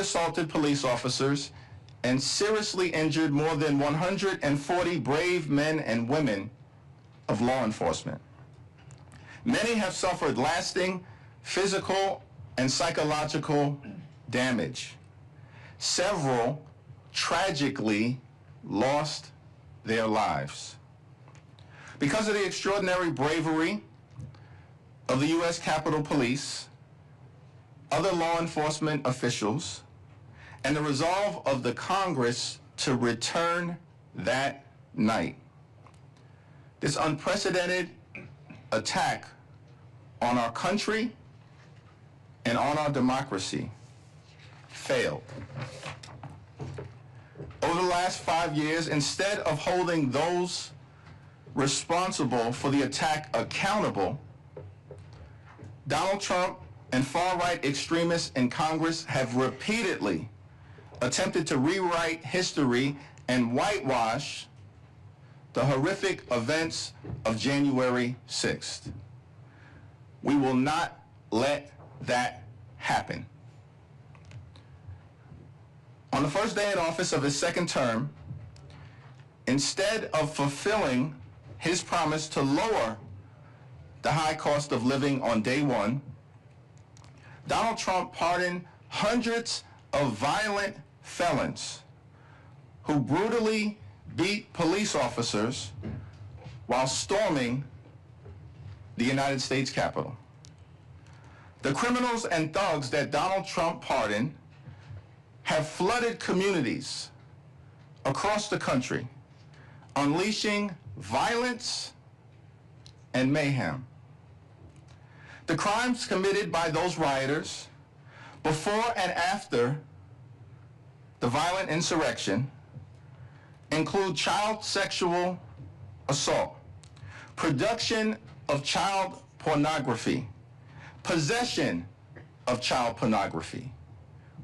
assaulted police officers and seriously injured more than 140 brave men and women of law enforcement. Many have suffered lasting physical and psychological damage. Several tragically lost their lives. Because of the extraordinary bravery of the U.S. Capitol Police, other law enforcement officials, and the resolve of the Congress to return that night, this unprecedented attack on our country and on our democracy failed. Over the last 5 years, instead of holding those responsible for the attack accountable, Donald Trump and far-right extremists in Congress have repeatedly attempted to rewrite history and whitewash the horrific events of January 6th. We will not let that happen. On the first day in office of his second term, instead of fulfilling his promise to lower the high cost of living on day one, Donald Trump pardoned hundreds of violent felons who brutally beat police officers while storming the United States Capitol. The criminals and thugs that Donald Trump pardoned have flooded communities across the country, unleashing violence and mayhem. The crimes committed by those rioters before and after the violent insurrection include child sexual assault, production of child pornography, possession of child pornography,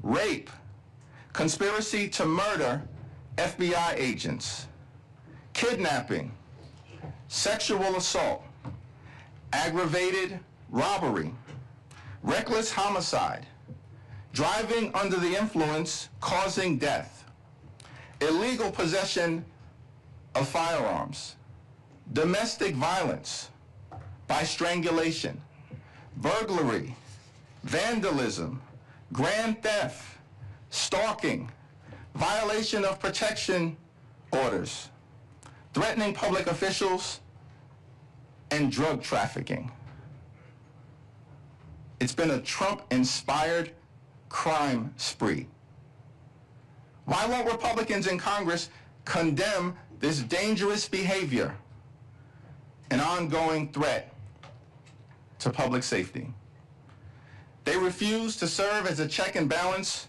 rape, conspiracy to murder FBI agents, kidnapping, sexual assault, aggravated robbery, reckless homicide, driving under the influence causing death, illegal possession of firearms, domestic violence by strangulation, burglary, vandalism, grand theft, stalking, violation of protection orders, threatening public officials, and drug trafficking. It's been a Trump-inspired crime spree. Why won't Republicans in Congress condemn this dangerous behavior, an ongoing threat to public safety? They refuse to serve as a check and balance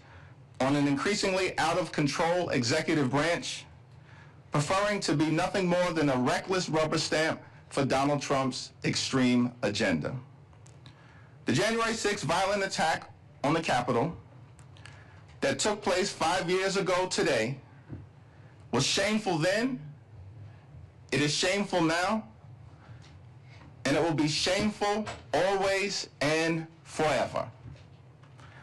on an increasingly out-of-control executive branch, preferring to be nothing more than a reckless rubber stamp for Donald Trump's extreme agenda. The January 6th violent attack on the Capitol that took place 5 years ago today was shameful then, it is shameful now, and it will be shameful always and forever.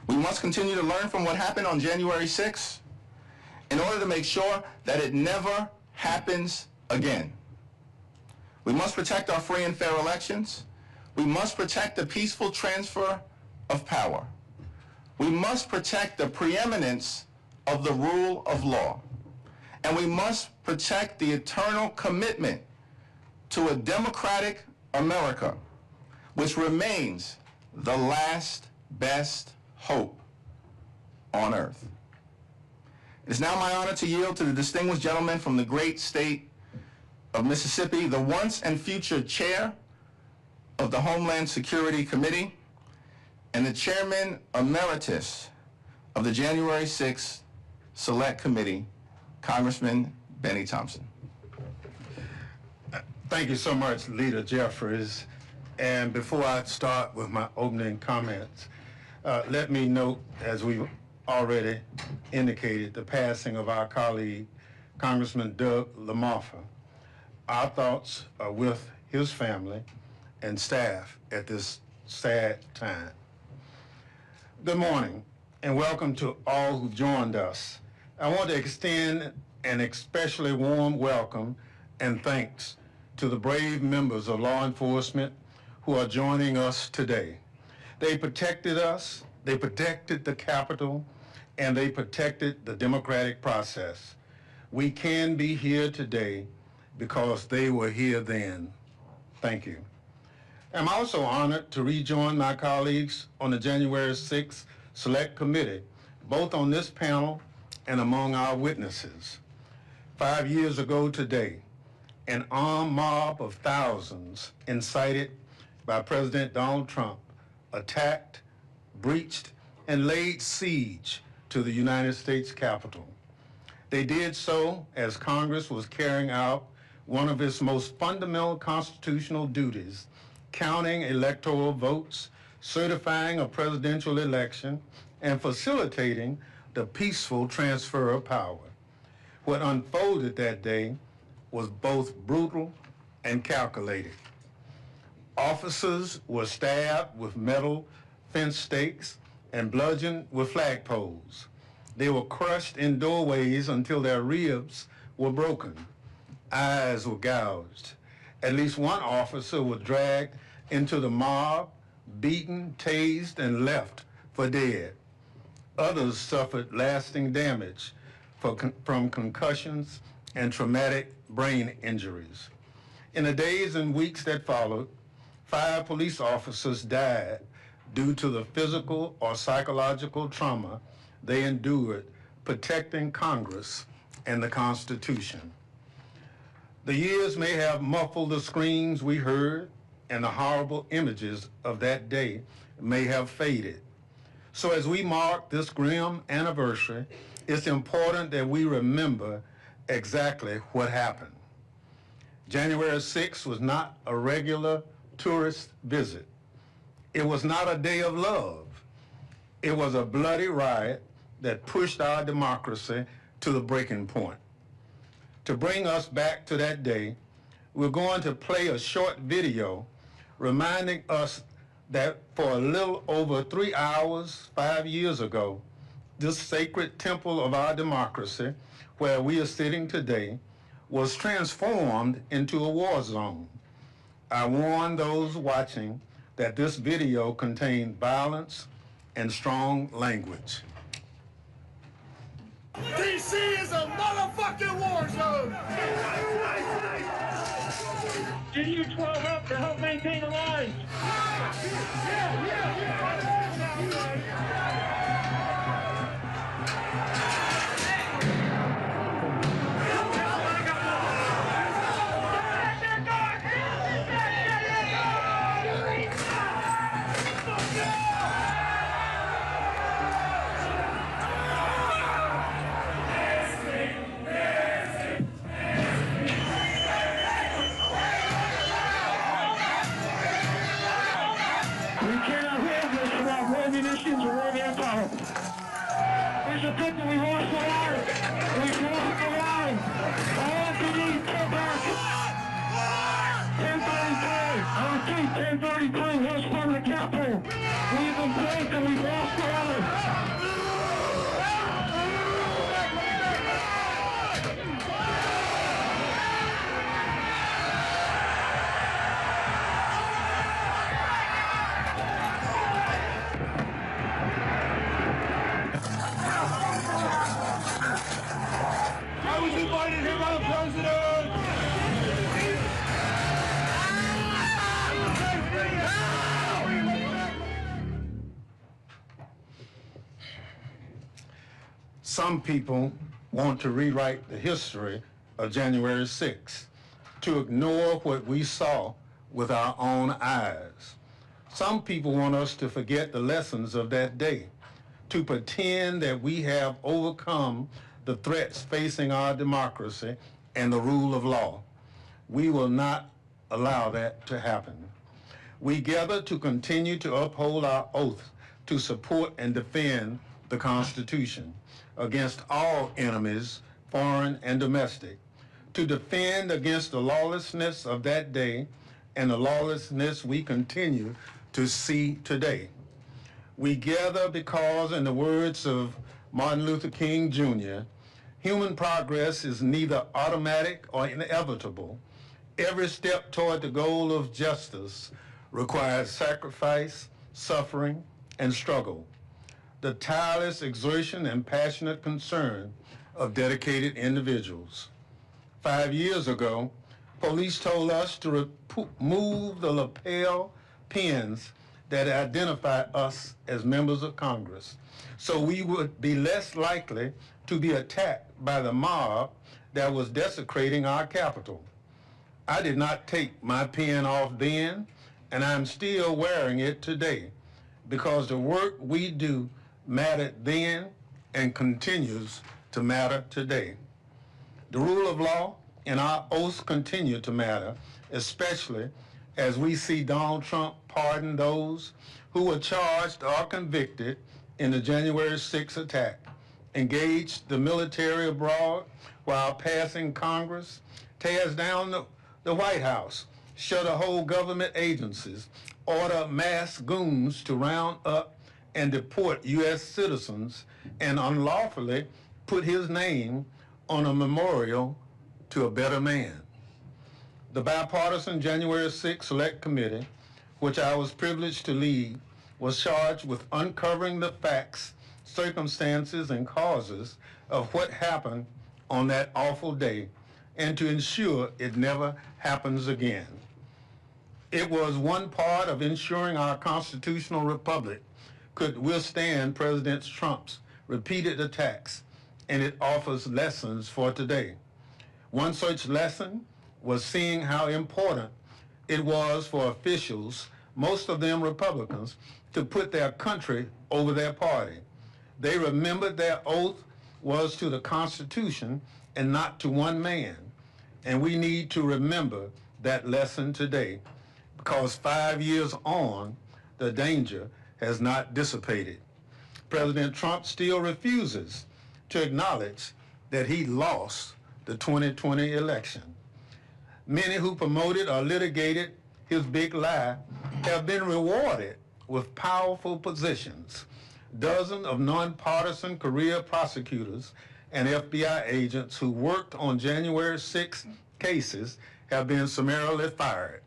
We must continue to learn from what happened on January 6th in order to make sure that it never happens again. We must protect our free and fair elections. We must protect the peaceful transfer of power. We must protect the preeminence of the rule of law. And we must protect the eternal commitment to a democratic America, which remains the last best hope on earth. It is now my honor to yield to the distinguished gentleman from the great state of Mississippi, the once and future chair of the Homeland Security Committee and the chairman emeritus of the January 6th Select Committee, Congressman Benny Thompson. Thank you so much, Leader Jeffries. And before I start with my opening comments, let me note, as we've already indicated, the passing of our colleague, Congressman Doug LaMarfa. Our thoughts are with his family and staff at this sad time. Good morning. and welcome to all who joined us. I want to extend an especially warm welcome and thanks to the brave members of law enforcement who are joining us today. They protected us, they protected the Capitol, and they protected the democratic process. We can be here today because they were here then. Thank you. I'm also honored to rejoin my colleagues on the January 6th Select Committee, both on this panel and among our witnesses. 5 years ago today, an armed mob of thousands incited by President Donald Trump attacked, breached, and laid siege to the United States Capitol. They did so as Congress was carrying out one of its most fundamental constitutional duties, counting electoral votes, certifying a presidential election, and facilitating the peaceful transfer of power. What unfolded that day was both brutal and calculated. Officers were stabbed with metal fence stakes and bludgeoned with flagpoles. They were crushed in doorways until their ribs were broken. Eyes were gouged. At least one officer was dragged into the mob, beaten, tased, and left for dead. Others suffered lasting damage from concussions and traumatic brain injuries. In the days and weeks that followed, 5 police officers died due to the physical or psychological trauma they endured protecting Congress and the Constitution. The years may have muffled the screams we heard, and the horrible images of that day may have faded. So as we mark this grim anniversary, it's important that we remember exactly what happened. January 6th was not a regular tourist visit. It was not a day of love. It was a bloody riot that pushed our democracy to the breaking point. To bring us back to that day, we're going to play a short video reminding us that for a little over 3 hours, 5 years ago, this sacred temple of our democracy, where we are sitting today, was transformed into a war zone. I warn those watching that this video contained violence and strong language. DC is a motherfucking war zone! Give you 12 up to help maintain the lines. There's a picture, we lost the line. We lost the line. All we need, come back. 1033. I repeat, 1033, west from the Capitol. We've been placed and we've lost the line. I was invited here by the president! Some people want to rewrite the history of January 6th, to ignore what we saw with our own eyes. Some people want us to forget the lessons of that day, to pretend that we have overcome the threats facing our democracy and the rule of law. We will not allow that to happen. We gather to continue to uphold our oath to support and defend the Constitution against all enemies, foreign and domestic, to defend against the lawlessness of that day and the lawlessness we continue to see today. We gather because, in the words of Martin Luther King Jr., human progress is neither automatic or inevitable. Every step toward the goal of justice requires sacrifice, suffering, and struggle. The tireless exertion and passionate concern of dedicated individuals. 5 years ago, police told us to remove the lapel pins that identify us as members of Congress, so we would be less likely to be attacked by the mob that was desecrating our Capitol. I did not take my pin off then, and I'm still wearing it today, because the work we do mattered then and continues to matter today. The rule of law and our oaths continue to matter, especially as we see Donald Trump pardon those who were charged or convicted in the January 6th attack, engage the military abroad while passing Congress, tears down the White House, shutter whole government agencies, order mass goons to round up and deport U.S. citizens, and unlawfully put his name on a memorial to a better man. The bipartisan January 6th Select Committee, which I was privileged to lead, was charged with uncovering the facts, circumstances, and causes of what happened on that awful day, and to ensure it never happens again. It was one part of ensuring our constitutional republic could withstand President Trump's repeated attacks, and it offers lessons for today. One such lesson was seeing how important it was for officials, most of them Republicans, to put their country over their party. They remembered their oath was to the Constitution and not to one man. And we need to remember that lesson today, because 5 years on, the danger has not dissipated. President Trump still refuses to acknowledge that he lost the 2020 election. Many who promoted or litigated his big lie have been rewarded with powerful positions. Dozens of nonpartisan career prosecutors and FBI agents who worked on January 6 cases have been summarily fired.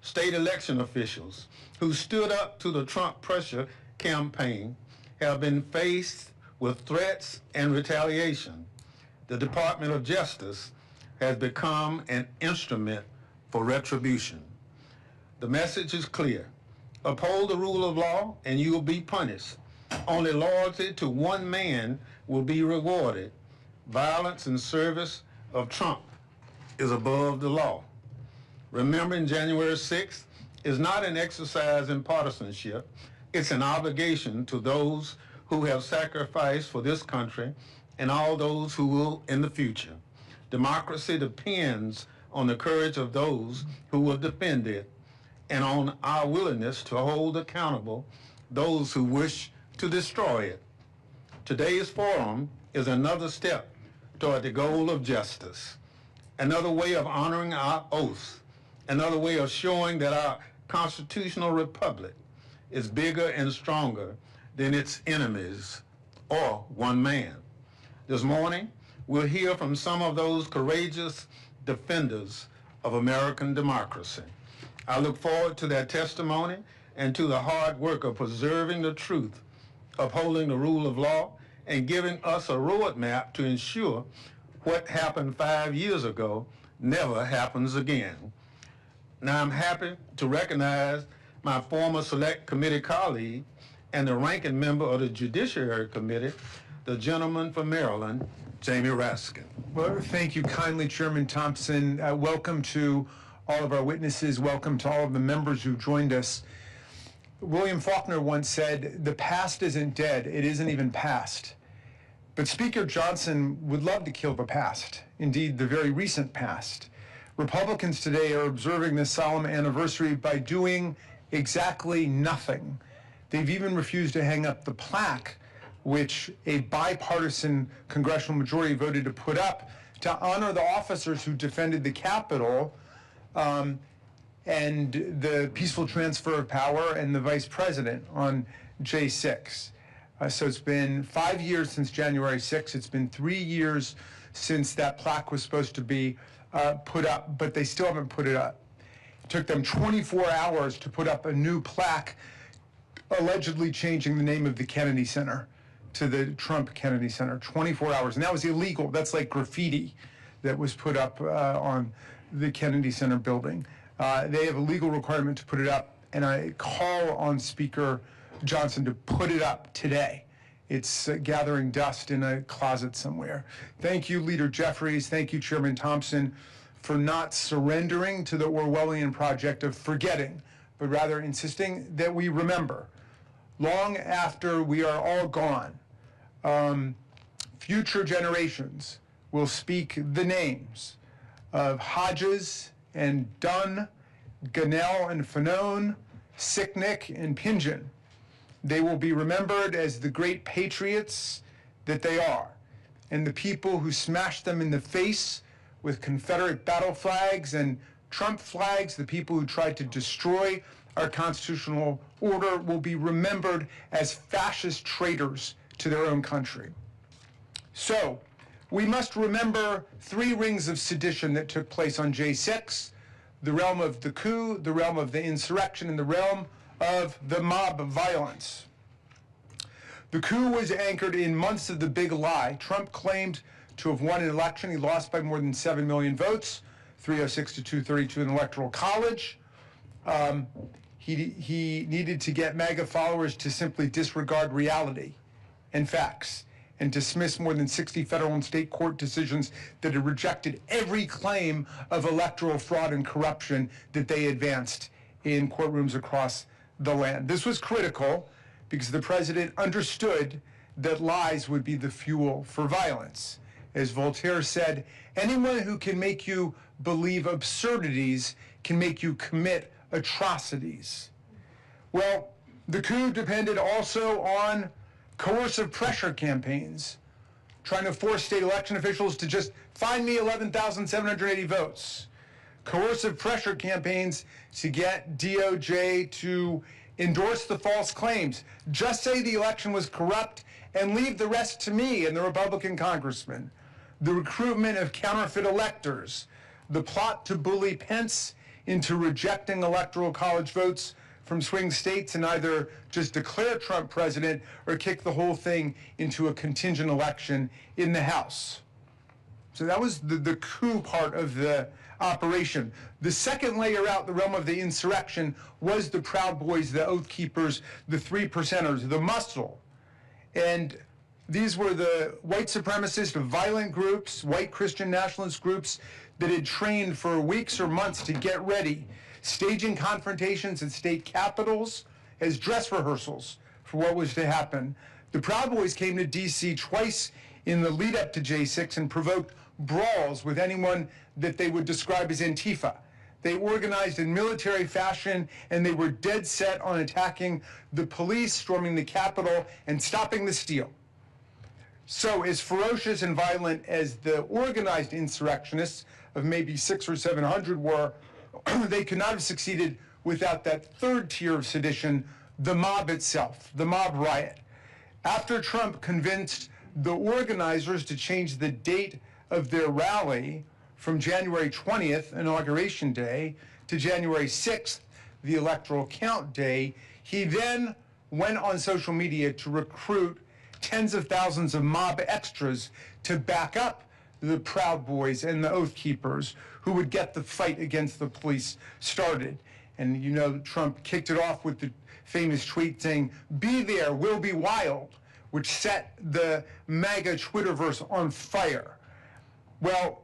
State election officials who stood up to the Trump pressure campaign have been faced with threats and retaliation. The Department of Justice has become an instrument for retribution. The message is clear. Uphold the rule of law and you will be punished. Only loyalty to one man will be rewarded. Violence in service of Trump is above the law. Remembering January 6th is not an exercise in partisanship. It's an obligation to those who have sacrificed for this country and all those who will in the future. Democracy depends on the courage of those who will defend it and on our willingness to hold accountable those who wish to destroy it. Today's forum is another step toward the goal of justice, another way of honoring our oaths, another way of showing that our constitutional republic is bigger and stronger than its enemies or one man. This morning, we'll hear from some of those courageous defenders of American democracy. I look forward to their testimony and to the hard work of preserving the truth, upholding the rule of law, and giving us a roadmap to ensure what happened 5 years ago never happens again. Now, I'm happy to recognize my former Select Committee colleague and the ranking member of the Judiciary Committee, the gentleman from Maryland, Jamie Raskin. Well, thank you kindly, Chairman Thompson. Welcome to all of our witnesses. Welcome to all of the members who joined us. William Faulkner once said, "The past isn't dead, it isn't even past." But Speaker Johnson would love to kill the past, indeed the very recent past. Republicans today are observing this solemn anniversary by doing exactly nothing. They've even refused to hang up the plaque which a bipartisan congressional majority voted to put up to honor the officers who defended the Capitol and the peaceful transfer of power and the vice president on J6. So it's been 5 years since January 6th. It's been 3 years since that plaque was supposed to be put up, but they still haven't put it up. It took them 24 hours to put up a new plaque allegedly changing the name of the Kennedy Center to the Trump Kennedy Center. 24 hours. And that was illegal. That's like graffiti that was put up on the Kennedy Center building. They have a legal requirement to put it up, and I call on Speaker Johnson to put it up today. It's gathering dust in a closet somewhere. Thank you, Leader Jeffries. Thank you, Chairman Thompson, for not surrendering to the Orwellian project of forgetting, but rather insisting that we remember. Long after we are all gone, future generations will speak the names of Hodges and Dunn, Gunnell and Fanone, Sicknick and Pingen. They will be remembered as the great patriots that they are, and the people who smashed them in the face with Confederate battle flags and Trump flags, the people who tried to destroy our constitutional order, will be remembered as fascist traitors to their own country. So, we must remember 3 rings of sedition that took place on J6, the realm of the coup, the realm of the insurrection, and the realm of the mob violence. The coup was anchored in months of the big lie. Trump claimed to have won an election. He lost by more than 7 million votes, 306 to 232 in the Electoral College. He needed to get MAGA followers to simply disregard reality and facts and dismiss more than 60 federal and state court decisions that had rejected every claim of electoral fraud and corruption that they advanced in courtrooms across the land. This was critical because the president understood that lies would be the fuel for violence. As Voltaire said, anyone who can make you believe absurdities can make you commit atrocities. Well, the coup depended also on coercive pressure campaigns, trying to force state election officials to just find me 11,780 votes. Coercive pressure campaigns to get DOJ to endorse the false claims. Just say the election was corrupt and leave the rest to me and the Republican congressman. The recruitment of counterfeit electors, the plot to bully Pence into rejecting electoral college votes from swing states and either just declare Trump president or kick the whole thing into a contingent election in the House. So that was the coup part of the operation. The second layer out, the realm of the insurrection, was the Proud Boys, the Oath Keepers, the 3 percenters, the muscle. And these were the white supremacist, violent groups, white Christian nationalist groups that had trained for weeks or months to get ready, staging confrontations at state capitals as dress rehearsals for what was to happen. The Proud Boys came to D.C. twice in the lead up to J6 and provoked brawls with anyone that they would describe as Antifa. They organized in military fashion, and they were dead set on attacking the police, storming the Capitol, and stopping the steal. So as ferocious and violent as the organized insurrectionists of maybe 600 or 700 were, they could not have succeeded without that third tier of sedition, the mob itself, the mob riot. After Trump convinced the organizers to change the date of their rally from January 20th, Inauguration Day, to January 6th, the electoral count day, he then went on social media to recruit tens of thousands of mob extras to back up the Proud Boys and the Oath Keepers who would get the fight against the police started. And you know, Trump kicked it off with the famous tweet saying, "Be there, we'll be wild," which set the MAGA Twitterverse on fire. Well,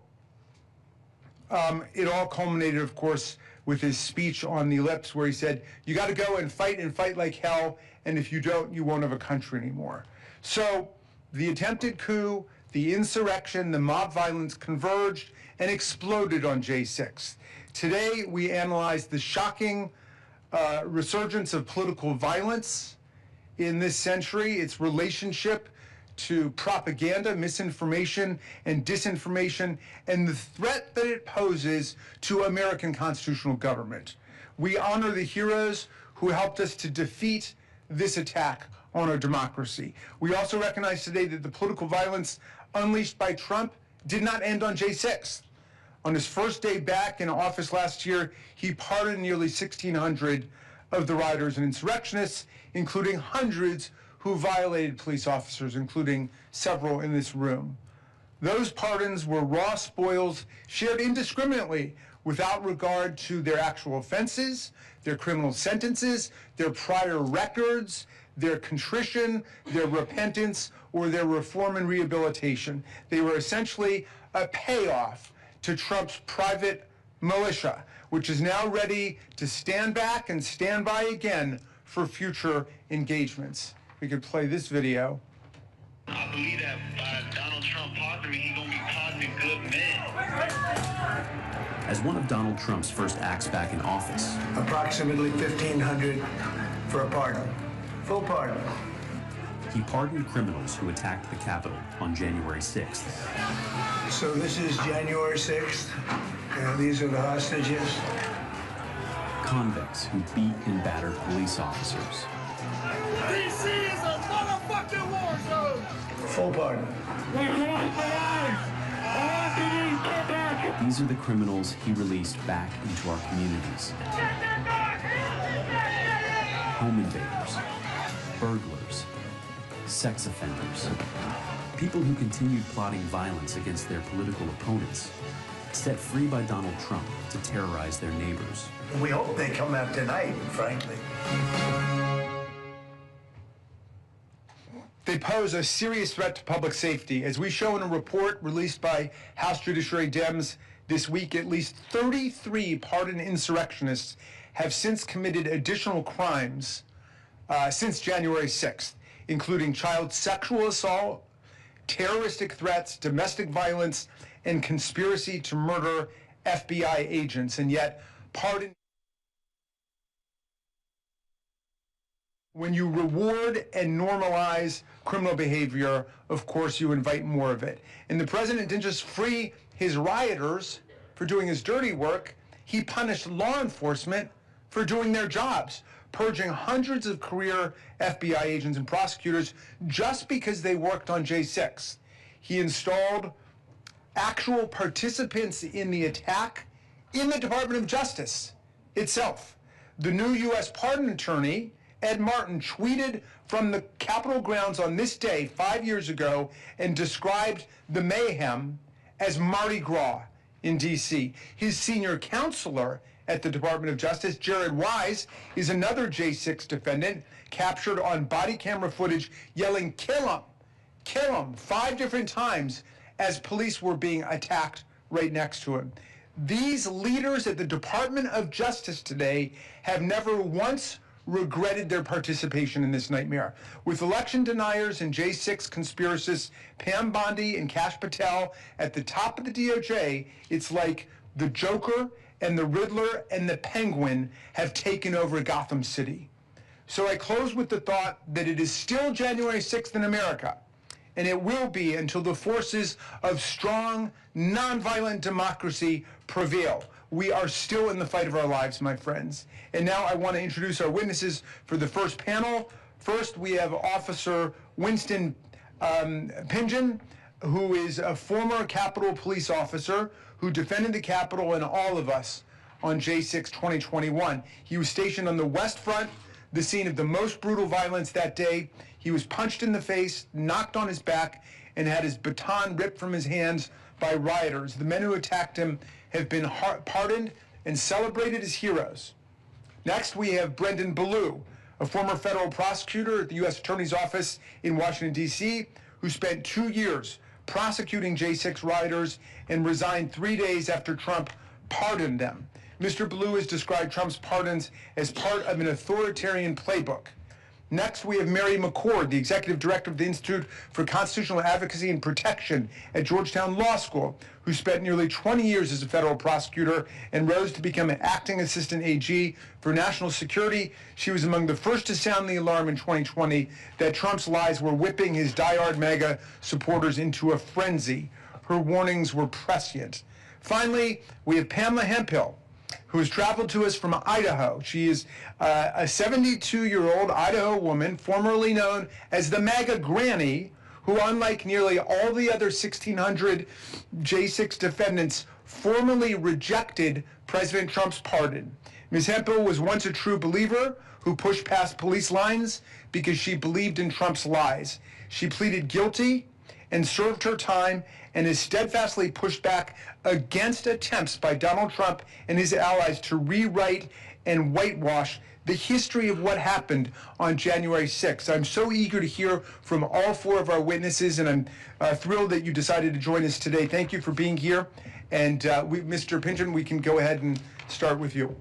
it all culminated, of course, with his speech on the ellipse where he said, you got to go and fight like hell, and if you don't, you won't have a country anymore. So the attempted coup, the insurrection, the mob violence converged and exploded on J6. Today, we analyze the shocking resurgence of political violence in this century, its relationship to propaganda, misinformation, and disinformation, and the threat that it poses to American constitutional government. We honor the heroes who helped us to defeat this attack on our democracy. We also recognize today that the political violence unleashed by Trump did not end on J6. On his first day back in office last year, he pardoned nearly 1,600 of the rioters and insurrectionists, including hundreds who violated police officers, including several in this room. Those pardons were raw spoils shared indiscriminately without regard to their actual offenses, their criminal sentences, their prior records, their contrition, their repentance, or their reform and rehabilitation. They were essentially a payoff to Trump's private militia, which is now ready to stand back and stand by again for future engagements. We could play this video. I believe that by Donald Trump pardoning, he's going to be pardoning good men. As one of Donald Trump's first acts back in office, approximately 1,500 for a pardon. Full pardon. he pardoned criminals who attacked the Capitol on January 6th. So this is January 6th, and these are the hostages. Convicts who beat and battered police officers. DC is a motherfucking war zone! Full pardon. These are the criminals he released back into our communities. Home invaders, burglars, sex offenders, people who continued plotting violence against their political opponents, set free by Donald Trump to terrorize their neighbors. We hope they come out tonight, frankly. They pose a serious threat to public safety. As we show in a report released by House Judiciary Dems this week, at least 33 pardoned insurrectionists have since committed additional crimes since January 6th, including child sexual assault, terroristic threats, domestic violence, and conspiracy to murder FBI agents. And yet, pardon. When you reward and normalize criminal behavior, of course, you invite more of it. And the president didn't just free his rioters for doing his dirty work, he punished law enforcement for doing their jobs, purging hundreds of career FBI agents and prosecutors just because they worked on J6. He installed actual participants in the attack in the Department of Justice itself. The new U.S. pardon attorney, Ed Martin, tweeted from the Capitol grounds on this day 5 years ago and described the mayhem as Mardi Gras in D.C. His senior counselor at the Department of Justice, Jared Wise, is another J6 defendant captured on body camera footage yelling, "Kill him," 5 different times as police were being attacked right next to him. These leaders at the Department of Justice today have never once regretted their participation in this nightmare. With election deniers and J6 conspiracists Pam Bondi and Kash Patel at the top of the DOJ, it's like the Joker and the Riddler and the Penguin have taken over Gotham City. So I close with the thought that it is still January 6th in America, and it will be until the forces of strong, nonviolent democracy prevail. We are still in the fight of our lives, my friends. And now I want to introduce our witnesses for the first panel. First, we have Officer Winston Pingen, who is a former Capitol police officer who defended the Capitol and all of us on J6 2021. He was stationed on the West Front, the scene of the most brutal violence that day. He was punched in the face, knocked on his back, and had his baton ripped from his hands by rioters. The men who attacked him have been pardoned and celebrated as heroes. Next, we have Brendan Ballou, a former federal prosecutor at the U.S. Attorney's Office in Washington, D.C., who spent 2 years prosecuting J6 rioters and resigned 3 days after Trump pardoned them. Mr. Ballou has described Trump's pardons as part of an authoritarian playbook. Next, we have Mary McCord, the executive director of the Institute for Constitutional Advocacy and Protection at Georgetown Law School, who spent nearly 20 years as a federal prosecutor and rose to become an acting assistant AG for national security. She was among the first to sound the alarm in 2020 that Trump's lies were whipping his diehard MAGA supporters into a frenzy. Her warnings were prescient. Finally, we have Pamela Hemphill, who has traveled to us from Idaho. She is a 72-year-old Idaho woman, formerly known as the MAGA Granny, who, unlike nearly all the other 1,600 J6 defendants, formally rejected President Trump's pardon. Ms. Hemphill was once a true believer who pushed past police lines because she believed in Trump's lies. She pleaded guilty and served her time and has steadfastly pushed back against attempts by Donald Trump and his allies to rewrite and whitewash the history of what happened on January 6th. I'm so eager to hear from all four of our witnesses, and I'm thrilled that you decided to join us today. Thank you for being here. And Mr. Pinton, we can go ahead and start with you.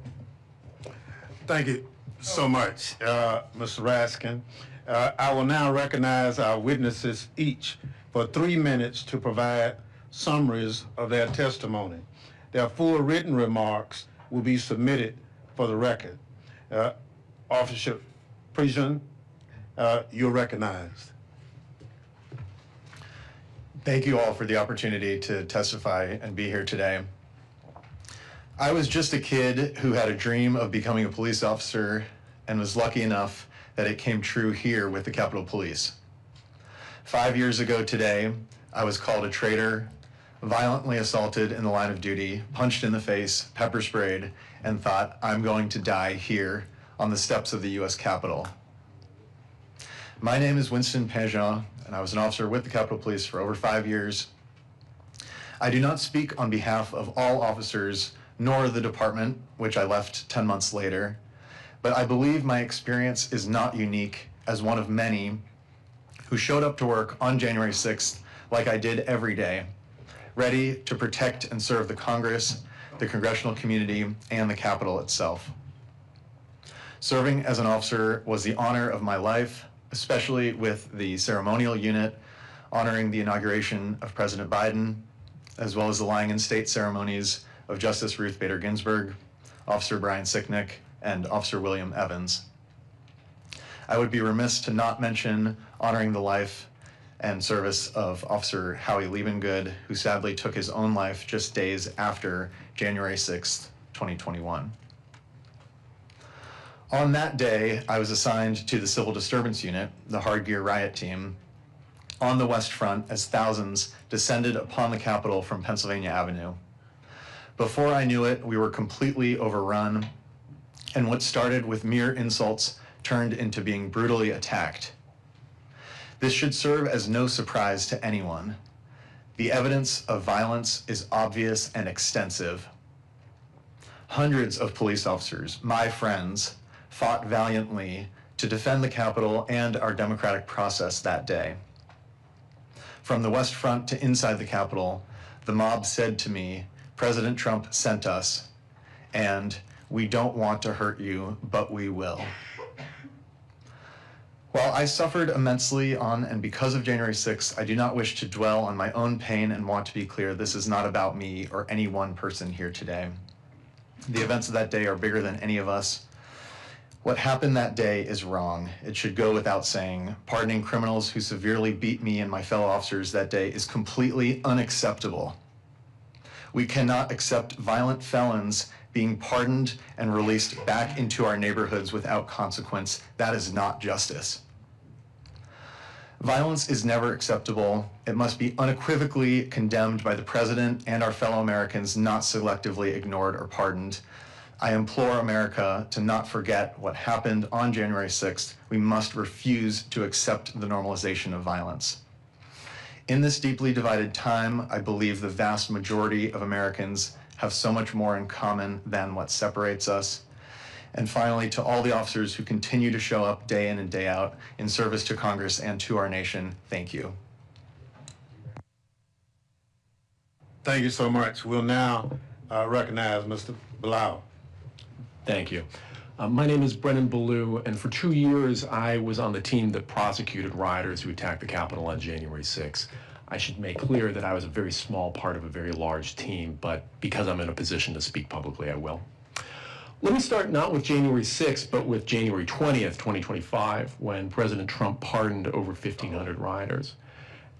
Thank you so much, Mr. Raskin. I will now recognize our witnesses each for 3 minutes to provide summaries of their testimony. Their full written remarks will be submitted for the record. Officer Prison, you're recognized. Thank you all for the opportunity to testify and be here today. I was just a kid who had a dream of becoming a police officer and was lucky enough that it came true here with the Capitol Police. 5 years ago today, I was called a traitor, violently assaulted in the line of duty, punched in the face, pepper sprayed, and thought, I'm going to die here on the steps of the U.S. Capitol. My name is Winston Pageant, and I was an officer with the Capitol Police for over 5 years. I do not speak on behalf of all officers, nor the department, which I left 10 months later, but I believe my experience is not unique as one of many who showed up to work on January 6th like I did every day, ready to protect and serve the Congress, the congressional community, and the Capitol itself. Serving as an officer was the honor of my life, especially with the ceremonial unit honoring the inauguration of President Biden, as well as the lying in state ceremonies of Justice Ruth Bader Ginsburg, Officer Brian Sicknick, and Officer William Evans. I would be remiss to not mention honoring the life and service of Officer Howie Liebengood, who sadly took his own life just days after January 6th, 2021. On that day, I was assigned to the Civil Disturbance Unit, the Hard Gear Riot Team, on the West Front as thousands descended upon the Capitol from Pennsylvania Avenue. Before I knew it, we were completely overrun, and what started with mere insults turned into being brutally attacked. This should serve as no surprise to anyone. The evidence of violence is obvious and extensive. Hundreds of police officers, my friends, fought valiantly to defend the Capitol and our democratic process that day. From the West Front to inside the Capitol, the mob said to me, President Trump sent us, and we don't want to hurt you, but we will. While I suffered immensely on and because of January 6th, I do not wish to dwell on my own pain and want to be clear, this is not about me or any one person here today. The events of that day are bigger than any of us. What happened that day is wrong. It should go without saying. Pardoning criminals who severely beat me and my fellow officers that day is completely unacceptable. We cannot accept violent felons being pardoned and released back into our neighborhoods without consequence. That is not justice. Violence is never acceptable. It must be unequivocally condemned by the president and our fellow Americans, not selectively ignored or pardoned. I implore America to not forget what happened on January 6th. We must refuse to accept the normalization of violence. In this deeply divided time, I believe the vast majority of Americans have so much more in common than what separates us. And finally, to all the officers who continue to show up day in and day out in service to Congress and to our nation, thank you. Thank you so much. We'll now recognize Mr. Blau. Thank you. My name is Brennan Ballou, and for 2 years I was on the team that prosecuted rioters who attacked the Capitol on January 6th. I should make clear that I was a very small part of a very large team, but because I'm in a position to speak publicly, I will. Let me start not with January 6th, but with January 20th, 2025, when President Trump pardoned over 1,500 rioters.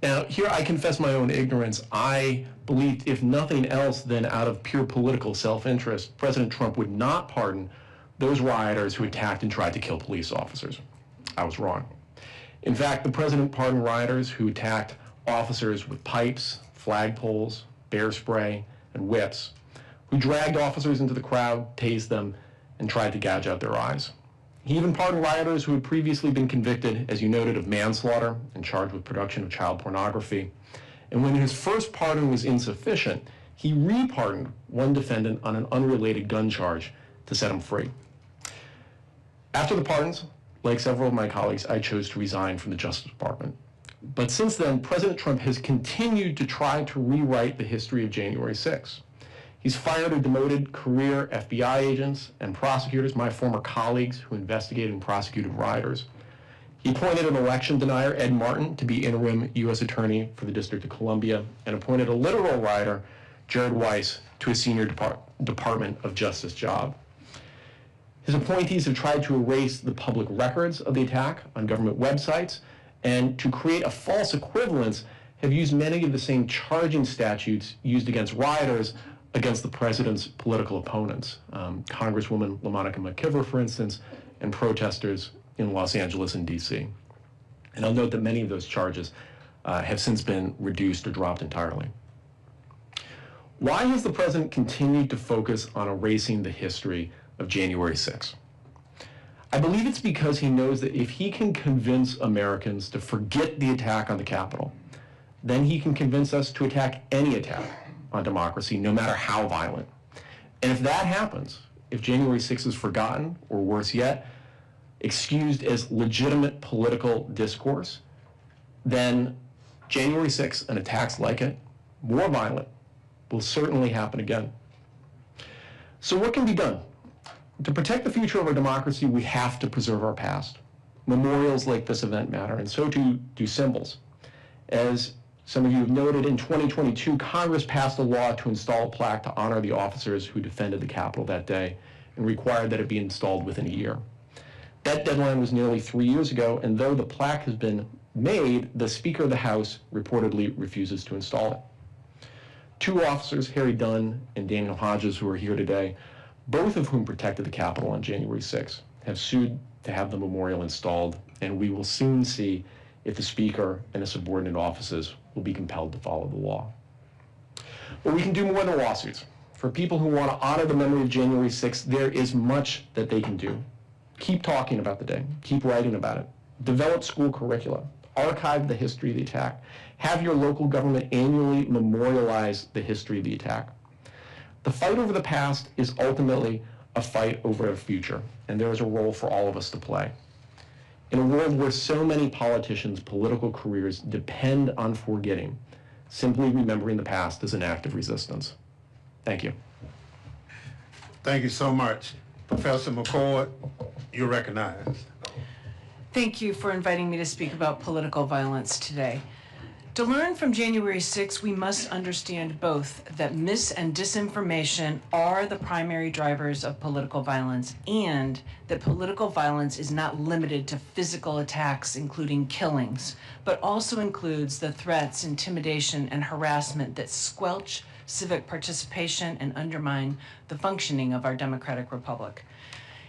Now, here I confess my own ignorance. I believed, if nothing else than out of pure political self-interest, President Trump would not pardon those rioters who attacked and tried to kill police officers. I was wrong. In fact, the president pardoned rioters who attacked officers with pipes, flagpoles, bear spray, and whips, who dragged officers into the crowd, tased them, and tried to gouge out their eyes. He even pardoned rioters who had previously been convicted, as you noted, of manslaughter and charged with production of child pornography. And when his first pardon was insufficient, he re-pardoned one defendant on an unrelated gun charge to set him free. After the pardons, like several of my colleagues, I chose to resign from the Justice Department. But since then, President Trump has continued to try to rewrite the history of January 6th. He's fired or demoted career FBI agents and prosecutors, my former colleagues who investigated and prosecuted rioters. He appointed an election denier, Ed Martin, to be interim U.S. Attorney for the District of Columbia, and appointed a literal rioter, Jared Weiss, to a senior Department of Justice job. His appointees have tried to erase the public records of the attack on government websites, and to create a false equivalence, have used many of the same charging statutes used against rioters against the president's political opponents, Congresswoman LaMonica McKibber, for instance, and protesters in Los Angeles and D.C. And I'll note that many of those charges have since been reduced or dropped entirely. Why has the president continued to focus on erasing the history of January 6th? I believe it's because he knows that if he can convince Americans to forget the attack on the Capitol, then he can convince us to attack any attack on democracy, no matter how violent. And if that happens, if January 6th is forgotten, or worse yet, excused as legitimate political discourse, then January 6th and attacks like it, more violent, will certainly happen again. So what can be done? To protect the future of our democracy, we have to preserve our past. Memorials like this event matter, and so too do symbols. As some of you have noted, in 2022, Congress passed a law to install a plaque to honor the officers who defended the Capitol that day and required that it be installed within a year. That deadline was nearly 3 years ago, and though the plaque has been made, the Speaker of the House reportedly refuses to install it. Two officers, Harry Dunn and Daniel Hodges, who are here today, both of whom protected the Capitol on January 6th, have sued to have the memorial installed, and we will soon see if the Speaker and his subordinate offices will be compelled to follow the law. But we can do more than lawsuits. For people who want to honor the memory of January 6th, there is much that they can do. Keep talking about the day. Keep writing about it. Develop school curricula. Archive the history of the attack. Have your local government annually memorialize the history of the attack. The fight over the past is ultimately a fight over the future, and there is a role for all of us to play. In a world where so many politicians' political careers depend on forgetting, simply remembering the past is an act of resistance. Thank you. Thank you so much. Professor McCord, you're recognized. Thank you for inviting me to speak about political violence today. To learn from January 6th, we must understand both that mis- and disinformation are the primary drivers of political violence, and that political violence is not limited to physical attacks, including killings, but also includes the threats, intimidation, and harassment that squelch civic participation and undermine the functioning of our democratic republic.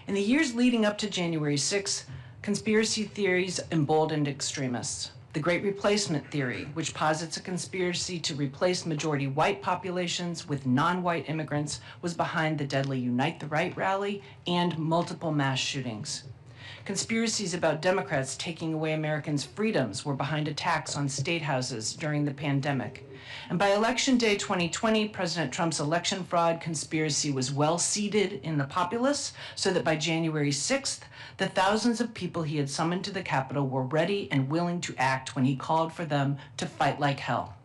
In the years leading up to January 6th, conspiracy theories emboldened extremists. The Great Replacement Theory, which posits a conspiracy to replace majority white populations with non-white immigrants, was behind the deadly Unite the Right rally and multiple mass shootings. Conspiracies about Democrats taking away Americans' freedoms were behind attacks on state houses during the pandemic. And by Election Day 2020, President Trump's election fraud conspiracy was well seated in the populace, so that by January 6th, the thousands of people he had summoned to the Capitol were ready and willing to act when he called for them to fight like hell.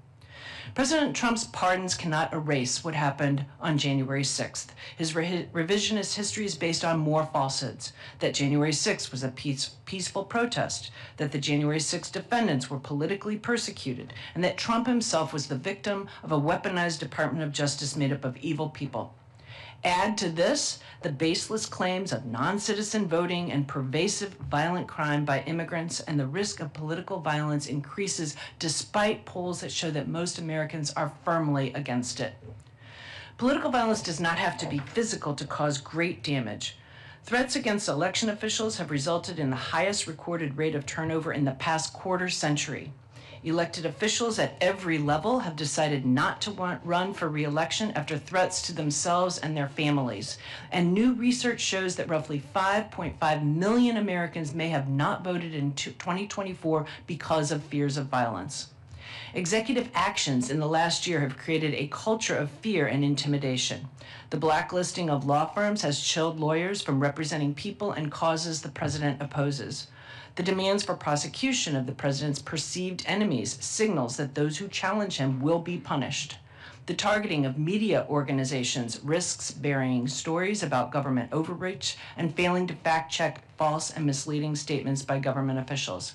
President Trump's pardons cannot erase what happened on January 6th. His revisionist history is based on more falsehoods, that January 6th was a peaceful protest, that the January 6th defendants were politically persecuted, and that Trump himself was the victim of a weaponized Department of Justice made up of evil people. Add to this the baseless claims of non-citizen voting and pervasive violent crime by immigrants, and the risk of political violence increases despite polls that show that most Americans are firmly against it. Political violence does not have to be physical to cause great damage. Threats against election officials have resulted in the highest recorded rate of turnover in the past quarter century. Elected officials at every level have decided not to run for re-election after threats to themselves and their families. And new research shows that roughly 5.5 million Americans may have not voted in 2024 because of fears of violence. Executive actions in the last year have created a culture of fear and intimidation. The blacklisting of law firms has chilled lawyers from representing people and causes the president opposes. The demands for prosecution of the president's perceived enemies signals that those who challenge him will be punished. The targeting of media organizations risks burying stories about government overreach and failing to fact-check false and misleading statements by government officials.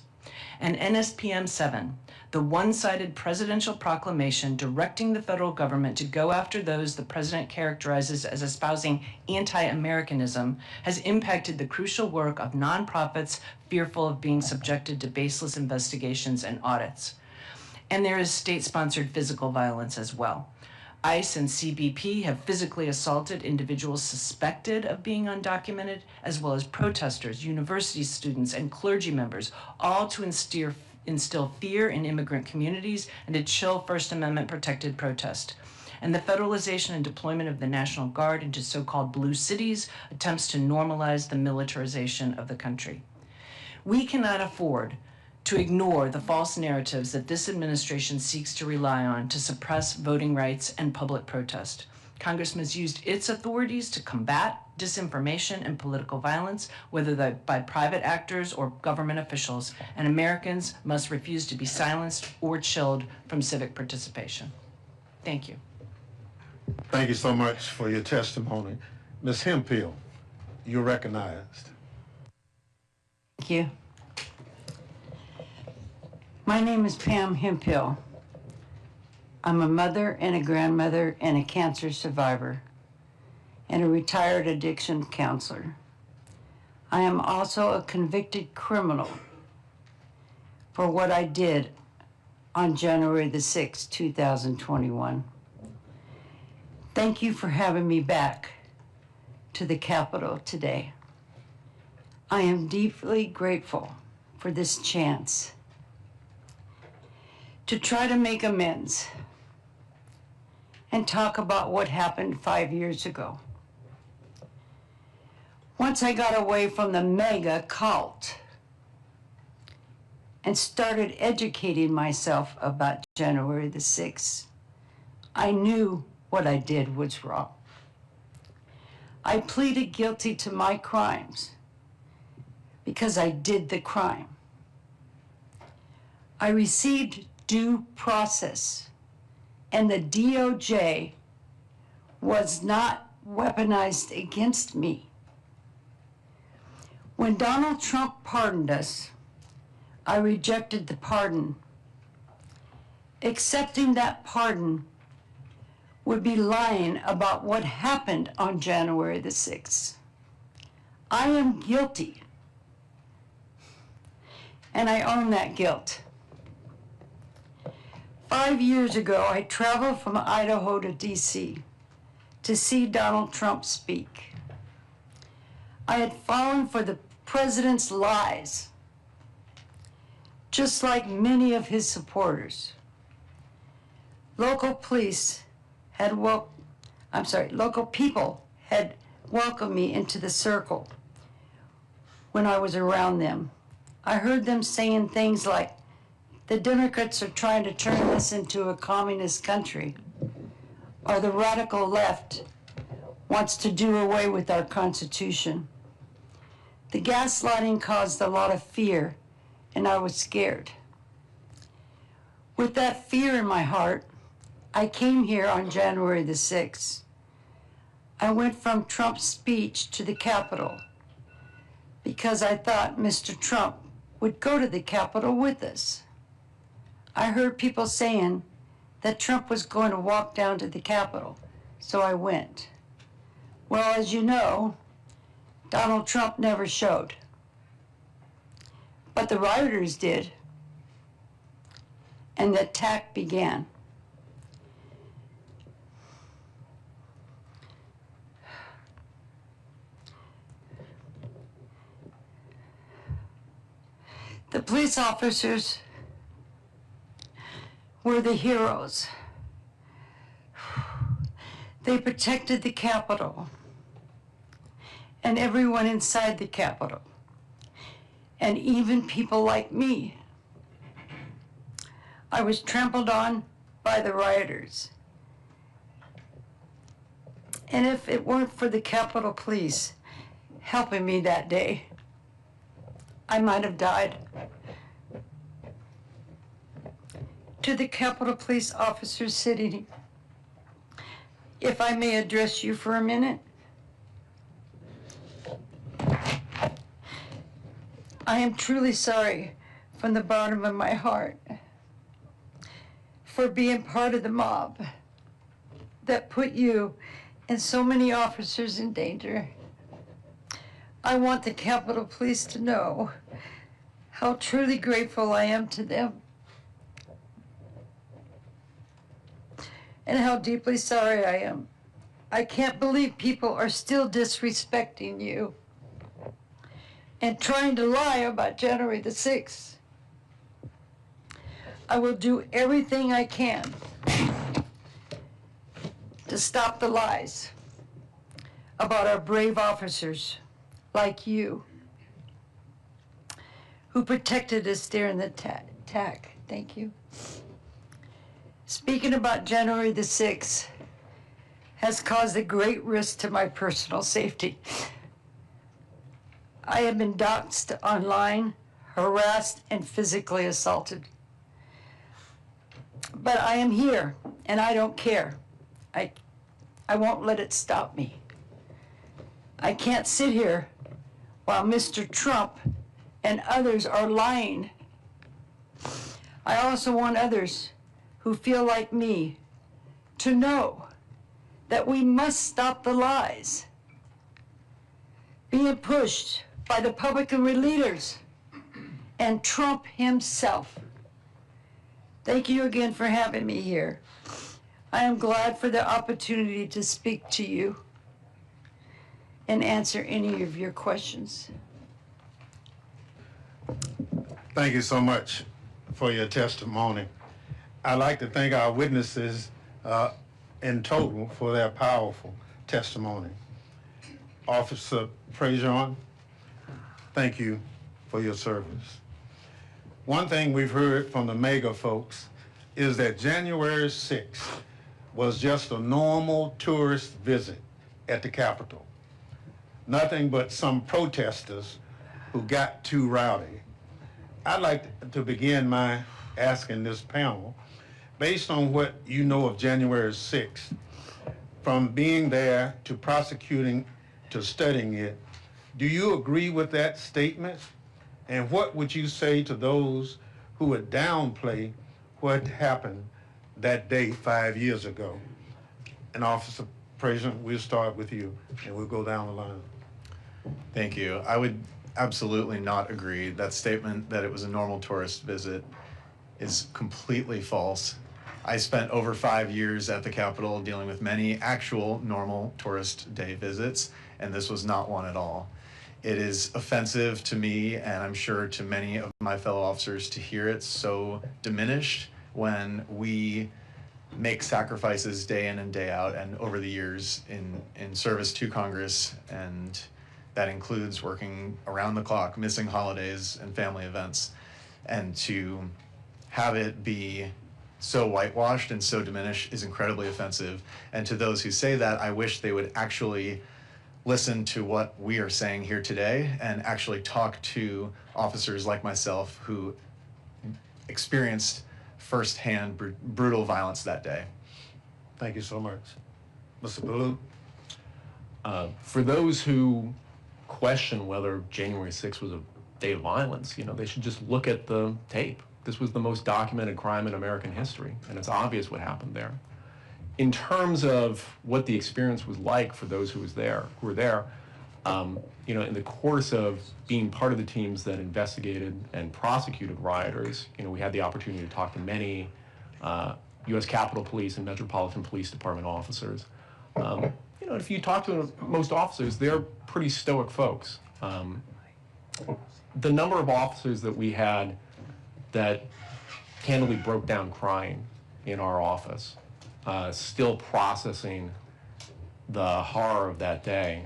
And NSPM 7, the one-sided presidential proclamation directing the federal government to go after those the president characterizes as espousing anti-Americanism, has impacted the crucial work of nonprofits fearful of being subjected to baseless investigations and audits. And there is state-sponsored physical violence as well. ICE and CBP have physically assaulted individuals suspected of being undocumented, as well as protesters, university students, and clergy members, all to instill fear in immigrant communities and to chill First Amendment protected protest. And the federalization and deployment of the National Guard into so-called blue cities attempts to normalize the militarization of the country. We cannot afford to ignore the false narratives that this administration seeks to rely on to suppress voting rights and public protest. Congress has used its authorities to combat disinformation and political violence, whether by private actors or government officials, and Americans must refuse to be silenced or chilled from civic participation. Thank you. Thank you so much for your testimony. Ms. Hemphill, you're recognized. Thank you. My name is Pam Hemphill. I'm a mother and a grandmother and a cancer survivor and a retired addiction counselor. I am also a convicted criminal for what I did on January the 6th, 2021. Thank you for having me back to the Capitol today. I am deeply grateful for this chance to try to make amends and talk about what happened 5 years ago. Once I got away from the mega cult and started educating myself about January the 6th, I knew what I did was wrong. I pleaded guilty to my crimes because I did the crime. I received due process, and the DOJ was not weaponized against me. When Donald Trump pardoned us, I rejected the pardon. Accepting that pardon would be lying about what happened on January the 6th. I am guilty, and I own that guilt. 5 years ago, I traveled from Idaho to DC to see Donald Trump speak. I had fallen for the president's lies, just like many of his supporters. Local people had welcomed me into the circle when I was around them. I heard them saying things like, the Democrats are trying to turn this into a communist country, or the radical left wants to do away with our Constitution. The gaslighting caused a lot of fear, and I was scared. With that fear in my heart, I came here on January the 6th. I went from Trump's speech to the Capitol because I thought Mr. Trump would go to the Capitol with us. I heard people saying that Trump was going to walk down to the Capitol, so I went. Well, as you know, Donald Trump never showed. But the rioters did. And the attack began. The police officers were the heroes. They protected the Capitol and everyone inside the Capitol, and even people like me. I was trampled on by the rioters. And if it weren't for the Capitol Police helping me that day, I might have died. To the Capitol Police officers sitting here, if I may address you for a minute. I am truly sorry from the bottom of my heart for being part of the mob that put you and so many officers in danger. I want the Capitol Police to know how truly grateful I am to them and how deeply sorry I am. I can't believe people are still disrespecting you and trying to lie about January the 6th. I will do everything I can to stop the lies about our brave officers like you who protected us during the attack. Thank you. Speaking about January the 6th has caused a great risk to my personal safety. I have been doxxed online, harassed, and physically assaulted. But I am here, and I don't care. I won't let it stop me. I can't sit here while Mr. Trump and others are lying. I also want others who feel like me to know that we must stop the lies being pushed by the Republican leaders and Trump himself. Thank you again for having me here. I am glad for the opportunity to speak to you and answer any of your questions. Thank you so much for your testimony. I'd like to thank our witnesses in total for their powerful testimony. Officer Prejean, thank you for your service. One thing we've heard from the MAGA folks is that January 6th was just a normal tourist visit at the Capitol. Nothing but some protesters who got too rowdy. I'd like to begin my asking this panel, based on what you know of January 6th, from being there to prosecuting to studying it, do you agree with that statement? And what would you say to those who would downplay what happened that day 5 years ago? And Officer Prejean, we'll start with you and we'll go down the line. Thank you. I would absolutely not agree. That statement that it was a normal tourist visit is completely false. I spent over 5 years at the Capitol dealing with many actual normal tourist day visits, and this was not one at all. It is offensive to me, and I'm sure to many of my fellow officers, to hear it so diminished when we make sacrifices day in and day out and over the years in service to Congress, and that includes working around the clock, missing holidays and family events, and to have it be so whitewashed and so diminished is incredibly offensive. And to those who say that, I wish they would actually listen to what we are saying here today and actually talk to officers like myself who experienced firsthand brutal violence that day. Thank you so much. Mr. Ballou? For those who question whether January 6th was a day of violence, they should just look at the tape. This was the most documented crime in American history, and it's obvious what happened there. In terms of what the experience was like for those who were there, you know, in the course of being part of the teams that investigated and prosecuted rioters, you know, we had the opportunity to talk to many U.S. Capitol Police and Metropolitan Police Department officers. You know, if you talk to most officers, they're pretty stoic folks. The number of officers that we had that candidly broke down crying in our office, still processing the horror of that day,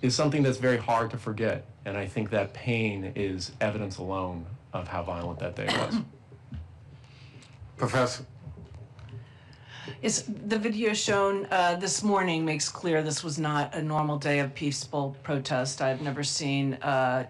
is something that's very hard to forget. And I think that pain is evidence alone of how violent that day was. Professor? The video shown this morning makes clear this was not a normal day of peaceful protest. I've never seen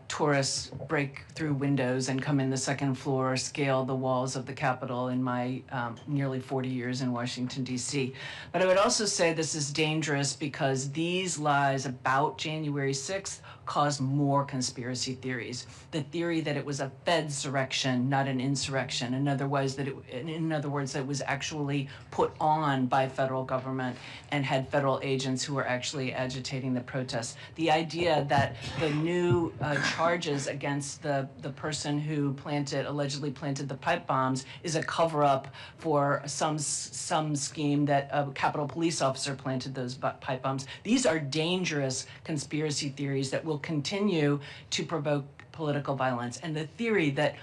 tourists break through windows and come in the second floor, scale the walls of the Capitol in my nearly 40 years in Washington, D.C. But I would also say this is dangerous because these lies about January 6th cause more conspiracy theories. The theory that it was a Fedsurrection, not an insurrection. In other words, that it was actually put on by federal government and had federal agents who were actually agitating the protests. The idea that the new charges against the person who allegedly planted the pipe bombs is a cover-up for some scheme that a Capitol Police officer planted those pipe bombs. These are dangerous conspiracy theories that will continue to provoke political violence. And the theory that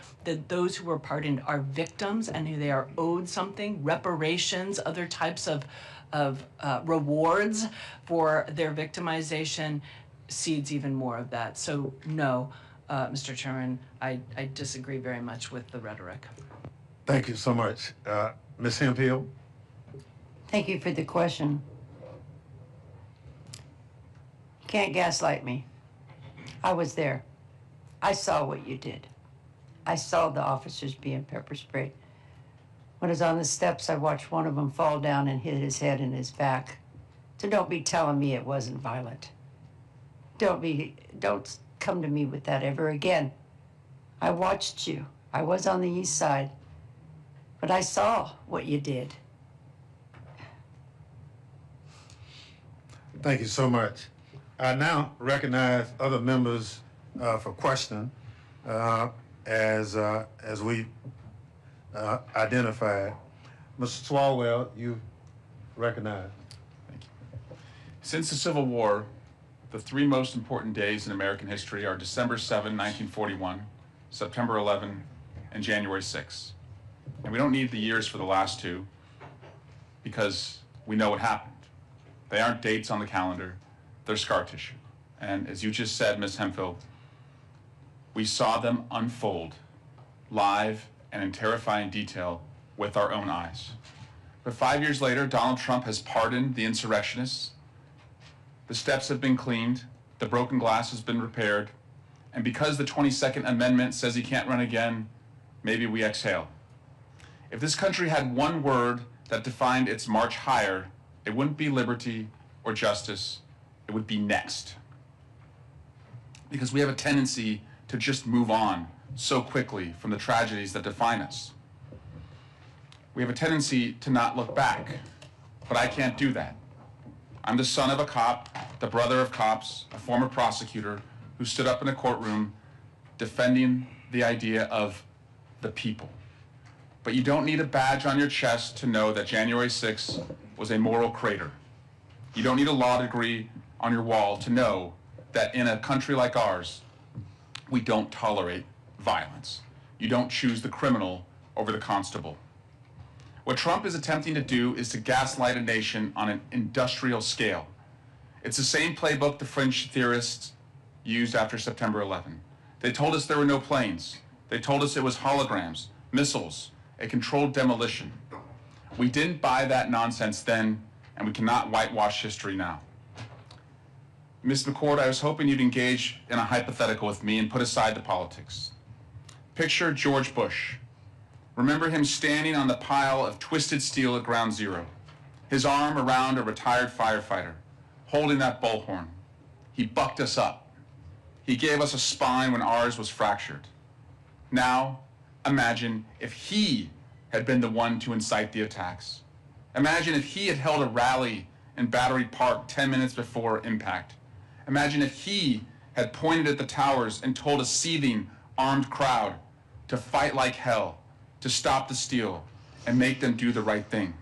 those who were pardoned are victims and who they are owed something, reparations, other types of rewards for their victimization, seeds even more of that. So no, Mr. Chairman, I disagree very much with the rhetoric. Thank you so much. Ms. Hemphill? Thank you for the question. You can't gaslight me. I was there. I saw what you did. I saw the officers being pepper sprayed. When I was on the steps, I watched one of them fall down and hit his head and his back. So don't be telling me it wasn't violent. Don't come to me with that ever again. I watched you. I was on the east side, but I saw what you did. Thank you so much. I now recognize other members for question as we identified. Mr. Swalwell, you recognize. Thank you. Since the Civil War, the three most important days in American history are December 7, 1941, September 11, and January 6. And we don't need the years for the last two because we know what happened. They aren't dates on the calendar, they're scar tissue. And as you just said, Ms. Hemphill, we saw them unfold live and in terrifying detail with our own eyes. But 5 years later, Donald Trump has pardoned the insurrectionists. The steps have been cleaned, the broken glass has been repaired, and because the 22nd Amendment says he can't run again, maybe we exhale. If this country had one word that defined its march higher, it wouldn't be liberty or justice, it would be next. Because we have a tendency to just move on so quickly from the tragedies that define us. We have a tendency to not look back, but I can't do that. I'm the son of a cop, the brother of cops, a former prosecutor who stood up in a courtroom defending the idea of the people. But you don't need a badge on your chest to know that January 6th was a moral crater. You don't need a law degree on your wall to know that in a country like ours, we don't tolerate violence. You don't choose the criminal over the constable. What Trump is attempting to do is to gaslight a nation on an industrial scale. It's the same playbook the French theorists used after September 11. They told us there were no planes. They told us it was holograms, missiles, a controlled demolition. We didn't buy that nonsense then, and we cannot whitewash history now. Ms. McCord, I was hoping you'd engage in a hypothetical with me and put aside the politics. Picture George Bush. Remember him standing on the pile of twisted steel at Ground Zero, his arm around a retired firefighter, holding that bullhorn. He bucked us up. He gave us a spine when ours was fractured. Now, imagine if he had been the one to incite the attacks. Imagine if he had held a rally in Battery Park 10 minutes before impact. Imagine if he had pointed at the towers and told a seething, armed crowd to fight like hell, to stop the steal, and make them do the right thing.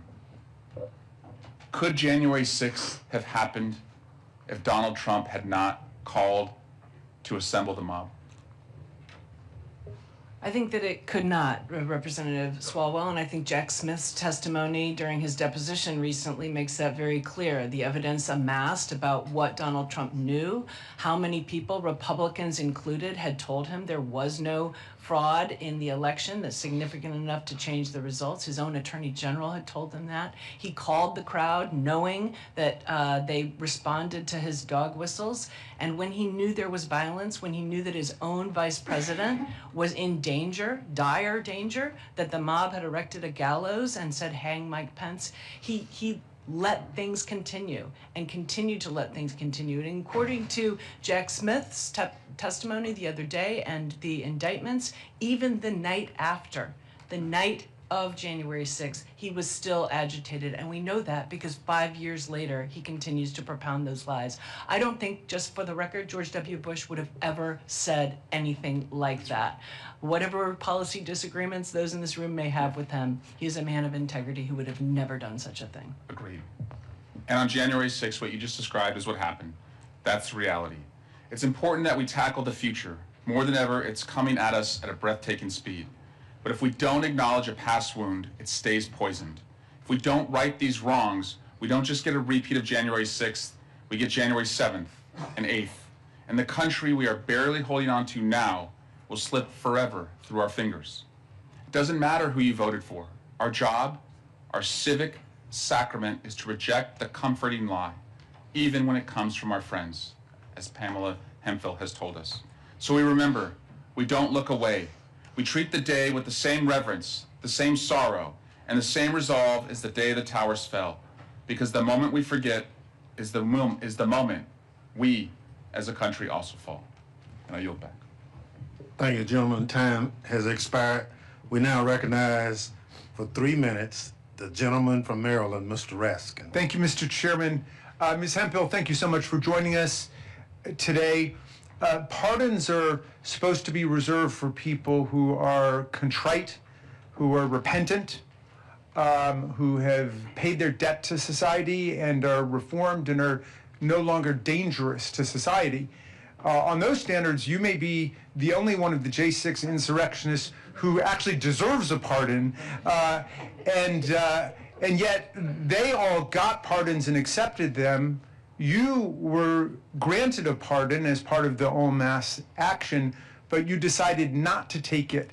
Could January 6th have happened if Donald Trump had not called to assemble the mob? I think that it could not, Representative Swalwell, and I think Jack Smith's testimony during his deposition recently makes that very clear. The evidence amassed about what Donald Trump knew, how many people, Republicans included, had told him there was no fraud in the election that's significant enough to change the results. His own attorney general had told them that. He called the crowd knowing that they responded to his dog whistles. And when he knew there was violence, when he knew that his own vice president was in danger, dire danger, that the mob had erected a gallows and said, hang Mike Pence, he let things continue and continued to let things continue. And according to Jack Smith's testimony the other day and the indictments, even the night after, the night of January 6th, he was still agitated. And we know that because 5 years later, he continues to propound those lies. I don't think, just for the record, George W. Bush would have ever said anything like that. Whatever policy disagreements those in this room may have with him, he's a man of integrity who would have never done such a thing. Agreed. And on January 6th, what you just described is what happened. That's reality. It's important that we tackle the future. More than ever, it's coming at us at a breathtaking speed. But if we don't acknowledge a past wound, it stays poisoned. If we don't right these wrongs, we don't just get a repeat of January 6th, we get January 7th and 8th. And the country we are barely holding on to now will slip forever through our fingers. It doesn't matter who you voted for. Our job, our civic sacrament, is to reject the comforting lie, even when it comes from our friends, as Pamela Hemphill has told us. So we remember, we don't look away. We treat the day with the same reverence, the same sorrow, and the same resolve as the day the towers fell, because the moment we forget is the moment we, as a country, also fall. And I yield back. Thank you, gentlemen. Time has expired. We now recognize for 3 minutes the gentleman from Maryland, Mr. Raskin. Thank you, Mr. Chairman. Ms. Hemphill, thank you so much for joining us today. Pardons are supposed to be reserved for people who are contrite, who are repentant, who have paid their debt to society and are reformed and are no longer dangerous to society. On those standards, you may be the only one of the J6 insurrectionists who actually deserves a pardon, and yet they all got pardons and accepted them. You were granted a pardon as part of the en masse action, but you decided not to take it.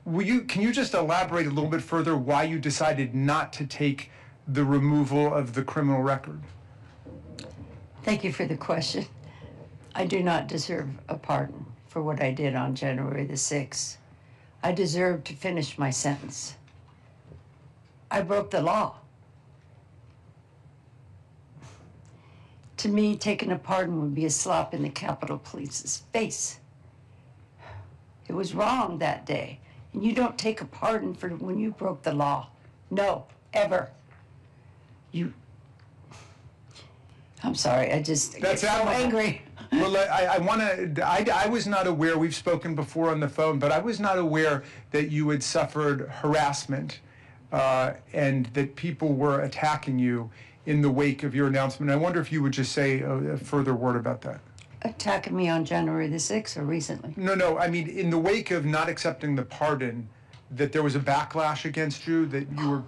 Can you just elaborate a little bit further why you decided not to take the removal of the criminal record? Thank you for the question. I do not deserve a pardon for what I did on January the 6th. I deserve to finish my sentence. I broke the law. To me, taking a pardon would be a slap in the Capitol Police's face. It was wrong that day, and you don't take a pardon for when you broke the law. No, ever. I'm sorry, I just get so angry. Well, I was not aware, we've spoken before on the phone, but I was not aware that you had suffered harassment and that people were attacking you in the wake of your announcement. I wonder if you would just say a further word about that. Attacking me on January the 6th or recently? No, I mean, in the wake of not accepting the pardon, that there was a backlash against you, that you were...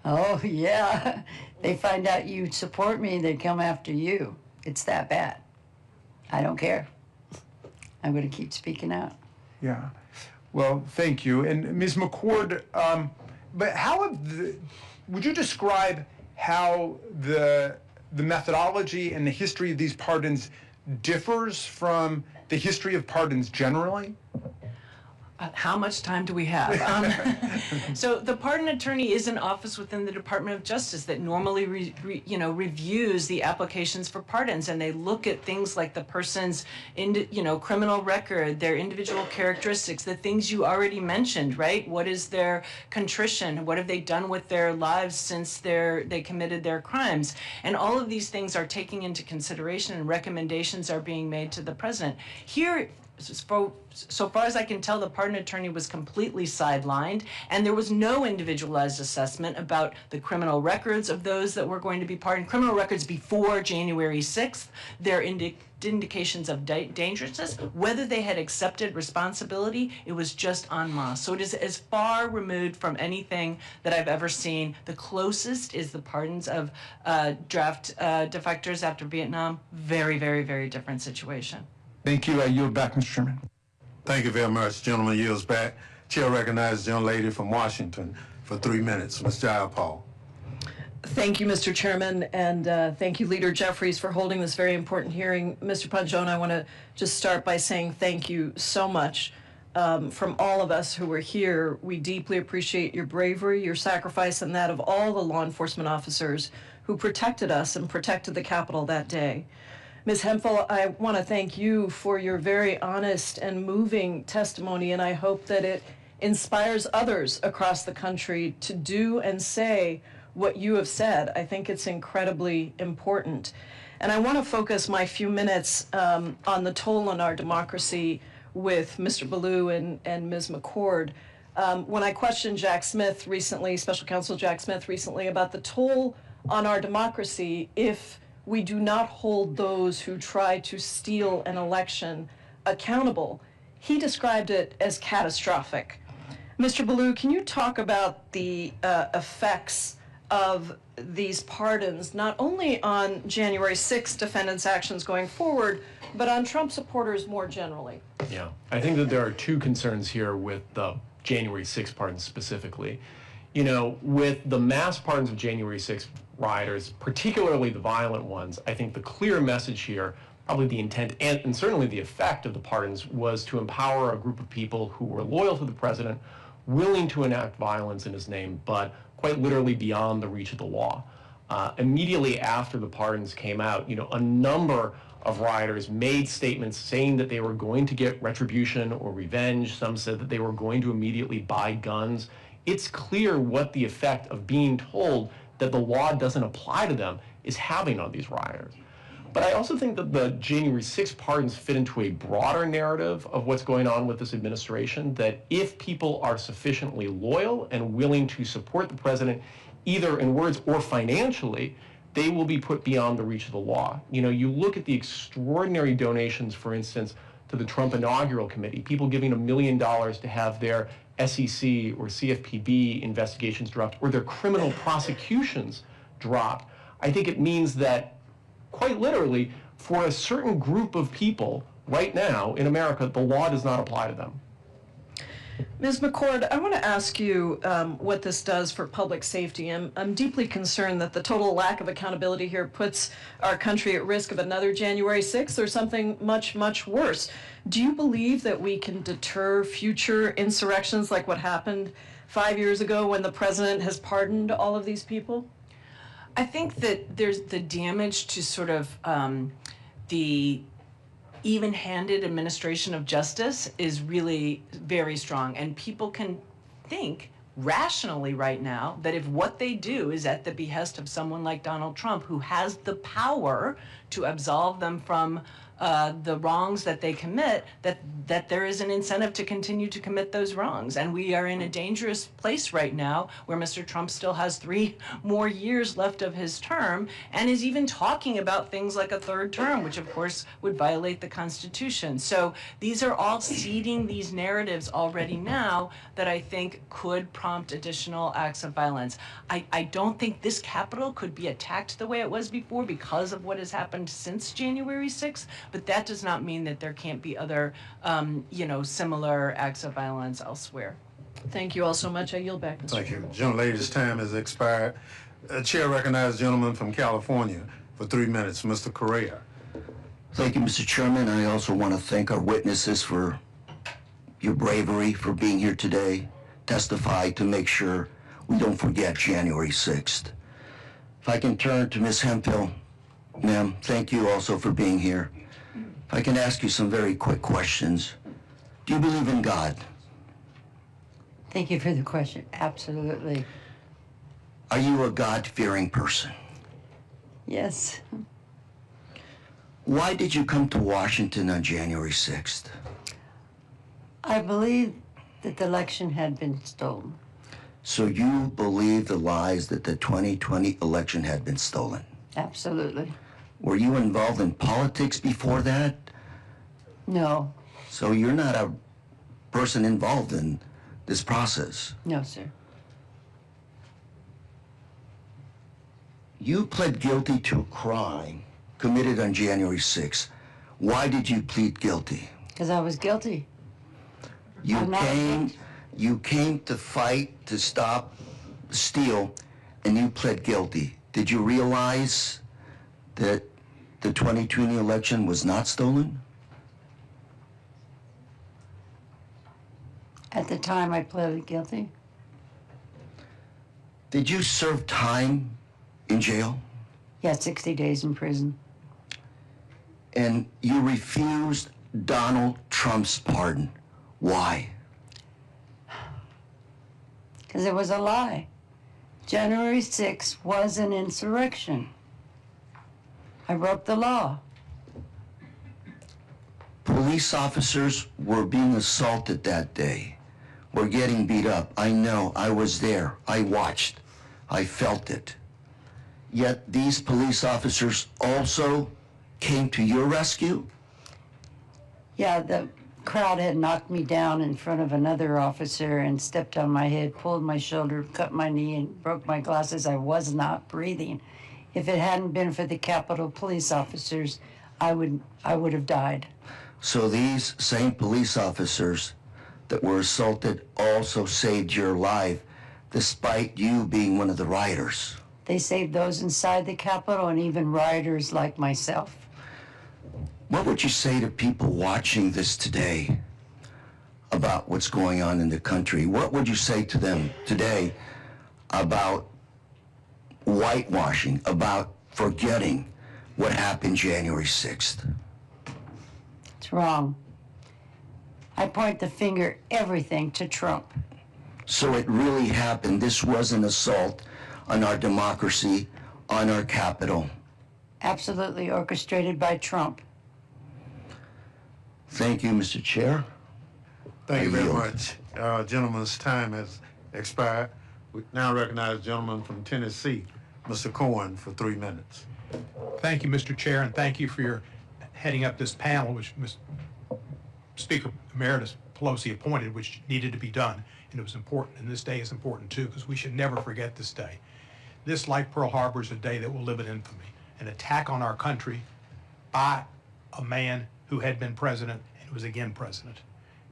Oh, yeah. They find out you support me, they come after you. It's that bad. I don't care. I'm going to keep speaking out. Yeah. Well, thank you. And Ms. McCord, but would you describe how the methodology and the history of these pardons differs from the history of pardons generally? How much time do we have? So the pardon attorney is an office within the Department of Justice that normally reviews the applications for pardons, and they look at things like the person's criminal record, their individual characteristics, the things you already mentioned, right? What is their contrition? What have they done with their lives since they committed their crimes? And all of these things are taken into consideration, and recommendations are being made to the president. Here, so far as I can tell, the pardon attorney was completely sidelined, and there was no individualized assessment about the criminal records of those that were going to be pardoned. Criminal records before January 6th, their indications of dangerousness, whether they had accepted responsibility, it was just en masse. So it is as far removed from anything that I've ever seen. The closest is the pardons of draft defectors after Vietnam. Very, very, very different situation. Thank you. I yield back, Mr. Chairman. Thank you very much. Gentleman yields back. Chair recognizes the young lady from Washington for 3 minutes, Ms. Jayapal. Thank you, Mr. Chairman, and thank you, Leader Jeffries, for holding this very important hearing. Mr. Panjona, I want to just start by saying thank you so much from all of us who are here. We deeply appreciate your bravery, your sacrifice, and that of all the law enforcement officers who protected us and protected the Capitol that day. Ms. Hemphill, I want to thank you for your very honest and moving testimony, and I hope that it inspires others across the country to do and say what you have said. I think it's incredibly important. And I want to focus my few minutes on the toll on our democracy with Mr. Ballou and Ms. McCord. When I questioned Jack Smith recently, Special Counsel Jack Smith recently, about the toll on our democracy if we do not hold those who try to steal an election accountable, he described it as catastrophic. Mr. Ballou, can you talk about the effects of these pardons, not only on January 6th defendants' actions going forward, but on Trump supporters more generally? Yeah, I think that there are two concerns here with the January 6th pardons specifically. You know, with the mass pardons of January 6th rioters, particularly the violent ones, I think the clear message here, probably the intent and certainly the effect of the pardons, was to empower a group of people who were loyal to the president, willing to enact violence in his name, but quite literally beyond the reach of the law. Immediately after the pardons came out, you know, a number of rioters made statements saying that they were going to get retribution or revenge. Some said that they were going to immediately buy guns. It's clear what the effect of being told that the law doesn't apply to them is having on these rioters. But I also think that the January 6th pardons fit into a broader narrative of what's going on with this administration, that if people are sufficiently loyal and willing to support the president, either in words or financially, they will be put beyond the reach of the law. You know, you look at the extraordinary donations, for instance, to the Trump Inaugural Committee, people giving $1 million to have their SEC or CFPB investigations dropped or their criminal prosecutions dropped. I think it means that, quite literally, for a certain group of people right now in America, the law does not apply to them. Ms. McCord, I want to ask you what this does for public safety. I'm deeply concerned that the total lack of accountability here puts our country at risk of another January 6th or something much, much worse. Do you believe that we can deter future insurrections like what happened 5 years ago when the president has pardoned all of these people? I think that there's the damage to sort of the even-handed administration of justice is really very strong, and people can think rationally right now that if what they do is at the behest of someone like Donald Trump, who has the power to absolve them from the wrongs that they commit, that there is an incentive to continue to commit those wrongs. And we are in a dangerous place right now where Mr. Trump still has 3 more years left of his term and is even talking about things like a 3rd term, which of course would violate the Constitution. So these are all seeding these narratives already now that I think could prompt additional acts of violence. I don't think this Capitol could be attacked the way it was before because of what has happened since January 6th. But that does not mean that there can't be other, similar acts of violence elsewhere. Thank you all so much. I yield back, Mr. Thank you. Young lady's time has expired. Chair recognizes the gentleman from California for 3 minutes, Mr. Correa. Thank you, Mr. Chairman. I also want to thank our witnesses for your bravery for being here today, testify to make sure we don't forget January 6th. If I can turn to Ms. Hemphill, ma'am, thank you also for being here. If I can ask you some very quick questions. Do you believe in God? Thank you for the question. Absolutely. Are you a God-fearing person? Yes. Why did you come to Washington on January 6th? I believe that the election had been stolen. So you believe the lies that the 2020 election had been stolen? Absolutely. Were you involved in politics before that? No. So you're not a person involved in this process? No, sir. You pled guilty to a crime committed on January 6th. Why did you plead guilty? Because I was guilty. You came to fight to stop steal, and you pled guilty. Did you realize that the 2020 election was not stolen? At the time I pleaded guilty. Did you serve time in jail? Yeah, 60 days in prison. And you refused Donald Trump's pardon. Why? Because it was a lie. January 6th was an insurrection. I broke the law. Police officers were being assaulted that day. Were getting beat up. I know. I was there. I watched. I felt it. Yet these police officers also came to your rescue? Yeah, the crowd had knocked me down in front of another officer and stepped on my head, pulled my shoulder, cut my knee, and broke my glasses. I was not breathing. If it hadn't been for the Capitol police officers, I would have died. So these same police officers that were assaulted also saved your life, despite you being one of the rioters. They saved those inside the Capitol and even rioters like myself. What would you say to people watching this today about what's going on in the country? What would you say to them today about whitewashing, about forgetting what happened January 6th? It's wrong. I point the finger, everything, to Trump. So it really happened. This was an assault on our democracy, on our Capitol. Absolutely orchestrated by Trump. Thank you, Mr. Chair. Thank you very much. Gentleman's time has expired. We now recognize the gentleman from Tennessee, Mr. Cohen, for 3 minutes. Thank you, Mr. Chair, and thank you for your heading up this panel, which Speaker Emeritus Pelosi appointed, which needed to be done, and it was important, and this day is important too, because we should never forget this day. This, like Pearl Harbor, is a day that will live in infamy, an attack on our country by a man who had been president and was again president.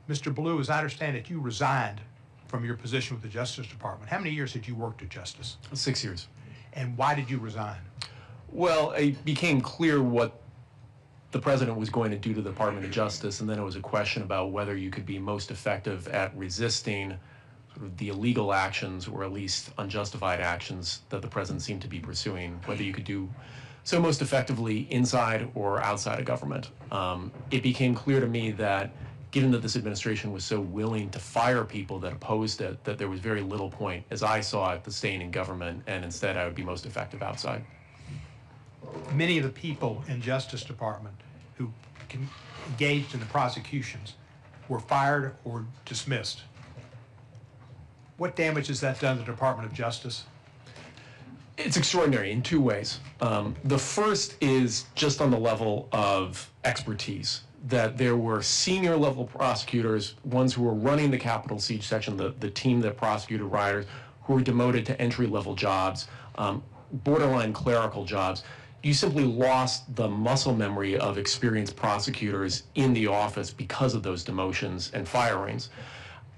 Mr. Blue, as I understand it, you resigned from your position with the Justice Department. How many years had you worked at Justice? 6 years. And why did you resign? Well, it became clear what the president was going to do to the Department of Justice, and then it was a question about whether you could be most effective at resisting sort of the illegal actions, or at least unjustified actions, that the president seemed to be pursuing, whether you could do so most effectively inside or outside of government. It became clear to me that given that this administration was so willing to fire people that opposed it, that there was very little point, as I saw it, to staying in government, and instead I would be most effective outside. Many of the people in Justice Department who engaged in the prosecutions were fired or dismissed. What damage has that done to the Department of Justice? It's extraordinary in two ways. The first is just on the level of expertise, that there were senior level prosecutors, ones who were running the Capitol Siege section, the team that prosecuted rioters, who were demoted to entry level jobs, borderline clerical jobs. You simply lost the muscle memory of experienced prosecutors in the office because of those demotions and firings.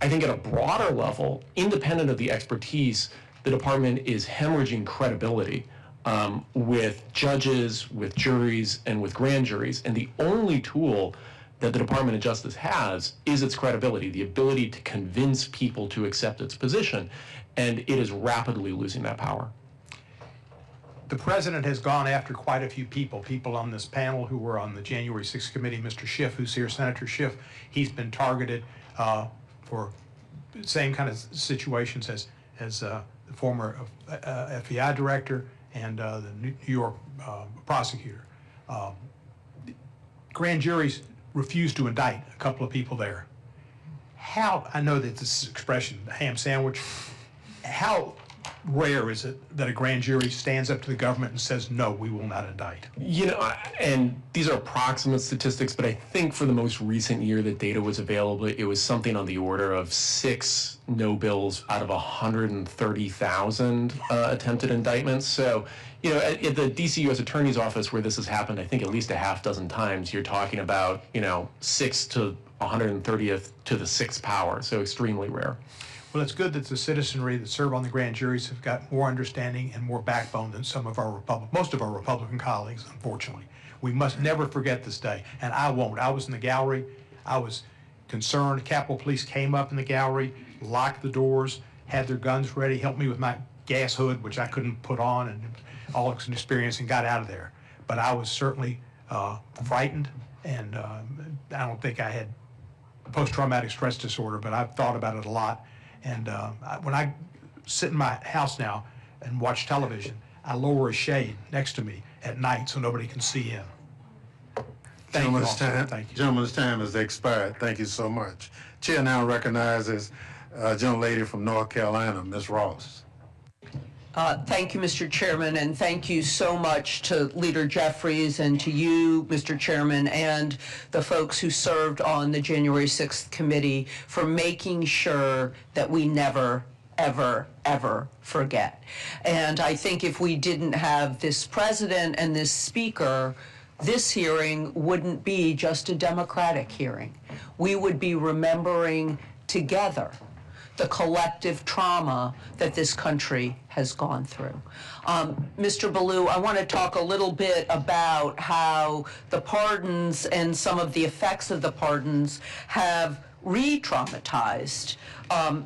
I think at a broader level, independent of the expertise, the department is hemorrhaging credibility with judges, with juries, and with grand juries. And the only tool that the Department of Justice has is its credibility, the ability to convince people to accept its position, and it is rapidly losing that power. The president has gone after quite a few people on this panel who were on the January 6th committee. Mr. Schiff, who's here, Senator Schiff, he's been targeted for the same kind of situations as the former FBI director and the New York prosecutor. Grand juries refused to indict a couple of people there. How, I know that this expression, the ham sandwich, how rare is it that a grand jury stands up to the government and says, no, we will not indict? You know, and these are approximate statistics, but I think for the most recent year that data was available, it was something on the order of 6 no bills out of 130,000 attempted indictments. So, you know, at the DC U.S. Attorney's Office, where this has happened, I think at least a half dozen times, you're talking about, you know, 6 to 130th to the 6th power, so extremely rare. Well, it's good that the citizenry that serve on the grand juries have got more understanding and more backbone than some of our most of our Republican colleagues, unfortunately. We must never forget this day, and I won't. I was in the gallery. I was concerned. Capitol Police came up in the gallery, locked the doors, had their guns ready, helped me with my gas hood, which I couldn't put on, and all an experience, and got out of there. But I was certainly frightened, and I don't think I had post-traumatic stress disorder, but I've thought about it a lot. And when I sit in my house now and watch television, I lower a shade next to me at night so nobody can see in. Gentleman's time has expired. Thank you so much. Chair now recognizes a gentlelady from North Carolina, Ms. Ross. Thank you, Mr. Chairman, and thank you so much to Leader Jeffries and to you, Mr. Chairman, and the folks who served on the January 6th committee for making sure that we never, ever, ever forget. And I think if we didn't have this president and this speaker, this hearing wouldn't be just a Democratic hearing. We would be remembering together the collective trauma that this country has gone through. Mr. Ballou, I want to talk a little bit about how the pardons and some of the effects of the pardons have re-traumatized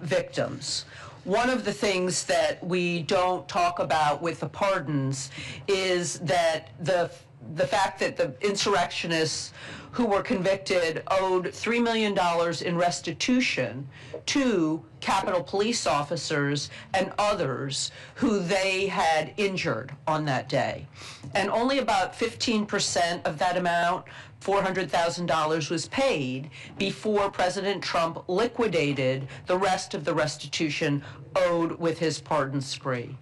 victims. One of the things that we don't talk about with the pardons is that the fact that the insurrectionists who were convicted owed $3 million in restitution to Capitol Police officers and others who they had injured on that day. And only about 15% of that amount, $400,000, was paid before President Trump liquidated the rest of the restitution owed with his pardon spree.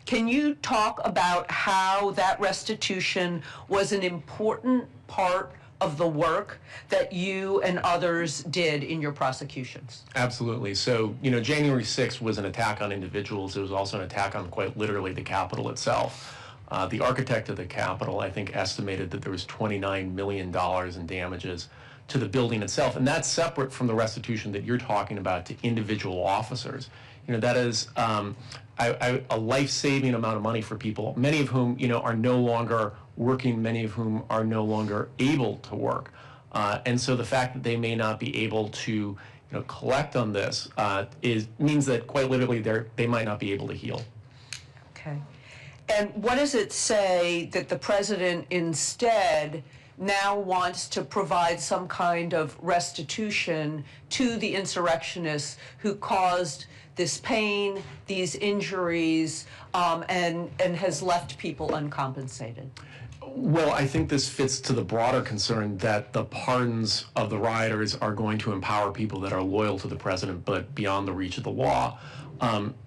Can you talk about how that restitution was an important part of the work that you and others did in your prosecutions? Absolutely. So, you know, January 6th was an attack on individuals. It was also an attack on, quite literally, the Capitol itself. The architect of the Capitol, I think, estimated that there was $29 million in damages to the building itself. And that's separate from the restitution that you're talking about to individual officers. You know, that is a life-saving amount of money for people, many of whom, you know, are no longer working, many of whom are no longer able to work. And so the fact that they may not be able to, you know, collect on this means that quite literally they might not be able to heal. Okay. And what does it say that the president instead now wants to provide some kind of restitution to the insurrectionists who caused this pain, these injuries, and has left people uncompensated? Well, I think this fits to the broader concern that the pardons of the rioters are going to empower people that are loyal to the president but beyond the reach of the law.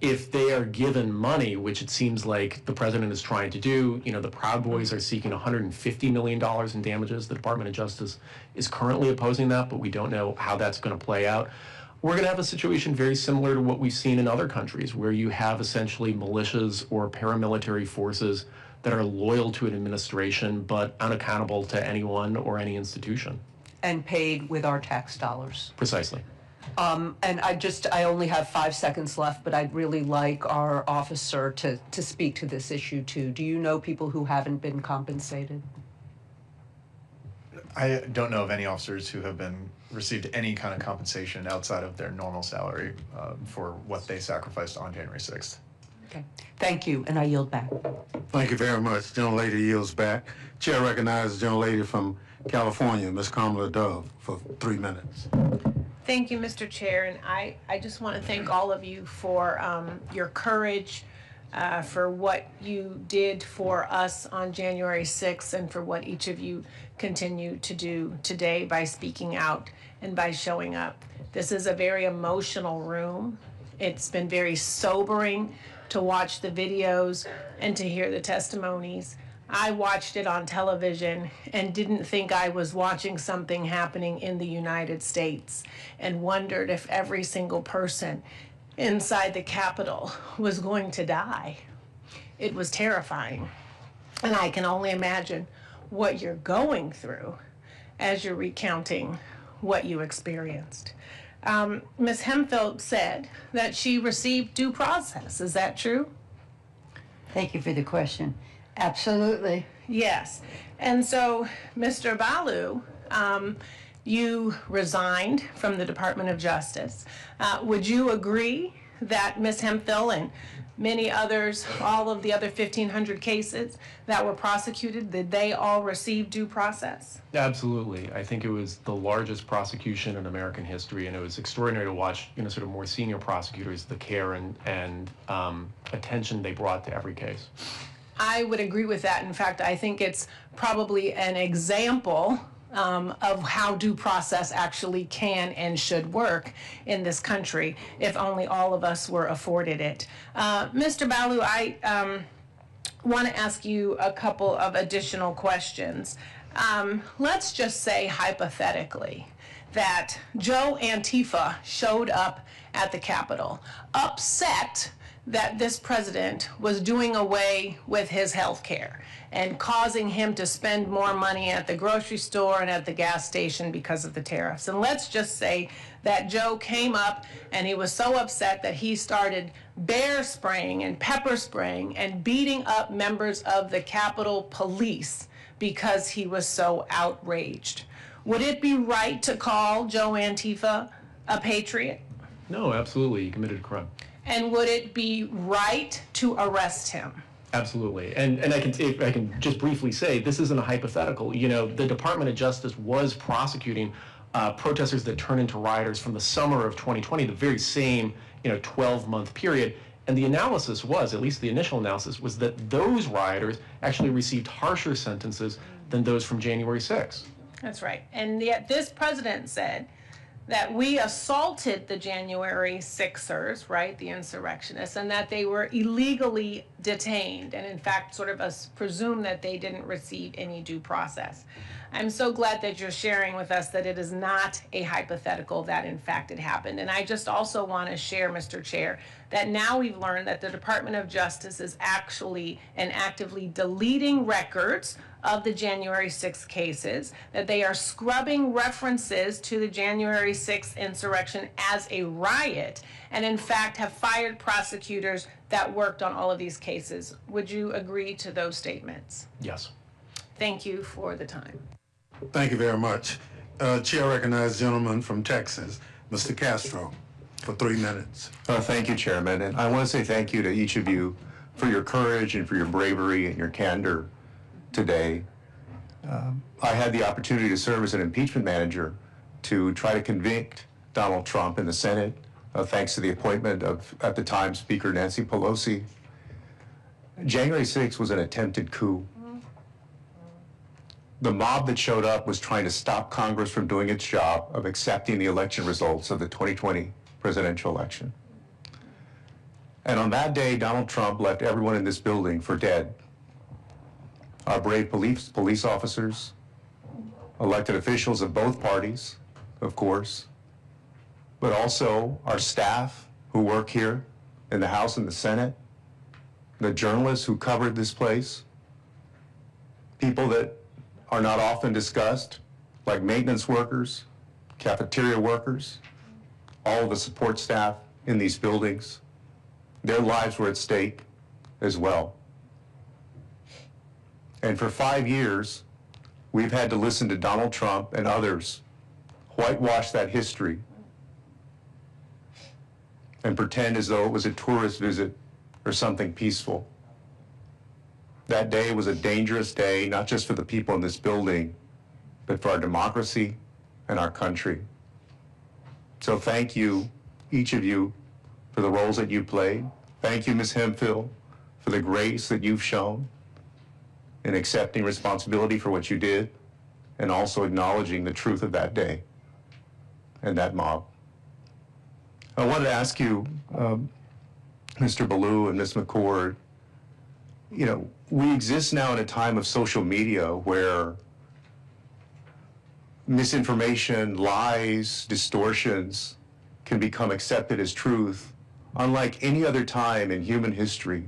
If they are given money, which it seems like the president is trying to do, you know, the Proud Boys are seeking $150 million in damages. The Department of Justice is currently opposing that, but we don't know how that's going to play out. We're going to have a situation very similar to what we've seen in other countries, where you have essentially militias or paramilitary forces that are loyal to an administration but unaccountable to anyone or any institution. And paid with our tax dollars. Precisely. And I only have 5 seconds left, but I'd really like our officer to speak to this issue too. Do you know people who haven't been compensated? I don't know of any officers who have received any kind of compensation outside of their normal salary for what they sacrificed on January 6th. Okay. Thank you, and I yield back. Thank you very much. Gentlelady yields back. Chair recognizes the gentlelady from California, Ms. Kamala Dove, for 3 minutes. Thank you, Mr. Chair, and I just want to thank all of you for your courage, for what you did for us on January 6th, and for what each of you continue to do today by speaking out and by showing up. This is a very emotional room. It's been very sobering to watch the videos and to hear the testimonies. I watched it on television and didn't think I was watching something happening in the United States, and wondered if every single person inside the Capitol was going to die. It was terrifying. And I can only imagine what you're going through as you're recounting what you experienced. Ms. Hemphill said that she received due process. Is that true? Thank you for the question. Absolutely. Yes. And so, Mr. Balu, you resigned from the Department of Justice. Would you agree that Ms. Hemphill and many others, all of the other 1,500 cases that were prosecuted, did they all receive due process? Absolutely. I think it was the largest prosecution in American history, and it was extraordinary to watch, sort of more senior prosecutors, the care and attention they brought to every case. I would agree with that. In fact, I think it's probably an example of how due process actually can and should work in this country, if only all of us were afforded it. Mr. Balu, I want to ask you a couple of additional questions. Let's just say hypothetically that Joe Antifa showed up at the Capitol, upset that this president was doing away with his health care and causing him to spend more money at the grocery store and at the gas station because of the tariffs. And let's just say that Joe came up and he was so upset that he started bear spraying and pepper spraying and beating up members of the Capitol Police because he was so outraged. Would it be right to call Joe Antifa a patriot? No, absolutely. He committed a crime. And would it be right to arrest him? Absolutely. And if I can just briefly say, this isn't a hypothetical. The Department of Justice was prosecuting protesters that turned into rioters from the summer of 2020, the very same 12-month period. And the analysis was, at least the initial analysis, was that those rioters actually received harsher sentences than those from January 6th. That's right. And yet this president said that we assaulted the January 6ers, right, the insurrectionists, and that they were illegally detained, and in fact sort of presume that they didn't receive any due process. I'm so glad that you're sharing with us that it is not a hypothetical, that in fact it happened. And I just also want to share, Mr. Chair, that now we've learned that the Department of Justice is actually and actively deleting records of the January 6th cases, that they are scrubbing references to the January 6th insurrection as a riot, and in fact have fired prosecutors that worked on all of these cases. Would you agree to those statements? Yes. Thank you for the time. Thank you very much. Chair recognizes the gentleman from Texas, Mr. Castro, for 3 minutes. Thank you, Chairman. And I want to say thank you to each of you for your courage and for your bravery and your candor today. I had the opportunity to serve as an impeachment manager to try to convict Donald Trump in the Senate, thanks to the appointment of, at the time, Speaker Nancy Pelosi. January 6th was an attempted coup. The mob that showed up was trying to stop Congress from doing its job of accepting the election results of the 2020 presidential election. And on that day, Donald Trump left everyone in this building for dead. Our brave police officers, elected officials of both parties, of course, but also our staff who work here in the House and the Senate, the journalists who covered this place, people that are not often discussed, like maintenance workers, cafeteria workers, all of the support staff in these buildings. Their lives were at stake as well. And for 5 years, we've had to listen to Donald Trump and others whitewash that history and pretend as though it was a tourist visit or something peaceful. That day was a dangerous day, not just for the people in this building, but for our democracy and our country. So thank you, each of you, for the roles that you played. Thank you, Ms. Hemphill, for the grace that you've shown in accepting responsibility for what you did and also acknowledging the truth of that day and that mob. I wanted to ask you, Mr. Ballou and Ms. McCord, you know, we exist now in a time of social media where misinformation, lies, distortions can become accepted as truth, unlike any other time in human history.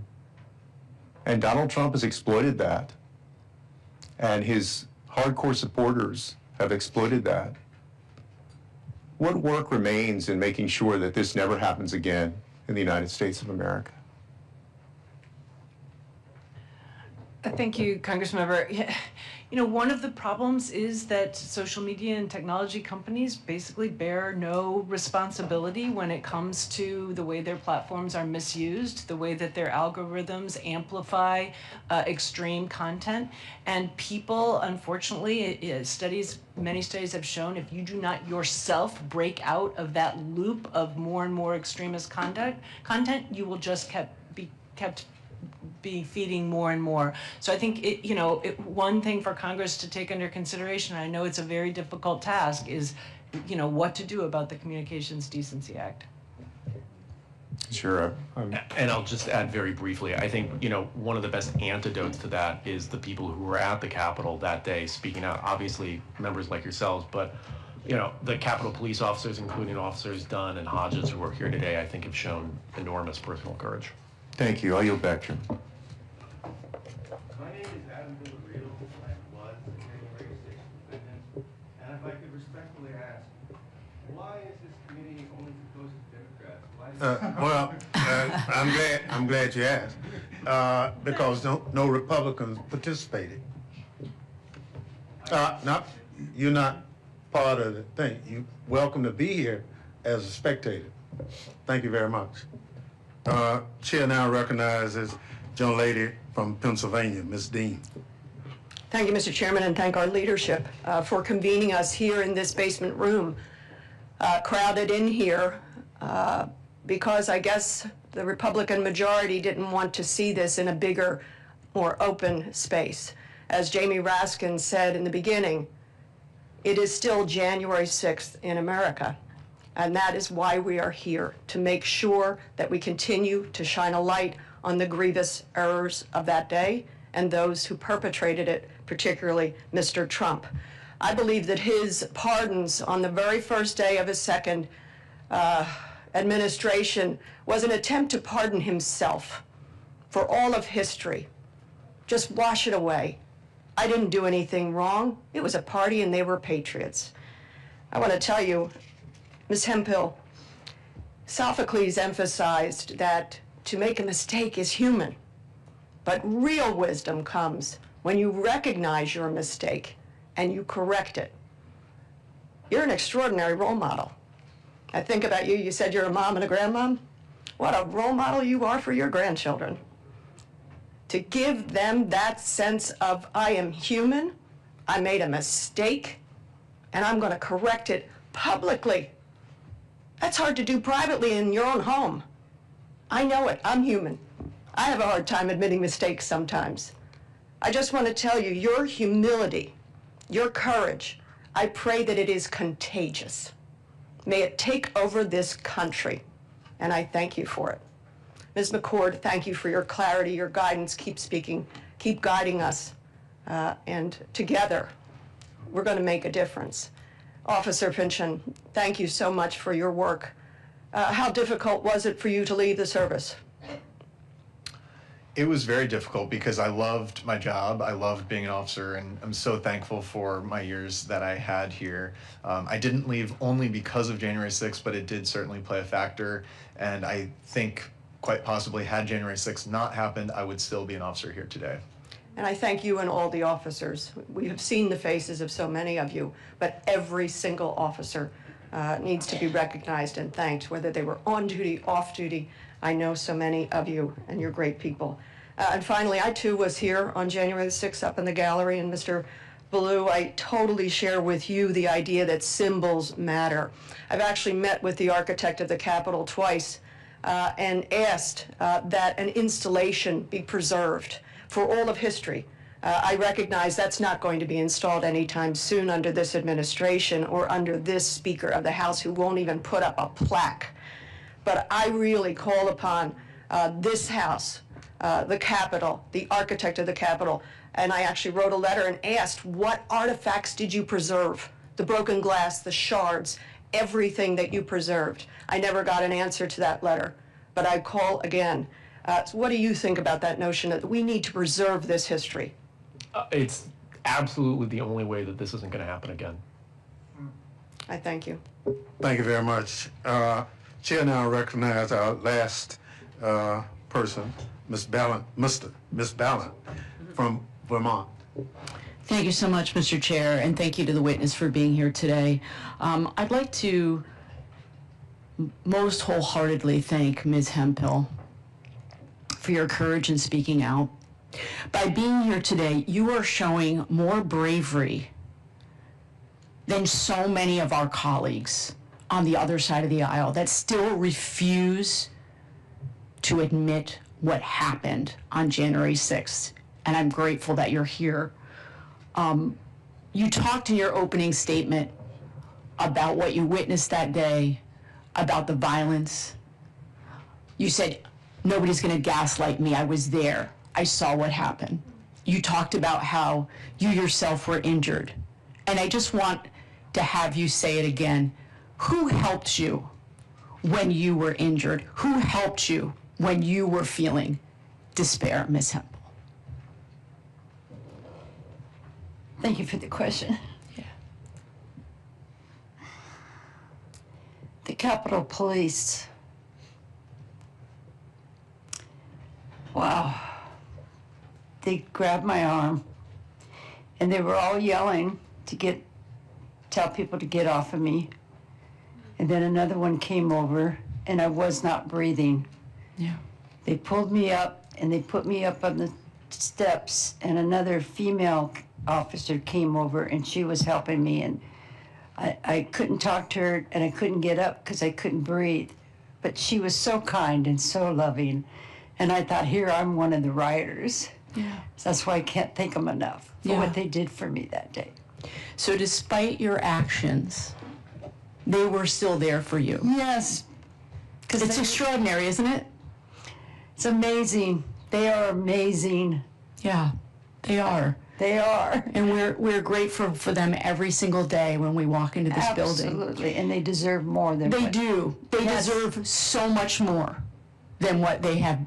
And Donald Trump has exploited that, and his hardcore supporters have exploited that. What work remains in making sure that this never happens again in the United States of America? Thank you, Congressmember. You know, one of the problems is that social media and technology companies basically bear no responsibility when it comes to the way their platforms are misused, the way that their algorithms amplify extreme content. And people, unfortunately, many studies have shown if you do not yourself break out of that loop of more and more extremist content, you will just be feeding more and more. So I think one thing for Congress to take under consideration, I know it's a very difficult task, is what to do about the Communications Decency Act. Sure. And I'll just add very briefly, I think, one of the best antidotes to that is the people who were at the Capitol that day speaking out, obviously members like yourselves, but the Capitol police officers, including Officers Dunn and Hodges, who are here today, I think have shown enormous personal courage. Thank you. I'll yield back to you. My name is Adam Villarreal. I was a January 6th defendant. And if I could respectfully ask, why is this committee only composed of Democrats? I'm glad you asked. Because no Republicans participated. No, you're not part of the thing. You're welcome to be here as a spectator. Thank you very much. Chair now recognizes young lady from Pennsylvania, Ms. Dean. Thank you, Mr. Chairman, and thank our leadership for convening us here in this basement room, crowded in here, because I guess the Republican majority didn't want to see this in a bigger, more open space. As Jamie Raskin said in the beginning, it is still January 6th in America. And that is why we are here, to make sure that we continue to shine a light on the grievous errors of that day and those who perpetrated it, particularly Mr. Trump. I believe that his pardons on the very first day of his second administration was an attempt to pardon himself for all of history. Just wash it away. I didn't do anything wrong. It was a party and they were patriots. I want to tell you, Ms. Hemphill, Sophocles emphasized that to make a mistake is human, but real wisdom comes when you recognize your mistake and you correct it. You're an extraordinary role model. I think about you, you said you're a mom and a grandmom. What a role model you are for your grandchildren. To give them that sense of, I am human, I made a mistake, and I'm going to correct it publicly. That's hard to do privately in your own home. I know it. I'm human. I have a hard time admitting mistakes sometimes. I just want to tell you, your humility, your courage, I pray that it is contagious. May it take over this country, and I thank you for it. Ms. McCord, thank you for your clarity, your guidance. Keep speaking, keep guiding us, and together, we're going to make a difference. Officer Pynchon, thank you so much for your work. How difficult was it for you to leave the service? It was very difficult because I loved my job. I loved being an officer, and I'm so thankful for my years that I had here. I didn't leave only because of January 6th, but it did certainly play a factor. And I think quite possibly had January 6th not happened, I would still be an officer here today. And I thank you and all the officers. We have seen the faces of so many of you, but every single officer needs to be recognized and thanked, whether they were on duty, off duty. I know so many of you, and you're great people. And finally, I too was here on January the 6th up in the gallery, and Mr. Ballou, I totally share with you the idea that symbols matter. I've actually met with the architect of the Capitol twice and asked that an installation be preserved for all of history. I recognize that's not going to be installed anytime soon under this administration or under this Speaker of the House, who won't even put up a plaque. But I really call upon this House, the Capitol, the architect of the Capitol, and I actually wrote a letter and asked, what artifacts did you preserve? The broken glass, the shards, everything that you preserved. I never got an answer to that letter, but I call again. So what do you think about that notion that we need to preserve this history? It's absolutely the only way that this isn't going to happen again. I thank you. Thank you very much. Chair now recognize our last person, Miss Ballant from Vermont. Thank you so much, Mr. Chair, and thank you to the witness for being here today. I'd like to most wholeheartedly thank Ms. Hemphill for your courage in speaking out. By being here today, you are showing more bravery than so many of our colleagues on the other side of the aisle that still refuse to admit what happened on January 6th. And I'm grateful that you're here. You talked in your opening statement about what you witnessed that day, about the violence. You said, nobody's gonna gaslight me, I was there. I saw what happened. You talked about how you yourself were injured. And I just want to have you say it again. Who helped you when you were injured? Who helped you when you were feeling despair, Ms. Hemphill? Thank you for the question. Yeah. The Capitol Police. Wow. They grabbed my arm and they were all yelling to tell people to get off of me. And then another one came over and I was not breathing. Yeah. They pulled me up and they put me up on the steps, and another female officer came over and she was helping me, and I couldn't talk to her and I couldn't get up because I couldn't breathe. But she was so kind and so loving. And I thought, here, I'm one of the rioters. Yeah. So that's why I can't thank them enough for what they did for me that day. So despite your actions, they were still there for you. Yes. It's extraordinary, isn't it? It's amazing. They are amazing. Yeah, they are. They are. And we're grateful for them every single day when we walk into this building. Absolutely, and they deserve more than they do. They deserve so much more than what they have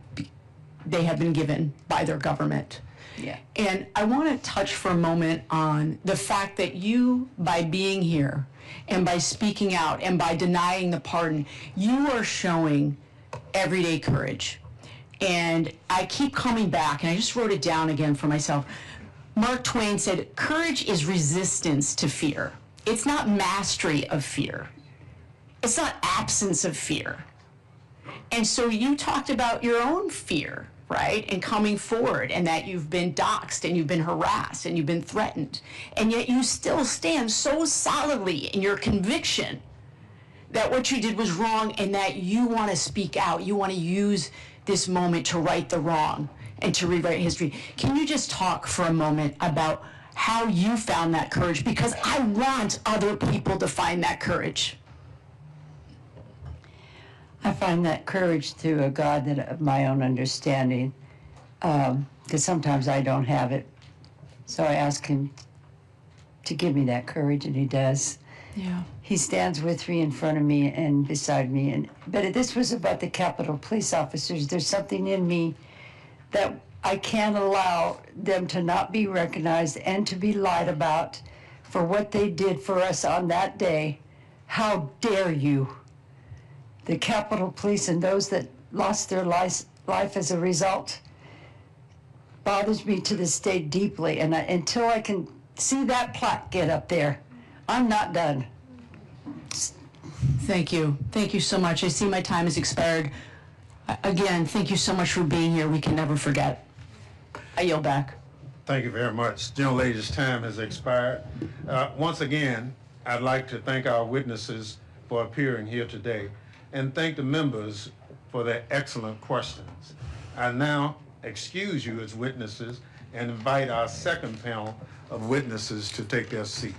been given by their government. Yeah. And I want to touch for a moment on the fact that you, by being here and by speaking out and by denying the pardon, you are showing everyday courage. And I keep coming back, and I just wrote it down again for myself. Mark Twain said, courage is resistance to fear. It's not mastery of fear. It's not absence of fear. And so you talked about your own fear, right? And coming forward, and that you've been doxxed and you've been harassed and you've been threatened. And yet you still stand so solidly in your conviction that what you did was wrong and that you want to speak out. You want to use this moment to right the wrong and to rewrite history. Can you just talk for a moment about how you found that courage? Because I want other people to find that courage. I find that courage through a God that of my own understanding, because sometimes I don't have it. So I ask him to give me that courage, and he does. Yeah. He stands with me, in front of me, and beside me. But this was about the Capitol Police officers. There's something in me that I can't allow them to not be recognized and to be lied about for what they did for us on that day. How dare you? The Capitol Police and those that lost their life as a result. bothers me to this day deeply, and until I can see that plaque get up there, I'm not done. Thank you. Thank you so much. I see my time has expired. Again, thank you so much for being here. We can never forget. I yield back. Thank you very much. Gentlelady's time has expired. Once again, I'd like to thank our witnesses for appearing here today and thank the members for their excellent questions. I now excuse you as witnesses and invite our second panel of witnesses to take their seat.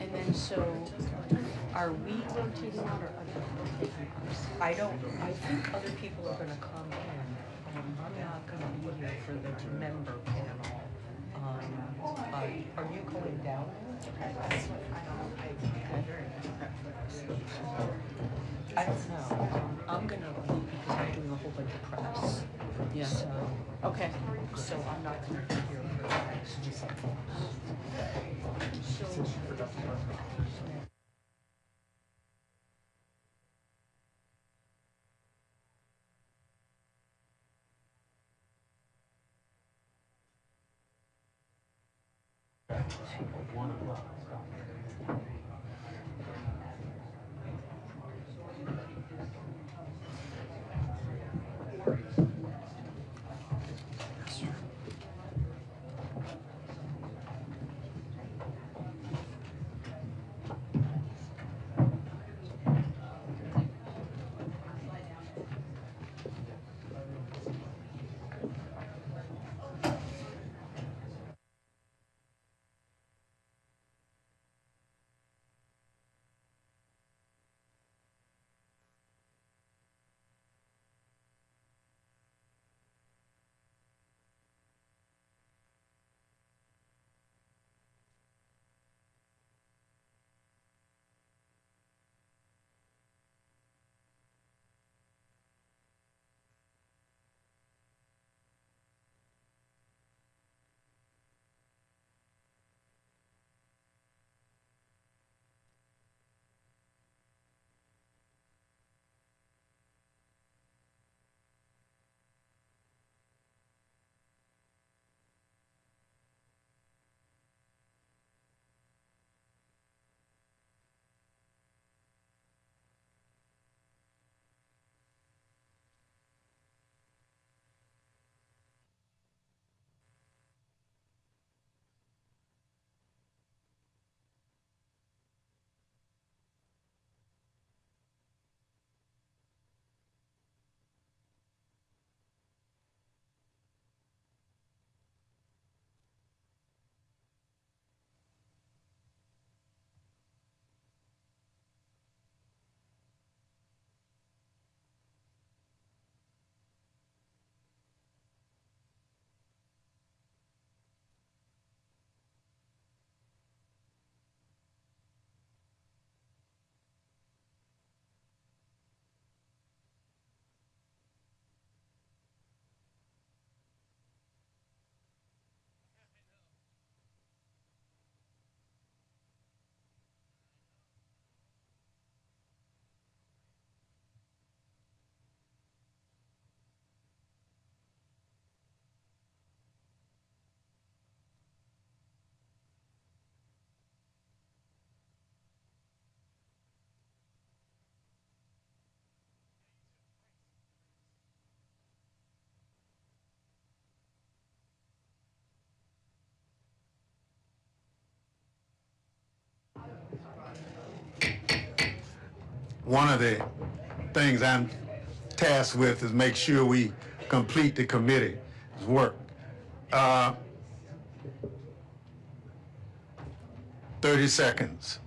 And then so, are we rotating out or other people taking ours? I think other people are gonna come in. I'm not gonna be here for the member panel. Are you going down? That's what I don't know. I'm gonna leave because I'm doing a whole bunch of press. Yeah. So, Okay. so I'm not gonna be here for the next meeting. One of the things I'm tasked with is make sure we complete the committee's work. 30 seconds.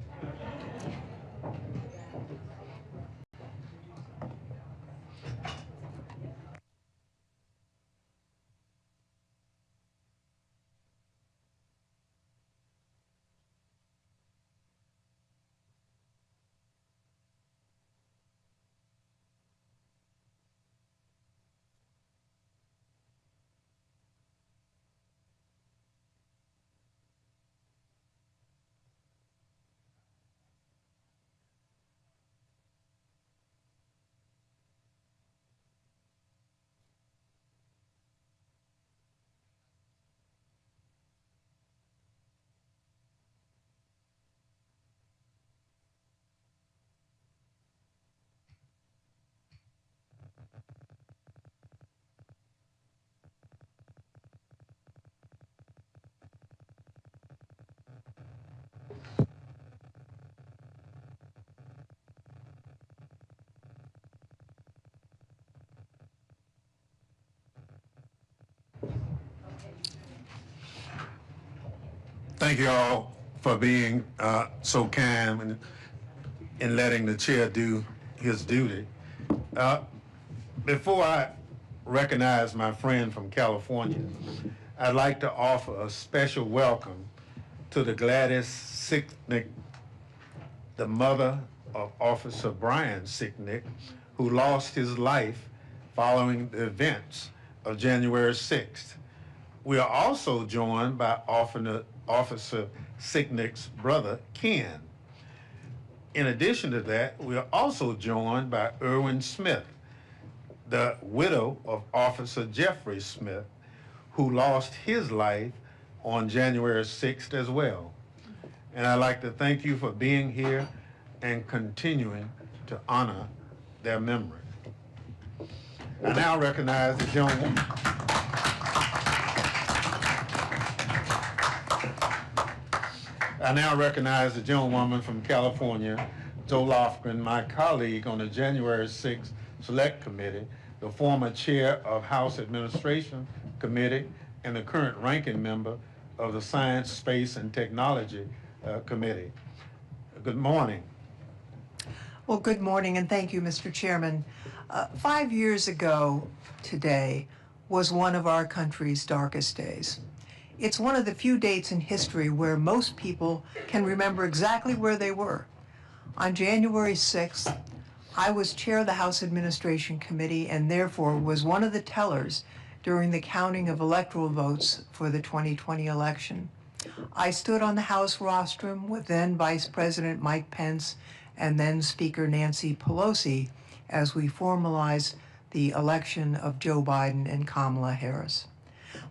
Thank you all for being so kind in letting the chair do his duty. Before I recognize my friend from California, I'd like to offer a special welcome to the Gladys Sicknick, the mother of Officer Brian Sicknick, who lost his life following the events of January 6th. We are also joined by Officer Sicknick's brother, Ken. In addition to that, we are also joined by Irwin Smith, the widow of Officer Jeffrey Smith, who lost his life on January 6th as well. And I'd like to thank you for being here and continuing to honor their memory. I now recognize the gentleman. I now recognize the gentlewoman from California, Joe Lofgren, my colleague on the January 6th Select Committee, the former chair of House Administration Committee, and the current ranking member of the Science, Space, and Technology Committee. Good morning. Well, good morning, and thank you, Mr. Chairman. 5 years ago today was one of our country's darkest days. It's one of the few dates in history where most people can remember exactly where they were. On January 6th, I was chair of the House Administration Committee and therefore was one of the tellers during the counting of electoral votes for the 2020 election. I stood on the House rostrum with then Vice President Mike Pence and then Speaker Nancy Pelosi as we formalized the election of Joe Biden and Kamala Harris.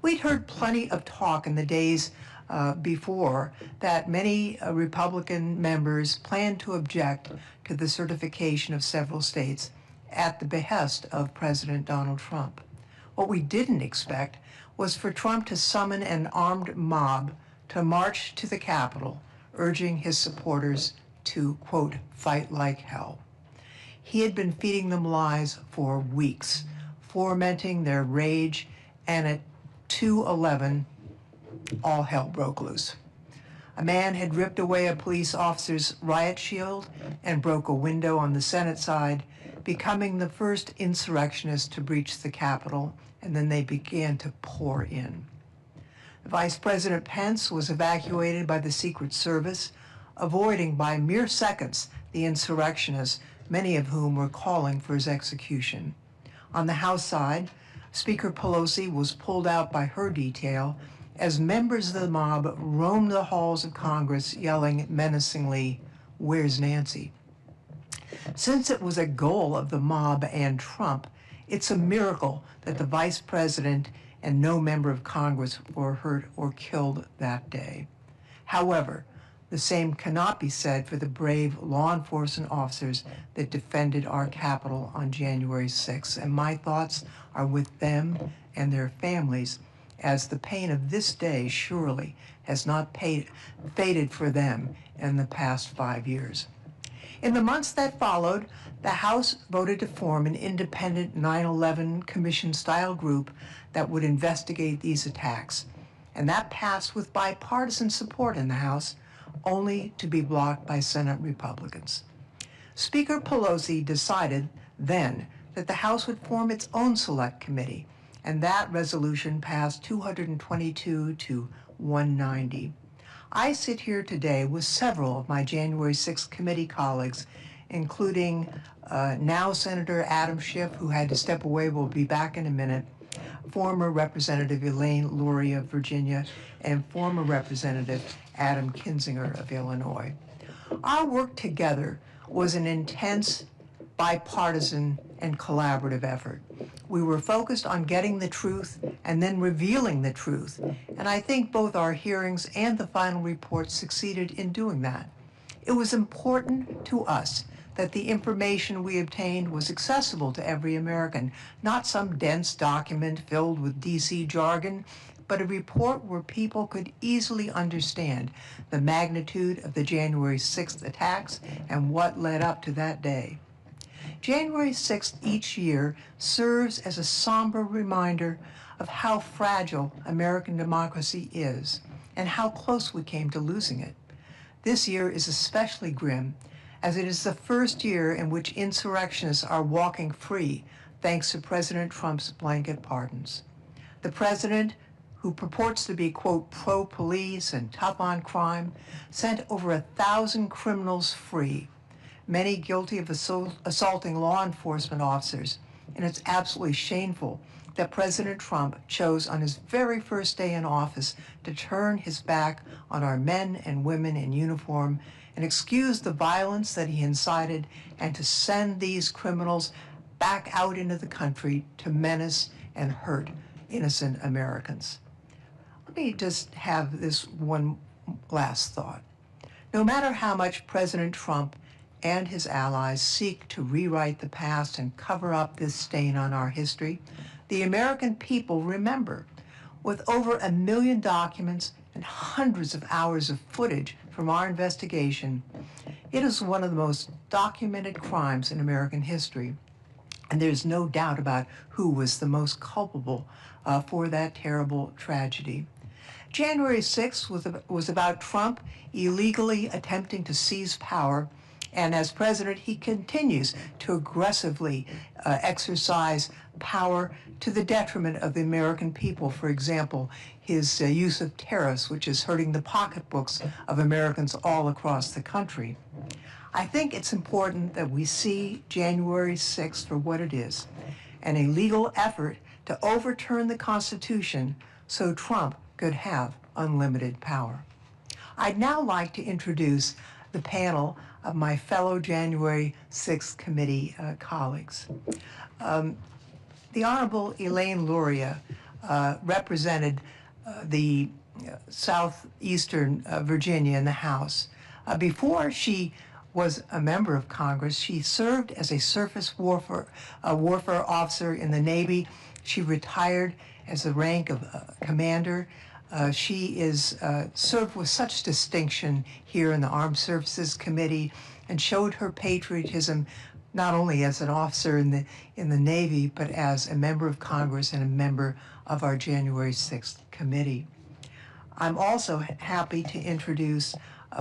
We'd heard plenty of talk in the days before that many Republican members planned to object to the certification of several states at the behest of President Donald Trump. What we didn't expect was for Trump to summon an armed mob to march to the Capitol, urging his supporters to, quote, fight like hell. He had been feeding them lies for weeks, fomenting their rage, and at 2:11, all hell broke loose. A man had ripped away a police officer's riot shield and broke a window on the Senate side, becoming the first insurrectionist to breach the Capitol, and then they began to pour in. Vice President Pence was evacuated by the Secret Service, avoiding by mere seconds the insurrectionists, many of whom were calling for his execution. On the House side, Speaker Pelosi was pulled out by her detail as members of the mob roamed the halls of Congress yelling menacingly, "Where's Nancy?" Since it was a goal of the mob and Trump, it's a miracle that the vice president and no member of Congress were hurt or killed that day. However, the same cannot be said for the brave law enforcement officers that defended our Capitol on January 6th, and my thoughts are with them and their families, as the pain of this day surely has not faded for them in the past 5 years. In the months that followed, the House voted to form an independent 9/11 Commission-style group that would investigate these attacks, and that passed with bipartisan support in the House, only to be blocked by Senate Republicans. Speaker Pelosi decided then that the House would form its own select committee, and that resolution passed 222 to 190. I sit here today with several of my January 6th committee colleagues, including now Senator Adam Schiff, who had to step away, will be back in a minute, former Representative Elaine Lurie of Virginia, and former Representative Adam Kinzinger of Illinois. Our work together was an intense, bipartisan, and collaborative effort. We were focused on getting the truth and then revealing the truth, and I think both our hearings and the final report succeeded in doing that. It was important to us that the information we obtained was accessible to every American, not some dense document filled with DC jargon, but a report where people could easily understand the magnitude of the January 6th attacks and what led up to that day. January 6th each year serves as a somber reminder of how fragile American democracy is and how close we came to losing it. This year is especially grim, as it is the first year in which insurrectionists are walking free thanks to President Trump's blanket pardons. The president, who purports to be, quote, pro-police and tough on crime, sent over 1,000 criminals free, many guilty of assaulting law enforcement officers, and it's absolutely shameful that President Trump chose on his very first day in office to turn his back on our men and women in uniform and excuse the violence that he incited and to send these criminals back out into the country to menace and hurt innocent Americans. Let me just have this one last thought. No matter how much President Trump and his allies seek to rewrite the past and cover up this stain on our history, the American people remember. With over 1 million documents and hundreds of hours of footage from our investigation, it is one of the most documented crimes in American history. And there's no doubt about who was the most culpable for that terrible tragedy. January 6th was about Trump illegally attempting to seize power, and as president, he continues to aggressively exercise power to the detriment of the American people. For example, his use of tariffs, which is hurting the pocketbooks of Americans all across the country. I think it's important that we see January 6th for what it is, an illegal effort to overturn the Constitution so Trump could have unlimited power. I'd now like to introduce the panel of my fellow January 6th committee colleagues. The Honorable Elaine Luria represented the southeastern Virginia in the House. Before she was a member of Congress, she served as a surface warfare officer in the Navy. She retired as the rank of commander. She is served with such distinction here in the Armed Services Committee and showed her patriotism not only as an officer in the Navy, but as a member of Congress and a member of our January 6th committee. I'm also happy to introduce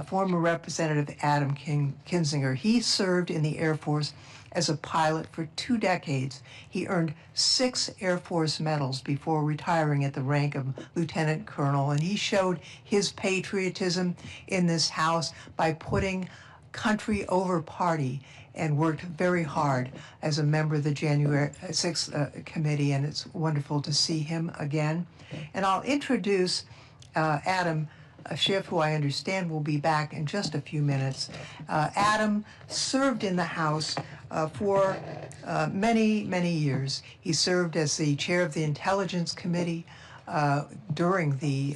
former Representative Adam Kinzinger. He served in the Air Force as a pilot for 2 decades. He earned 6 Air Force medals before retiring at the rank of lieutenant colonel, and he showed his patriotism in this House by putting country over party and worked very hard as a member of the January 6th committee, and it's wonderful to see him again. And I'll introduce Adam Schiff, who I understand will be back in just a few minutes. Adam served in the House for many, many years. He served as the chair of the Intelligence Committee during the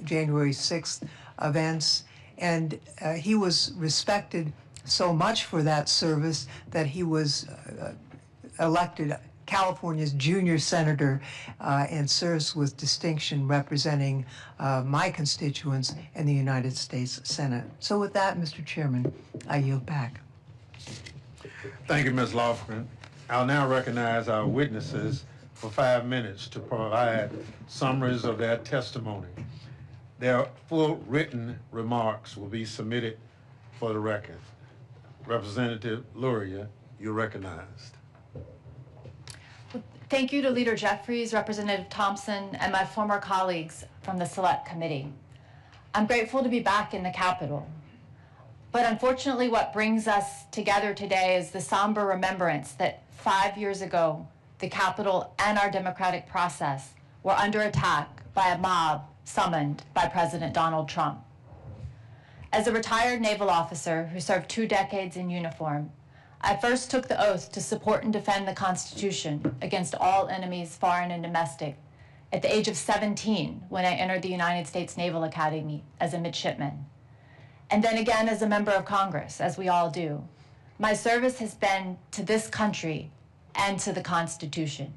January 6th events, and he was respected so much for that service that he was elected California's junior senator and serves with distinction representing my constituents in the United States Senate. So with that, Mr. Chairman, I yield back. Thank you, Ms. Lofgren. I'll now recognize our witnesses for 5 minutes to provide summaries of their testimony. Their full written remarks will be submitted for the record. Representative Luria, you're recognized. Thank you to Leader Jeffries, Representative Thompson, and my former colleagues from the Select Committee. I'm grateful to be back in the Capitol. But unfortunately, what brings us together today is the somber remembrance that 5 years ago, the Capitol and our democratic process were under attack by a mob summoned by President Donald Trump. As a retired naval officer who served 2 decades in uniform, I first took the oath to support and defend the Constitution against all enemies, foreign and domestic, at the age of 17 when I entered the United States Naval Academy as a midshipman. And then again as a member of Congress, as we all do. My service has been to this country and to the Constitution.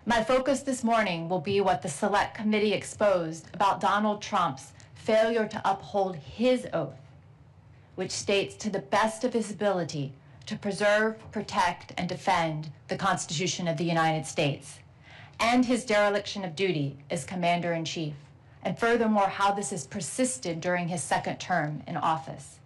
My focus this morning will be what the Select Committee exposed about Donald Trump's failure to uphold his oath, which states to the best of his ability to preserve, protect, and defend the Constitution of the United States, and his dereliction of duty as Commander-in-Chief, and furthermore, how this has persisted during his second term in office.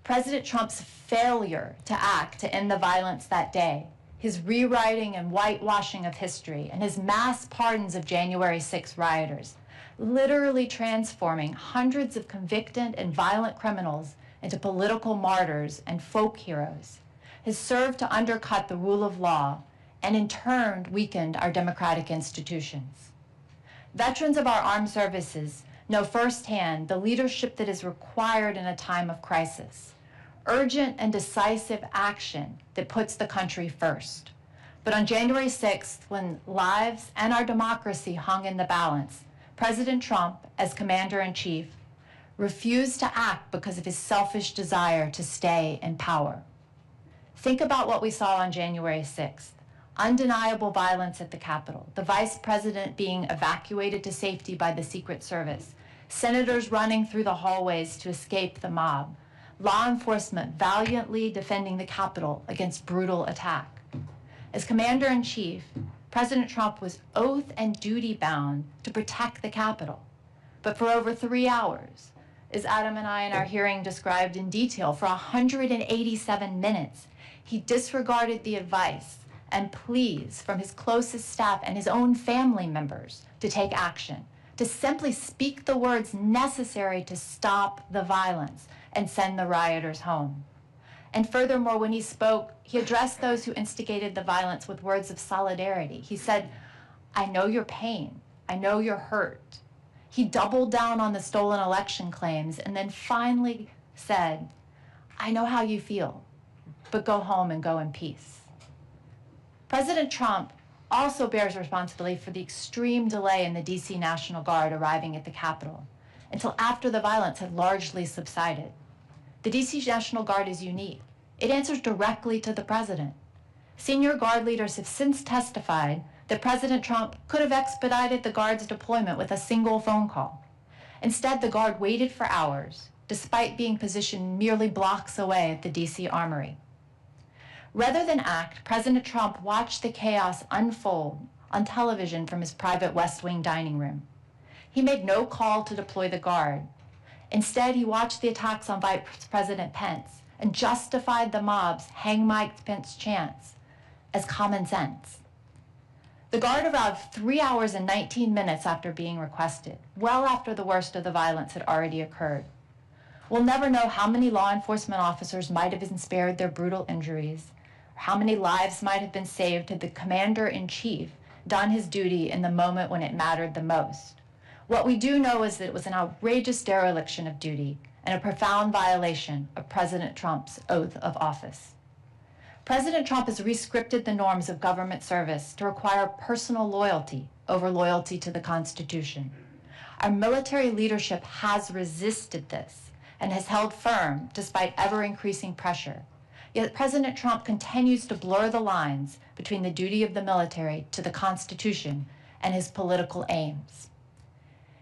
President Trump's failure to act to end the violence that day, his rewriting and whitewashing of history, and his mass pardons of January 6 rioters, literally transforming hundreds of convicted and violent criminals into political martyrs and folk heroes, has served to undercut the rule of law and in turn weakened our democratic institutions. Veterans of our armed services know firsthand the leadership that is required in a time of crisis, urgent and decisive action that puts the country first. But on January 6th, when lives and our democracy hung in the balance, President Trump, as Commander-in-Chief, refused to act because of his selfish desire to stay in power. Think about what we saw on January 6th. Undeniable violence at the Capitol, the Vice President being evacuated to safety by the Secret Service, senators running through the hallways to escape the mob, law enforcement valiantly defending the Capitol against brutal attack. As Commander-in-Chief, President Trump was oath and duty bound to protect the Capitol. But for over 3 hours, as Adam and I in our hearing described in detail, for 187 minutes, he disregarded the advice and pleas from his closest staff and his own family members to take action, to simply speak the words necessary to stop the violence and send the rioters home. And furthermore, when he spoke, he addressed those who instigated the violence with words of solidarity. He said, "I know your pain. I know you're hurt." He doubled down on the stolen election claims and then finally said, "I know how you feel, but go home and go in peace." President Trump also bears responsibility for the extreme delay in the DC National Guard arriving at the Capitol until after the violence had largely subsided. The DC National Guard is unique. It answers directly to the president. Senior Guard leaders have since testified that President Trump could have expedited the Guard's deployment with a single phone call. Instead, the Guard waited for hours, despite being positioned merely blocks away at the DC Armory. Rather than act, President Trump watched the chaos unfold on television from his private West Wing dining room. He made no call to deploy the Guard. Instead, he watched the attacks on Vice President Pence and justified the mob's "Hang Mike Pence" chants as common sense. The Guard arrived 3 hours and 19 minutes after being requested, well after the worst of the violence had already occurred. We'll never know how many law enforcement officers might have been spared their brutal injuries, or how many lives might have been saved had the Commander-in-Chief done his duty in the moment when it mattered the most. What we do know is that it was an outrageous dereliction of duty and a profound violation of President Trump's oath of office. President Trump has rescripted the norms of government service to require personal loyalty over loyalty to the Constitution. Our military leadership has resisted this and has held firm despite ever-increasing pressure. Yet President Trump continues to blur the lines between the duty of the military to the Constitution and his political aims.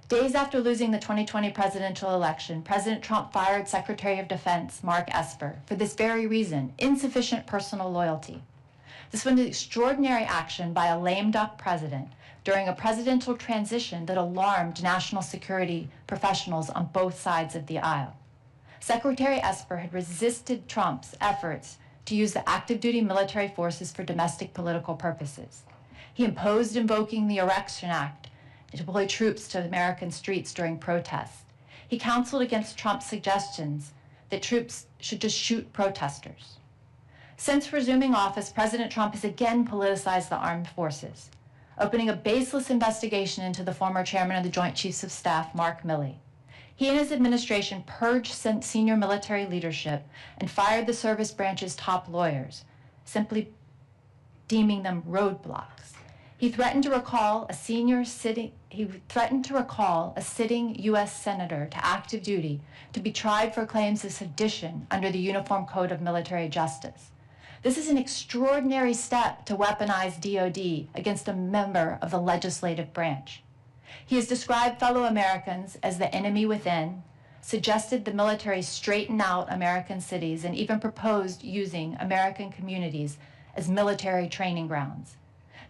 Days after losing the 2020 presidential election, President Trump fired Secretary of Defense Mark Esper for this very reason, insufficient personal loyalty. This was an extraordinary action by a lame duck president during a presidential transition that alarmed national security professionals on both sides of the aisle. Secretary Esper had resisted Trump's efforts to use the active duty military forces for domestic political purposes. He imposed invoking the Election Act to deploy troops to American streets during protests. He counseled against Trump's suggestions that troops should just shoot protesters. Since resuming office, President Trump has again politicized the armed forces, opening a baseless investigation into the former chairman of the Joint Chiefs of Staff, Mark Milley. He and his administration purged senior military leadership and fired the service branch's top lawyers, simply deeming them roadblocks. He threatened to recall a sitting U.S. senator to active duty to be tried for claims of sedition under the Uniform Code of Military Justice. This is an extraordinary step to weaponize DOD against a member of the legislative branch. He has described fellow Americans as the enemy within, suggested the military straighten out American cities, and even proposed using American communities as military training grounds.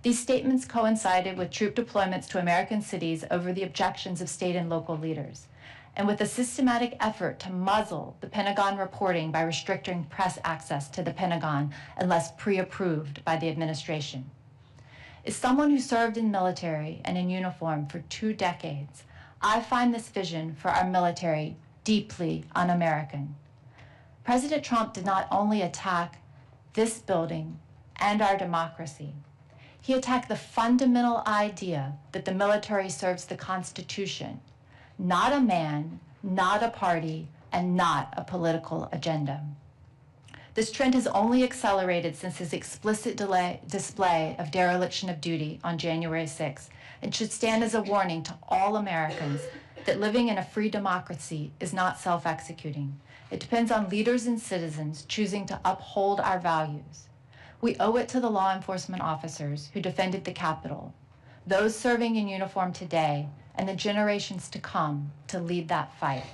These statements coincided with troop deployments to American cities over the objections of state and local leaders, and with a systematic effort to muzzle the Pentagon reporting by restricting press access to the Pentagon unless pre-approved by the administration. As someone who served in military and in uniform for 2 decades, I find this vision for our military deeply un-American. President Trump did not only attack this building and our democracy, he attacked the fundamental idea that the military serves the Constitution, not a man, not a party, and not a political agenda. This trend has only accelerated since his explicit display of dereliction of duty on January 6th, and should stand as a warning to all Americans that living in a free democracy is not self-executing. It depends on leaders and citizens choosing to uphold our values. We owe it to the law enforcement officers who defended the Capitol, those serving in uniform today, and the generations to come to lead that fight.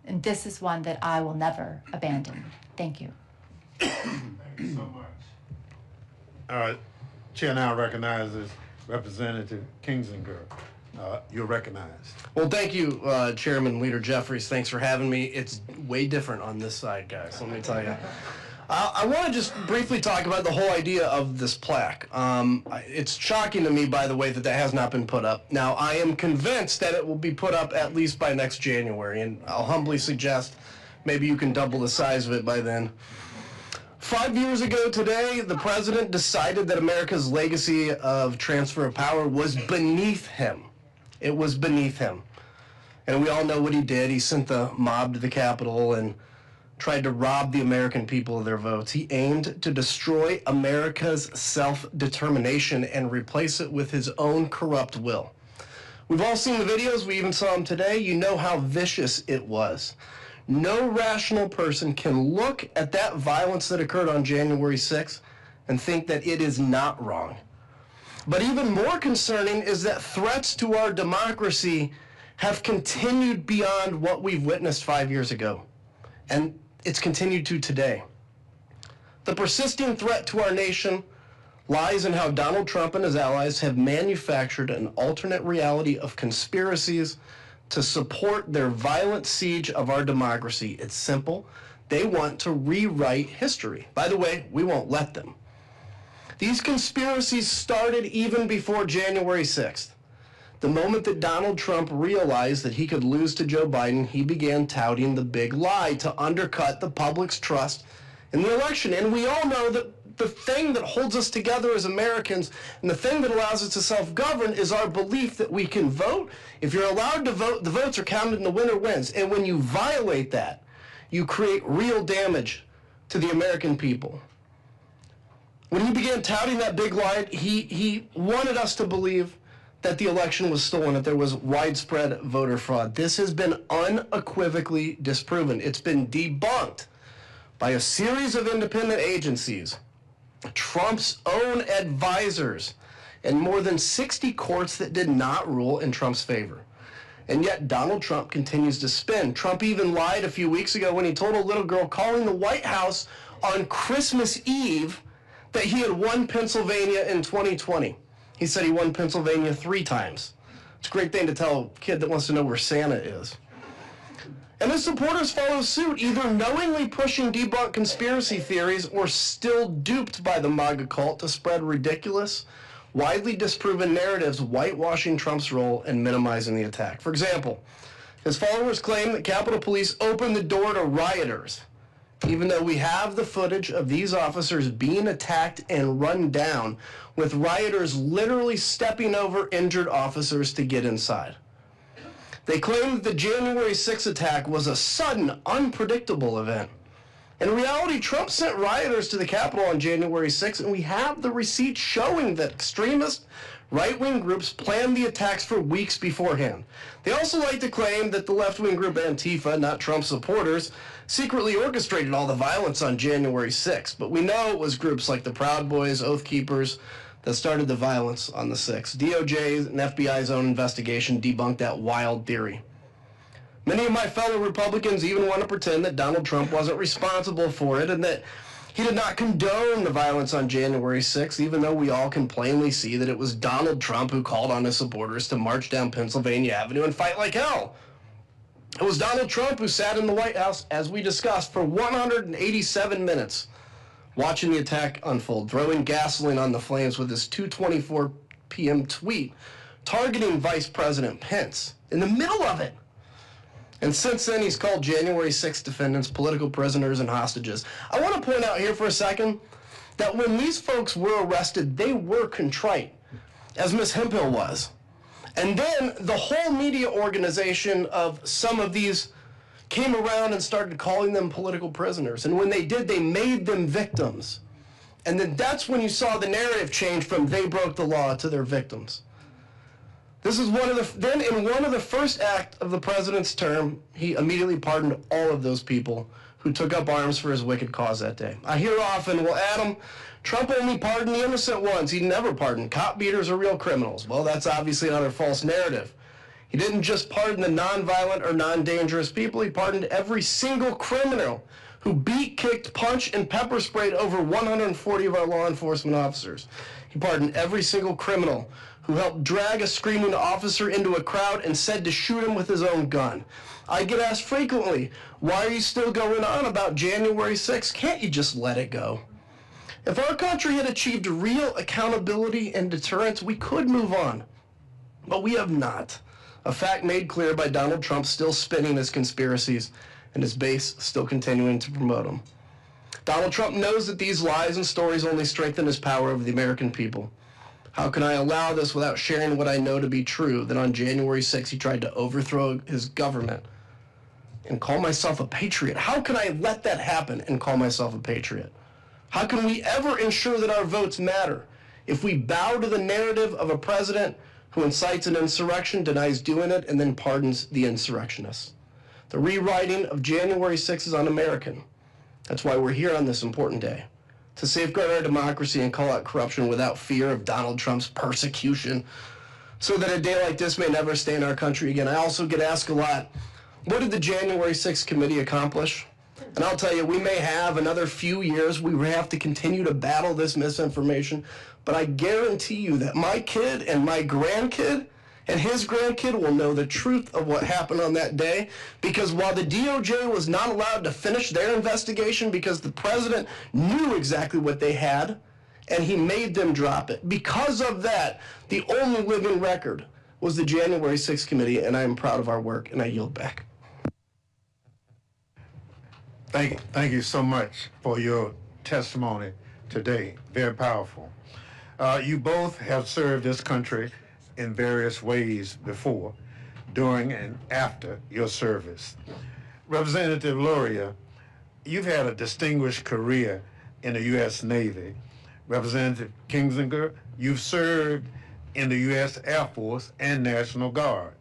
And this is one that I will never abandon. Thank you. Thank you so much. Chair now recognizes Representative Kingsinger. You're recognized. Well, thank you, Chairman Leader Jeffries. Thanks for having me. It's way different on this side, guys, let me tell you. I want to just briefly talk about the whole idea of this plaque. It's shocking to me, by the way, that that has not been put up. Now, I am convinced that it will be put up at least by next January, and I'll humbly suggest maybe you can double the size of it by then. 5 years ago today, the president decided that America's legacy of transfer of power was beneath him. It was beneath him. And we all know what he did. He sent the mob to the Capitol and tried to rob the American people of their votes. He aimed to destroy America's self-determination and replace it with his own corrupt will. We've all seen the videos. We even saw them today. You know how vicious it was. No rational person can look at that violence that occurred on January 6th and think that it is not wrong. But even more concerning is that threats to our democracy have continued beyond what we've witnessed 5 years ago. And it's continued to today. The persisting threat to our nation lies in how Donald Trump and his allies have manufactured an alternate reality of conspiracies to support their violent siege of our democracy. It's simple. They want to rewrite history. By the way, we won't let them. These conspiracies started even before January 6th. The moment that Donald Trump realized that he could lose to Joe Biden, he began touting the big lie to undercut the public's trust in the election. And we all know that the thing that holds us together as Americans and the thing that allows us to self-govern is our belief that we can vote. If you're allowed to vote, the votes are counted and the winner wins. And when you violate that, you create real damage to the American people. When he began touting that big lie, he wanted us to believe that the election was stolen, that there was widespread voter fraud. This has been unequivocally disproven. It's been debunked by a series of independent agencies, Trump's own advisors, and more than 60 courts that did not rule in Trump's favor. And yet Donald Trump continues to spin. Trump even lied a few weeks ago when he told a little girl calling the White House on Christmas Eve that he had won Pennsylvania in 2020. He said he won Pennsylvania 3 times. It's a great thing to tell a kid that wants to know where Santa is. And his supporters follow suit, either knowingly pushing debunked conspiracy theories or still duped by the MAGA cult to spread ridiculous, widely disproven narratives whitewashing Trump's role and minimizing the attack. For example, his followers claim that Capitol Police opened the door to rioters, even though we have the footage of these officers being attacked and run down, with rioters literally stepping over injured officers to get inside. They claim that the January 6th attack was a sudden, unpredictable event. In reality, Trump sent rioters to the Capitol on January 6th, and we have the receipts showing that extremist right-wing groups planned the attacks for weeks beforehand. They also like to claim that the left-wing group Antifa, not Trump supporters, secretly orchestrated all the violence on January 6th. But we know it was groups like the Proud Boys, Oath Keepers, that started the violence on the 6th. DOJ's and FBI's own investigation debunked that wild theory. Many of my fellow Republicans even want to pretend that Donald Trump wasn't responsible for it and that He did not condone the violence on January 6th, even though we all can plainly see that it was Donald Trump who called on his supporters to march down Pennsylvania Avenue and fight like hell. It was Donald Trump who sat in the White House, as we discussed, for 187 minutes, watching the attack unfold, throwing gasoline on the flames with his 2:24 p.m. tweet, targeting Vice President Pence in the middle of it. And since then, he's called January 6th defendants political prisoners and hostages. I want to point out here for a second that when these folks were arrested, they were contrite, as Ms. Hemphill was. And then the whole media organization of some of these came around and started calling them political prisoners. And when they did, they made them victims. And then that's when you saw the narrative change from they broke the law to they're victims. This is then in one of the first acts of the president's term, he immediately pardoned all of those people who took up arms for his wicked cause that day. I hear often, well, Adam, Trump only pardoned the innocent ones. He never pardoned cop beaters or real criminals. Well, that's obviously another false narrative. He didn't just pardon the nonviolent or non-dangerous people. He pardoned every single criminal who beat, kicked, punched, and pepper sprayed over 140 of our law enforcement officers. He pardoned every single criminal who helped drag a screaming officer into a crowd and said to shoot him with his own gun. I get asked frequently, why are you still going on about January 6th? Can't you just let it go? If our country had achieved real accountability and deterrence, we could move on. But we have not. A fact made clear by Donald Trump still spinning his conspiracies and his base still continuing to promote them. Donald Trump knows that these lies and stories only strengthen his power over the American people. How can I allow this without sharing what I know to be true, that on January 6th he tried to overthrow his government and call myself a patriot? How can I let that happen and call myself a patriot? How can we ever ensure that our votes matter if we bow to the narrative of a president who incites an insurrection, denies doing it, and then pardons the insurrectionists? The rewriting of January 6th is un-American. That's why we're here on this important day, to safeguard our democracy and call out corruption without fear of Donald Trump's persecution, so that a day like this may never stay in our country again. I also get asked a lot, what did the January 6th committee accomplish? And I'll tell you, we may have another few years, we may have to continue to battle this misinformation, but I guarantee you that my kid and my grandkid and his grandkid will know the truth of what happened on that day, because while the DOJ was not allowed to finish their investigation because the president knew exactly what they had, and he made them drop it. Because of that, the only living record was the January 6th committee, and I am proud of our work, and I yield back. Thank you so much for your testimony today. Very powerful. You both have served this country in various ways before, during and after your service. Representative Luria, you've had a distinguished career in the U.S. Navy. Representative Kinzinger, you've served in the U.S. Air Force and National Guard.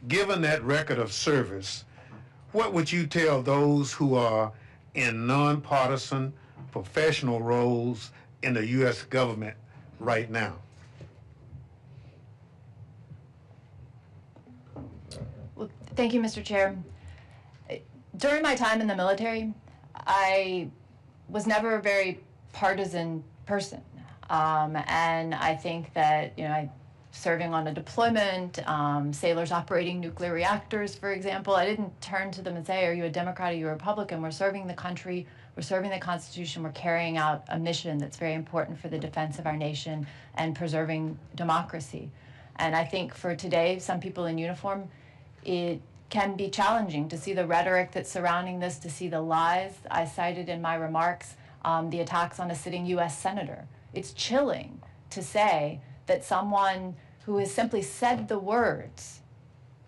Given that record of service, what would you tell those who are in nonpartisan professional roles in the U.S. government right now? Well, thank you, Mr. Chair. During my time in the military, I was never a very partisan person. And I think that, serving on a deployment, sailors operating nuclear reactors, for example, I didn't turn to them and say, are you a Democrat, are you a Republican? We're serving the country, we're serving the Constitution, we're carrying out a mission that's very important for the defense of our nation and preserving democracy. And I think for today, some people in uniform, it can be challenging to see the rhetoric that's surrounding this, to see the lies I cited in my remarks, the attacks on a sitting U.S. senator. It's chilling to say that someone who has simply said the words,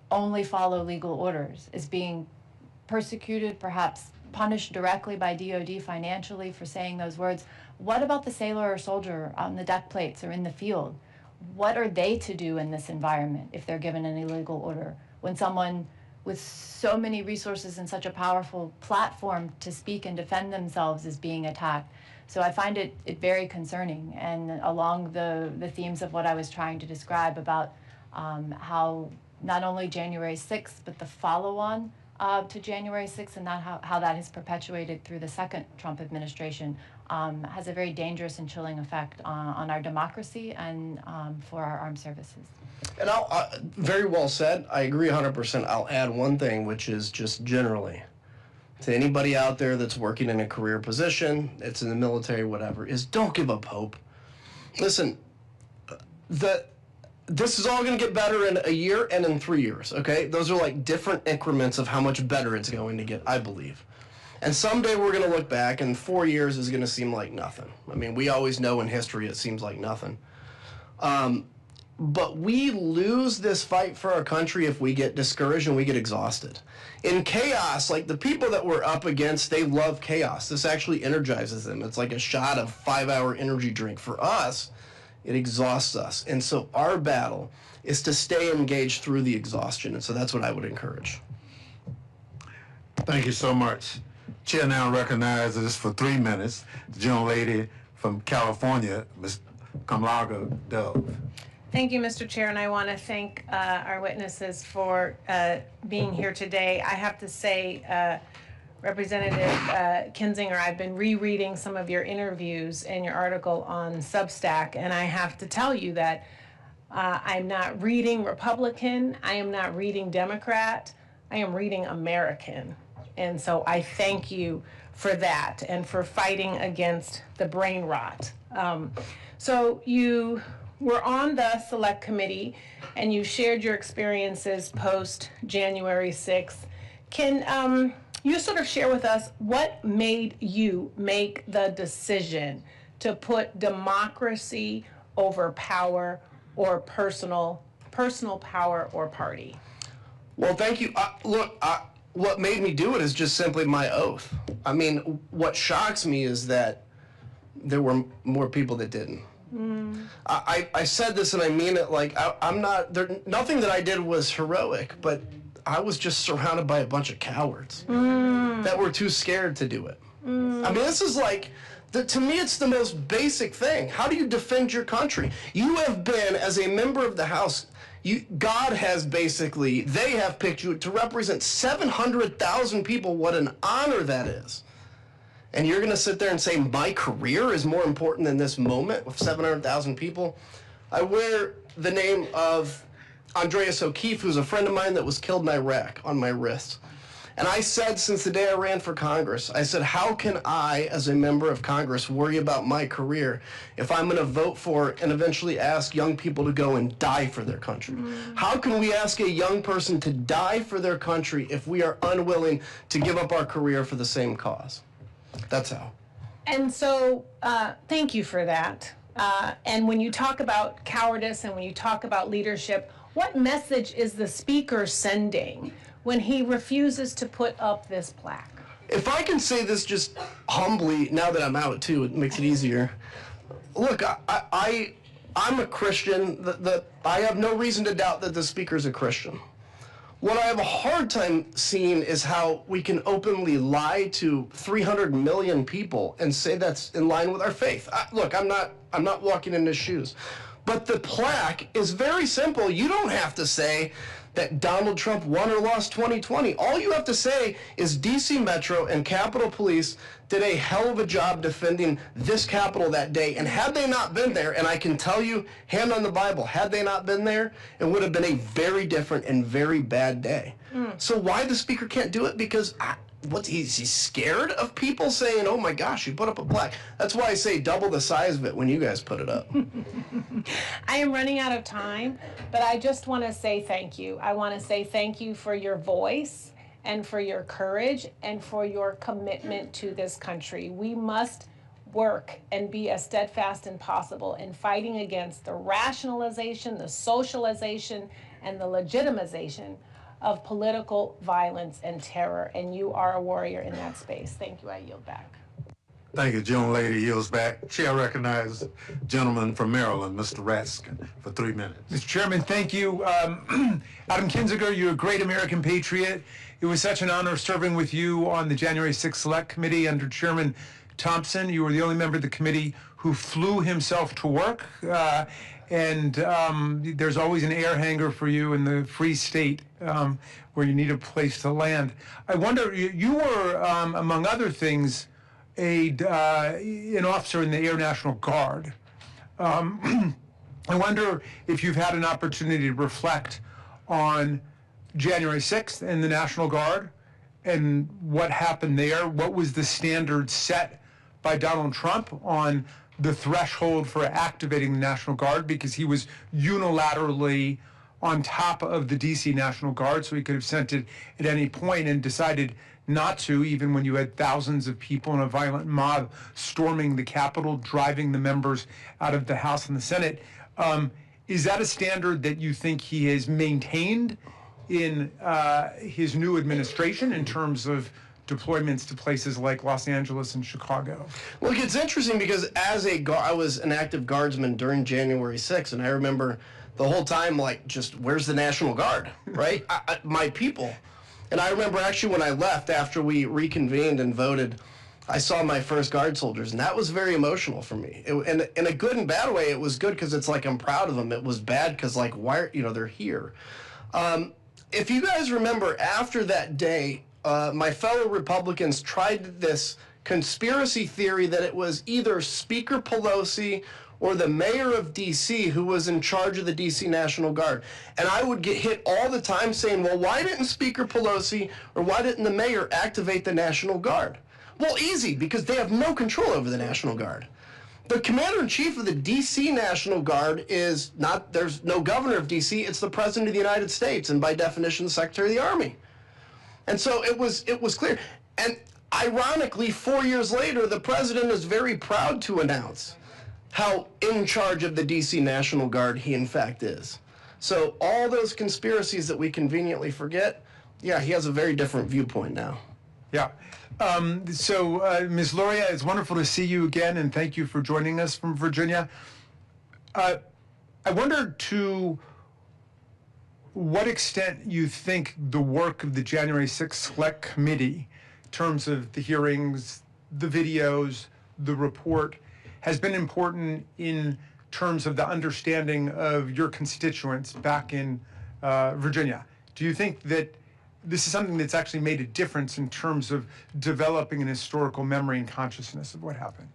only follow legal orders, is being persecuted, perhaps punished directly by DOD financially for saying those words. What about the sailor or soldier on the deck plates or in the field? What are they to do in this environment if they're given an illegal order? When someone with so many resources and such a powerful platform to speak and defend themselves is being attacked. So I find it very concerning, and along the themes of what I was trying to describe about how not only January 6th, but the follow-on to January 6th and that how that has perpetuated through the second Trump administration has a very dangerous and chilling effect on our democracy and for our armed services. And very well said. I agree 100%. I'll add one thing, which is just generally to anybody out there that's working in a career position, it's in the military, whatever, is don't give up hope. Listen, this is all going to get better in a year and in 3 years, okay? Those are like different increments of how much better it's going to get, I believe. And someday we're going to look back and 4 years is going to seem like nothing. I mean, we always know in history it seems like nothing. But we lose this fight for our country if we get discouraged and we get exhausted. In chaos, like the people that we're up against, they love chaos. This actually energizes them. It's like a shot of 5-hour energy drink. For us, it exhausts us. And so our battle is to stay engaged through the exhaustion. And so that's what I would encourage. Thank you so much. Chair now recognizes for 3 minutes the gentlelady from California, Ms. Kamlaga Dove. Thank you, Mr. Chair, and I want to thank our witnesses for being here today. I have to say, Representative Kinzinger, I've been rereading some of your interviews and your article on Substack, and I have to tell you that I'm not reading Republican, I am not reading Democrat, I am reading American. And so I thank you for that and for fighting against the brain rot. So you were on the Select Committee and you shared your experiences post January 6th. Can you sort of share with us what made you make the decision to put democracy over power or personal power or party? Well, thank you. Look, what made me do it is just simply my oath. I mean, what shocks me is that there were more people that didn't. I said this and I mean it, like I'm not there. Nothing that I did was heroic, but I was just surrounded by a bunch of cowards that were too scared to do it. I mean, this is like, to me, it's the most basic thing. How do you defend your country? You have been, as a member of the House, God has basically, they have picked you to represent 700,000 people. What an honor that is. And you're going to sit there and say, my career is more important than this moment with 700,000 people? I wear the name of Andreas O'Keefe, who's a friend of mine that was killed in Iraq, on my wrist. And I said since the day I ran for Congress, I said, how can I, as a member of Congress, worry about my career if I'm going to vote for and eventually ask young people to go and die for their country? How can we ask a young person to die for their country if we are unwilling to give up our career for the same cause? That's how. And so, thank you for that. And when you talk about cowardice and when you talk about leadership, what message is the speaker sending when he refuses to put up this plaque? If I can say this just humbly, now that I'm out too, it makes it easier. Look, I'm a Christian. I have no reason to doubt that the speaker's a Christian. What I have a hard time seeing is how we can openly lie to 300 million people and say that's in line with our faith. Look, I'm not walking in his shoes. But the plaque is very simple. You don't have to say that Donald Trump won or lost 2020. All you have to say is DC Metro and Capitol Police did a hell of a job defending this Capitol that day. And had they not been there, and I can tell you, hand on the Bible, had they not been there, it would have been a very different and very bad day. So why the speaker can't do it? Because he's scared of people saying, oh my gosh, you put up a plaque. That's why I say double the size of it when you guys put it up. I am running out of time, but I just want to say thank you. I want to say thank you for your voice and for your courage and for your commitment to this country. We must work and be as steadfast as possible in fighting against the rationalization, the socialization, and the legitimization of political violence and terror, and you are a warrior in that space. Thank you. I yield back. Thank you. Gentlelady yields back. Chair recognizes gentleman from Maryland, Mr. Raskin, for 3 minutes. Mr. Chairman, thank you. Adam Kinzinger, you're a great American patriot. It was such an honor serving with you on the January 6th Select Committee under Chairman Thompson. You were the only member of the committee who who flew himself to work, and there's always an air hangar for you in the Free State where you need a place to land. I wonder, you were, among other things, an officer in the Air National Guard. I wonder if you've had an opportunity to reflect on January 6th and the National Guard and what happened there. What was the standard set by Donald Trump on the threshold for activating the National Guard, because he was unilaterally on top of the DC National Guard, so he could have sent it at any point and decided not to, even when you had thousands of people in a violent mob storming the Capitol, driving the members out of the House and the Senate. Is that a standard that you think he has maintained in his new administration in terms of deployments to places like Los Angeles and Chicago? Look, it's interesting because I was an active guardsman during January 6th, and I remember the whole time, like, just where's the National Guard, right? My people. And I remember actually when I left after we reconvened and voted, I saw my first Guard soldiers, and that was very emotional for me. And in a good and bad way, it was good because it's like I'm proud of them. It was bad because, like, why, they're here. If you guys remember, after that day, my fellow Republicans tried this conspiracy theory that it was either Speaker Pelosi or the mayor of D.C. who was in charge of the D.C. National Guard. And I would get hit all the time saying, well, why didn't Speaker Pelosi or why didn't the mayor activate the National Guard? Well, easy, because they have no control over the National Guard. The commander-in-chief of the D.C. National Guard is not, there's no governor of D.C., it's the President of the United States, and by definition, the Secretary of the Army. And so it was clear. And ironically, 4 years later, the President is very proud to announce how in charge of the D.C. National Guard he in fact is. So all those conspiracies that we conveniently forget, yeah, he has a very different viewpoint now. Yeah. Ms. Luria, it's wonderful to see you again, and thank you for joining us from Virginia. I wonder to what extent you think the work of the January 6th Select Committee, in terms of the hearings, the videos, the report, has been important in terms of the understanding of your constituents back in Virginia. Do you think that this is something that's actually made a difference in terms of developing an historical memory and consciousness of what happened?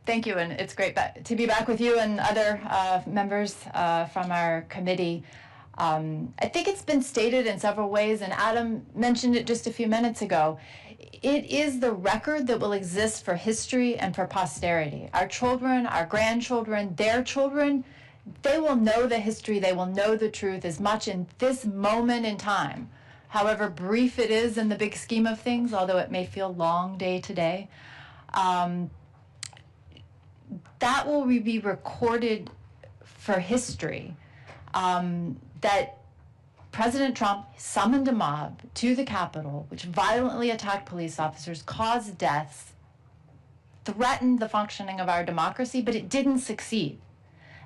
Thank you, and it's great to be back with you and other members from our committee. I think it's been stated in several ways, and Adam mentioned it just a few minutes ago. It is the record that will exist for history and for posterity. Our children, our grandchildren, their children, they will know the history, they will know the truth as much in this moment in time, however brief it is in the big scheme of things, although it may feel long day to day. That will be recorded for history, that President Trump summoned a mob to the Capitol, which violently attacked police officers, caused deaths, threatened the functioning of our democracy, but it didn't succeed.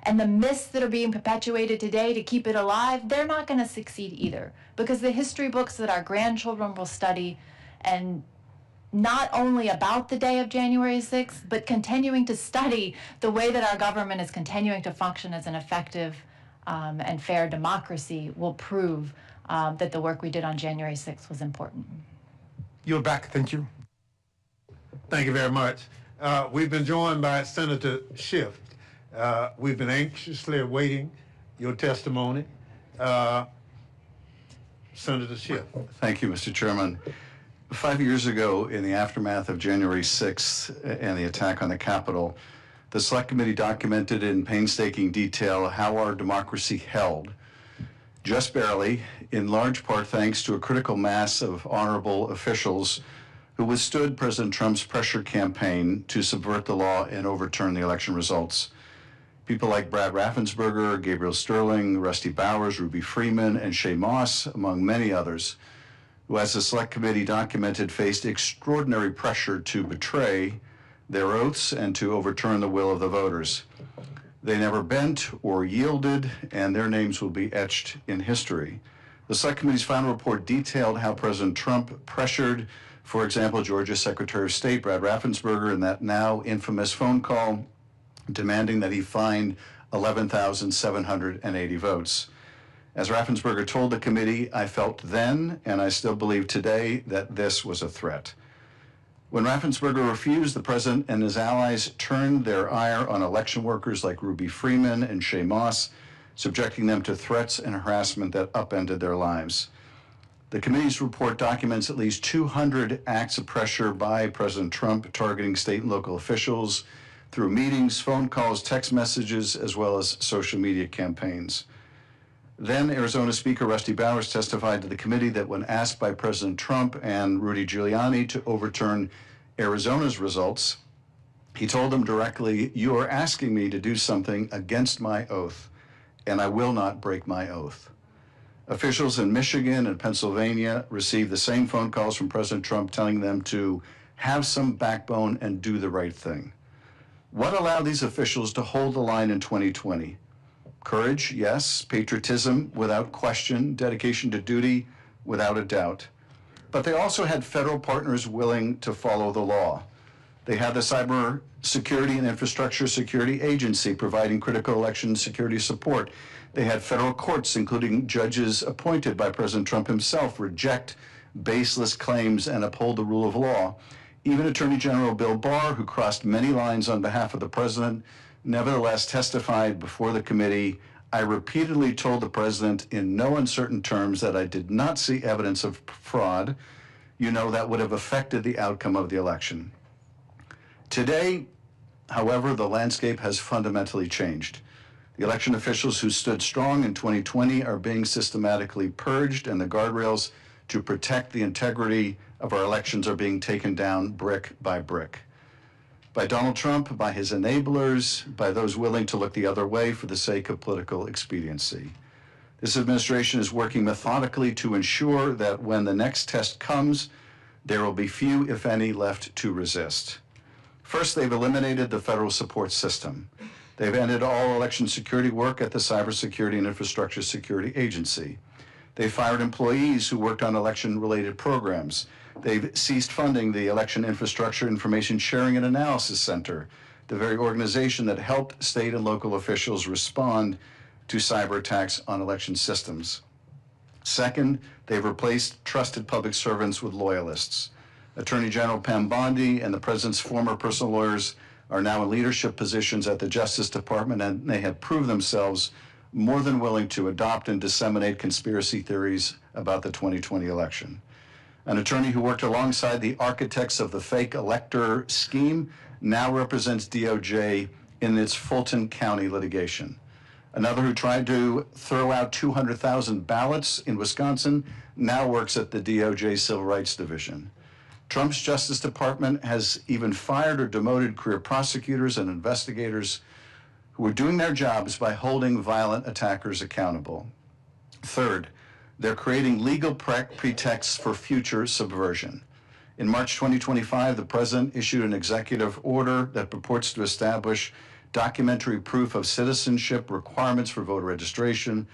And the myths that are being perpetuated today to keep it alive, they're not going to succeed either, because the history books that our grandchildren will study, and not only about the day of January 6th, but continuing to study the way that our government is continuing to function as an effective and fair democracy, will prove that the work we did on January 6th was important. You're back. Thank you. Thank you very much. We've been joined by Senator Schiff. We've been anxiously awaiting your testimony. Senator Schiff. Thank you, Mr. Chairman. 5 years ago, in the aftermath of January 6th and the attack on the Capitol, the Select Committee documented in painstaking detail how our democracy held, just barely, in large part thanks to a critical mass of honorable officials who withstood President Trump's pressure campaign to subvert the law and overturn the election results. People like Brad Raffensperger, Gabriel Sterling, Rusty Bowers, Ruby Freeman, and Shay Moss, among many others, who, as the Select Committee documented, faced extraordinary pressure to betray their oaths and to overturn the will of the voters. They never bent or yielded, and their names will be etched in history. The Select Committee's final report detailed how President Trump pressured For example, Georgia Secretary of State Brad Raffensperger in that now infamous phone call demanding that he find 11,780 votes. As Raffensperger told the committee, I felt then, and I still believe today, that this was a threat. When Raffensperger refused, the president and his allies turned their ire on election workers like Ruby Freeman and Shay Moss, subjecting them to threats and harassment that upended their lives. The committee's report documents at least 200 acts of pressure by President Trump targeting state and local officials through meetings, phone calls, text messages, as well as social media campaigns. Then Arizona Speaker Rusty Bowers testified to the committee that when asked by President Trump and Rudy Giuliani to overturn Arizona's results, he told them directly, "You are asking me to do something against my oath, and I will not break my oath." Officials in Michigan and Pennsylvania received the same phone calls from President Trump telling them to have some backbone and do the right thing. What allowed these officials to hold the line in 2020? Courage, yes. Patriotism, without question. Dedication to duty, without a doubt. But they also had federal partners willing to follow the law. They had the Cyber Security and Infrastructure Security Agency providing critical election security support. They had federal courts, including judges appointed by President Trump himself, reject baseless claims and uphold the rule of law. Even Attorney General Bill Barr, who crossed many lines on behalf of the president, nevertheless testified before the committee, "I repeatedly told the president in no uncertain terms that I did not see evidence of fraud. You know, that would have affected the outcome of the election." Today, however, the landscape has fundamentally changed. The election officials who stood strong in 2020 are being systematically purged, and the guardrails to protect the integrity of our elections are being taken down brick by brick. By Donald Trump, by his enablers, by those willing to look the other way for the sake of political expediency. This administration is working methodically to ensure that when the next test comes, there will be few, if any, left to resist. First, they've eliminated the federal support system. They've ended all election security work at the Cyber Security and Infrastructure Security Agency. They fired employees who worked on election-related programs. They've ceased funding the Election Infrastructure Information Sharing and Analysis Center, the very organization that helped state and local officials respond to cyber attacks on election systems. Second, they've replaced trusted public servants with loyalists. Attorney General Pam Bondi and the president's former personal lawyers are now in leadership positions at the Justice Department, and they have proved themselves more than willing to adopt and disseminate conspiracy theories about the 2020 election. An attorney who worked alongside the architects of the fake elector scheme now represents DOJ in its Fulton County litigation. Another who tried to throw out 200,000 ballots in Wisconsin now works at the DOJ Civil Rights Division. Trump's Justice Department has even fired or demoted career prosecutors and investigators who are doing their jobs by holding violent attackers accountable. Third, they're creating legal pretexts for future subversion. In March 2025, the president issued an executive order that purports to establish documentary proof of citizenship requirements for voter registration,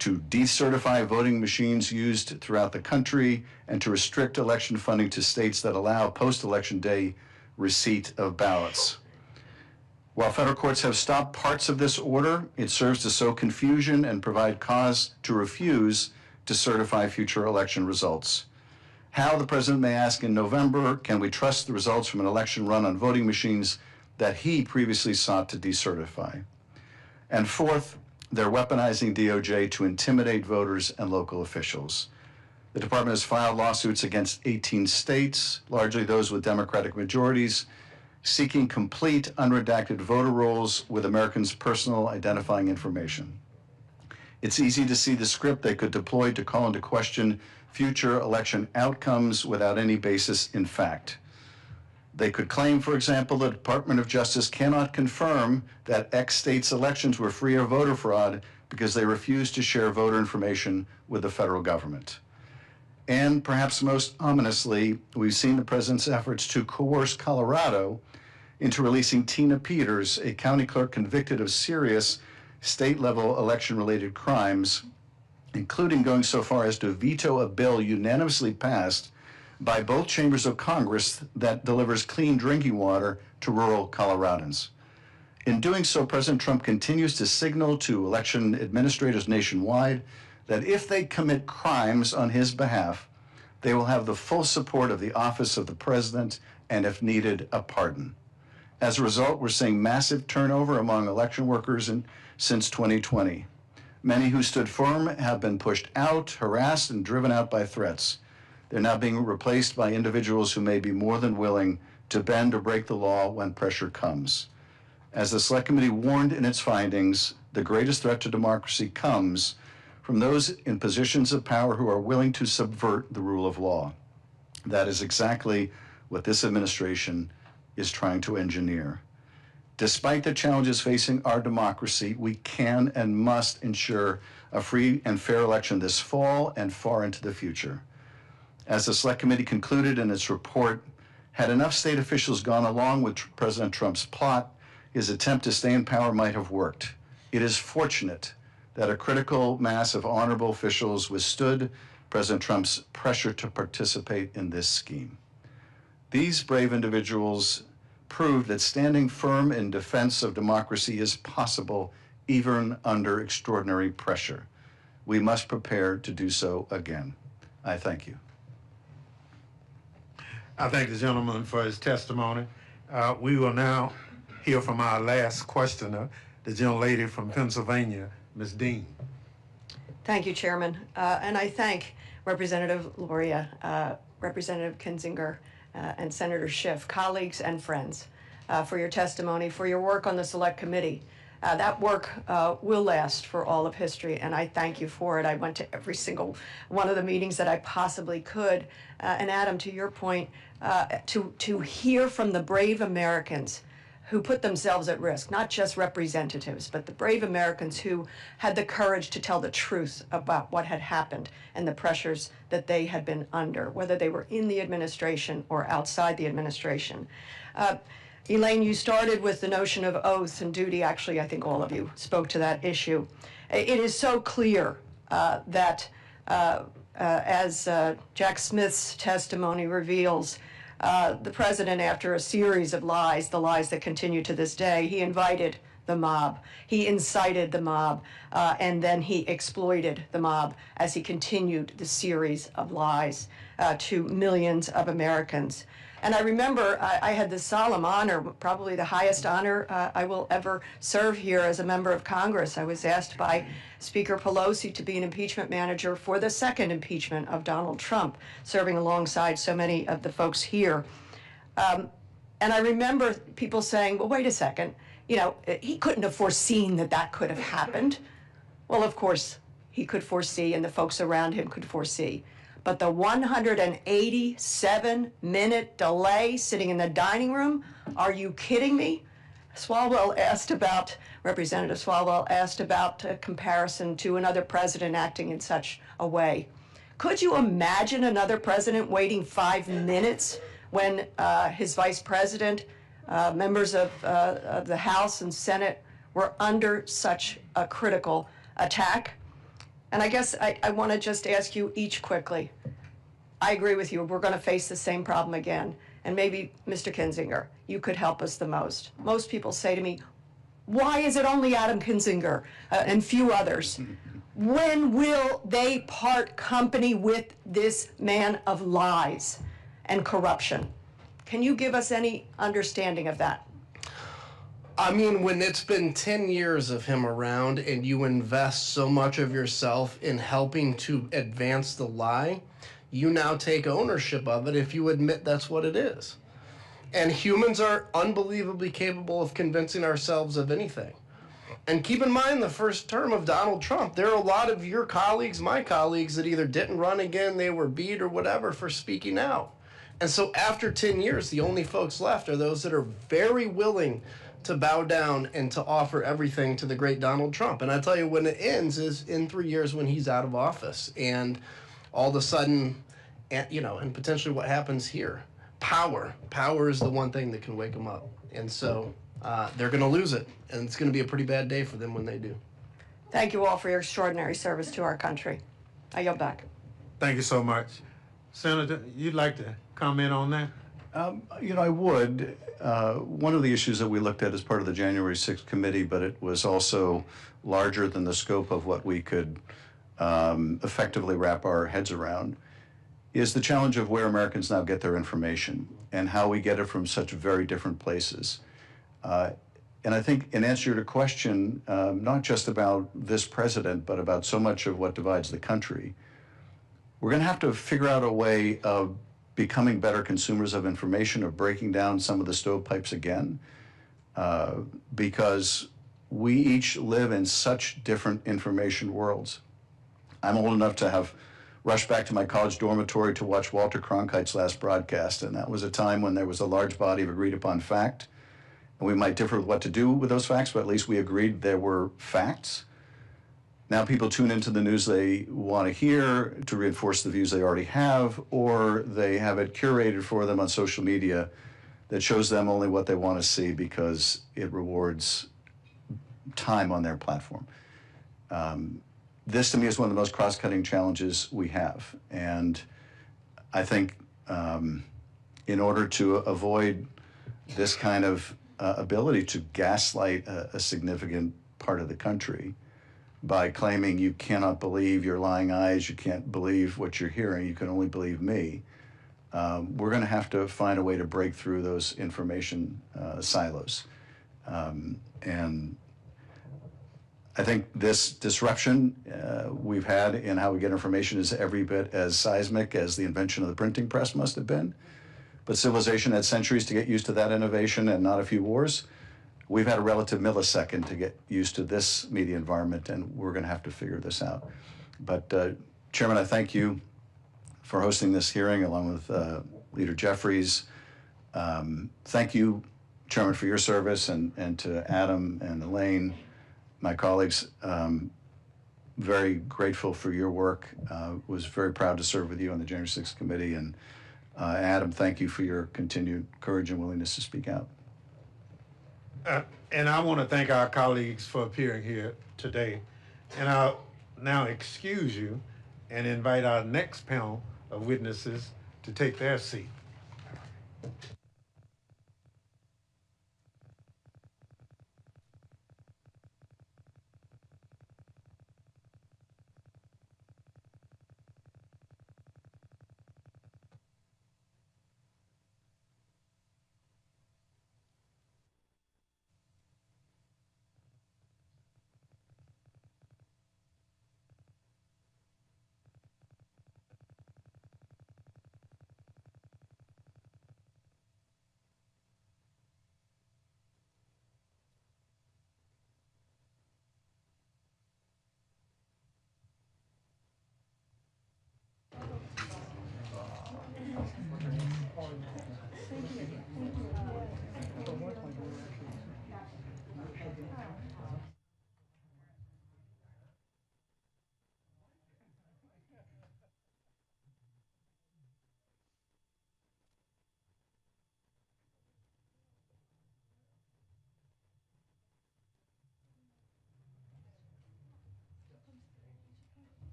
to decertify voting machines used throughout the country, and to restrict election funding to states that allow post-election day receipt of ballots. While federal courts have stopped parts of this order, it serves to sow confusion and provide cause to refuse to certify future election results. How, the president may ask in November, can we trust the results from an election run on voting machines that he previously sought to decertify? And fourth, they're weaponizing DOJ to intimidate voters and local officials. The department has filed lawsuits against 18 states, largely those with Democratic majorities, seeking complete unredacted voter rolls with Americans' personal identifying information. It's easy to see the script they could deploy to call into question future election outcomes without any basis in fact. They could claim, for example, the Department of Justice cannot confirm that X state's elections were free of voter fraud because they refused to share voter information with the federal government. And perhaps most ominously, we've seen the president's efforts to coerce Colorado into releasing Tina Peters, a county clerk convicted of serious state-level election-related crimes, including going so far as to veto a bill unanimously passed by both chambers of Congress that delivers clean drinking water to rural Coloradans. In doing so, President Trump continues to signal to election administrators nationwide that if they commit crimes on his behalf, they will have the full support of the office of the president and, if needed, a pardon. As a result, we're seeing massive turnover among election workers since 2020. Many who stood firm have been pushed out, harassed, and driven out by threats. They're now being replaced by individuals who may be more than willing to bend or break the law when pressure comes. As the Select Committee warned in its findings, the greatest threat to democracy comes from those in positions of power who are willing to subvert the rule of law. That is exactly what this administration is trying to engineer. Despite the challenges facing our democracy, we can and must ensure a free and fair election this fall and far into the future. As the Select Committee concluded in its report, had enough state officials gone along with President Trump's plot, his attempt to stay in power might have worked. It is fortunate that a critical mass of honorable officials withstood President Trump's pressure to participate in this scheme. These brave individuals proved that standing firm in defense of democracy is possible even under extraordinary pressure. We must prepare to do so again. I thank you. I thank the gentleman for his testimony. We will now hear from our last questioner, the gentlelady from Pennsylvania, Ms. Dean. Thank you, Chairman. And I thank Representative Loria, Representative Kinzinger, and Senator Schiff, colleagues and friends, for your testimony, for your work on the Select Committee. That work will last for all of history, and I thank you for it. I went to every single one of the meetings that I possibly could. And Adam, to your point, to hear from the brave Americans who put themselves at risk, not just representatives, but the brave Americans who had the courage to tell the truth about what had happened and the pressures that they had been under, whether they were in the administration or outside the administration. Elaine, you started with the notion of oath and duty. Actually, I think all of you spoke to that issue. It is so clear that, as Jack Smith's testimony reveals, the president, after a series of lies, the lies that continue to this day, he invited the mob, he incited the mob, and then he exploited the mob as he continued the series of lies to millions of Americans. And I remember I had the solemn honor, probably the highest honor I will ever serve here as a member of Congress. I was asked by Speaker Pelosi to be an impeachment manager for the second impeachment of Donald Trump, serving alongside so many of the folks here. And I remember people saying, well, wait a second, you know, he couldn't have foreseen that that could have happened. Well, of course, he could foresee, and the folks around him could foresee. But the 187-minute delay sitting in the dining room, are you kidding me? Representative Swalwell asked about a comparison to another president acting in such a way. Could you imagine another president waiting 5 minutes when his vice president, members of the House and Senate were under such a critical attack? And I guess I want to just ask you each quickly. I agree with you. We're going to face the same problem again. And maybe, Mr. Kinzinger, you could help us the most. Most people say to me, why is it only Adam Kinzinger and few others? When will they part company with this man of lies and corruption? Can you give us any understanding of that? I mean, when it's been 10 years of him around and you invest so much of yourself in helping to advance the lie, you now take ownership of it if you admit that's what it is. And humans are unbelievably capable of convincing ourselves of anything. And keep in mind the first term of Donald Trump, there are a lot of your colleagues, my colleagues, that either didn't run again, they were beat or whatever for speaking out. And so after 10 years, the only folks left are those that are very willing to bow down and to offer everything to the great Donald Trump. And I tell you, when it ends is in 3 years when he's out of office. And all of a sudden, you know, and potentially what happens here, power is the one thing that can wake them up. And so they're going to lose it. And it's going to be a pretty bad day for them when they do. Thank you all for your extraordinary service to our country. I yield back. Thank you so much. Senator, you'd like to comment on that? I would. One of the issues that we looked at as part of the January 6th committee, but it was also larger than the scope of what we could effectively wrap our heads around, is the challenge of where Americans now get their information and how we get it from such very different places. And I think in answer to your question, not just about this president, but about so much of what divides the country, we're going to have to figure out a way of becoming better consumers of information, of breaking down some of the stovepipes again, because we each live in such different information worlds. I'm old enough to have rushed back to my college dormitory to watch Walter Cronkite's last broadcast, and that was a time when there was a large body of agreed upon fact, and we might differ with what to do with those facts, but at least we agreed there were facts. Now people tune into the news they want to hear to reinforce the views they already have, or they have it curated for them on social media that shows them only what they want to see because it rewards time on their platform. This to me is one of the most cross-cutting challenges we have. And I think in order to avoid this kind of ability to gaslight a significant part of the country, by claiming you cannot believe your lying eyes, you can't believe what you're hearing, you can only believe me, we're going to have to find a way to break through those information silos. And I think this disruption we've had in how we get information is every bit as seismic as the invention of the printing press must have been. But civilization had centuries to get used to that innovation and not a few wars. We've had a relative millisecond to get used to this media environment, and we're going to have to figure this out. But Chairman, I thank you for hosting this hearing along with Leader Jeffries. Thank you, Chairman, for your service, and to Adam and Elaine, my colleagues. Very grateful for your work. Was very proud to serve with you on the January 6th committee. And Adam, thank you for your continued courage and willingness to speak out. And I want to thank our colleagues for appearing here today. And I'll now excuse you and invite our next panel of witnesses to take their seat.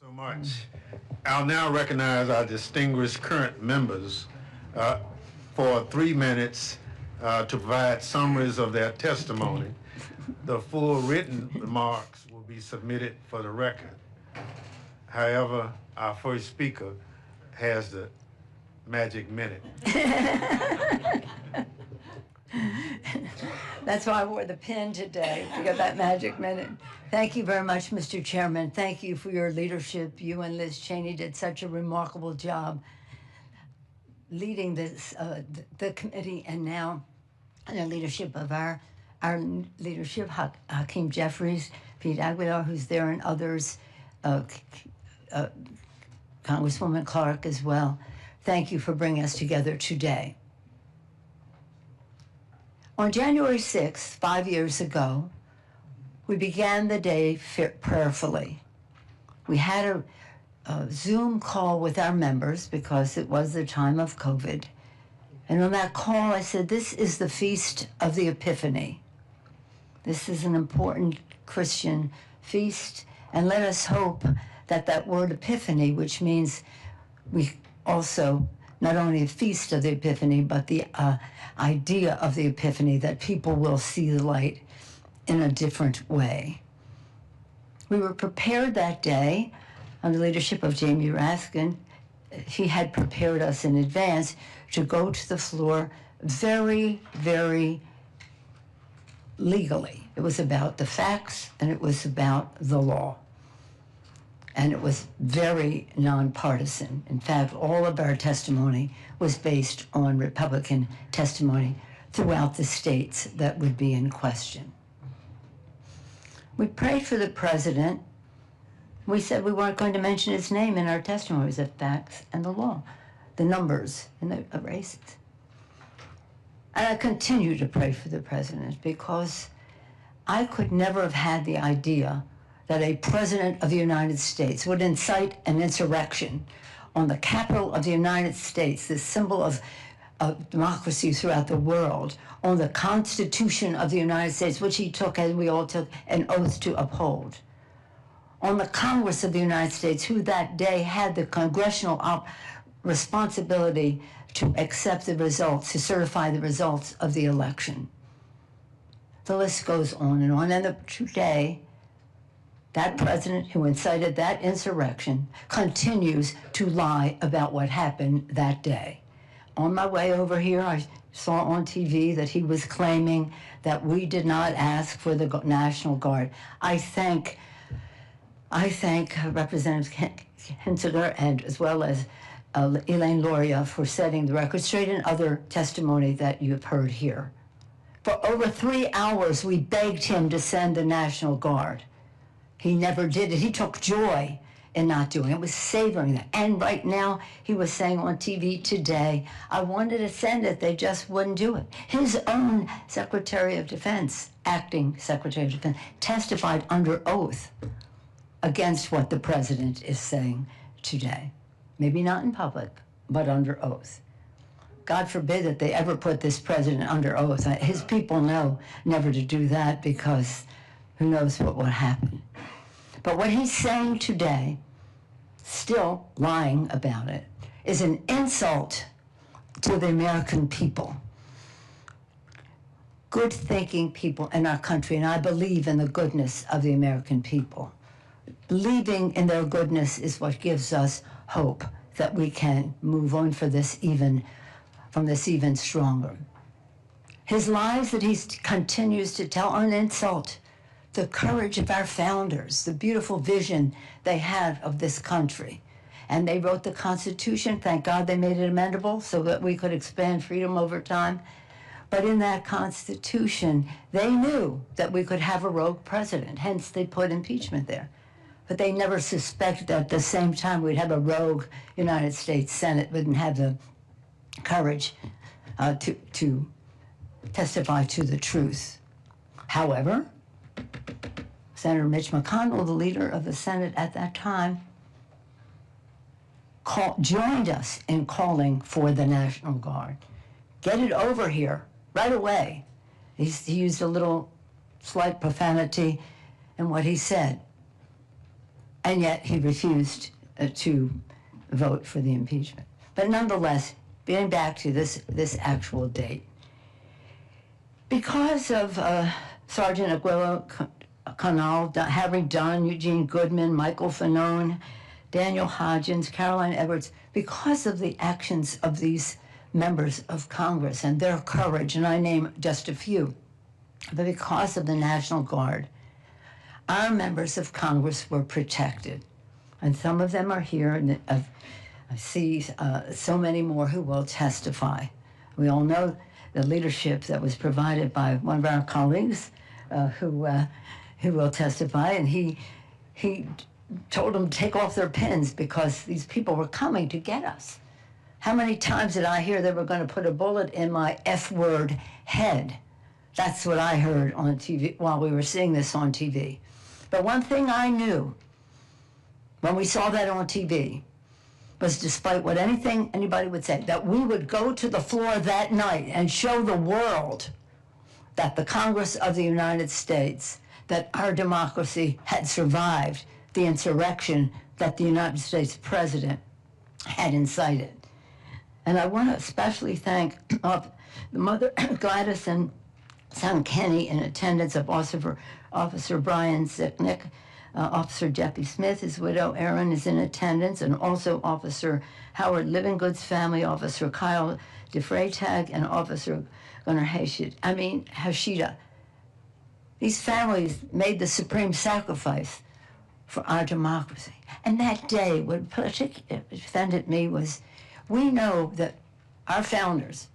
So much. I'll now recognize our distinguished current members for 3 minutes to provide summaries of their testimony. The full written remarks will be submitted for the record. However, our first speaker has the magic minute. That's why I wore the pin today, to get that magic minute. Thank you very much, Mr. Chairman. Thank you for your leadership. You and Liz Cheney did such a remarkable job leading this, the committee, and now the leadership of our leadership, Hakeem Jeffries, Pete Aguilar, who's there, and others, Congresswoman Clark as well. Thank you for bringing us together today. On January 6th, 5 years ago, we began the day prayerfully. We had a Zoom call with our members because it was the time of COVID. And on that call, I said, this is the Feast of the Epiphany. This is an important Christian feast, and let us hope that that word epiphany, which means we also, not only a feast of the Epiphany, but the idea of the Epiphany, that people will see the light in a different way. We were prepared that day under the leadership of Jamie Raskin. He had prepared us in advance to go to the floor very, very legally. It was about the facts and it was about the law. And it was very nonpartisan. In fact, all of our testimony was based on Republican testimony throughout the states that would be in question. We prayed for the president. We said we weren't going to mention his name in our testimonies, the facts and the law, the numbers and the races. And I continue to pray for the president because I could never have had the idea that a president of the United States would incite an insurrection on the Capitol of the United States, the symbol of democracy throughout the world, on the Constitution of the United States, which he took, as we all took, an oath to uphold, on the Congress of the United States, who that day had the congressional responsibility to accept the results, to certify the results of the election. The list goes on. And today, that president who incited that insurrection continues to lie about what happened that day. On my way over here, I saw on TV that he was claiming that we did not ask for the National Guard. I thank Representative Hinsiger and as well as Elaine Loria for setting the record straight and other testimony that you've heard here. For over 3 hours, we begged him to send the National Guard. He never did it. He took joy in not doing it. He was savoring that. And right now, he was saying on TV today, I wanted to send it, they just wouldn't do it. His own Secretary of Defense, acting Secretary of Defense, testified under oath against what the president is saying today. Maybe not in public, but under oath. God forbid that they ever put this president under oath. His people know never to do that because who knows what will happen. But what he's saying today, still lying about it, is an insult to the American people. Good thinking people in our country, and I believe in the goodness of the American people. Believing in their goodness is what gives us hope that we can move on from this even stronger. His lies that he continues to tell are an insult. The courage of our founders, the beautiful vision they had of this country. And they wrote the Constitution. Thank God they made it amendable so that we could expand freedom over time. But in that Constitution, they knew that we could have a rogue president. Hence, they put impeachment there. But they never suspected that at the same time we'd have a rogue United States Senate, wouldn't have the courage to testify to the truth. However, Senator Mitch McConnell, the leader of the Senate at that time, joined us in calling for the National Guard. Get it over here right away. He used a little slight profanity in what he said. And yet he refused to vote for the impeachment. But nonetheless, getting back to this actual date, because of Sergeant Aguilo Canal, Harry Dunn, Eugene Goodman, Michael Fanone, Daniel Hodgins, Caroline Edwards, because of the actions of these members of Congress and their courage, and I name just a few, but because of the National Guard, our members of Congress were protected. And some of them are here, and I see so many more who will testify. We all know the leadership that was provided by one of our colleagues who will testify, and he told them to take off their pins because these people were coming to get us. How many times did I hear they were going to put a bullet in my F-word head? That's what I heard on TV while we were seeing this on TV. But one thing I knew when we saw that on TV was, despite what anybody would say, that we would go to the floor that night and show the world that the Congress of the United States, that our democracy had survived the insurrection that the United States president had incited. And I want to especially thank the mother Gladys and son Kenny, in attendance of Officer Brian Sicknick. Officer Jeffy Smith, his widow Erin, is in attendance, and also Officer Howard Livingood's family, Officer Kyle DeFreytag, and Officer Gunnar Hashida. These families made the supreme sacrifice for our democracy. And that day, what particularly offended me was, we know that our founders,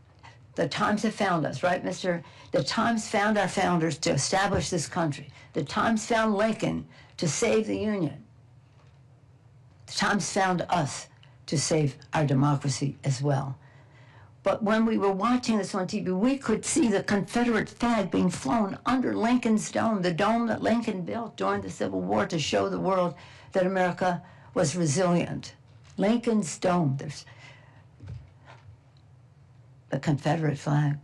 the Times have found us, right, Mr.? The Times found our founders to establish this country. The Times found Lincoln to save the Union. The Times found us to save our democracy as well. But when we were watching this on TV, we could see the Confederate flag being flown under Lincoln's dome, the dome that Lincoln built during the Civil War to show the world that America was resilient. Lincoln's dome, there's the Confederate flag,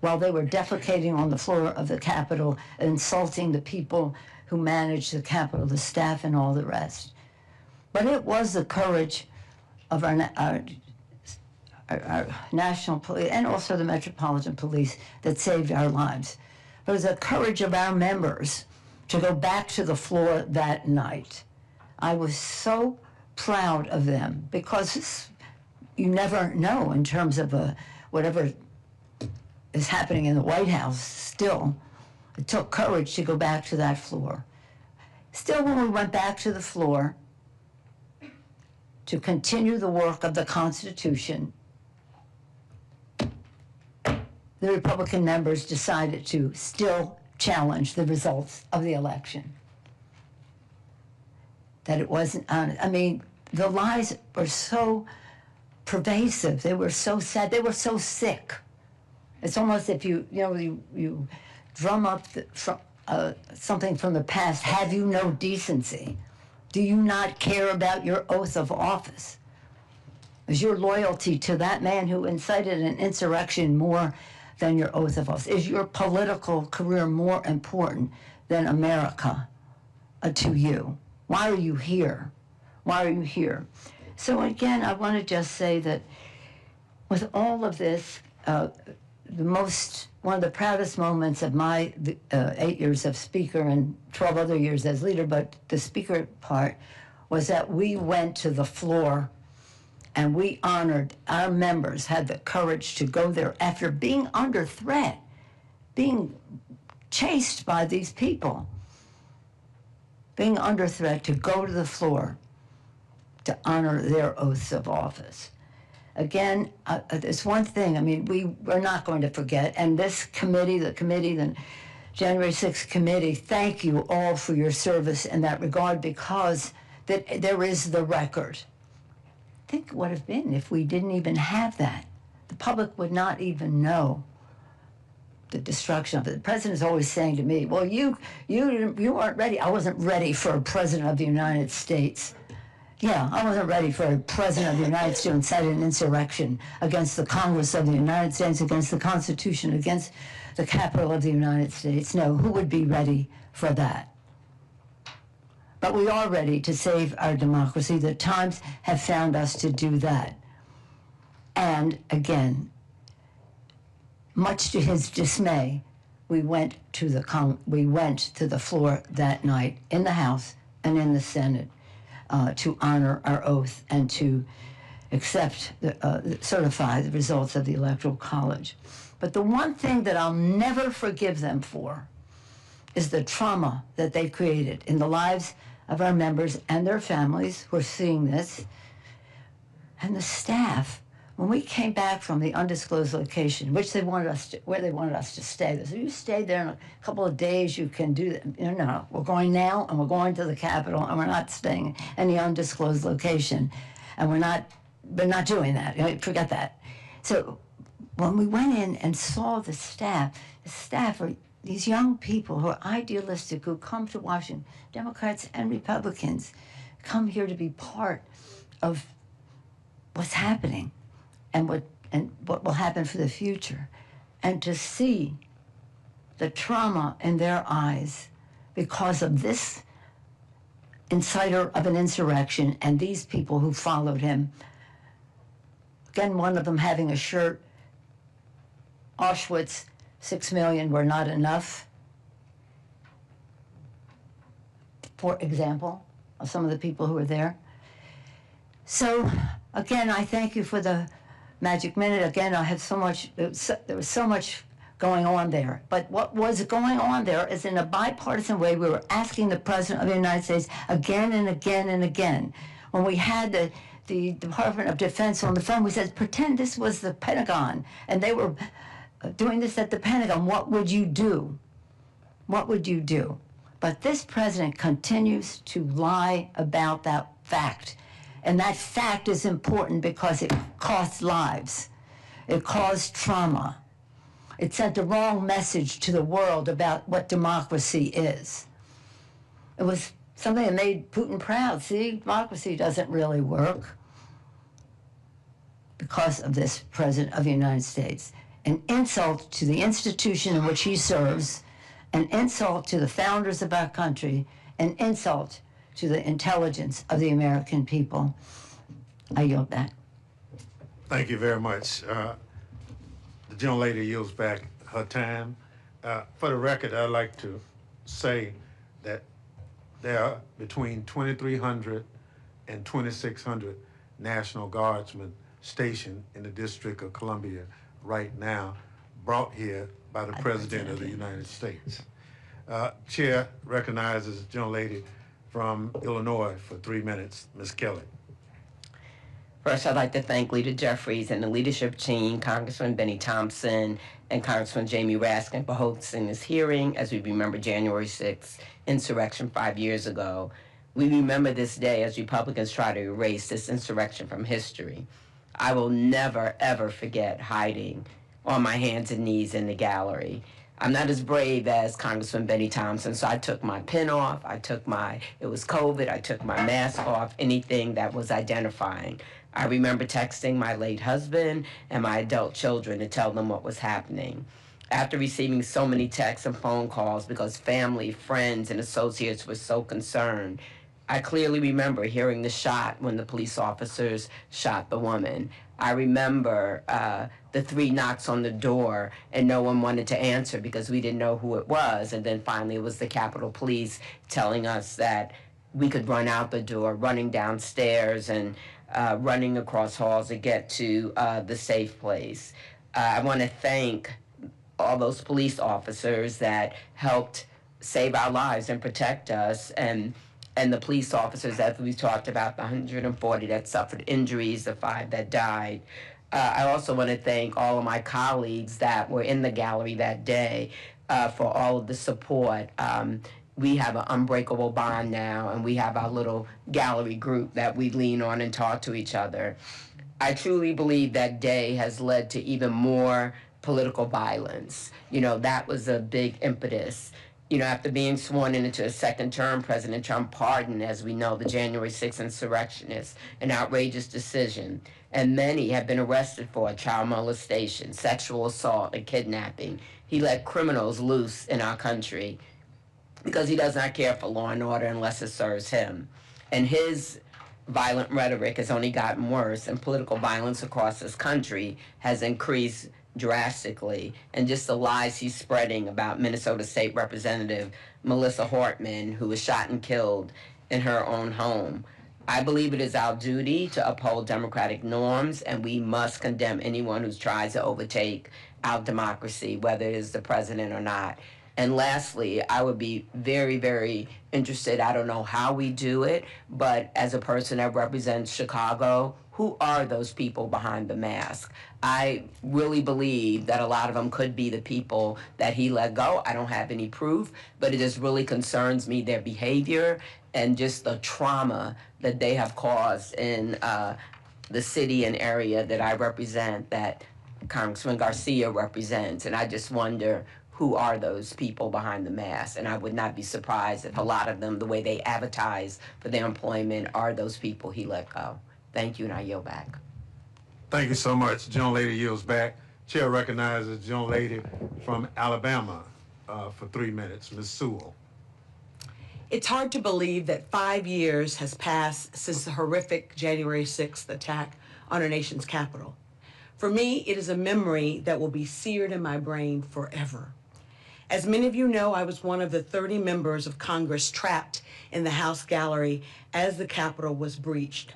while they were defecating on the floor of the Capitol, insulting the people who managed the Capitol, the staff and all the rest. But it was the courage of our national police and also the Metropolitan Police that saved our lives. It was the courage of our members to go back to the floor that night. I was so proud of them, because you never know in terms of whatever is happening in the White House still. It took courage to go back to that floor. Still, when we went back to the floor to continue the work of the Constitution, the Republican members decided to still challenge the results of the election. That it wasn't honest. I mean, the lies were so pervasive. They were so sad. They were so sick. It's almost if you drum up something from the past. Have you no decency? Do you not care about your oath of office? Is your loyalty to that man who incited an insurrection more than your oath of office? Is your political career more important than America to you? Why are you here? Why are you here? So again, I want to just say that with all of this, one of the proudest moments of my 8 years of speaker and 12 other years as leader, but the speaker part, was that we went to the floor and we honored our members, had the courage to go there after being under threat, being chased by these people, being under threat, to go to the floor to honor their oaths of office. Again, there's one thing, I mean, we're not going to forget, and this committee, the January 6th committee, thank you all for your service in that regard, because there is the record. Think what it would have been if we didn't even have that. The public would not even know the destruction of it. The president's always saying to me, well, you weren't ready. I wasn't ready for a president of the United States. Yeah, I wasn't ready for a president of the United States to incite an insurrection against the Congress of the United States, against the Constitution, against the Capitol of the United States. No, who would be ready for that? But we are ready to save our democracy. The Times have found us to do that. And again, much to his dismay, we went to the floor that night in the House and in the Senate to honor our oath and to certify the results of the Electoral College. But the one thing that I'll never forgive them for is the trauma that they created in the lives of our members and their families who are seeing this, and the staff. When we came back from the undisclosed location, where they wanted us to stay, they said, you stay there in a couple of days, you can do that. No, we're going now, and we're going to the Capitol, and we're not staying in the undisclosed location, and we're not doing that. Forget that. So when we went in and saw the staff are these young people who are idealistic, who come to Washington, Democrats and Republicans, come here to be part of what's happening and what will happen for the future. And to see the trauma in their eyes because of this inciter of an insurrection and these people who followed him. Again, one of them having a shirt, Auschwitz, 6 million were not enough, for example, of some of the people who were there. So, again, I thank you for the magic minute. Again, I had so much, there was so much going on there. But what was going on there is in a bipartisan way, we were asking the President of the United States again and again and again. When we had the Department of Defense on the phone, we said, pretend this was the Pentagon, and they were doing this at the Pentagon. What would you do? What would you do? But this president continues to lie about that fact. And that fact is important because it costs lives. It caused trauma. It sent the wrong message to the world about what democracy is. It was something that made Putin proud. See, democracy doesn't really work because of this president of the United States. An insult to the institution in which he serves, an insult to the founders of our country, an insult to the intelligence of the American people. I yield back. Thank you very much. The gentlelady yields back her time. For the record, I'd like to say that there are between 2,300 and 2,600 National Guardsmen stationed in the District of Columbia right now, brought here by the President of the United States. Chair recognizes the gentlelady from Illinois for 3 minutes, Ms. Kelly. First, I'd like to thank Leader Jeffries and the leadership team, Congressman Benny Thompson and Congressman Jamie Raskin for hosting this hearing as we remember January 6th insurrection 5 years ago. We remember this day as Republicans try to erase this insurrection from history. I will never, ever forget hiding on my hands and knees in the gallery. I'm not as brave as Congressman Benny Thompson, so I took my pin off, it was COVID, I took my mask off, anything that was identifying. I remember texting my late husband and my adult children to tell them what was happening. After receiving so many texts and phone calls because family, friends, and associates were so concerned, I clearly remember hearing the shot when the police officers shot the woman. I remember the 3 knocks on the door and no one wanted to answer because we didn't know who it was. And then finally it was the Capitol Police telling us that we could run out the door, running downstairs and running across halls to get to the safe place. I want to thank all those police officers that helped save our lives and protect us, and the police officers, as we talked about, the 140 that suffered injuries, the 5 that died. I also want to thank all of my colleagues that were in the gallery that day for all of the support. We have an unbreakable bond now, and we have our little gallery group that we lean on and talk to each other. I truly believe that day has led to even more political violence. You know, that was a big impetus. You know, after being sworn into a second term, President Trump pardoned, as we know, the January 6th insurrectionists, an outrageous decision. And many have been arrested for child molestation, sexual assault, and kidnapping. He let criminals loose in our country because he does not care for law and order unless it serves him. And his violent rhetoric has only gotten worse, and political violence across this country has increased drastically. And just the lies he's spreading about Minnesota State Representative Melissa Hortman, who was shot and killed in her own home. I believe it is our duty to uphold democratic norms, and we must condemn anyone who tries to overtake our democracy, whether it is the president or not. And lastly, I would be very, very interested, I don't know how we do it, but as a person that represents Chicago, who are those people behind the mask? I really believe that a lot of them could be the people that he let go. I don't have any proof, but it just really concerns me, their behavior and just the trauma that they have caused in the city and area that I represent, that Congressman Garcia represents, and I just wonder who are those people behind the mask. And I would not be surprised if a lot of them, the way they advertise for their employment, are those people he let go. Thank you, and I yield back. Thank you so much. The gentlelady yields back. Chair recognizes the gentlelady from Alabama for 3 minutes, Ms. Sewell. It's hard to believe that 5 years has passed since the horrific January 6th attack on our nation's capital. For me, it is a memory that will be seared in my brain forever. As many of you know, I was one of the 30 members of Congress trapped in the House gallery as the Capitol was breached.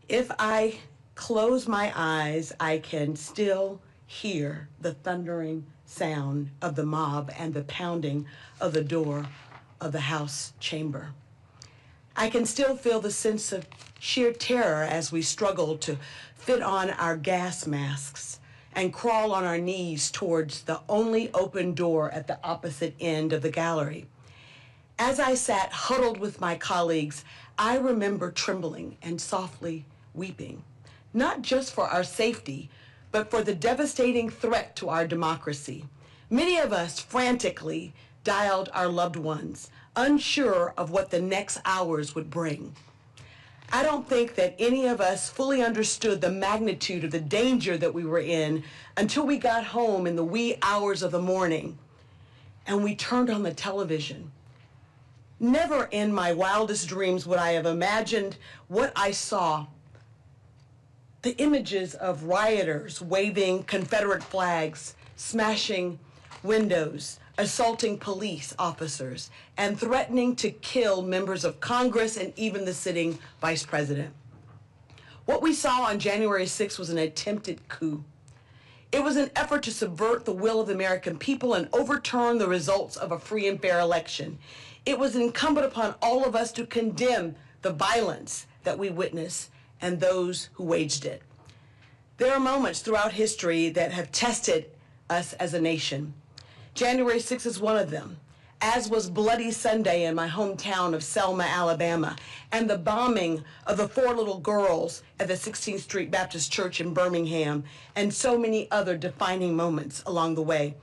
If I close my eyes, I can still hear the thundering sound of the mob and the pounding of the door of the House chamber. I can still feel the sense of sheer terror as we struggle to fit on our gas masks and crawl on our knees towards the only open door at the opposite end of the gallery. As I sat huddled with my colleagues, I remember trembling and softly weeping, not just for our safety, but for the devastating threat to our democracy. Many of us frantically dialed our loved ones, unsure of what the next hours would bring. I don't think that any of us fully understood the magnitude of the danger that we were in until we got home in the wee hours of the morning and we turned on the television. Never in my wildest dreams would I have imagined what I saw. The images of rioters waving Confederate flags, smashing windows, assaulting police officers, and threatening to kill members of Congress and even the sitting vice president. What we saw on January 6th was an attempted coup. It was an effort to subvert the will of the American people and overturn the results of a free and fair election. It was incumbent upon all of us to condemn the violence that we witnessed and those who waged it. There are moments throughout history that have tested us as a nation. January 6th is one of them, as was Bloody Sunday in my hometown of Selma, Alabama, and the bombing of the 4 little girls at the 16th Street Baptist Church in Birmingham, and so many other defining moments along the way.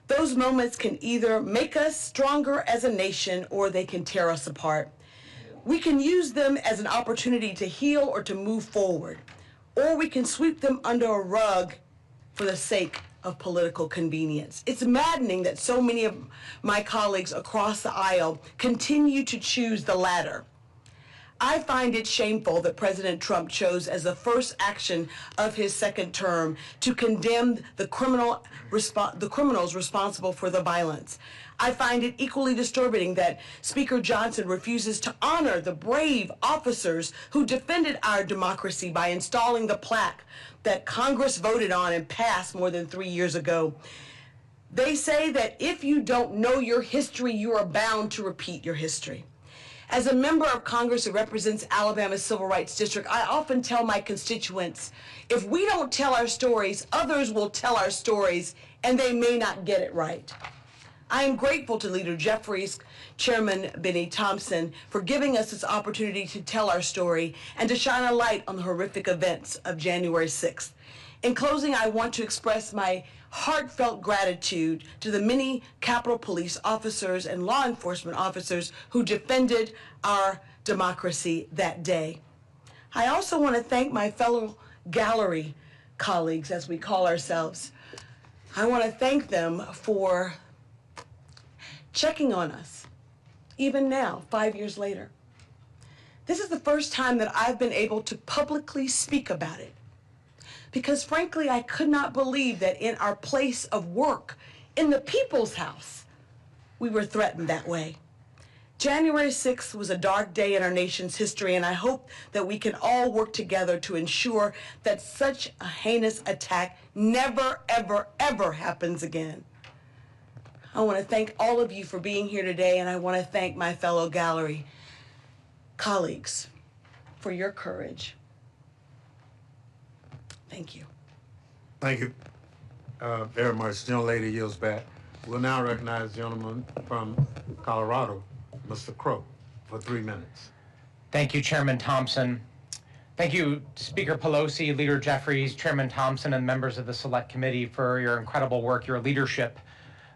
Those moments can either make us stronger as a nation or they can tear us apart. We can use them as an opportunity to heal or to move forward, or we can sweep them under a rug for the sake of political convenience. It's maddening that so many of my colleagues across the aisle continue to choose the latter. I find it shameful that President Trump chose as the first action of his second term to condemn the criminals responsible for the violence. I find it equally disturbing that Speaker Johnson refuses to honor the brave officers who defended our democracy by installing the plaque that Congress voted on and passed more than 3 years ago. They say that if you don't know your history, you are bound to repeat your history. As a member of Congress who represents Alabama's Civil Rights District, I often tell my constituents, if we don't tell our stories, others will tell our stories, and they may not get it right. I am grateful to Leader Jeffries, Chairman Benny Thompson, for giving us this opportunity to tell our story and to shine a light on the horrific events of January 6th. In closing, I want to express my heartfelt gratitude to the many Capitol Police officers and law enforcement officers who defended our democracy that day. I also want to thank my fellow gallery colleagues, as we call ourselves. I want to thank them for checking on us, even now, 5 years later. This is the first time that I've been able to publicly speak about it, because frankly, I could not believe that in our place of work, in the people's house, we were threatened that way. January 6th was a dark day in our nation's history, and I hope that we can all work together to ensure that such a heinous attack never, ever, ever happens again. I want to thank all of you for being here today, and I want to thank my fellow gallery colleagues for your courage. Thank you. Thank you very much. The gentlelady yields back. We'll now recognize the gentleman from Colorado, Mr. Crow, for 3 minutes. Thank you, Chairman Thompson. Thank you, Speaker Pelosi, Leader Jeffries, Chairman Thompson, and members of the Select Committee for your incredible work, your leadership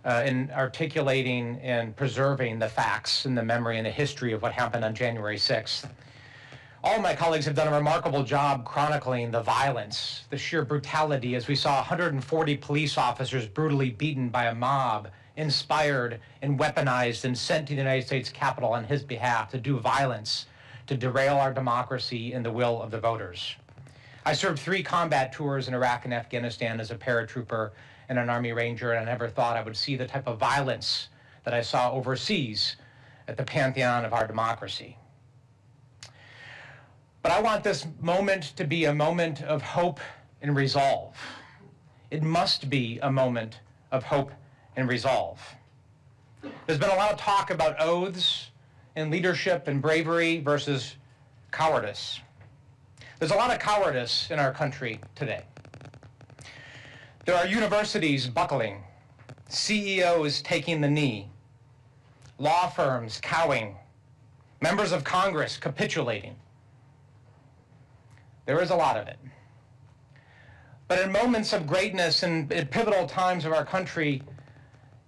in articulating and preserving the facts and the memory and the history of what happened on January 6th. All of my colleagues have done a remarkable job chronicling the violence, the sheer brutality, as we saw 140 police officers brutally beaten by a mob, inspired and weaponized and sent to the United States Capitol on his behalf to do violence, to derail our democracy and the will of the voters. I served 3 combat tours in Iraq and Afghanistan as a paratrooper and an Army Ranger, and I never thought I would see the type of violence that I saw overseas at the pantheon of our democracy. But I want this moment to be a moment of hope and resolve. It must be a moment of hope and resolve. There's been a lot of talk about oaths and leadership and bravery versus cowardice. There's a lot of cowardice in our country today. There are universities buckling, CEOs taking the knee, law firms cowing, members of Congress capitulating. There is a lot of it. But in moments of greatness and at pivotal times of our country,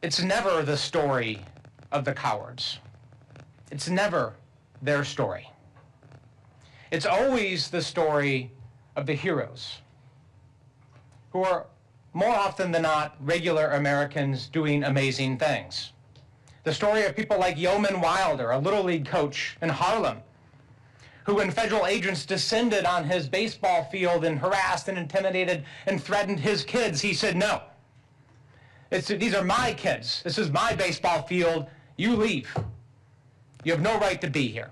it's never the story of the cowards. It's never their story. It's always the story of the heroes, who are more often than not regular Americans doing amazing things. The story of people like Yeoman Wilder, a Little League coach in Harlem, who when federal agents descended on his baseball field and harassed and intimidated and threatened his kids, he said, no. These are my kids. This is my baseball field. You leave. You have no right to be here.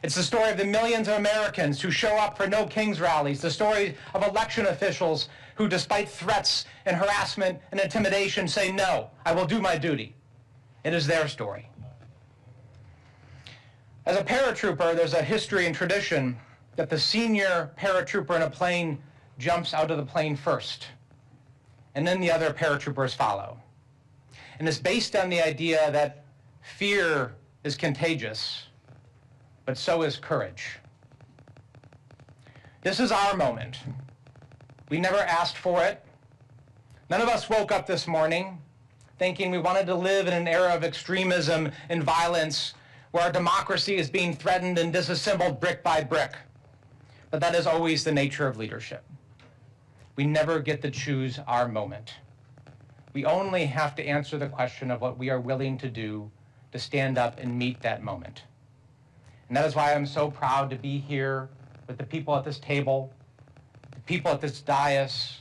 It's the story of the millions of Americans who show up for No Kings rallies, the story of election officials who, despite threats and harassment and intimidation, say, no, I will do my duty. It is their story. As a paratrooper, there's a history and tradition that the senior paratrooper in a plane jumps out of the plane first, and then the other paratroopers follow. And it's based on the idea that fear is contagious, but so is courage. This is our moment. We never asked for it. None of us woke up this morning thinking we wanted to live in an era of extremism and violence where our democracy is being threatened and disassembled brick by brick. But that is always the nature of leadership. We never get to choose our moment. We only have to answer the question of what we are willing to do to stand up and meet that moment. And that is why I'm so proud to be here with the people at this table, the people at this dais,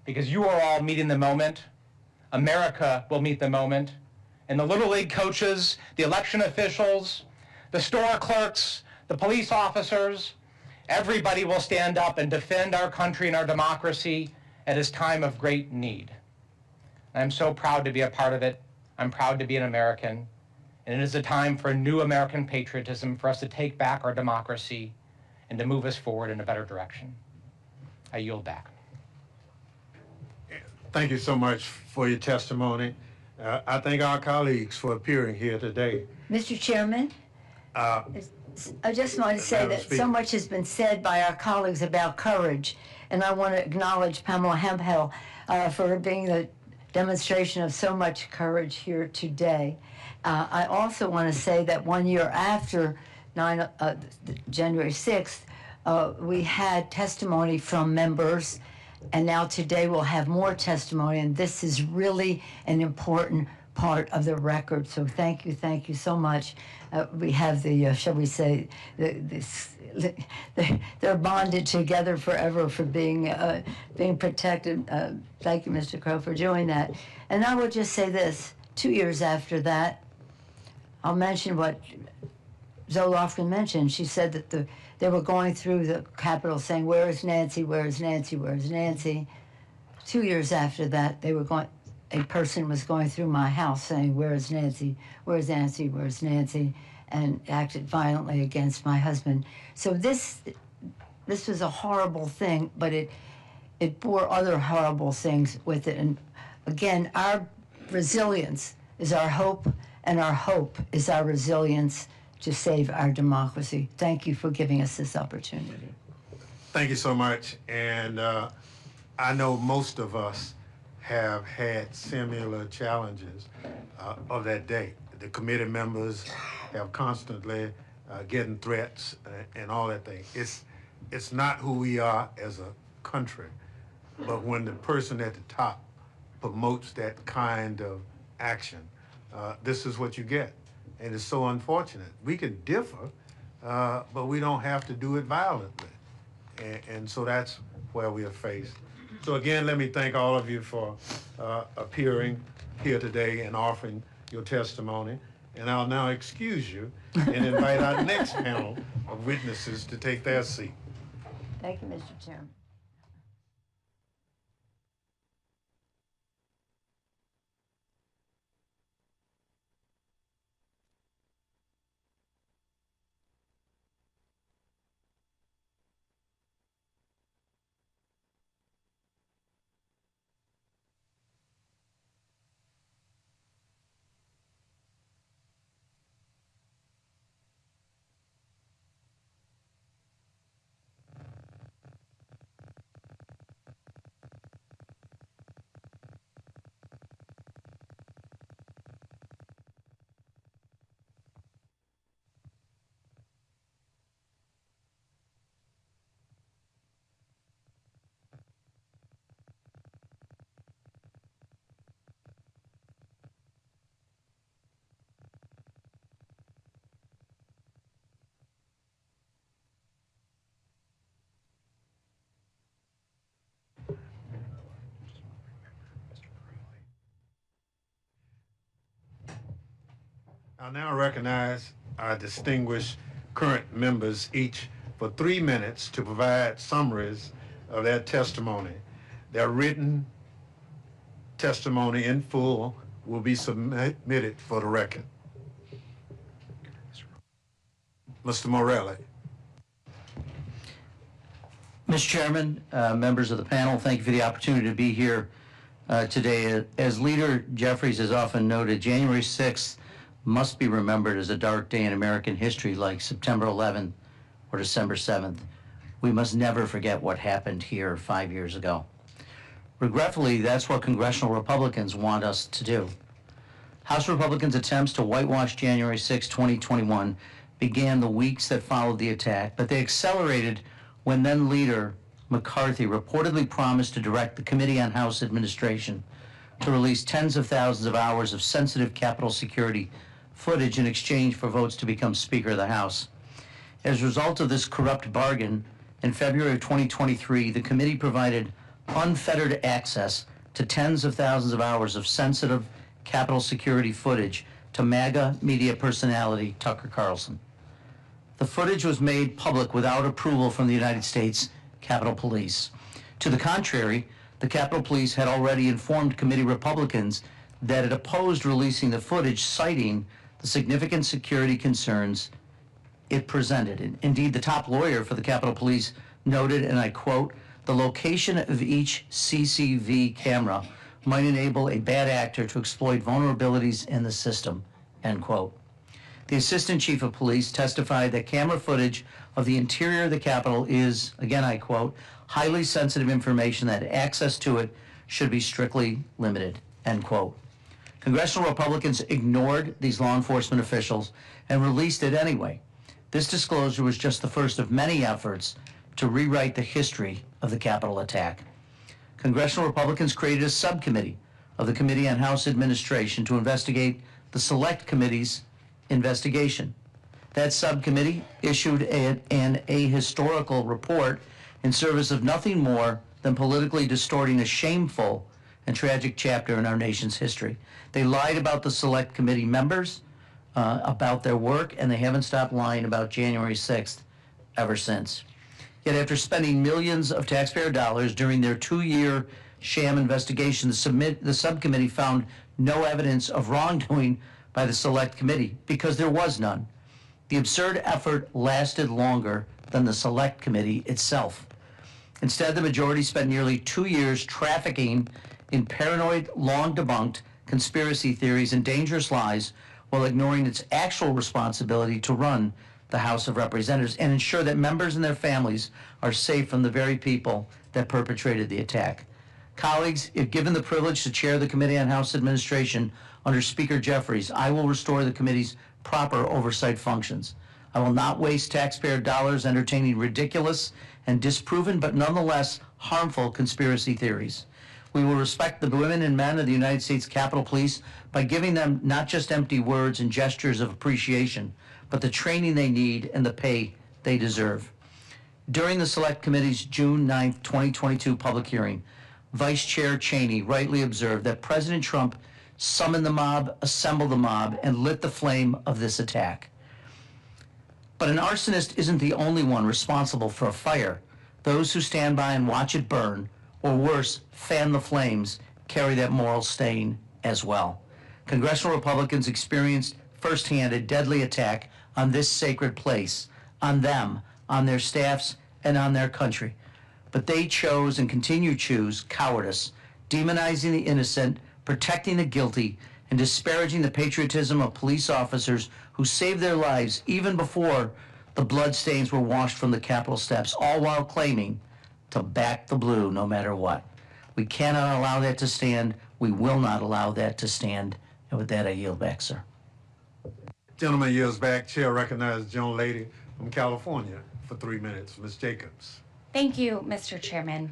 because you are all meeting the moment. America will meet the moment. And the Little League coaches, the election officials, the store clerks, the police officers, everybody will stand up and defend our country and our democracy at this time of great need. And I'm so proud to be a part of it. I'm proud to be an American. And it is a time for new American patriotism, for us to take back our democracy and to move us forward in a better direction. I yield back. Thank you so much for your testimony. I thank our colleagues for appearing here today. Mr. Chairman, I just want to say Madam that Speaker. so much has been said by our colleagues about courage, and I want to acknowledge Pamela Hemphill for being the demonstration of so much courage here today. I also want to say that 1 year after January 6th, we had testimony from members, and now today we'll have more testimony, and this is really an important part of the record. So thank you so much. We have the, shall we say, they're bonded together forever for being protected. Thank you, Mr. Crow, for doing that. And I will just say this, 2 years after that, I'll mention what Zoe Lofgren mentioned. She said that they were going through the Capitol saying, where is Nancy, where is Nancy, where is Nancy? 2 years after that, a person was going through my house saying, where is Nancy, where is Nancy, where is Nancy, and acted violently against my husband. So this was a horrible thing, but it bore other horrible things with it. And again, our resilience is our hope, and our hope is our resilience to save our democracy. Thank you for giving us this opportunity. Thank you so much. And I know most of us have had similar challenges of that day. The committee members have constantly getting threats and all that thing. It's not who we are as a country, but when the person at the top promotes that kind of action, this is what you get. And it's so unfortunate. We can differ, but we don't have to do it violently. And so that's where we are faced. So again, let me thank all of you for appearing here today and offering your testimony. And I'll now excuse you and invite our next panel of witnesses to take their seat. Thank you, Mr. Chairman. I'll now recognize our distinguished current members, each for 3 minutes, to provide summaries of their testimony. Their written testimony in full will be submitted for the record. Mr. Morelli. Mr. Chairman, members of the panel, thank you for the opportunity to be here today. As Leader Jeffries has often noted, January 6th must be remembered as a dark day in American history like September 11th or December 7th. We must never forget what happened here 5 years ago. Regretfully, that's what congressional Republicans want us to do. House Republicans' attempts to whitewash January 6, 2021 began the weeks that followed the attack, but they accelerated when then Leader McCarthy reportedly promised to direct the Committee on House Administration to release tens of thousands of hours of sensitive Capitol security footage in exchange for votes to become Speaker of the House. As a result of this corrupt bargain, in February of 2023, the committee provided unfettered access to tens of thousands of hours of sensitive Capitol security footage to MAGA media personality Tucker Carlson. The footage was made public without approval from the United States Capitol Police. To the contrary, the Capitol Police had already informed committee Republicans that it opposed releasing the footage, citing the significant security concerns it presented. Indeed, the top lawyer for the Capitol Police noted, and I quote, "The location of each CCTV camera might enable a bad actor to exploit vulnerabilities in the system," end quote. The Assistant Chief of Police testified that camera footage of the interior of the Capitol is, again I quote, "highly sensitive information that access to it should be strictly limited," end quote. Congressional Republicans ignored these law enforcement officials and released it anyway. This disclosure was just the first of many efforts to rewrite the history of the Capitol attack. Congressional Republicans created a subcommittee of the Committee on House Administration to investigate the Select Committee's investigation. That subcommittee issued an ahistorical report in service of nothing more than politically distorting a shameful and tragic chapter in our nation's history. They lied about the Select Committee members, about their work, and they haven't stopped lying about January 6th ever since. Yet after spending millions of taxpayer dollars during their 2-year sham investigation, the subcommittee found no evidence of wrongdoing by the Select Committee because there was none. The absurd effort lasted longer than the Select Committee itself. Instead, the majority spent nearly 2 years trafficking in paranoid, long-debunked conspiracy theories and dangerous lies while ignoring its actual responsibility to run the House of Representatives, and ensure that members and their families are safe from the very people that perpetrated the attack. Colleagues, if given the privilege to chair the Committee on House Administration under Speaker Jeffries, I will restore the committee's proper oversight functions. I will not waste taxpayer dollars entertaining ridiculous and disproven but nonetheless harmful conspiracy theories. We will respect the women and men of the United States Capitol Police by giving them not just empty words and gestures of appreciation, but the training they need and the pay they deserve. During the Select Committee's June 9, 2022 public hearing, Vice Chair Cheney rightly observed that President Trump summoned the mob, assembled the mob, and lit the flame of this attack. But an arsonist isn't the only one responsible for a fire. Those who stand by and watch it burn, or worse, fan the flames, carry that moral stain as well. Congressional Republicans experienced firsthand a deadly attack on this sacred place, on them, on their staffs, and on their country. But they chose and continue to choose cowardice, demonizing the innocent, protecting the guilty, and disparaging the patriotism of police officers who saved their lives even before the bloodstains were washed from the Capitol steps, all while claiming to back the blue no matter what. We cannot allow that to stand. We will not allow that to stand. And with that, I yield back, sir. Gentleman yields back. Chair recognizes the young lady from California for 3 minutes. Ms. Jacobs. Thank you, Mr. Chairman.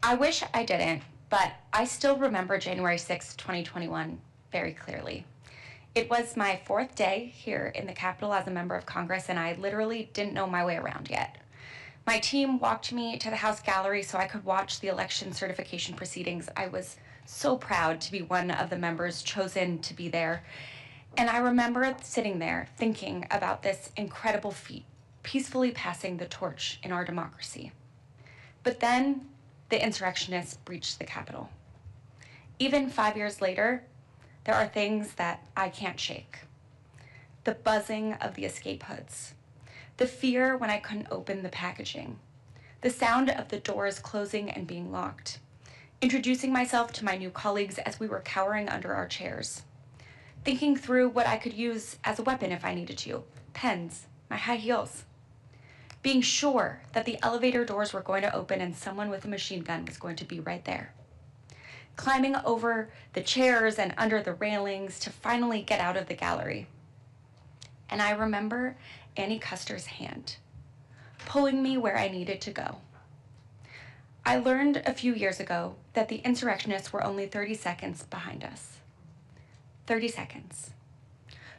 I wish I didn't, but I still remember January 6, 2021 very clearly. It was my 4th day here in the Capitol as a member of Congress, and I literally didn't know my way around yet. My team walked me to the House gallery so I could watch the election certification proceedings. I was so proud to be one of the members chosen to be there. And I remember sitting there thinking about this incredible feat, peacefully passing the torch in our democracy. But then the insurrectionists breached the Capitol. Even 5 years later, there are things that I can't shake. The buzzing of the escape hoods, the fear when I couldn't open the packaging, the sound of the doors closing and being locked, introducing myself to my new colleagues as we were cowering under our chairs, thinking through what I could use as a weapon if I needed to, pens, my high heels, being sure that the elevator doors were going to open and someone with a machine gun was going to be right there, climbing over the chairs and under the railings to finally get out of the gallery. And I remember Annie Custer's hand, pulling me where I needed to go. I learned a few years ago that the insurrectionists were only 30 seconds behind us. 30 seconds.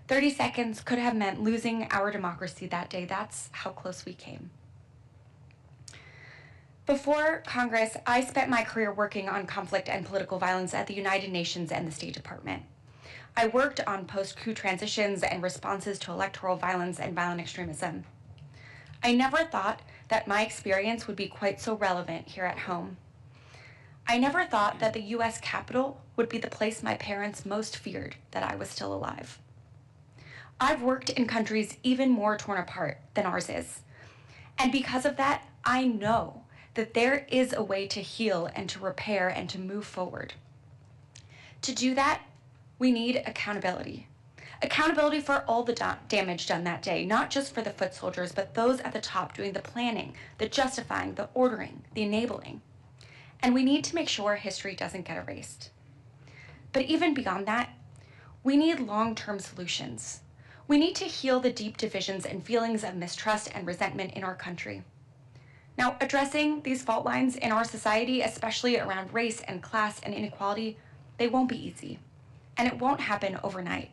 30 seconds could have meant losing our democracy that day. That's how close we came. Before Congress, I spent my career working on conflict and political violence at the United Nations and the State Department. I worked on post-coup transitions and responses to electoral violence and violent extremism. I never thought that my experience would be quite so relevant here at home. I never thought that the U.S. Capitol would be the place my parents most feared that I was still alive. I've worked in countries even more torn apart than ours is. And because of that, I know that there is a way to heal and to repair and to move forward. To do that, we need accountability. Accountability for all the damage done that day, not just for the foot soldiers, but those at the top doing the planning, the justifying, the ordering, the enabling. And we need to make sure history doesn't get erased. But even beyond that, we need long-term solutions. We need to heal the deep divisions and feelings of mistrust and resentment in our country. Now, addressing these fault lines in our society, especially around race and class and inequality, they won't be easy, and it won't happen overnight.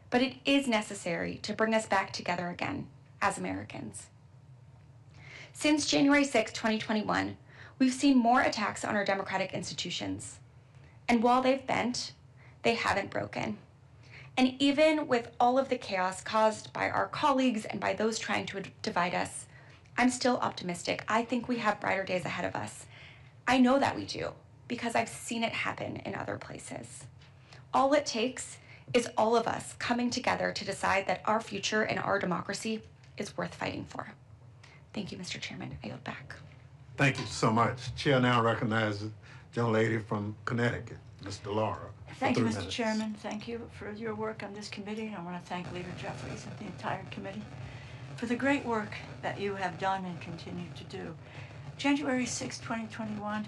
But it is necessary to bring us back together again as Americans. Since January 6, 2021, we've seen more attacks on our democratic institutions. And while they've bent, they haven't broken. And even with all of the chaos caused by our colleagues and by those trying to divide us, I'm still optimistic. I think we have brighter days ahead of us. I know that we do, because I've seen it happen in other places. All it takes is all of us coming together to decide that our future and our democracy is worth fighting for. Thank you, Mr. Chairman. I yield back. Thank you so much. Chair now recognizes the young lady from Connecticut, Ms. DeLaura. Thank you, 3 Mr. minutes. Chairman. Thank you for your work on this committee. I want to thank Leader Jeffries and the entire committee. for the great work that you have done and continue to do. January 6, 2021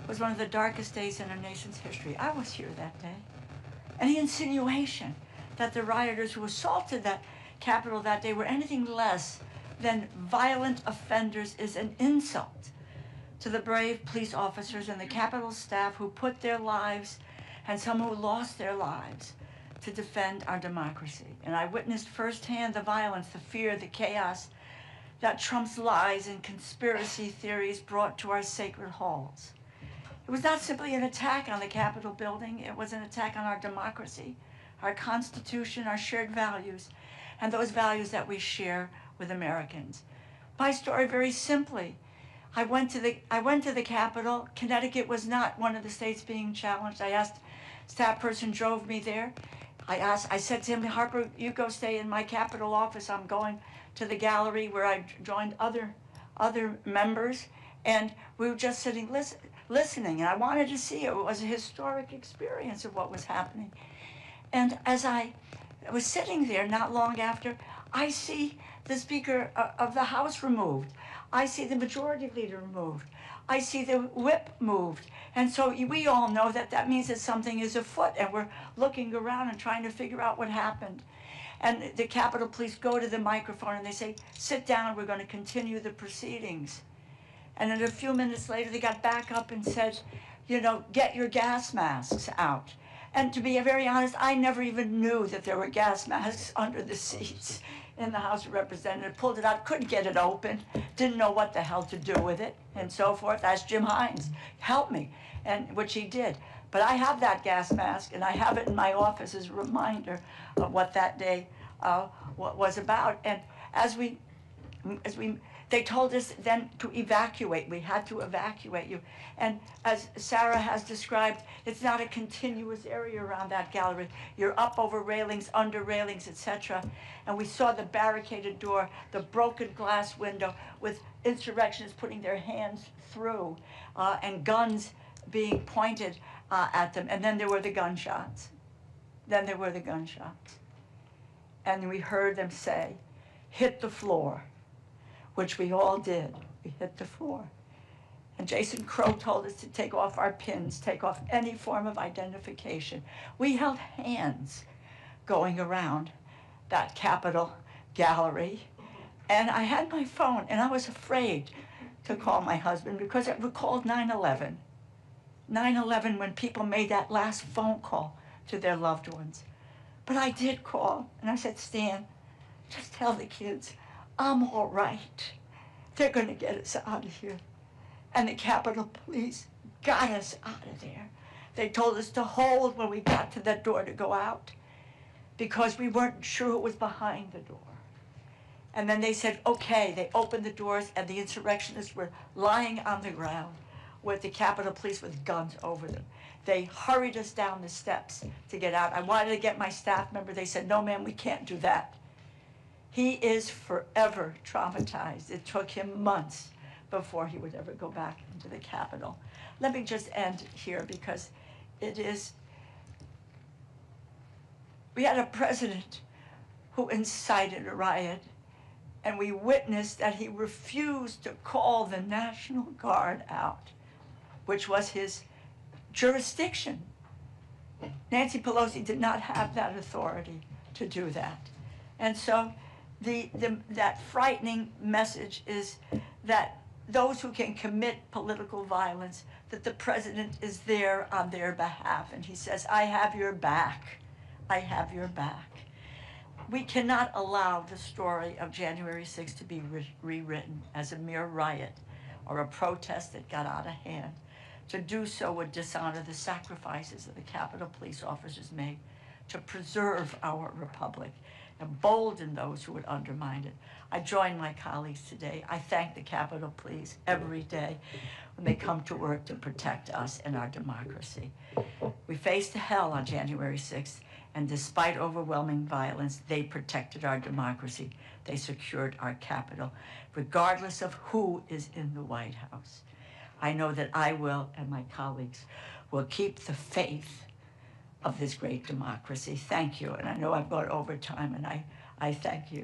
was one of the darkest days in our nation's history. I was here that day. Any insinuation that the rioters who assaulted that Capitol that day were anything less than violent offenders is an insult to the brave police officers and the Capitol staff who put their lives, and some who lost their lives, to defend our democracy. And I witnessed firsthand the violence, the fear, the chaos that Trump's lies and conspiracy theories brought to our sacred halls. It was not simply an attack on the Capitol building, it was an attack on our democracy, our Constitution, our shared values, and those values that we share with Americans. My story, very simply, I went to the Capitol. Connecticut was not one of the states being challenged. I asked, staff person drove me there. I said to him, Harper, you go stay in my Capitol office. I'm going to the gallery where I joined other members, and we were just sitting listening, and I wanted to see it. It was a historic experience of what was happening. And as I was sitting there not long after, I see the Speaker of the House removed. I see the Majority Leader removed. I see the whip moved. And so we all know that that means that something is afoot, and we're looking around and trying to figure out what happened. And the Capitol Police go to the microphone and they say, sit down, we're going to continue the proceedings. And then a few minutes later, they got back up and said, you know, get your gas masks out. And to be very honest, I never even knew that there were gas masks under the seats in the House of Representatives. Pulled it out, couldn't get it open, didn't know what the hell to do with it, and so forth. Asked Jim Hines, help me, and which he did. But I have that gas mask, and I have it in my office as a reminder of what that day was about. And they told us then to evacuate. We had to evacuate you. And as Sarah has described, it's not a continuous area around that gallery. You're up over railings, under railings, etc. And we saw the barricaded door, the broken glass window with insurrectionists putting their hands through and guns being pointed at them. And then there were the gunshots. And we heard them say, hit the floor, which we all did. We hit the floor. And Jason Crow told us to take off our pins, take off any form of identification. We held hands going around that Capitol gallery. And I had my phone, and I was afraid to call my husband because it recalled 9/11. 9/11, when people made that last phone call to their loved ones. But I did call, and I said, Stan, just tell the kids, I'm all right. They're going to get us out of here. And the Capitol Police got us out of there. They told us to hold when we got to that door to go out because we weren't sure who was behind the door. And then they said, okay. They opened the doors, and the insurrectionists were lying on the ground with the Capitol Police with guns over them. They hurried us down the steps to get out. I wanted to get my staff member. They said, no, ma'am, we can't do that. He is forever traumatized. It took him months before he would ever go back into the Capitol. Let me just end here because we had a president who incited a riot, and we witnessed that he refused to call the National Guard out, which was his jurisdiction. Nancy Pelosi did not have that authority to do that. And so that frightening message is that those who can commit political violence, that the president is there on their behalf. And he says, I have your back. I have your back. We cannot allow the story of January 6th to be rewritten as a mere riot or a protest that got out of hand. To do so would dishonor the sacrifices that the Capitol Police officers made to preserve our republic, embolden those who would undermine it. I join my colleagues today. I thank the Capitol Police every day when they come to work to protect us and our democracy. We faced hell on January 6th, and despite overwhelming violence, they protected our democracy. They secured our Capitol, regardless of who is in the White House. I know that I will, and my colleagues will keep the faith of this great democracy. Thank you. And I know I've gone over time, and I thank you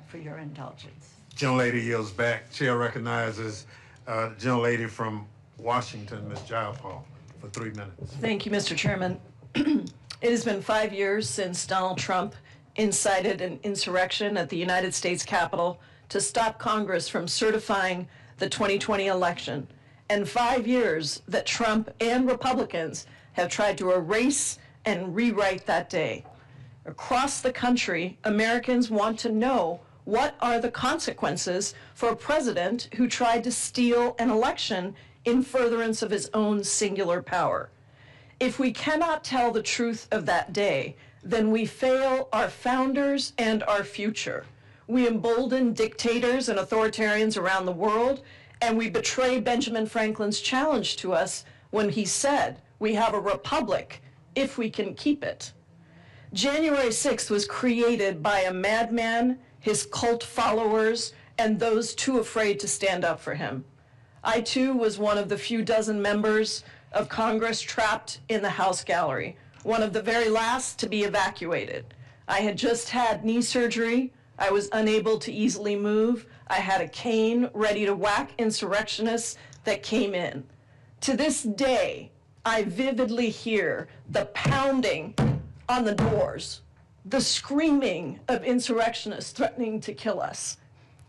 for your indulgence. Gentlelady yields back. Chair recognizes gentlelady from Washington, Ms. Jayapal, for 3 minutes. Thank you, Mr. Chairman. It has been 5 years since Donald Trump incited an insurrection at the United States Capitol to stop Congress from certifying the 2020 election, and 5 years that Trump and Republicans have tried to erase and rewrite that day. Across the country, Americans want to know what are the consequences for a president who tried to steal an election in furtherance of his own singular power. If we cannot tell the truth of that day, then we fail our founders and our future. We embolden dictators and authoritarians around the world, and we betray Benjamin Franklin's challenge to us when he said, "We have a republic if we can keep it." January 6th was created by a madman, his cult followers, and those too afraid to stand up for him. I too was one of the few dozen members of Congress trapped in the House gallery, one of the very last to be evacuated. I had just had knee surgery. I was unable to easily move. I had a cane ready to whack insurrectionists that came in. To this day, I vividly hear the pounding on the doors, the screaming of insurrectionists threatening to kill us.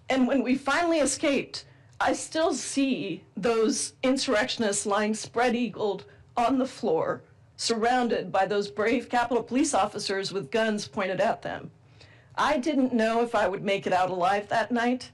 And when we finally escaped, I still see those insurrectionists lying spread-eagled on the floor, surrounded by those brave Capitol Police officers with guns pointed at them. I didn't know if I would make it out alive that night.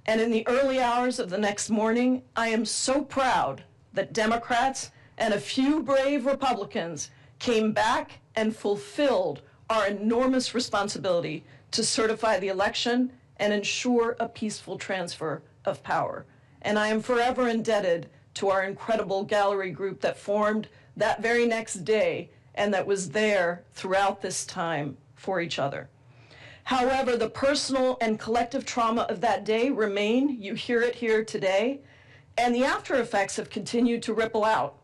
And in the early hours of the next morning, I am so proud that Democrats and a few brave Republicans came back and fulfilled our enormous responsibility to certify the election and ensure a peaceful transfer of power. And I am forever indebted to our incredible gallery group that formed that very next day and that was there throughout this time for each other. However, the personal and collective trauma of that day remain. You hear it here today, and the after effects have continued to ripple out.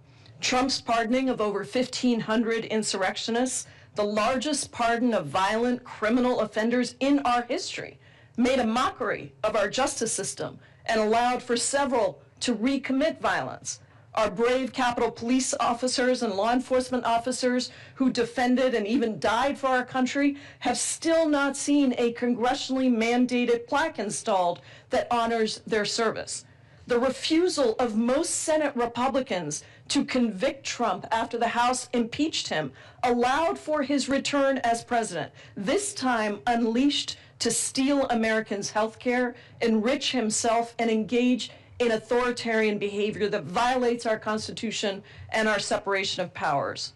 Trump's pardoning of over 1,500 insurrectionists, the largest pardon of violent criminal offenders in our history, made a mockery of our justice system and allowed for several to recommit violence. Our brave Capitol Police officers and law enforcement officers who defended and even died for our country have still not seen a congressionally mandated plaque installed that honors their service. The refusal of most Senate Republicans to convict Trump after the House impeached him allowed for his return as president, this time unleashed to steal Americans' health care, enrich himself, and engage in authoritarian behavior that violates our Constitution and our separation of powers.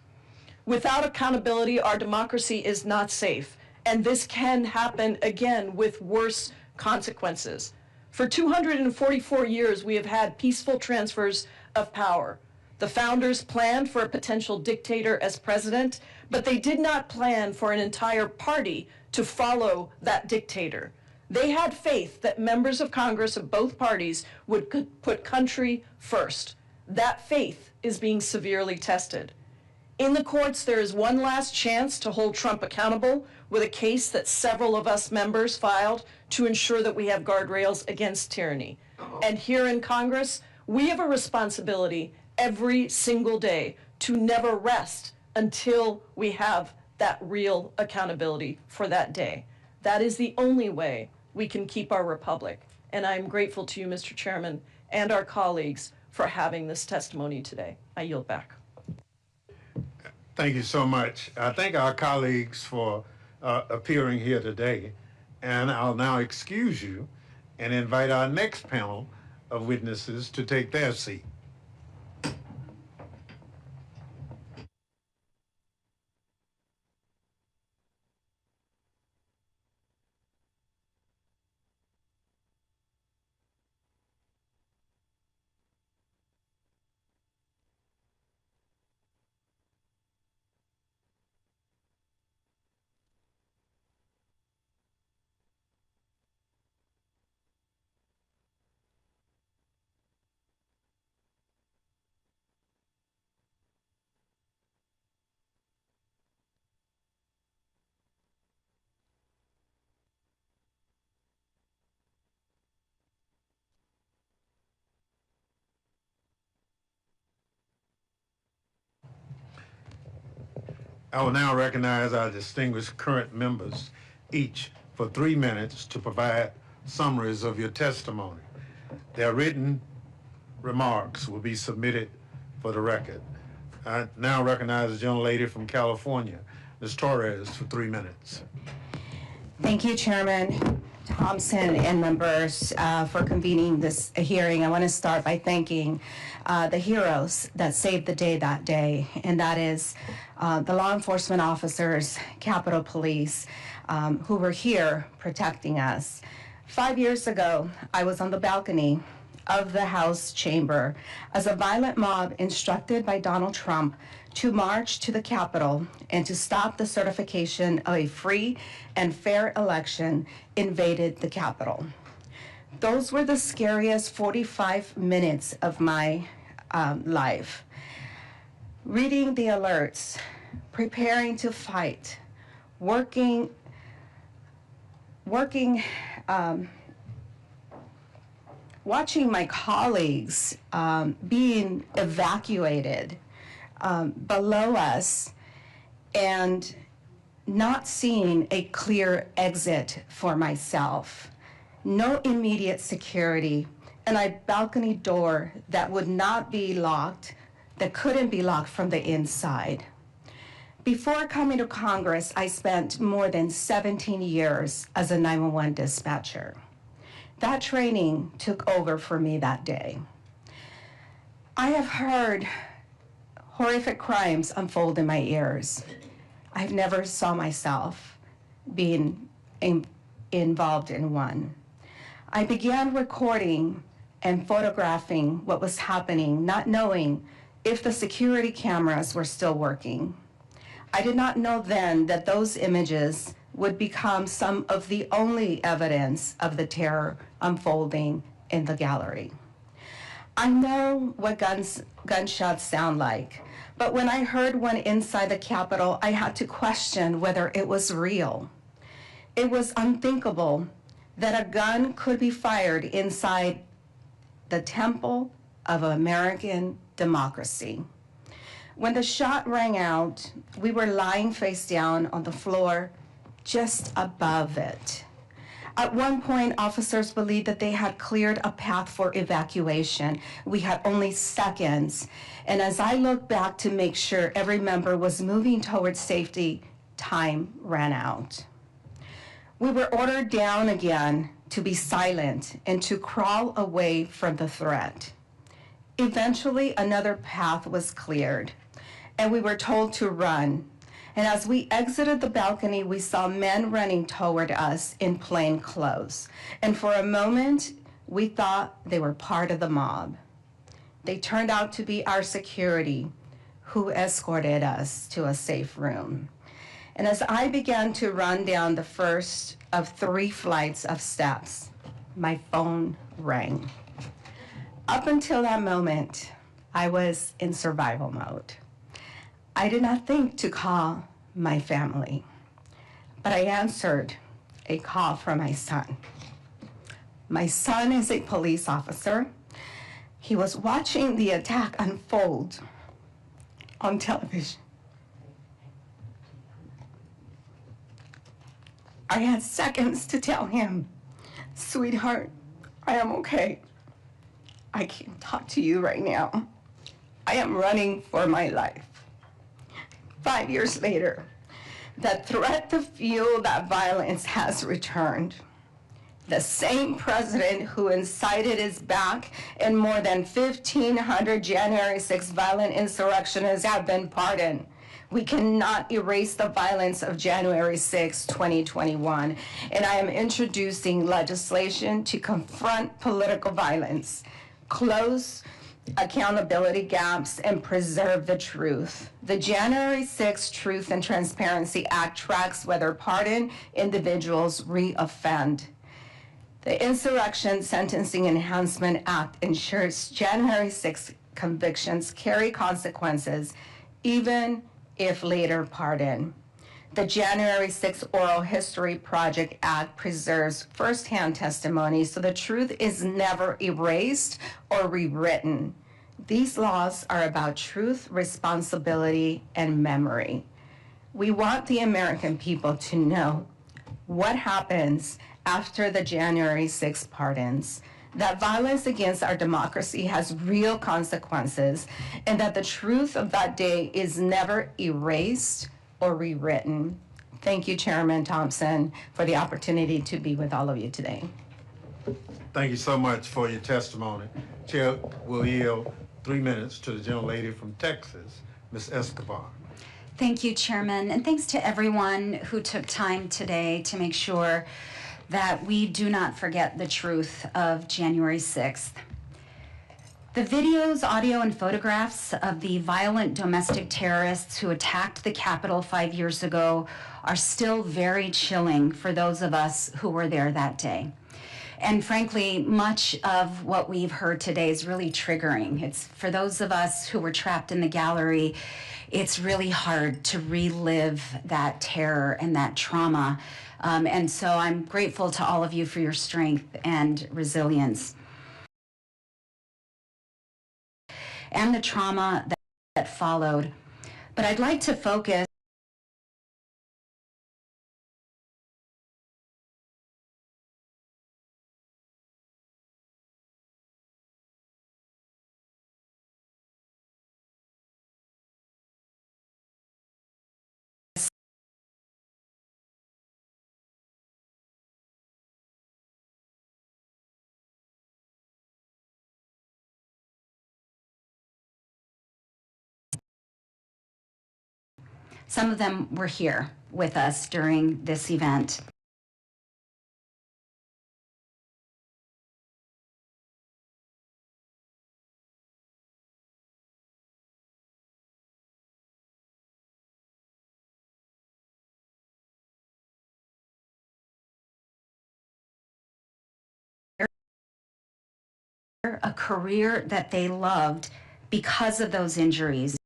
Without accountability, our democracy is not safe, and this can happen again with worse consequences. For 244 years, we have had peaceful transfers of power. The founders planned for a potential dictator as president, but they did not plan for an entire party to follow that dictator. They had faith that members of Congress of both parties would put country first. That faith is being severely tested. In the courts, there is one last chance to hold Trump accountable with a case that several of us members filed to ensure that we have guardrails against tyranny. And here in Congress, we have a responsibility every single day to never rest until we have that real accountability for that day. That is the only way we can keep our republic. And I'm grateful to you, Mr. Chairman, and our colleagues for having this testimony today. I yield back. Thank you so much. I thank our colleagues for appearing here today. And I'll now excuse you and invite our next panel of witnesses to take their seat. I will now recognize our distinguished current members, each for 3 minutes to provide summaries of your testimony. Their written remarks will be submitted for the record. I now recognize the gentlelady from California, Ms. Torres, for 3 minutes. Thank you, Chairman Thompson and members for convening this hearing. I want to start by thanking the heroes that saved the day that day, and that is the law enforcement officers, Capitol Police, who were here protecting us. 5 years ago, I was on the balcony of the House chamber as a violent mob instructed by Donald Trump to march to the Capitol and to stop the certification of a free and fair election invaded the Capitol. Those were the scariest 45 minutes of my life. Reading the alerts, preparing to fight, working watching my colleagues being evacuated below us and not seeing a clear exit for myself, no immediate security, and a balcony door that would not be locked, that couldn't be locked from the inside. Before coming to Congress, I spent more than 17 years as a 911 dispatcher. That training took over for me that day. I have heard horrific crimes unfold in my ears. I've never saw myself being involved in one. I began recording and photographing what was happening, not knowing if the security cameras were still working. I did not know then that those images would become some of the only evidence of the terror unfolding in the gallery. I know what gunshots sound like, but when I heard one inside the Capitol, I had to question whether it was real. It was unthinkable that a gun could be fired inside the temple of American democracy. When the shot rang out, we were lying face down on the floor just above it. At one point, officers believed that they had cleared a path for evacuation. We had only seconds. And as I looked back to make sure every member was moving towards safety, time ran out. We were ordered down again to be silent and to crawl away from the threat. Eventually, another path was cleared, and we were told to run. And as we exited the balcony, we saw men running toward us in plain clothes. And for a moment, we thought they were part of the mob. They turned out to be our security, who escorted us to a safe room. And as I began to run down the first of 3 flights of steps, my phone rang. Up until that moment, I was in survival mode. I did not think to call my family, but I answered a call from my son. My son is a police officer. He was watching the attack unfold on television. I had seconds to tell him, "Sweetheart, I am okay. I can't talk to you right now. I am running for my life." 5 years later, the threat to fuel that violence has returned. The same president who incited is back, and more than 1,500 January 6 violent insurrectionists have been pardoned. We cannot erase the violence of January 6, 2021, and I am introducing legislation to confront political violence, close accountability gaps, and preserve the truth. The January 6 Truth and Transparency Act tracks whether pardoned individuals re-offend. The Insurrection Sentencing Enhancement Act ensures January 6 convictions carry consequences, even if later pardoned. The January 6 Oral History Project Act preserves firsthand testimony, so the truth is never erased or rewritten. These laws are about truth, responsibility, and memory. We want the American people to know what happens after the January 6th pardons, that violence against our democracy has real consequences, and that the truth of that day is never erased or rewritten. Thank you, Chairman Thompson, for the opportunity to be with all of you today. Thank you so much for your testimony. Chair will yield 3 minutes to the gentlelady from Texas, Ms. Escobar. Thank you, Chairman, and thanks to everyone who took time today to make sure that we do not forget the truth of January 6th. The videos, audio, and photographs of the violent domestic terrorists who attacked the Capitol 5 years ago are still very chilling for those of us who were there that day. And frankly, much of what we've heard today is really triggering. It's for those of us who were trapped in the gallery, it's really hard to relive that terror and that trauma. And so I'm grateful to all of you for your strength and resilience. And the trauma that followed. But I'd like to focus some of them were here with us during this event. A career that they loved because of those injuries.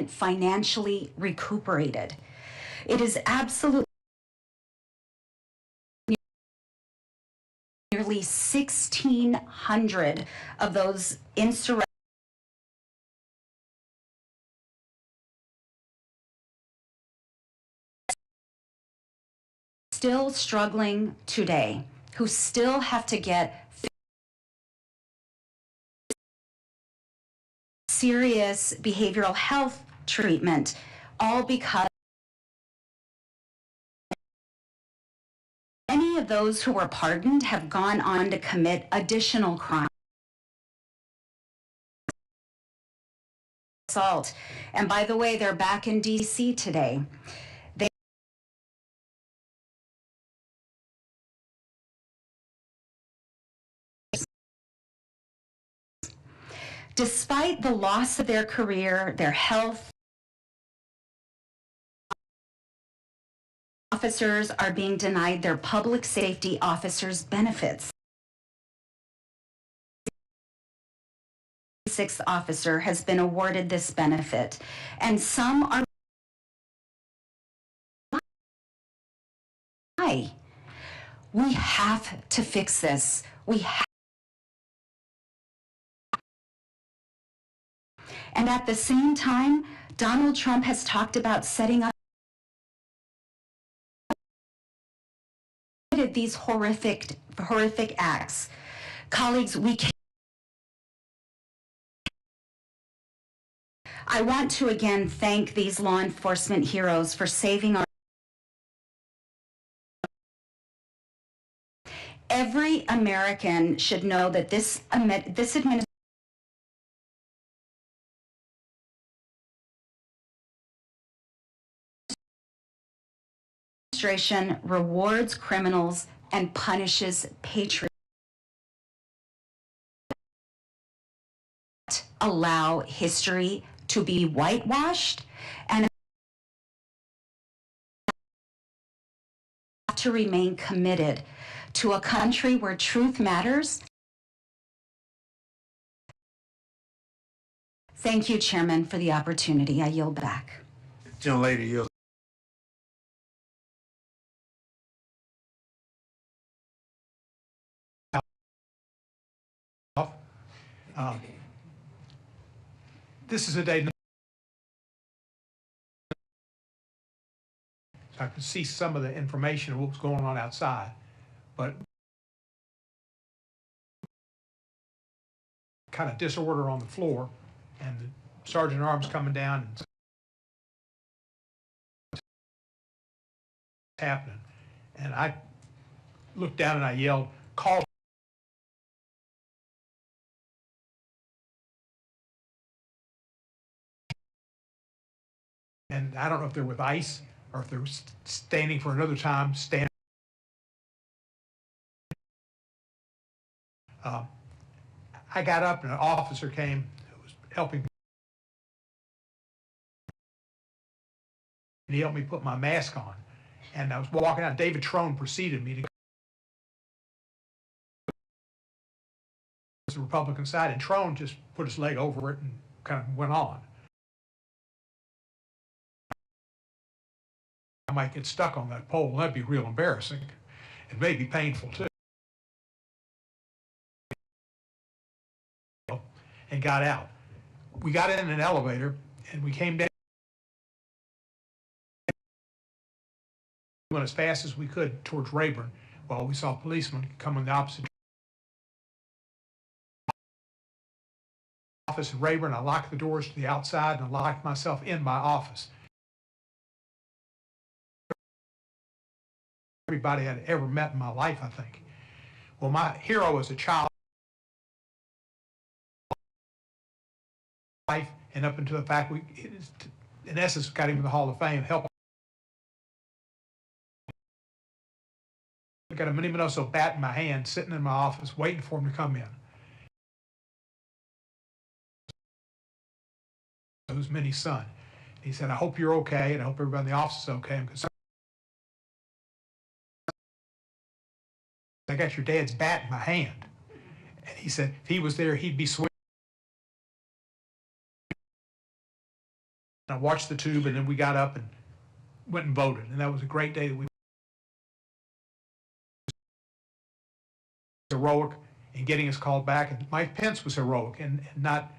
Financially recuperated. It is absolutely nearly 1,600 of those insurrections still struggling today, who still have to get serious behavioral health treatment, all because many of those who were pardoned have gone on to commit additional crimes. Assault. And by the way, they're back in DC today. Despite the loss of their career, their health, officers are being denied their public safety officers' benefits. The sixth officer has been awarded this benefit, and some are. Why? We have to fix this. We have. And at the same time, Donald Trump has talked about setting up these horrific acts. Colleagues, I want to again thank these law enforcement heroes for saving our. Every American should know that this administration rewards criminals and punishes patriots. Allow history to be whitewashed and to remain committed to a country where truth matters. Thank you, Chairman, for the opportunity. I yield back. Gentlelady yields. This is a day I could see some of the information of what was going on outside, but kind of disorder on the floor, and the sergeant at arms coming down and happening. And I looked down and I yelled, "Call!" And I don't know if they're with ICE or if they're standing for another time, I got up and an officer came who was helping me. And he helped me put my mask on. And I was walking out. David Trone preceded me to the Republican side, and Trone just put his leg over it and kind of went on. I might get stuck on that pole. That'd be real embarrassing. It may be painful too. And got out. We got in an elevator and we came down. We went as fast as we could towards Rayburn while we saw policemen coming the opposite office in Rayburn. I locked the doors to the outside and I locked myself in my office. Everybody I'd ever met in my life, I think. Well, my hero as a child, life, and up until the fact we, in essence, got him in the Hall of Fame. Help. I got a Mini Minoso bat in my hand, sitting in my office, waiting for him to come in. It was Minnie's son. He said, "I hope you're okay, and I hope everybody in the office is okay. I'm concerned. I got your dad's bat in my hand." And he said, if he was there, he'd be swinging. I watched the tube, and then we got up and went and voted. And that was a great day that we heroic in getting us called back. And Mike Pence was heroic and not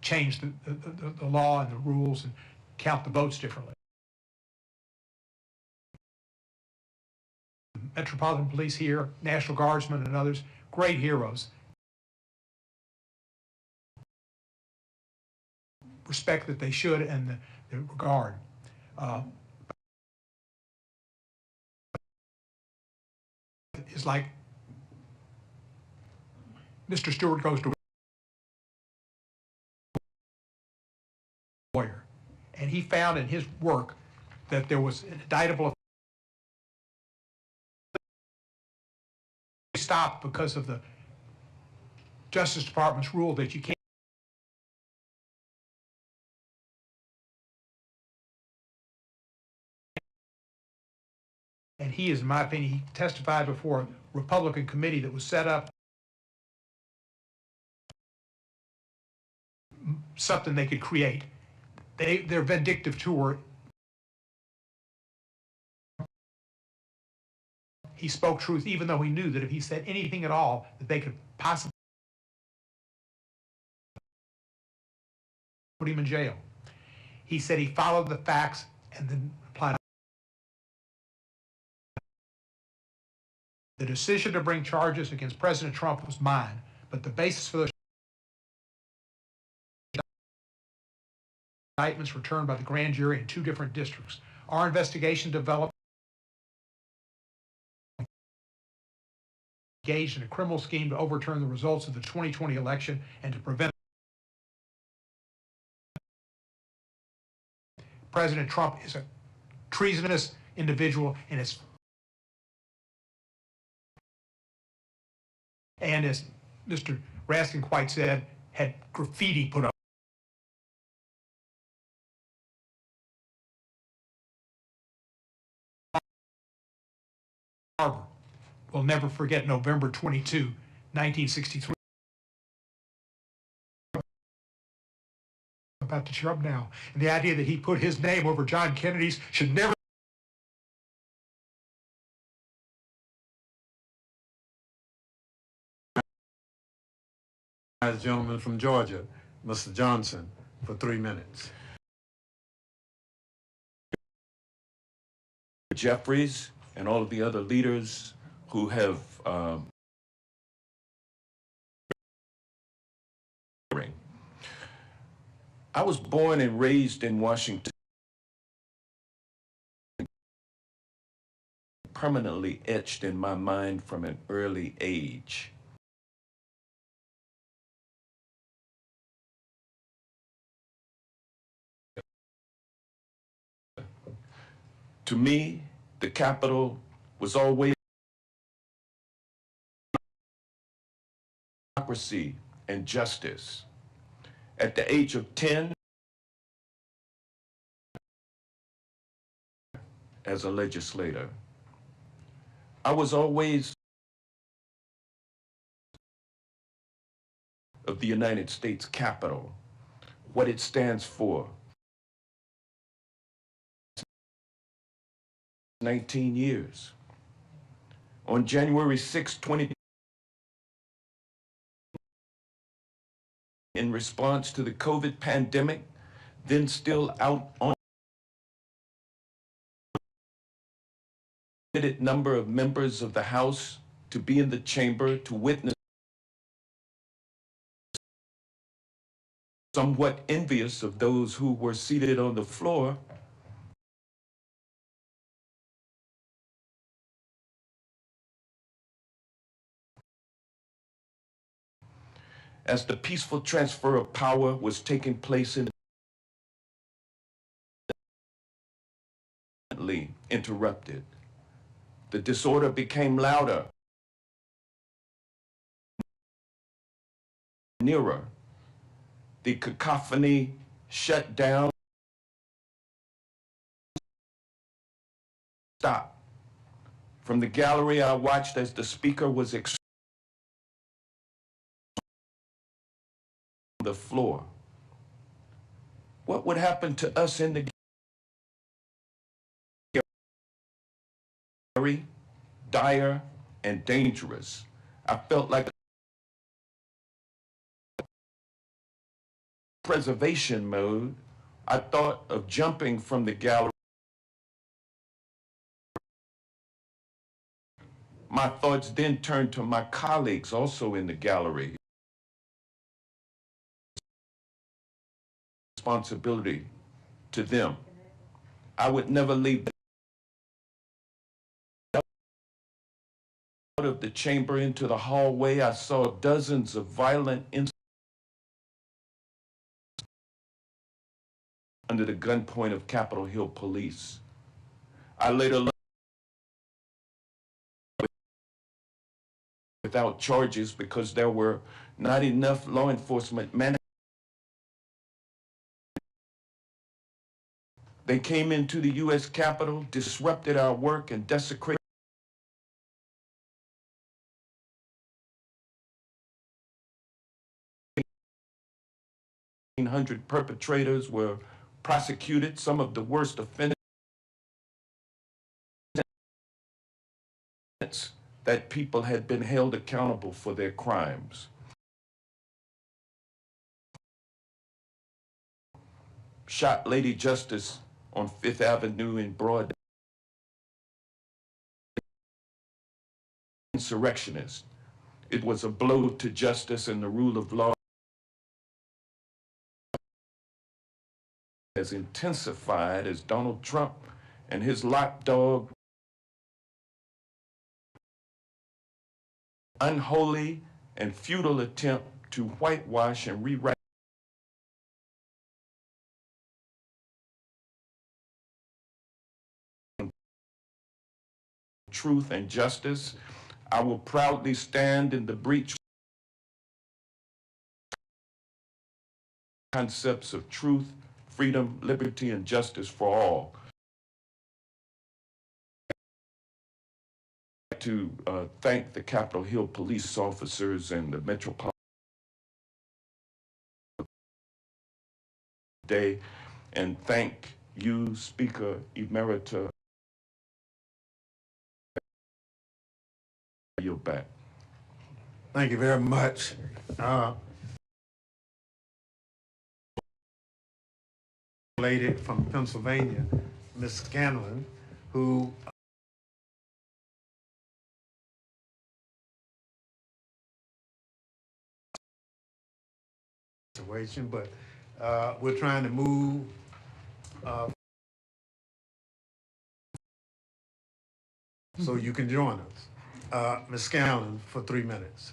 change the law and the rules and count the votes differently. Metropolitan Police here, National Guardsmen and others, great heroes. Respect that they should and the regard. It's like Mr. Stewart goes to a lawyer, and he found in his work that there was an indictable stopped because of the Justice Department's rule that you can't. And he is, in my opinion, he testified before a Republican committee that was set up, something they could create. Their vindictive tour. He spoke truth, even though he knew that if he said anything at all, that they could possibly put him in jail. He said he followed the facts and then applied. The decision to bring charges against President Trump was mine, but the basis for those indictments returned by the grand jury in 2 different districts. Our investigation developed engaged in a criminal scheme to overturn the results of the 2020 election and to prevent President Trump is a treasonous individual and is, and as Mr. Raskin quite said, had graffiti put up. Harbor will never forget November 22, 1963. About to cheer up now. And the idea that he put his name over John Kennedy's should never. The gentleman from Georgia, Mr. Johnson, for 3 minutes. Jeffries and all of the other leaders who have I was born and raised in Washington, permanently etched in my mind from an early age. To me, the Capitol was always democracy and justice. At the age of 10, as a legislator, I was always of the United States Capitol, what it stands for. 19 years. On January 6, 2020, in response to the COVID pandemic, then still out on a limited number of members of the House to be in the chamber to witness, somewhat envious of those who were seated on the floor, as the peaceful transfer of power was taking place interrupted. The disorder became louder, nearer. The cacophony shut down. Stop. From the gallery, I watched as the speaker was on the floor. What would happen to us in the gallery? Dire and dangerous. I felt like preservation mode. I thought of jumping from the gallery. My thoughts then turned to my colleagues also in the gallery. Responsibility to them. I would never leave out of the chamber into the hallway. I saw dozens of violent incidents under the gunpoint of Capitol Hill police. I later learned without charges because there were not enough law enforcement men. They came into the U.S. Capitol, disrupted our work, and desecrated. 1,800 perpetrators were prosecuted, some of the worst offenders that people had been held accountable for their crimes. Shot Lady Justice on Fifth Avenue in broad insurrectionist. It was a blow to justice and the rule of law has intensified as Donald Trump and his lapdog unholy and futile attempt to whitewash and rewrite truth and justice. I will proudly stand in the breach concepts of truth, freedom, liberty, and justice for all. I'd like to thank the Capitol Hill police officers and the Metropolitan Day, and thank you, Speaker Emerita. You're back. Thank you very much. Lady from Pennsylvania, Ms. Scanlon, who situation, but we're trying to move so you can join us. Ms. Scanlon for 3 minutes.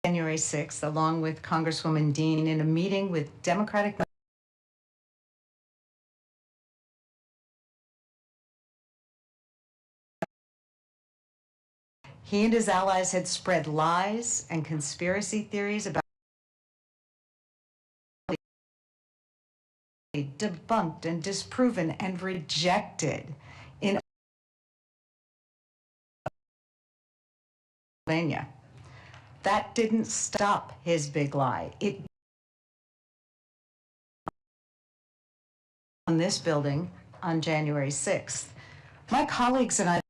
January 6th, along with Congresswoman Dean, in a meeting with Democratic he and his allies had spread lies and conspiracy theories about debunked and disproven and rejected in Pennsylvania. That didn't stop his big lie. It on this building on January 6th. My colleagues and I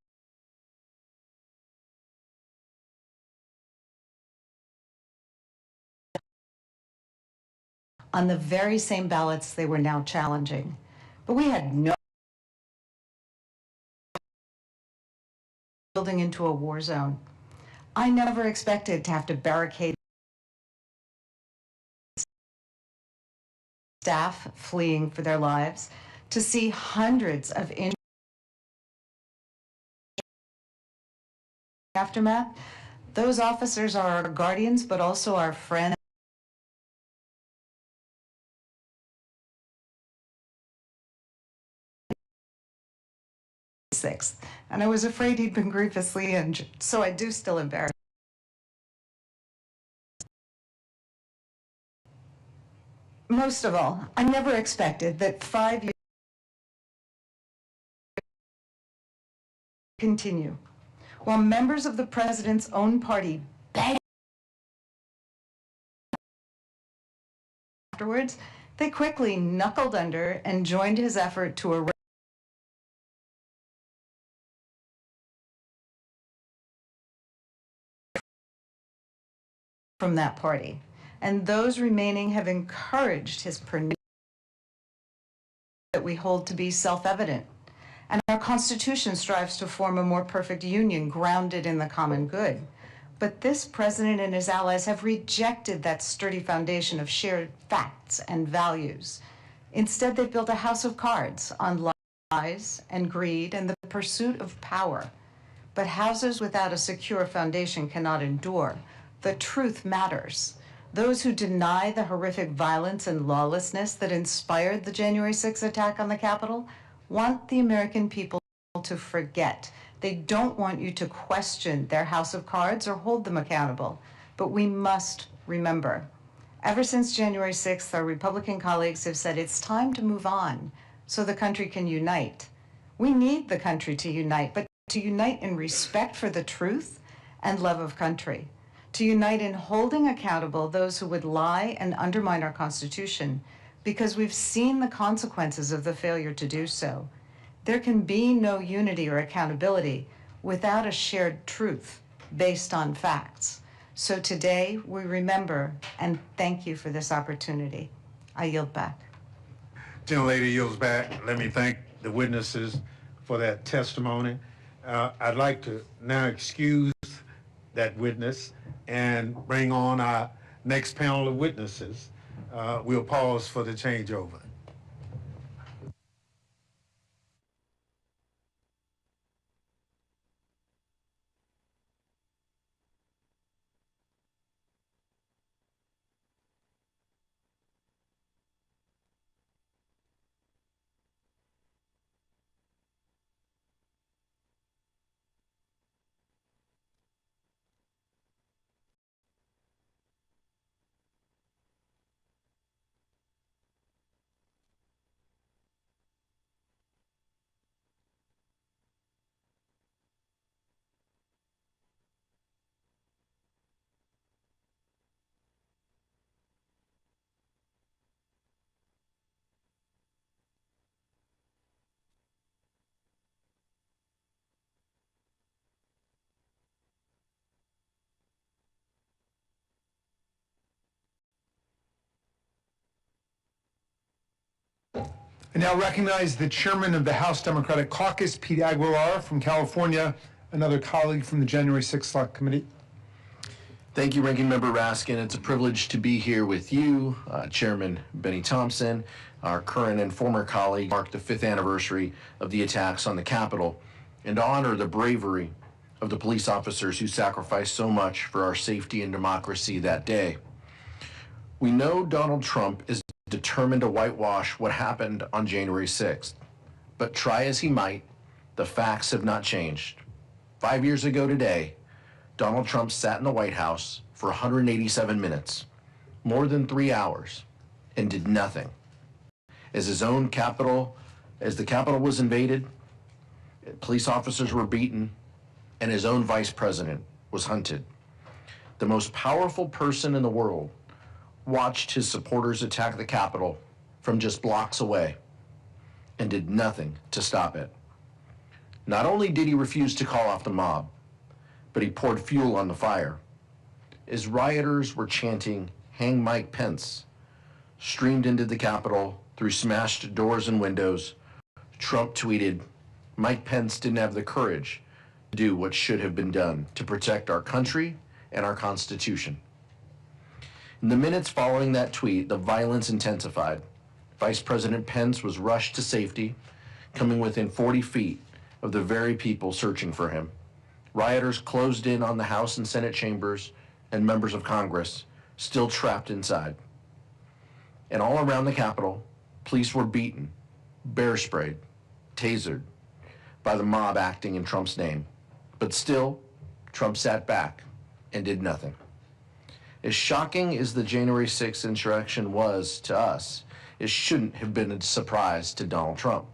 on the very same ballots they were now challenging. But we had no building into a war zone. I never expected to have to barricade staff fleeing for their lives, to see hundreds of aftermath. Those officers are our guardians, but also our friends. Sixth, and I was afraid he'd been grievously injured, so I do still embarrass. Most of all, I never expected that 5 years continue, while members of the president's own party begged afterwards, they quickly knuckled under and joined his effort to arrest 6 from that party. And those remaining have encouraged his pernicious that we hold to be self-evident. And our Constitution strives to form a more perfect union grounded in the common good. But this president and his allies have rejected that sturdy foundation of shared facts and values. Instead, they've built a house of cards on lies and greed and the pursuit of power. But houses without a secure foundation cannot endure. The truth matters. Those who deny the horrific violence and lawlessness that inspired the January 6th attack on the Capitol want the American people to forget. They don't want you to question their house of cards or hold them accountable. But we must remember. Ever since January 6th, our Republican colleagues have said it's time to move on so the country can unite. We need the country to unite, but to unite in respect for the truth and love of country. To unite in holding accountable those who would lie and undermine our Constitution, because we've seen the consequences of the failure to do so. There can be no unity or accountability without a shared truth based on facts. So today, we remember and thank you for this opportunity. I yield back. Gentlelady yields back. Let me thank the witnesses for that testimony. I'd like to now excuse that witness and bring on our next panel of witnesses. We'll pause for the changeover. I now recognize the chairman of the House Democratic Caucus, Pete Aguilar from California, another colleague from the January 6th Select Committee. Thank you, Ranking Member Raskin. It's a privilege to be here with you, Chairman Benny Thompson, our current and former colleague, mark the 5th anniversary of the attacks on the Capitol, and to honor the bravery of the police officers who sacrificed so much for our safety and democracy that day. We know Donald Trump is determined to whitewash what happened on January 6th, but try as he might, the facts have not changed. 5 years ago today, Donald Trump sat in the White House for 187 minutes, more than 3 hours, and did nothing. As the Capitol was invaded, police officers were beaten, and his own vice president was hunted. The most powerful person in the world watched his supporters attack the Capitol from just blocks away and did nothing to stop it. Not only did he refuse to call off the mob, but he poured fuel on the fire. As rioters were chanting, "Hang Mike Pence," streamed into the Capitol through smashed doors and windows, Trump tweeted, "Mike Pence didn't have the courage to do what should have been done to protect our country and our Constitution." In the minutes following that tweet, the violence intensified. Vice President Pence was rushed to safety, coming within 40 feet of the very people searching for him. Rioters closed in on the House and Senate chambers, and members of Congress still trapped inside. And all around the Capitol, police were beaten, bear sprayed, tasered by the mob acting in Trump's name. But still, Trump sat back and did nothing. As shocking as the January 6th insurrection was to us, it shouldn't have been a surprise to Donald Trump.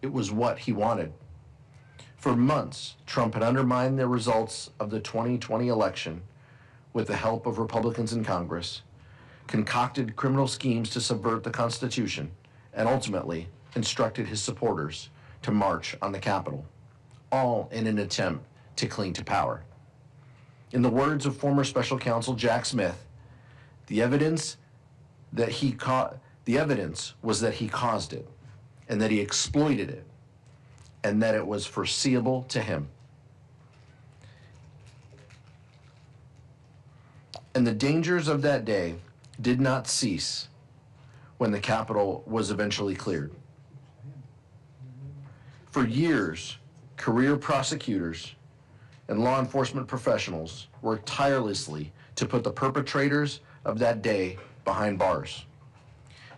It was what he wanted. For months, Trump had undermined the results of the 2020 election with the help of Republicans in Congress, concocted criminal schemes to subvert the Constitution, and ultimately instructed his supporters to march on the Capitol, all in an attempt to cling to power. In the words of former Special Counsel Jack Smith, the evidence was that he caused it, and that he exploited it, and that it was foreseeable to him. And the dangers of that day did not cease when the Capitol was eventually cleared. For years, career prosecutors and law enforcement professionals worked tirelessly to put the perpetrators of that day behind bars.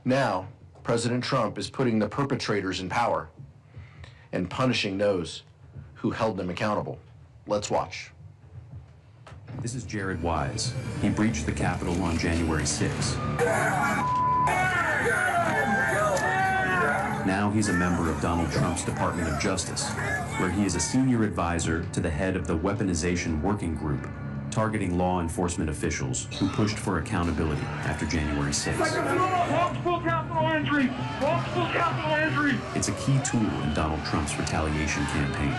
Now, President Trump is putting the perpetrators in power and punishing those who held them accountable. Let's watch. This is Jared Wise. He breached the Capitol on January 6. Now he's a member of Donald Trump's Department of Justice, where he is a senior advisor to the head of the Weaponization Working Group, targeting law enforcement officials who pushed for accountability after January 6. Wrongful capital entry! Wrongful capital entry! It's a key tool in Donald Trump's retaliation campaign.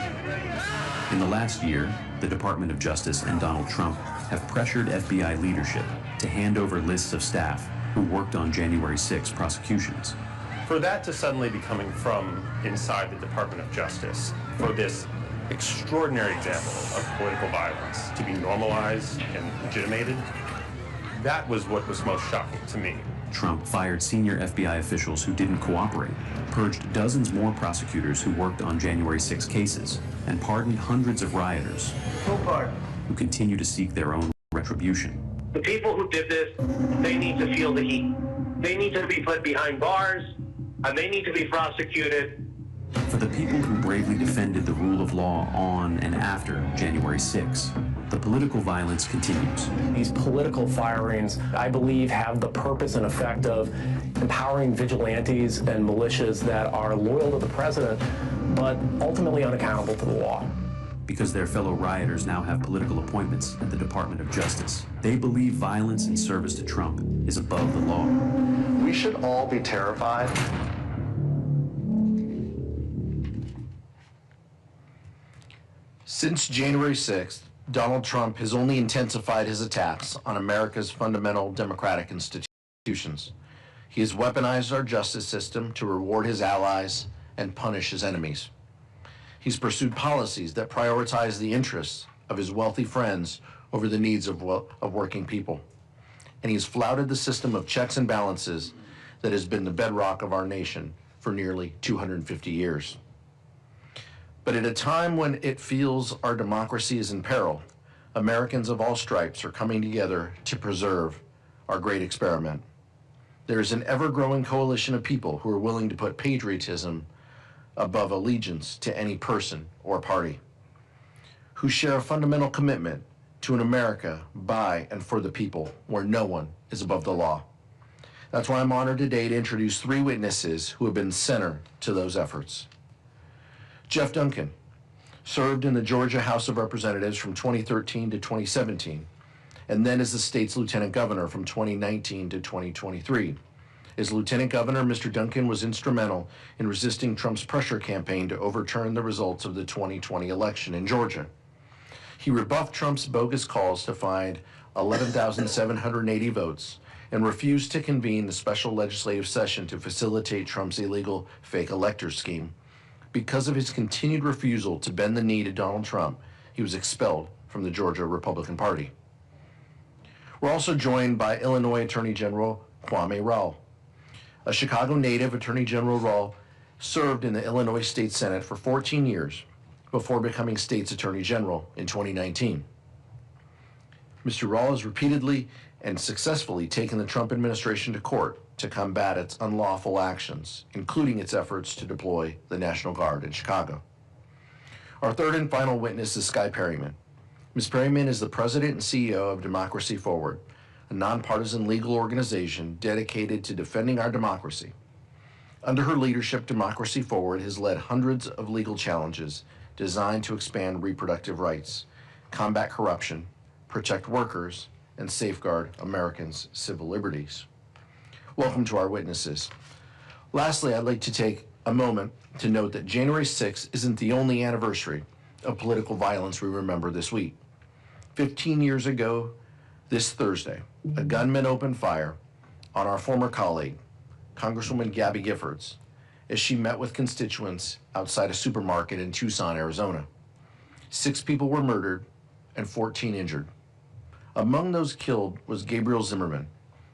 In the last year, the Department of Justice and Donald Trump have pressured FBI leadership to hand over lists of staff who worked on January 6 prosecutions. For that to suddenly be coming from inside the Department of Justice, for this extraordinary example of political violence to be normalized and legitimated, that was what was most shocking to me. Trump fired senior FBI officials who didn't cooperate, purged dozens more prosecutors who worked on January 6 cases, and pardoned hundreds of rioters who continue to seek their own retribution. The people who did this, they need to feel the heat. They need to be put behind bars, and they need to be prosecuted. For the people who bravely defended the rule of law on and after January 6, the political violence continues. These political firings, I believe, have the purpose and effect of empowering vigilantes and militias that are loyal to the president, but ultimately unaccountable to the law. Because their fellow rioters now have political appointments at the Department of Justice, they believe violence in service to Trump is above the law. We should all be terrified. Since January 6th, Donald Trump has only intensified his attacks on America's fundamental democratic institutions. He has weaponized our justice system to reward his allies and punish his enemies. He's pursued policies that prioritize the interests of his wealthy friends over the needs of working people. And he's flouted the system of checks and balances that has been the bedrock of our nation for nearly 250 years. But at a time when it feels our democracy is in peril, Americans of all stripes are coming together to preserve our great experiment. There is an ever-growing coalition of people who are willing to put patriotism above allegiance to any person or party, who share a fundamental commitment to an America by and for the people, where no one is above the law. That's why I'm honored today to introduce three witnesses who have been center to those efforts. Jeff Duncan served in the Georgia House of Representatives from 2013 to 2017, and then as the state's lieutenant governor from 2019 to 2023. As lieutenant governor, Mr. Duncan was instrumental in resisting Trump's pressure campaign to overturn the results of the 2020 election in Georgia. He rebuffed Trump's bogus calls to find 11,780 votes and refused to convene the special legislative session to facilitate Trump's illegal fake elector scheme. Because of his continued refusal to bend the knee to Donald Trump, he was expelled from the Georgia Republican Party. We're also joined by Illinois Attorney General Kwame Raoul. A Chicago native, Attorney General Raoul served in the Illinois State Senate for 14 years before becoming state's Attorney General in 2019. Mr. Raoul has repeatedly and successfully taken the Trump administration to court to combat its unlawful actions, including its efforts to deploy the National Guard in Chicago. Our third and final witness is Skye Perryman. Ms. Perryman is the president and CEO of Democracy Forward, a nonpartisan legal organization dedicated to defending our democracy. Under her leadership, Democracy Forward has led hundreds of legal challenges designed to expand reproductive rights, combat corruption, protect workers, and safeguard Americans' civil liberties. Welcome to our witnesses. Lastly, I'd like to take a moment to note that January 6th isn't the only anniversary of political violence we remember this week. 15 years ago, this Thursday, a gunman opened fire on our former colleague, Congresswoman Gabby Giffords, as she met with constituents outside a supermarket in Tucson, Arizona. 6 people were murdered and 14 injured. Among those killed was Gabriel Zimmerman,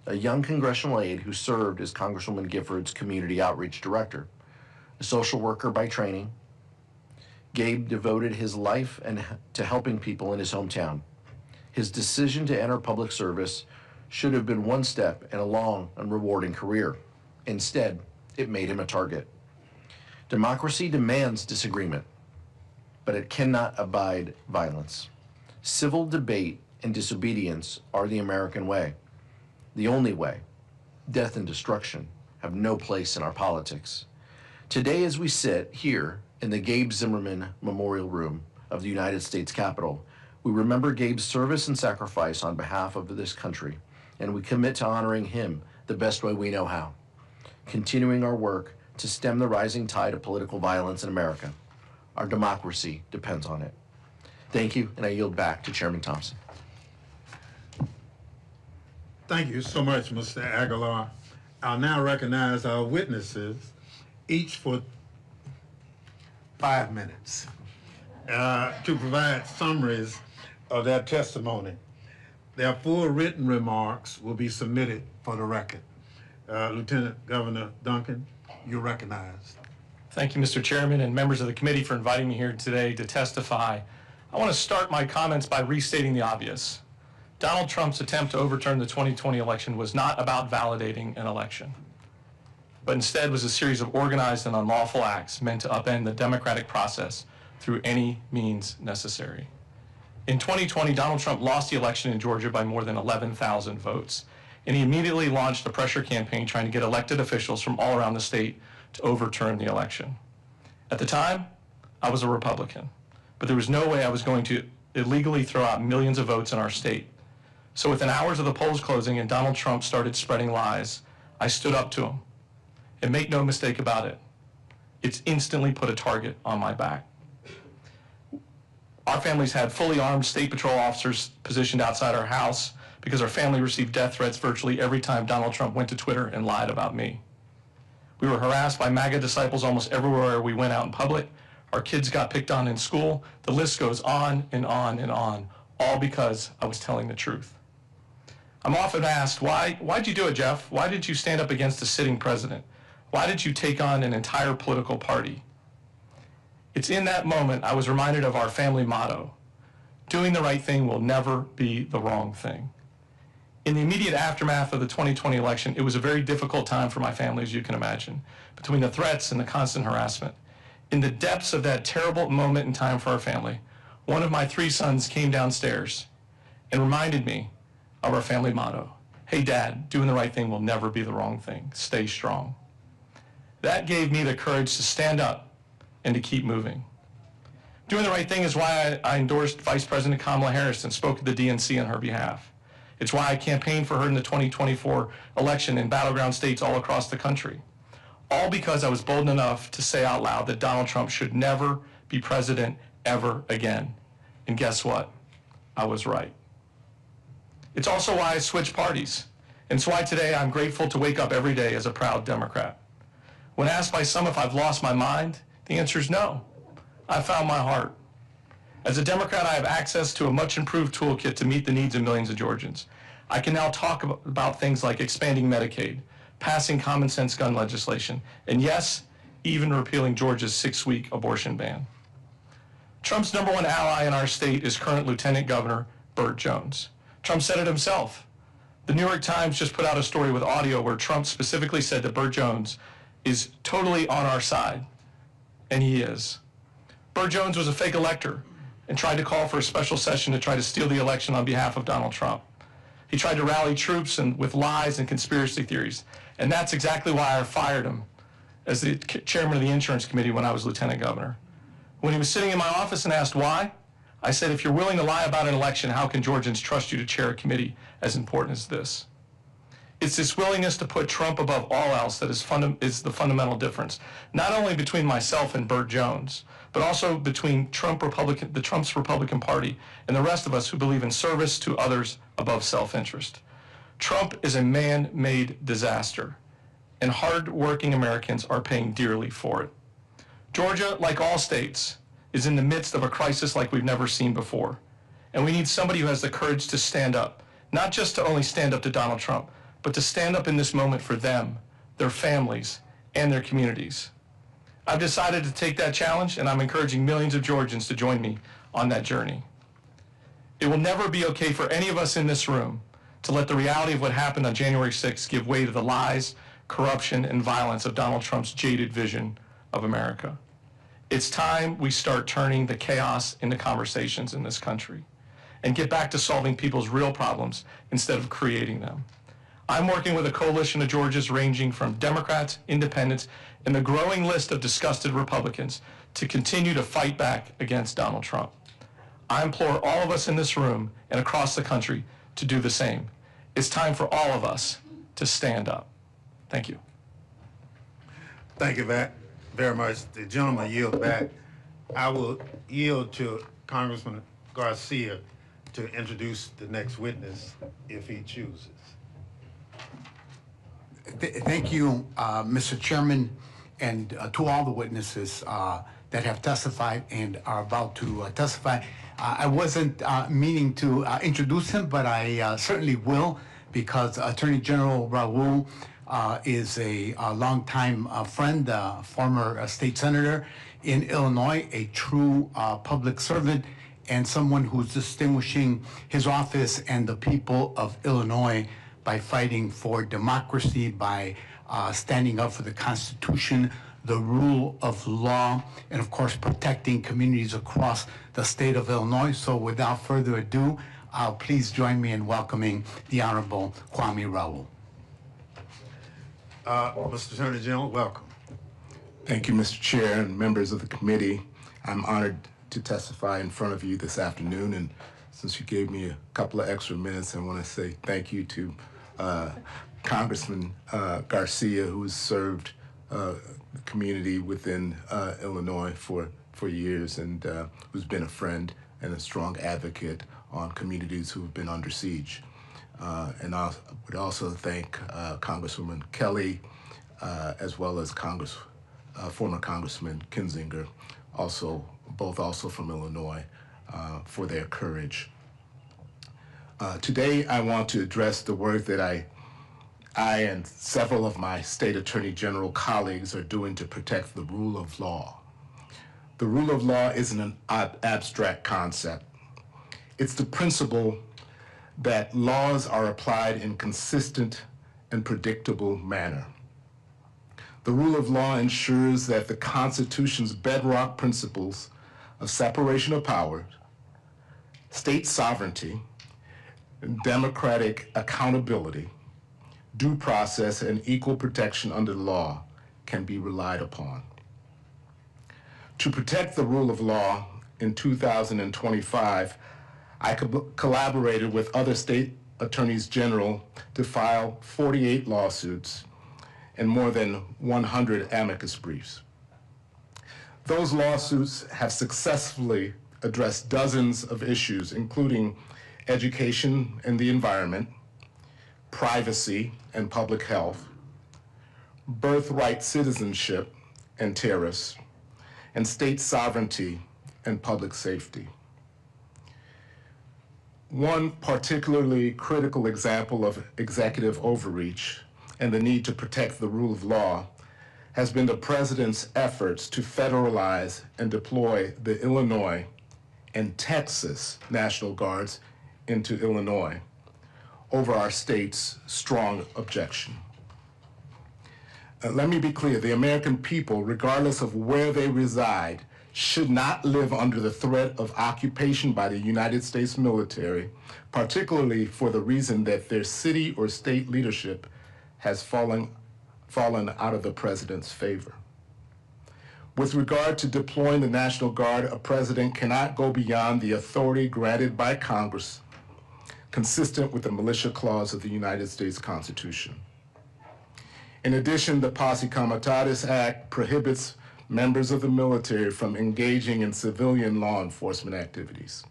a young congressional aide who served as Congresswoman Giffords' community outreach director. A social worker by training, Gabe devoted his life to helping people in his hometown. His decision to enter public service should have been one step in a long and rewarding career. Instead, it made him a target. Democracy demands disagreement, but it cannot abide violence. Civil debate and disobedience are the American way, the only way. Death and destruction have no place in our politics. Today, as we sit here in the Gabe Zimmerman Memorial Room of the United States Capitol, we remember Gabe's service and sacrifice on behalf of this country, and we commit to honoring him the best way we know how, continuing our work to stem the rising tide of political violence in America. Our democracy depends on it. Thank you, and I yield back to Chairman Thompson. Thank you so much, Mr. Aguilar. I'll now recognize our witnesses, each for 5 minutes, to provide summaries of their testimony. Their full written remarks will be submitted for the record. Lieutenant Governor Duncan, you're recognized. Thank you, Mr. Chairman, and members of the committee for inviting me here today to testify. I want to start my comments by restating the obvious. Donald Trump's attempt to overturn the 2020 election was not about validating an election, but instead was a series of organized and unlawful acts meant to upend the democratic process through any means necessary. In 2020, Donald Trump lost the election in Georgia by more than 11,000 votes, and he immediately launched a pressure campaign trying to get elected officials from all around the state to overturn the election. At the time, I was a Republican, but there was no way I was going to illegally throw out millions of votes in our state. So within hours of the polls closing and Donald Trump started spreading lies, I stood up to him. And make no mistake about it, it's instantly put a target on my back. Our families had fully armed State Patrol officers positioned outside our house because our family received death threats virtually every time Donald Trump went to Twitter and lied about me. We were harassed by MAGA disciples almost everywhere we went out in public. Our kids got picked on in school. The list goes on and on and on, all because I was telling the truth. I'm often asked, why'd you do it, Jeff? Why did you stand up against a sitting president? Why did you take on an entire political party? It's in that moment I was reminded of our family motto: doing the right thing will never be the wrong thing. In the immediate aftermath of the 2020 election, it was a very difficult time for my family, as you can imagine, between the threats and the constant harassment. In the depths of that terrible moment in time for our family, one of my 3 sons came downstairs and reminded me of our family motto: hey, Dad, doing the right thing will never be the wrong thing. Stay strong. That gave me the courage to stand up and to keep moving. Doing the right thing is why I endorsed Vice President Kamala Harris and spoke at the DNC on her behalf. It's why I campaigned for her in the 2024 election in battleground states all across the country. All because I was bold enough to say out loud that Donald Trump should never be president ever again. And guess what? I was right. It's also why I switched parties. And it's why today I'm grateful to wake up every day as a proud Democrat. When asked by some if I've lost my mind, the answer is no. I found my heart. As a Democrat, I have access to a much improved toolkit to meet the needs of millions of Georgians. I can now talk about things like expanding Medicaid, passing common sense gun legislation, and yes, even repealing Georgia's 6-week abortion ban. Trump's #1 ally in our state is current Lieutenant Governor Burt Jones. Trump said it himself. The New York Times just put out a story with audio where Trump specifically said that Burt Jones is totally on our side, and he is. Burt Jones was a fake elector and tried to call for a special session to try to steal the election on behalf of Donald Trump. He tried to rally troops with lies and conspiracy theories, and that's exactly why I fired him as the chairman of the insurance committee when I was lieutenant governor. When he was sitting in my office and asked why, I said, if you're willing to lie about an election, how can Georgians trust you to chair a committee as important as this? It's this willingness to put Trump above all else that is the fundamental difference, not only between myself and Burt Jones, but also between the Trump's Republican Party and the rest of us who believe in service to others above self-interest. Trump is a man-made disaster, and hard-working Americans are paying dearly for it. Georgia, like all states, is in the midst of a crisis like we've never seen before, and we need somebody who has the courage to stand up, not just to only stand up to Donald Trump, but to stand up in this moment for them, their families, and their communities. I've decided to take that challenge, and I'm encouraging millions of Georgians to join me on that journey. It will never be okay for any of us in this room to let the reality of what happened on January 6th give way to the lies, corruption, and violence of Donald Trump's jaded vision of America. It's time we start turning the chaos into conversations in this country and get back to solving people's real problems instead of creating them. I'm working with a coalition of Georgians ranging from Democrats, independents, and the growing list of disgusted Republicans to continue to fight back against Donald Trump. I implore all of us in this room and across the country to do the same. It's time for all of us to stand up. Thank you. Thank you very much. The gentleman yield back. I will yield to Congressman Garcia to introduce the next witness if he chooses. Thank you, Mr. Chairman, and to all the witnesses that have testified and are about to testify. I wasn't meaning to introduce him, but I certainly will, because Attorney General Raul is a longtime friend, former state senator in Illinois, a true public servant, and someone who's distinguishing his office and the people of Illinois by fighting for democracy, by standing up for the Constitution, the rule of law, and of course protecting communities across the state of Illinois. So without further ado, please join me in welcoming the Honorable Kwame Raoul. Mr. Attorney General, welcome. Thank you, Mr. Chair and members of the committee. I'm honored to testify in front of you this afternoon, and since you gave me a couple of extra minutes, I want to say thank you to Congressman Garcia, who has served the community within Illinois for years and who's been a friend and a strong advocate on communities who have been under siege. And I would also thank Congresswoman Kelly, as well as former Congressman Kinzinger, both also from Illinois, for their courage. Today, I want to address the work that I and several of my state attorney general colleagues are doing to protect the rule of law. The rule of law isn't an abstract concept. It's the principle that laws are applied in consistent and predictable manner. The rule of law ensures that the Constitution's bedrock principles of separation of powers, state sovereignty, democratic accountability, due process, and equal protection under the law can be relied upon. To protect the rule of law in 2025, I collaborated with other state attorneys general to file 48 lawsuits and more than 100 amicus briefs. Those lawsuits have successfully addressed dozens of issues, including education and the environment, privacy and public health, birthright citizenship and tariffs, and state sovereignty and public safety. One particularly critical example of executive overreach and the need to protect the rule of law has been the president's efforts to federalize and deploy the Illinois and Texas National Guards into Illinois over our state's strong objection. Let me be clear, the American people, regardless of where they reside, should not live under the threat of occupation by the United States military, particularly for the reason that their city or state leadership has fallen out of the president's favor. With regard to deploying the National Guard, a president cannot go beyond the authority granted by Congress, consistent with the Militia Clause of the United States Constitution. In addition, the Posse Comitatus Act prohibits members of the military from engaging in civilian law enforcement activities.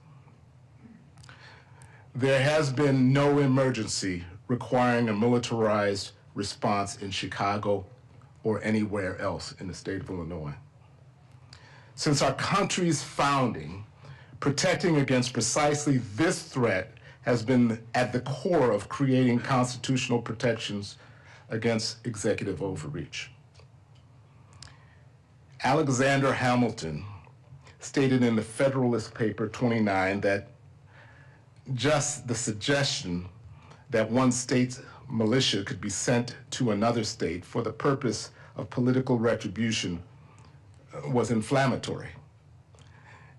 There has been no emergency requiring a militarized response in Chicago or anywhere else in the state of Illinois. Since our country's founding, protecting against precisely this threat has been at the core of creating constitutional protections against executive overreach. Alexander Hamilton stated in the Federalist Paper 29 that just the suggestion that one state's militia could be sent to another state for the purpose of political retribution was inflammatory,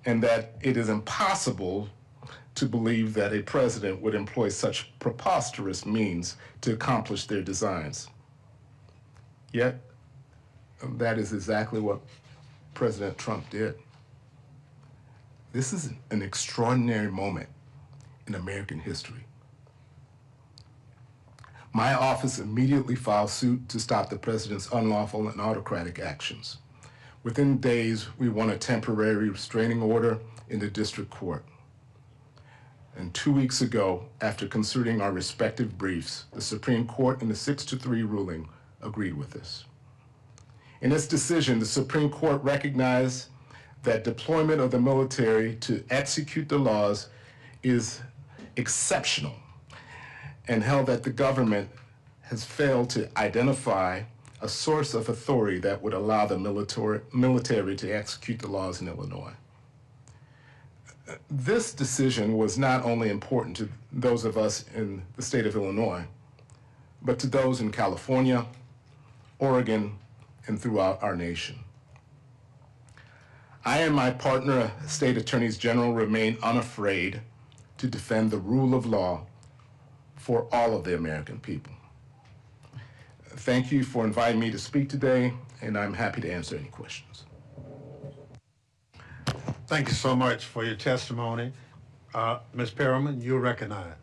and that it is impossible to believe that a president would employ such preposterous means to accomplish their designs. Yet, that is exactly what President Trump did. This is an extraordinary moment in American history. My office immediately filed suit to stop the president's unlawful and autocratic actions. Within days, we won a temporary restraining order in the district court. And 2 weeks ago, after considering our respective briefs, the Supreme Court in the 6-3 ruling agreed with us. In its decision, the Supreme Court recognized that deployment of the military to execute the laws is exceptional and held that the government has failed to identify a source of authority that would allow the military to execute the laws in Illinois. This decision was not only important to those of us in the state of Illinois, but to those in California, Oregon, and throughout our nation. I and my partner, state attorneys general, remain unafraid to defend the rule of law for all of the American people. Thank you for inviting me to speak today, and I'm happy to answer any questions. Thank you so much for your testimony. Ms. Perelman, you're recognized.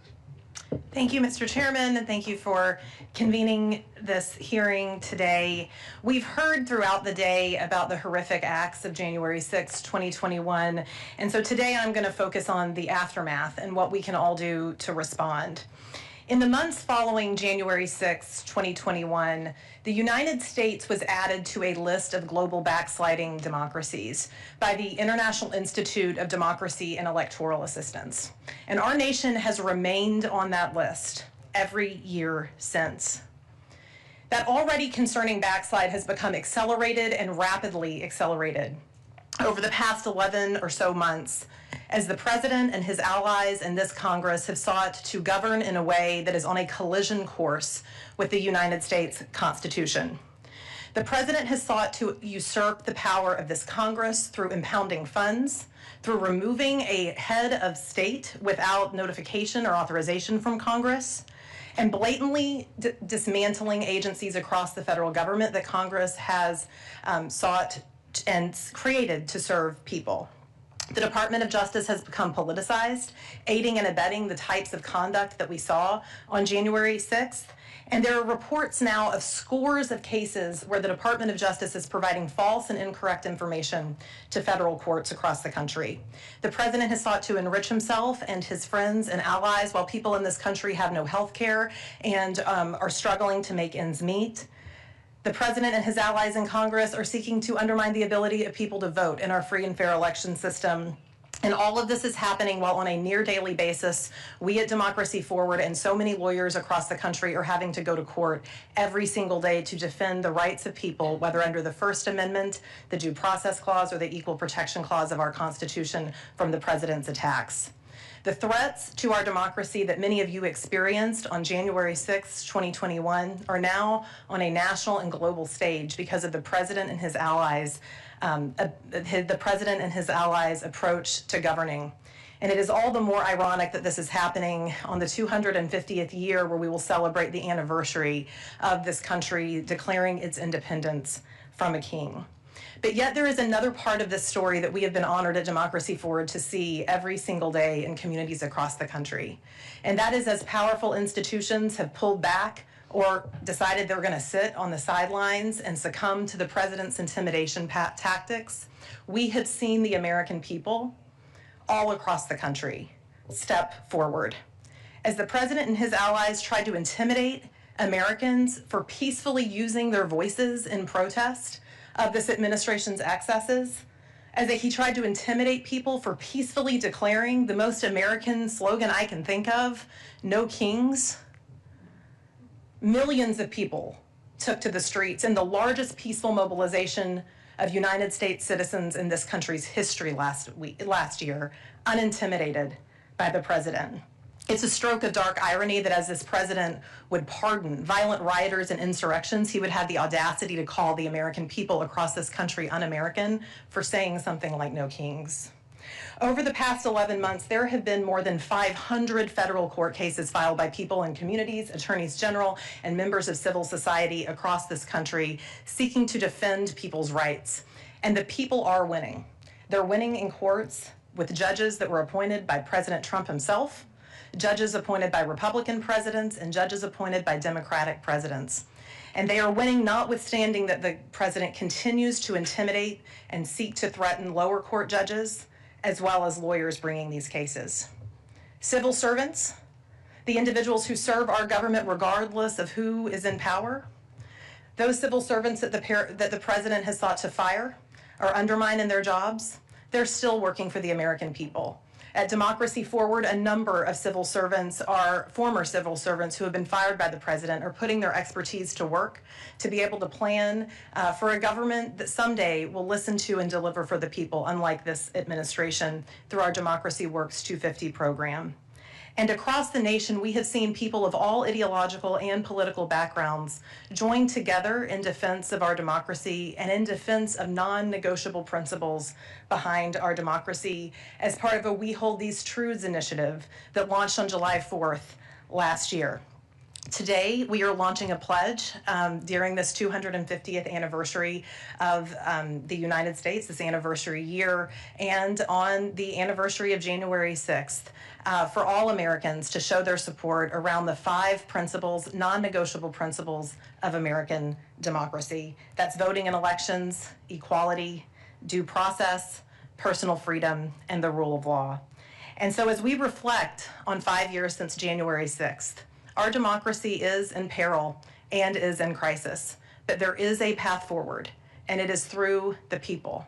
Thank you, Mr. Chairman, and thank you for convening this hearing today. We've heard throughout the day about the horrific acts of January 6, 2021, and so today I'm going to focus on the aftermath and what we can all do to respond. In the months following January 6, 2021, the United States was added to a list of global backsliding democracies by the International Institute of Democracy and Electoral Assistance. And our nation has remained on that list every year since. That already concerning backslide has become accelerated and rapidly accelerated over the past 11 or so months as the president and his allies in this Congress have sought to govern in a way that is on a collision course with the United States Constitution. The president has sought to usurp the power of this Congress through impounding funds, through removing a head of state without notification or authorization from Congress, and blatantly dismantling agencies across the federal government that Congress has sought and created to serve people. The Department of Justice has become politicized, aiding and abetting the types of conduct that we saw on January 6th. And there are reports now of scores of cases where the Department of Justice is providing false and incorrect information to federal courts across the country. The president has sought to enrich himself and his friends and allies while people in this country have no health care and are struggling to make ends meet. The president and his allies in Congress are seeking to undermine the ability of people to vote in our free and fair election system. And all of this is happening while on a near daily basis, we at Democracy Forward and so many lawyers across the country are having to go to court every single day to defend the rights of people, whether under the First Amendment, the Due Process Clause, or the Equal Protection Clause of our Constitution from the president's attacks. The threats to our democracy that many of you experienced on January 6, 2021 are now on a national and global stage because of the president and his allies' approach to governing. And it is all the more ironic that this is happening on the 250th year where we will celebrate the anniversary of this country declaring its independence from a king. But yet there is another part of this story that we have been honored at Democracy Forward to see every single day in communities across the country. And that is as powerful institutions have pulled back or decided they're going to sit on the sidelines and succumb to the president's intimidation tactics, we have seen the American people all across the country step forward. As the president and his allies tried to intimidate Americans for peacefully using their voices in protest of this administration's excesses, as he tried to intimidate people for peacefully declaring the most American slogan I can think of, "No Kings," millions of people took to the streets in the largest peaceful mobilization of United States citizens in this country's history last year, unintimidated by the president. It's a stroke of dark irony that as this president would pardon violent rioters and insurrections, he would have the audacity to call the American people across this country un-American for saying something like "No Kings." Over the past 11 months, there have been more than 500 federal court cases filed by people in communities, attorneys general, and members of civil society across this country seeking to defend people's rights. And the people are winning. They're winning in courts with judges that were appointed by President Trump himself, judges appointed by Republican presidents, and judges appointed by Democratic presidents. And they are winning notwithstanding that the president continues to intimidate and seek to threaten lower court judges, as well as lawyers bringing these cases. Civil servants, the individuals who serve our government regardless of who is in power, those civil servants that the president has sought to fire or undermine in their jobs, they're still working for the American people. At Democracy Forward, a number of civil servants are former civil servants who have been fired by the president or putting their expertise to work to be able to plan for a government that someday will listen to and deliver for the people, unlike this administration, through our Democracy Works 250 program. And across the nation, we have seen people of all ideological and political backgrounds join together in defense of our democracy and in defense of non-negotiable principles behind our democracy as part of a We Hold These Truths initiative that launched on July 4th last year. Today, we are launching a pledge during this 250th anniversary of the United States, this anniversary year, and on the anniversary of January 6th, for all Americans to show their support around the 5 principles, non-negotiable principles of American democracy. That's voting in elections, equality, due process, personal freedom, and the rule of law. And so as we reflect on 5 years since January 6th, Our democracy is in peril and is in crisis, but there is a path forward, and it is through the people.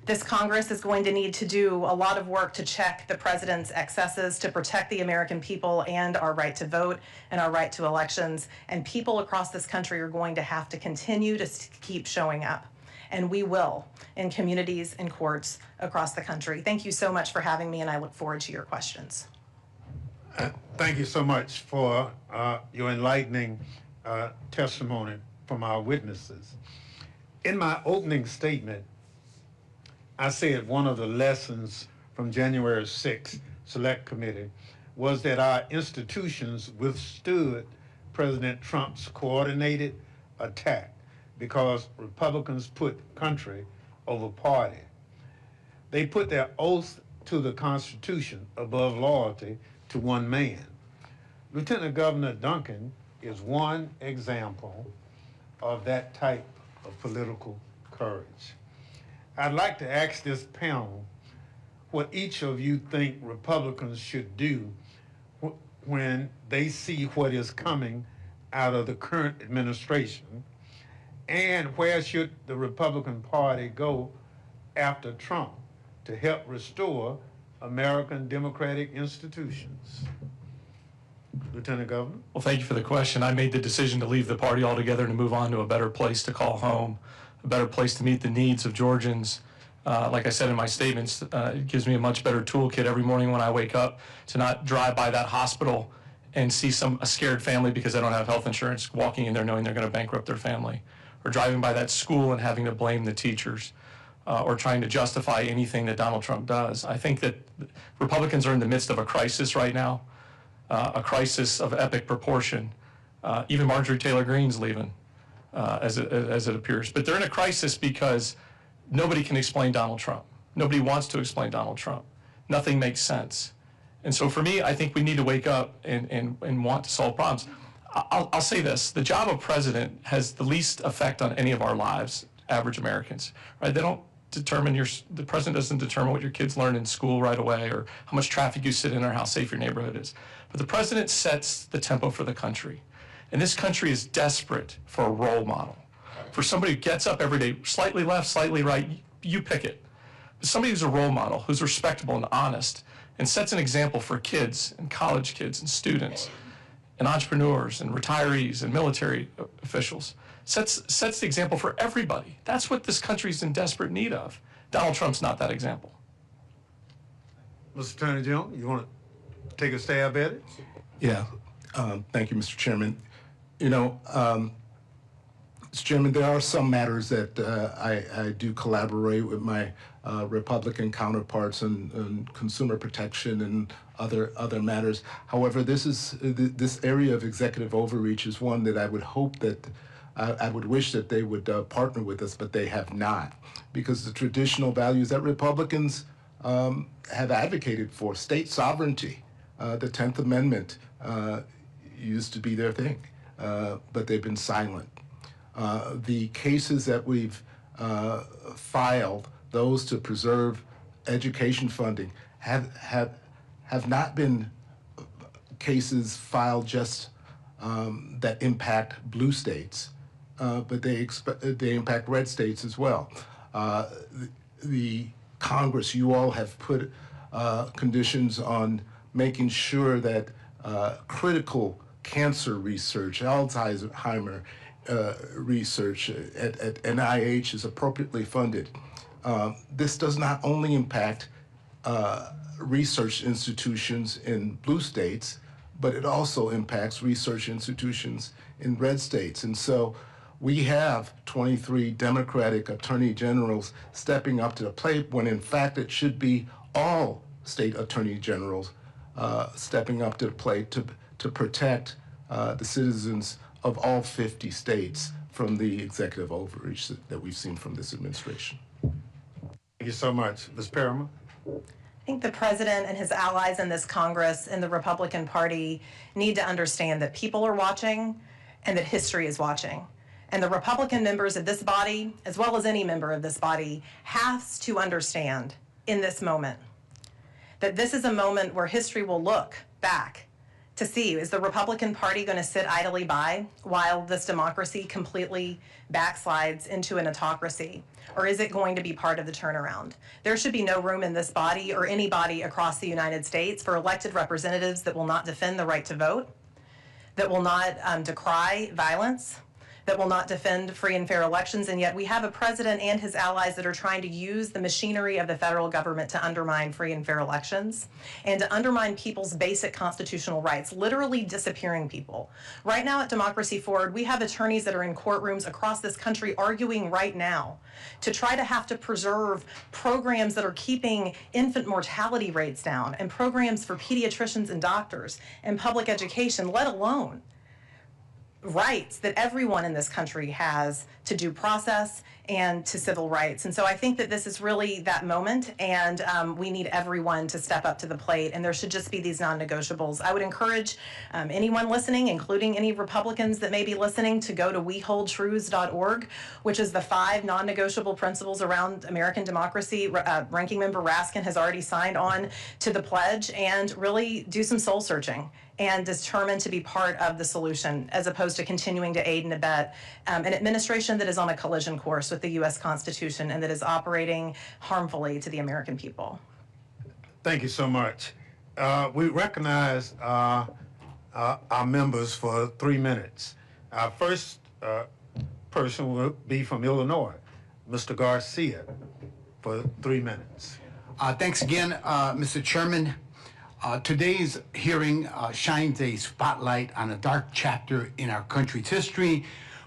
This Congress is going to need to do a lot of work to check the president's excesses, to protect the American people and our right to vote and our right to elections. And people across this country are going to have to continue to keep showing up. And we will, in communities and courts across the country. Thank you so much for having me, and I look forward to your questions. Thank you so much for your enlightening testimony from our witnesses. In my opening statement, I said one of the lessons from January 6th Select Committee was that our institutions withstood President Trump's coordinated attack because Republicans put country over party. They put their oath to the Constitution above loyalty to one man. Lieutenant Governor Duncan is one example of that type of political courage. I'd like to ask this panel what each of you think Republicans should do when they see what is coming out of the current administration, and where should the Republican Party go after Trump to help restore American democratic institutions? Lieutenant Governor? Well, thank you for the question. I made the decision to leave the party altogether and to move on to a better place to call home, a better place to meet the needs of Georgians. Like I said in my statements, it gives me a much better toolkit every morning when I wake up to not drive by that hospital and see a scared family because they don't have health insurance walking in there knowing they're going to bankrupt their family, or driving by that school and having to blame the teachers, or trying to justify anything that Donald Trump does. I think that Republicans are in the midst of a crisis right now, a crisis of epic proportion. Even Marjorie Taylor Greene's leaving, as it appears. But they're in a crisis because nobody can explain Donald Trump. Nobody wants to explain Donald Trump. Nothing makes sense. And so for me, I think we need to wake up and want to solve problems. I'll say this, the job of president has the least effect on any of our lives, average Americans, right? They don't determine the president doesn't determine what your kids learn in school right away, or how much traffic you sit in, or how safe your neighborhood is. But the president sets the tempo for the country. And this country is desperate for a role model, for somebody who gets up every day, slightly left, slightly right, you pick it. But somebody who's a role model, who's respectable and honest, and sets an example for kids and college kids and students and entrepreneurs and retirees and military officials. Sets the example for everybody. That's what this country's in desperate need of. Donald Trump's not that example. Mr. Attorney General, you want to take a stab at it? Yeah. Thank you, Mr. Chairman. You know, Mr. Chairman, there are some matters that I do collaborate with my Republican counterparts on consumer protection and other matters. However, this area of executive overreach is one that I would hope that I would wish that they would partner with us, but they have not, because the traditional values that Republicans have advocated for, state sovereignty, the 10th Amendment used to be their thing, but they've been silent. The cases that we've filed, those to preserve education funding, have not been cases filed just that impact blue states, but they impact red states as well. The Congress, you all have put conditions on making sure that critical cancer research, Alzheimer research at NIH is appropriately funded. This does not only impact research institutions in blue states, but it also impacts research institutions in red states. And so we have 23 Democratic attorney generals stepping up to the plate when in fact it should be all state attorney generals stepping up to the plate to protect the citizens of all 50 states from the executive overreach that we've seen from this administration. Thank you so much. Ms. Parama? I think the president and his allies in this Congress and the Republican Party need to understand that people are watching and that history is watching. And the Republican members of this body, as well as any member of this body, has to understand in this moment that this is a moment where history will look back to see, is the Republican Party going to sit idly by while this democracy completely backslides into an autocracy? Or is it going to be part of the turnaround? There should be no room in this body or any body across the United States for elected representatives that will not defend the right to vote, that will not decry violence, that will not defend free and fair elections, and yet we have a president and his allies that are trying to use the machinery of the federal government to undermine free and fair elections and to undermine people's basic constitutional rights, literally disappearing people. Right now at Democracy Forward, we have attorneys that are in courtrooms across this country arguing right now to try to have to preserve programs that are keeping infant mortality rates down and programs for pediatricians and doctors and public education, let alone rights that everyone in this country has to due process and to civil rights. And so I think that this is really that moment, and we need everyone to step up to the plate, and there should just be these non-negotiables. I would encourage anyone listening, including any Republicans that may be listening, to go to weholdtruths.org, which is the 5 non-negotiable principles around American democracy. Ranking Member Raskin has already signed on to the pledge, and really do some soul searching and determined to be part of the solution, as opposed to continuing to aid and abet an administration that is on a collision course with the U.S. Constitution and that is operating harmfully to the American people. Thank you so much. We recognize our members for 3 minutes. Our first person will be from Illinois, Mr. Garcia, for 3 minutes. Thanks again, Mr. Chairman. Today's hearing shines a spotlight on a dark chapter in our country's history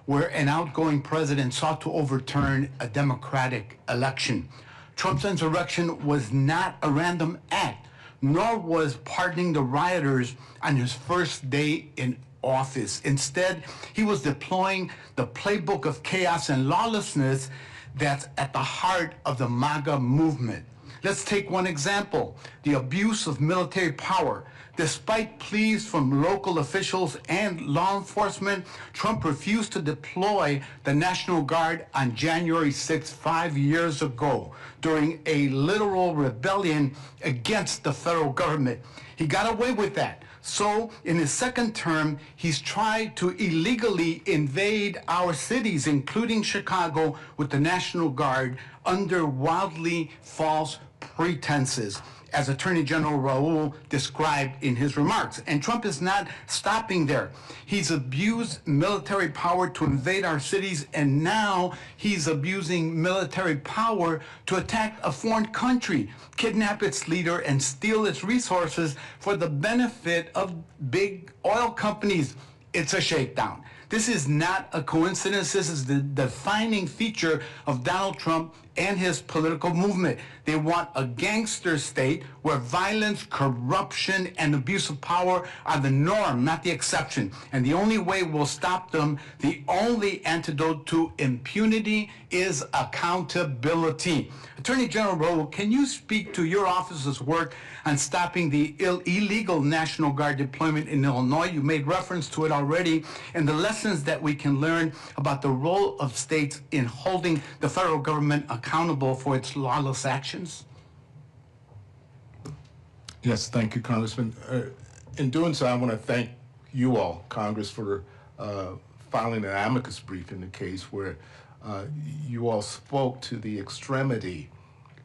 where an outgoing president sought to overturn a democratic election. Trump's insurrection was not a random act, nor was pardoning the rioters on his first day in office. Instead, he was deploying the playbook of chaos and lawlessness that's at the heart of the MAGA movement. Let's take one example, the abuse of military power. Despite pleas from local officials and law enforcement, Trump refused to deploy the National Guard on January 6, 5 years ago, during a literal rebellion against the federal government. He got away with that. So, in his second term, he's tried to illegally invade our cities, including Chicago, with the National Guard under wildly false pretenses, as Attorney General Raul described in his remarks. And Trump is not stopping there. He's abused military power to invade our cities, and now he's abusing military power to attack a foreign country, kidnap its leader, and steal its resources for the benefit of big oil companies. It's a shakedown. This is not a coincidence. This is the defining feature of Donald Trump and his political movement. They want a gangster state where violence, corruption, and abuse of power are the norm, not the exception. And the only way we'll stop them, the only antidote to impunity, is accountability. Attorney General Raul, can you speak to your office's work on stopping the illegal National Guard deployment in Illinois? You made reference to it already, and the lessons that we can learn about the role of states in holding the federal government accountable for its lawless actions? Yes, thank you, Congressman. In doing so, I want to thank you all, Congress, for filing an amicus brief in the case where you all spoke to the extremity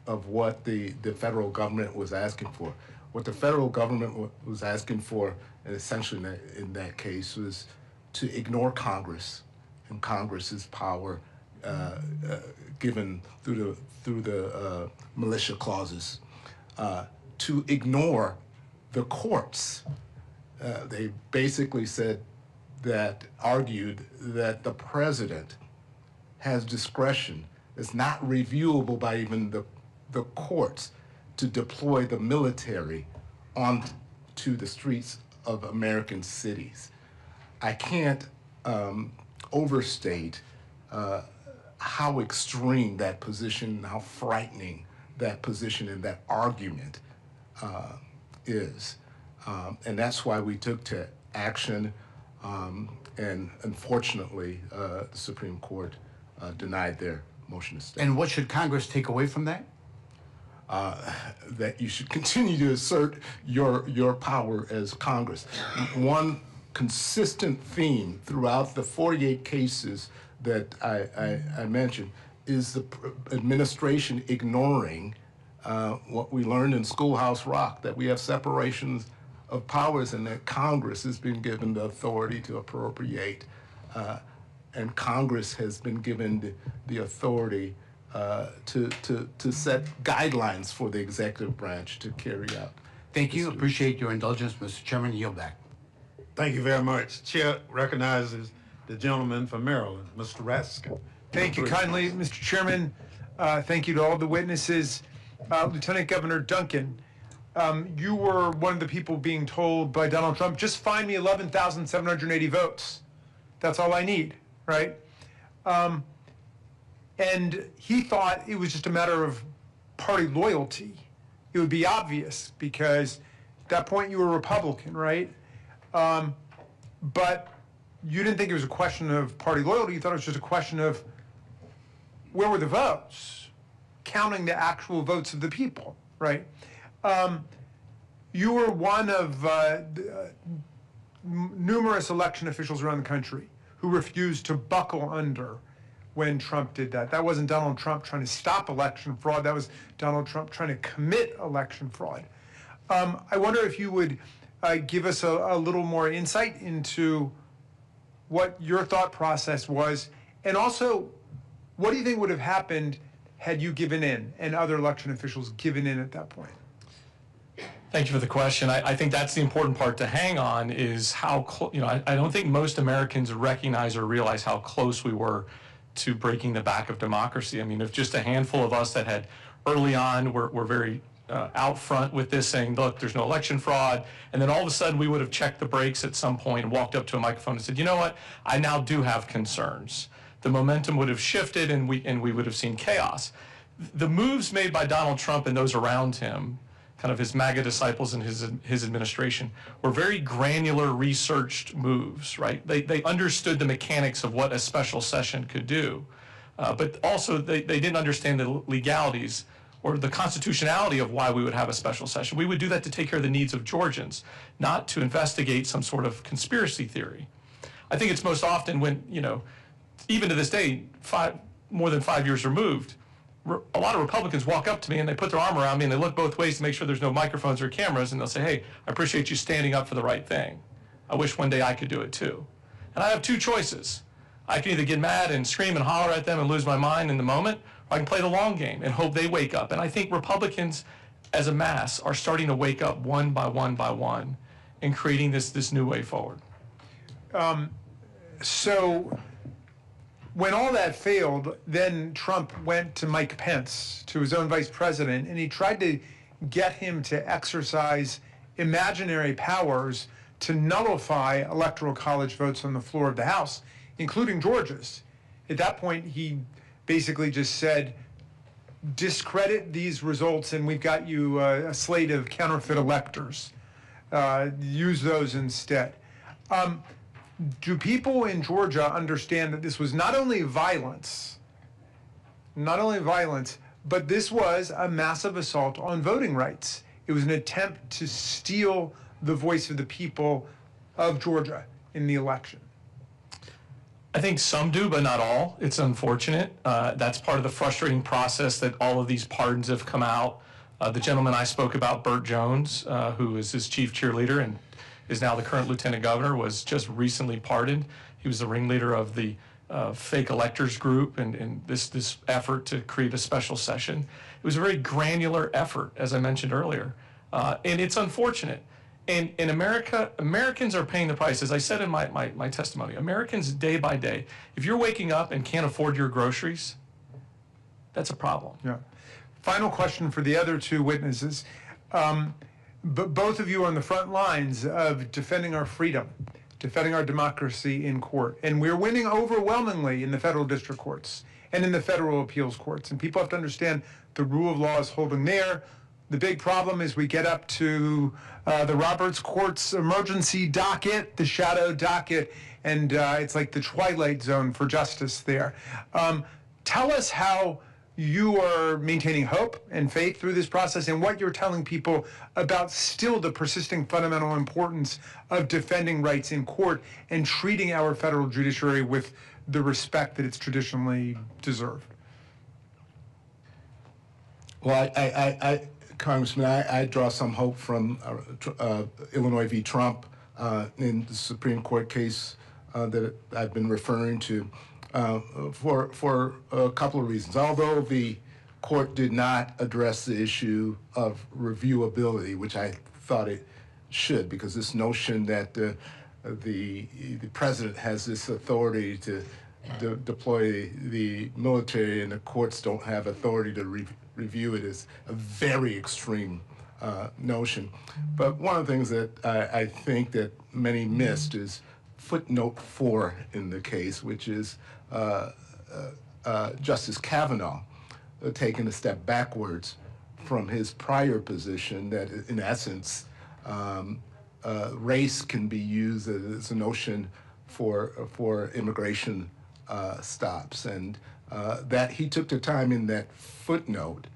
of what the federal government was asking for. What the federal government was asking for, and essentially in that case, was to ignore Congress and Congress's power given through the militia clauses, to ignore the courts. They basically argued that the president has discretion. It's not reviewable by even the courts to deploy the military onto the streets of American cities. I can't overstate how extreme that position, how frightening that position and that argument is. And that's why we took to action, and unfortunately, the Supreme Court denied their motion to stay. And what should Congress take away from that? that you should continue to assert your power as Congress. One consistent theme throughout the 48 cases that I mentioned is the administration ignoring what we learned in Schoolhouse Rock, that we have separations of powers and that Congress has been given the authority to appropriate, and Congress has been given the authority to set guidelines for the executive branch to carry out. Thank you. Appreciate your indulgence, Mr. Chairman. Yield back. Thank you very much. Chair recognizes the gentleman from Maryland, Mr. Raskin. Thank you kindly, Mr. Chairman. Thank you to all the witnesses. Lieutenant Governor Duncan, you were one of the people being told by Donald Trump, just find me 11,780 votes. That's all I need, right? And he thought it was just a matter of party loyalty. It would be obvious because at that point you were a Republican, right? But you didn't think it was a question of party loyalty. You thought it was just a question of where were the votes? Counting the actual votes of the people, right? You were one of numerous election officials around the country who refused to buckle under when Trump did that. That wasn't Donald Trump trying to stop election fraud. That was Donald Trump trying to commit election fraud. I wonder if you would give us a little more insight into what your thought process was, and also, what do you think would have happened had you given in and other election officials given in at that point? Thank you for the question. I think that's the important part to hang on is how, I don't think most Americans recognize or realize how close we were to breaking the back of democracy. I mean, if just a handful of us that had early on were very out front with this saying, look, there's no election fraud, and then all of a sudden we would have checked the brakes at some point and walked up to a microphone and said, you know what, I now do have concerns. The momentum would have shifted and we would have seen chaos. The moves made by Donald Trump and those around him, kind of his MAGA disciples and his administration, were very granular, researched moves, right? They understood the mechanics of what a special session could do, but also they didn't understand the legalities or the constitutionality of why we would have a special session. We would do that to take care of the needs of Georgians, not to investigate some sort of conspiracy theory. I think it's most often when, even to this day, more than 5 years removed, a lot of Republicans walk up to me and they put their arm around me and they look both ways to make sure there's no microphones or cameras, and they'll say, hey, I appreciate you standing up for the right thing. I wish one day I could do it too. And I have two choices. I can either get mad and scream and holler at them and lose my mind in the moment, or I can play the long game and hope they wake up. And I think Republicans as a mass are starting to wake up one by one and creating this new way forward. So when all that failed, then Trump went to Mike Pence, to his own vice president, and he tried to get him to exercise imaginary powers to nullify electoral college votes on the floor of the House, including Georgia's. At that point, he basically just said, discredit these results and we've got you a slate of counterfeit electors. Use those instead. Do people in Georgia understand that this was not only violence, but this was a massive assault on voting rights? It was an attempt to steal the voice of the people of Georgia in the election. I think some do, but not all. It's unfortunate. That's part of the frustrating process that all of these pardons have come out. The gentleman I spoke about, Burt Jones, who is his chief cheerleader and is now the current lieutenant governor, was just recently pardoned. He was the ringleader of the fake electors group and this effort to create a special session. It was a very granular effort, as I mentioned earlier. And it's unfortunate. And in America, Americans are paying the price. As I said in my testimony, Americans day by day, if you're waking up and can't afford your groceries, that's a problem. Yeah. Final question for the other two witnesses. But both of you are on the front lines of defending our freedom, defending our democracy in court. And we're winning overwhelmingly in the federal district courts and in the federal appeals courts. And people have to understand the rule of law is holding there. The big problem is we get up to the Roberts Court's emergency docket, the shadow docket, and it's like the twilight zone for justice there. Tell us how you are maintaining hope and faith through this process, and what you're telling people about still the persisting fundamental importance of defending rights in court and treating our federal judiciary with the respect that it's traditionally deserved. Well, Congressman, I draw some hope from Illinois v. Trump in the Supreme Court case that I've been referring to for a couple of reasons. Although the court did not address the issue of reviewability, which I thought it should, because this notion that the president has this authority to deploy the military and the courts don't have authority to review it is a very extreme notion. But one of the things that I think that many missed is footnote 4 in the case, which is Justice Kavanaugh taking a step backwards from his prior position that, in essence, race can be used as a notion for immigration stops, and that he took the time in that footnote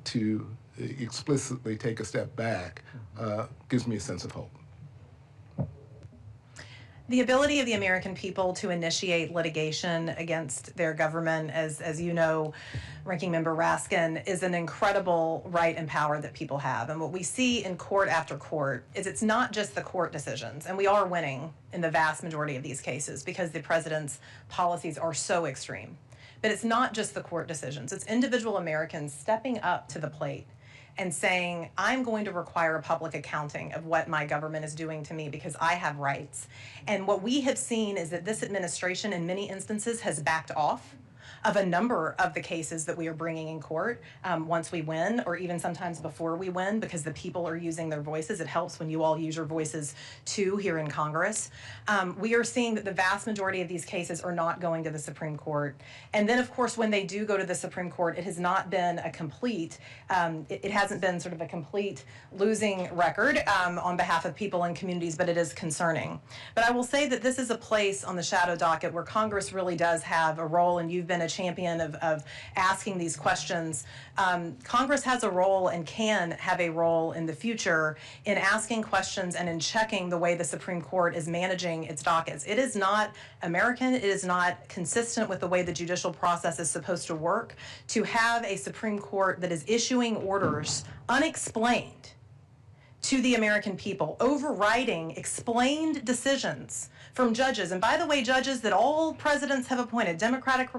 to explicitly take a step back gives me a sense of hope. The ability of the American people to initiate litigation against their government, as you know, Ranking Member Raskin, is an incredible right and power that people have. And what we see in court after court is it's not just the court decisions, and we are winning in the vast majority of these cases because the president's policies are so extreme. But it's not just the court decisions. It's individual Americans stepping up to the plate and saying, I'm going to require a public accounting of what my government is doing to me because I have rights. And what we have seen is that this administration in many instances has backed off of a number of the cases that we are bringing in court once we win, or even sometimes before we win, because the people are using their voices. It helps when you all use your voices too here in Congress. We are seeing that the vast majority of these cases are not going to the Supreme Court. And then, of course, when they do go to the Supreme Court, it has not been a complete, it hasn't been sort of a complete losing record on behalf of people and communities, but it is concerning. But I will say that this is a place on the shadow docket where Congress really does have a role, and you've been a champion of asking these questions. Congress has a role and can have a role in the future in asking questions and in checking the way the Supreme Court is managing its dockets. It is not American, it is not consistent with the way the judicial process is supposed to work to have a Supreme Court that is issuing orders unexplained to the American people, overriding explained decisions from judges. And by the way, judges that all presidents have appointed, Democratic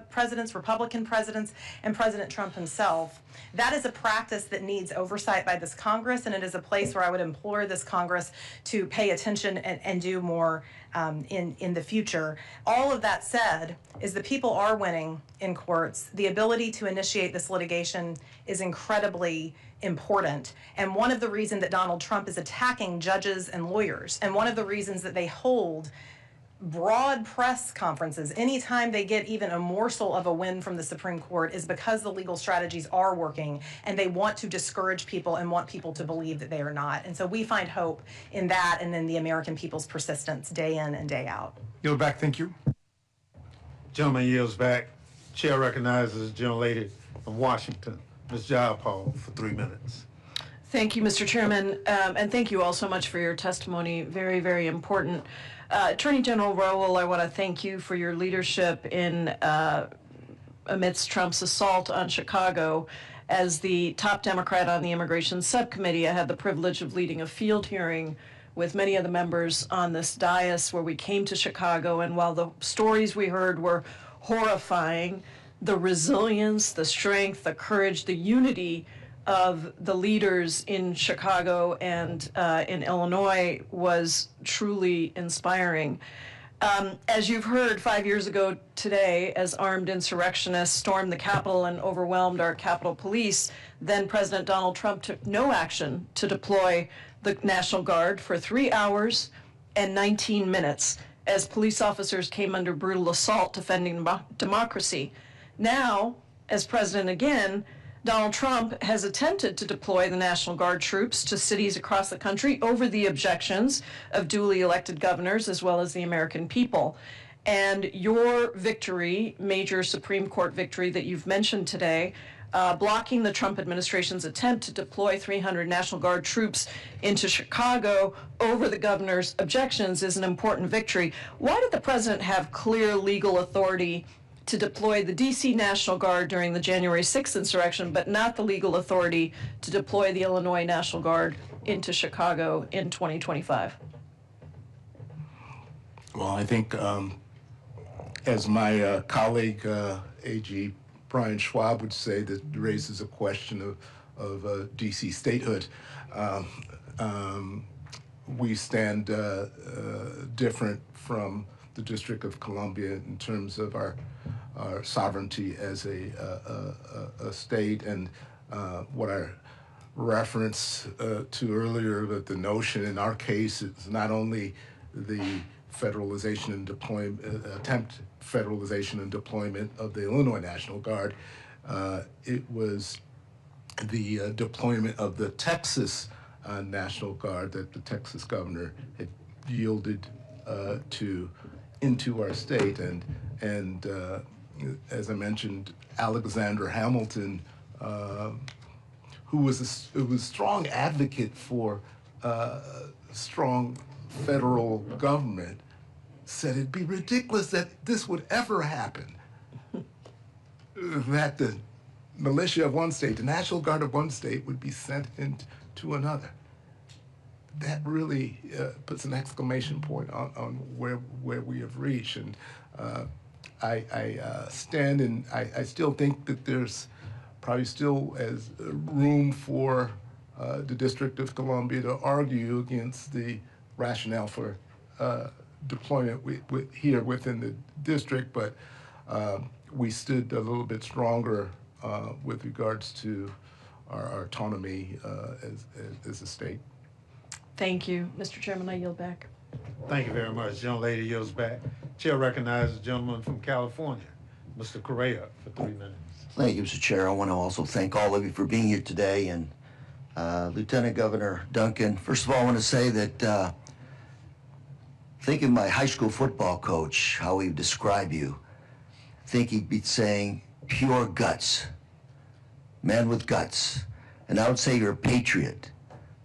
presidents, Republican presidents, and President Trump himself. That is a practice that needs oversight by this Congress, and it is a place where I would implore this Congress to pay attention and do more in the future. All of that said, is the people are winning in courts. The ability to initiate this litigation is incredibly important. And one of the reasons that Donald Trump is attacking judges and lawyers, and one of the reasons that they hold broad press conferences anytime they get even a morsel of a win from the Supreme Court, is because the legal strategies are working and they want to discourage people and want people to believe that they are not. And so we find hope in that and in the American people's persistence day in and day out. Yield back, thank you. Gentleman yields back. Chair recognizes the gentlelady from Washington, Ms. Jayapal, for 3 minutes. Thank you, Mr. Chairman, and thank you all so much for your testimony. Very, very important. Attorney General Rowell, I want to thank you for your leadership in amidst Trump's assault on Chicago. As the top Democrat on the Immigration Subcommittee, I had the privilege of leading a field hearing with many of the members on this dais where we came to Chicago, and while the stories we heard were horrifying, the resilience, the strength, the courage, the unity of the leaders in Chicago and in Illinois was truly inspiring. As you've heard, 5 years ago today, as armed insurrectionists stormed the Capitol and overwhelmed our Capitol Police, then President Donald Trump took no action to deploy the National Guard for 3 hours and 19 minutes as police officers came under brutal assault defending democracy. Now, as president again, Donald Trump has attempted to deploy the National Guard troops to cities across the country over the objections of duly elected governors as well as the American people. And your victory, major Supreme Court victory that you've mentioned today, blocking the Trump administration's attempt to deploy 300 National Guard troops into Chicago over the governor's objections, is an important victory. Why did the president have clear legal authority to deploy the D.C. National Guard during the January 6th insurrection, but not the legal authority to deploy the Illinois National Guard into Chicago in 2025? Well, I think, as my colleague, A.G. Brian Schwab would say, that raises a question of D.C. statehood. We stand different from the District of Columbia in terms of our sovereignty as a state, and what I referenced to earlier, that the notion in our case is not only the federalization and deployment, federalization and deployment of the Illinois National Guard, it was the deployment of the Texas National Guard that the Texas governor had yielded into our state, and as I mentioned, Alexander Hamilton, who was a strong advocate for strong federal government, said it'd be ridiculous that this would ever happen, that the militia of one state, the National Guard of one state, would be sent into another. That really puts an exclamation point on where we have reached. And I stand, and I still think that there's probably still as room for the District of Columbia to argue against the rationale for deployment here within the district, but we stood a little bit stronger with regards to our autonomy as a state. Thank you. Mr. Chairman, I yield back. Thank you very much. Young lady yields back. Chair recognizes the gentleman from California, Mr. Correa, for 3 minutes. Thank you, Mr. Chair. I want to also thank all of you for being here today. And Lieutenant Governor Duncan, first of all, I want to say that thinking of my high school football coach, how he would describe you, I think he'd be saying pure guts, man with guts. And I would say you're a patriot.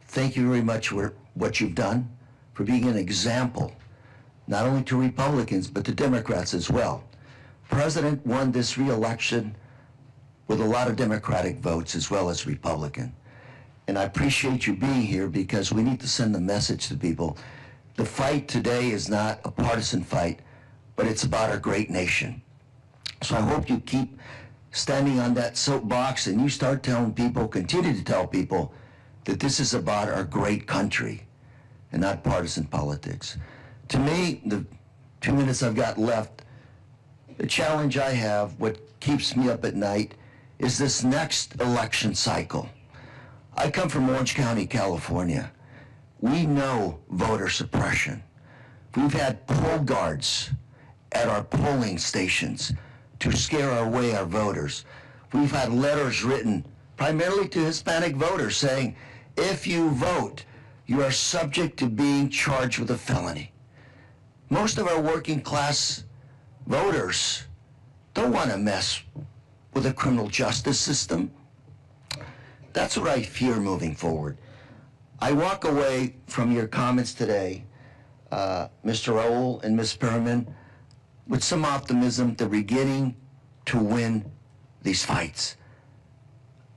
Thank you very much for what you've done, for being an example, not only to Republicans, but to Democrats as well. President won this re-election with a lot of Democratic votes as well as Republican. And I appreciate you being here, because we need to send a message to people. The fight today is not a partisan fight, but it's about our great nation. So I hope you keep standing on that soapbox, and you start telling people, continue to tell people, that this is about our great country and not partisan politics. To me, the 2 minutes I've got left, the challenge I have, what keeps me up at night, is this next election cycle. I come from Orange County, California. We know voter suppression. We've had poll guards at our polling stations to scare away our voters. We've had letters written primarily to Hispanic voters saying, if you vote, you are subject to being charged with a felony. Most of our working class voters don't want to mess with the criminal justice system. That's what I fear moving forward. I walk away from your comments today, Mr. Raoul and Ms. Perriman, with some optimism that we're beginning to win these fights.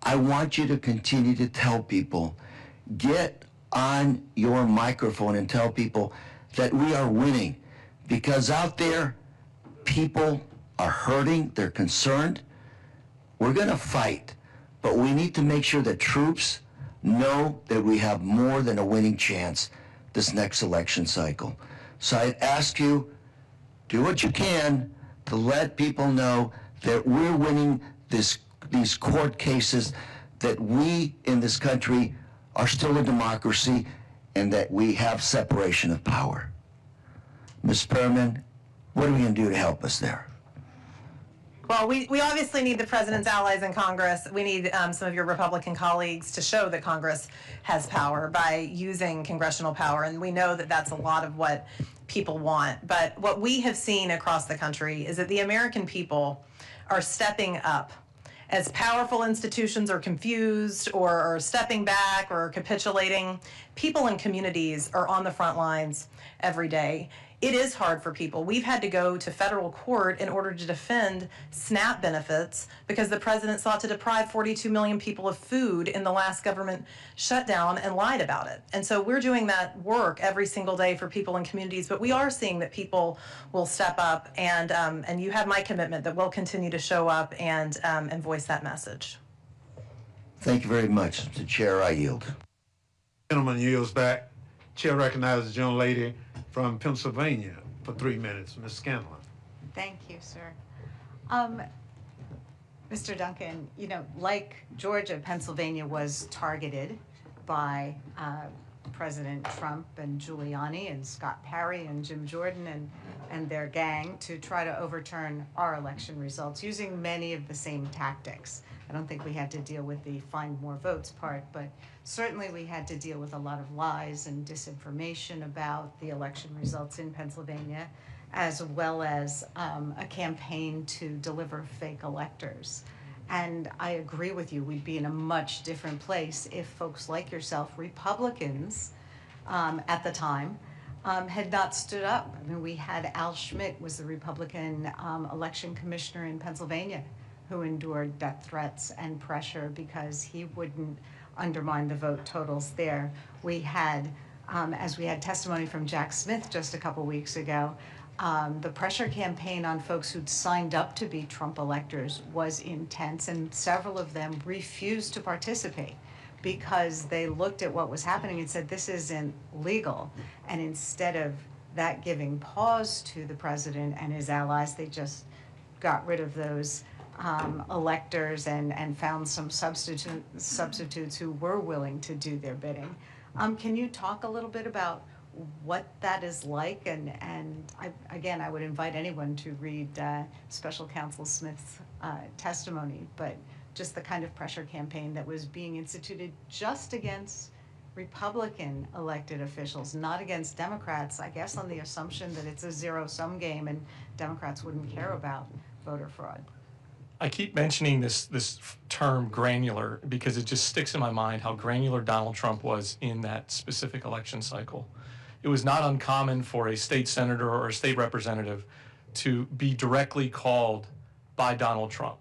I want you to continue to tell people, get on your microphone and tell people that we are winning, because out there, people are hurting, they're concerned. We're gonna fight, but we need to make sure that troops know that we have more than a winning chance this next election cycle. So I'd ask you, do what you can to let people know that we're winning these court cases, that we in this country are still a democracy, and that we have separation of power. Ms. Perriman, what are we going to do to help us there? Well, we obviously need the president's allies in Congress. We need some of your Republican colleagues to show that Congress has power by using congressional power, and we know that that's a lot of what people want. But what we have seen across the country is that the American people are stepping up. As powerful institutions are confused or are stepping back or capitulating, people and communities are on the front lines every day. It is hard for people. We've had to go to federal court in order to defend SNAP benefits because the president sought to deprive 42 million people of food in the last government shutdown and lied about it. And so we're doing that work every single day for people in communities, but we are seeing that people will step up, and you have my commitment that we'll continue to show up and voice that message. Thank you very much. Mr. Chair, I yield. Gentleman yields back. Chair recognizes the gentlelady from Pennsylvania for 3 minutes, Ms. Scanlon. Thank you, sir. Mr. Duncan, you know, like Georgia, Pennsylvania was targeted by President Trump and Giuliani and Scott Perry and Jim Jordan and their gang to try to overturn our election results using many of the same tactics. I don't think we had to deal with the find more votes part, but certainly we had to deal with a lot of lies and disinformation about the election results in Pennsylvania, as well as a campaign to deliver fake electors. And I agree with you, we'd be in a much different place if folks like yourself, Republicans at the time, had not stood up. I mean, we had Al Schmidt was the Republican election commissioner in Pennsylvania who endured death threats and pressure because he wouldn't undermine the vote totals there. We had, as we had testimony from Jack Smith just a couple weeks ago, the pressure campaign on folks who'd signed up to be Trump electors was intense, and several of them refused to participate because they looked at what was happening and said, this isn't legal. And instead of that giving pause to the president and his allies, they just got rid of those electors and found some substitutes who were willing to do their bidding. Can you talk a little bit about what that is like? And again, I would invite anyone to read Special Counsel Smith's testimony, but just the kind of pressure campaign that was being instituted just against Republican elected officials, not against Democrats, I guess on the assumption that it's a zero-sum game and Democrats wouldn't care about voter fraud. I keep mentioning this term granular because it just sticks in my mind how granular Donald Trump was in that specific election cycle. It was not uncommon for a state senator or a state representative to be directly called by Donald Trump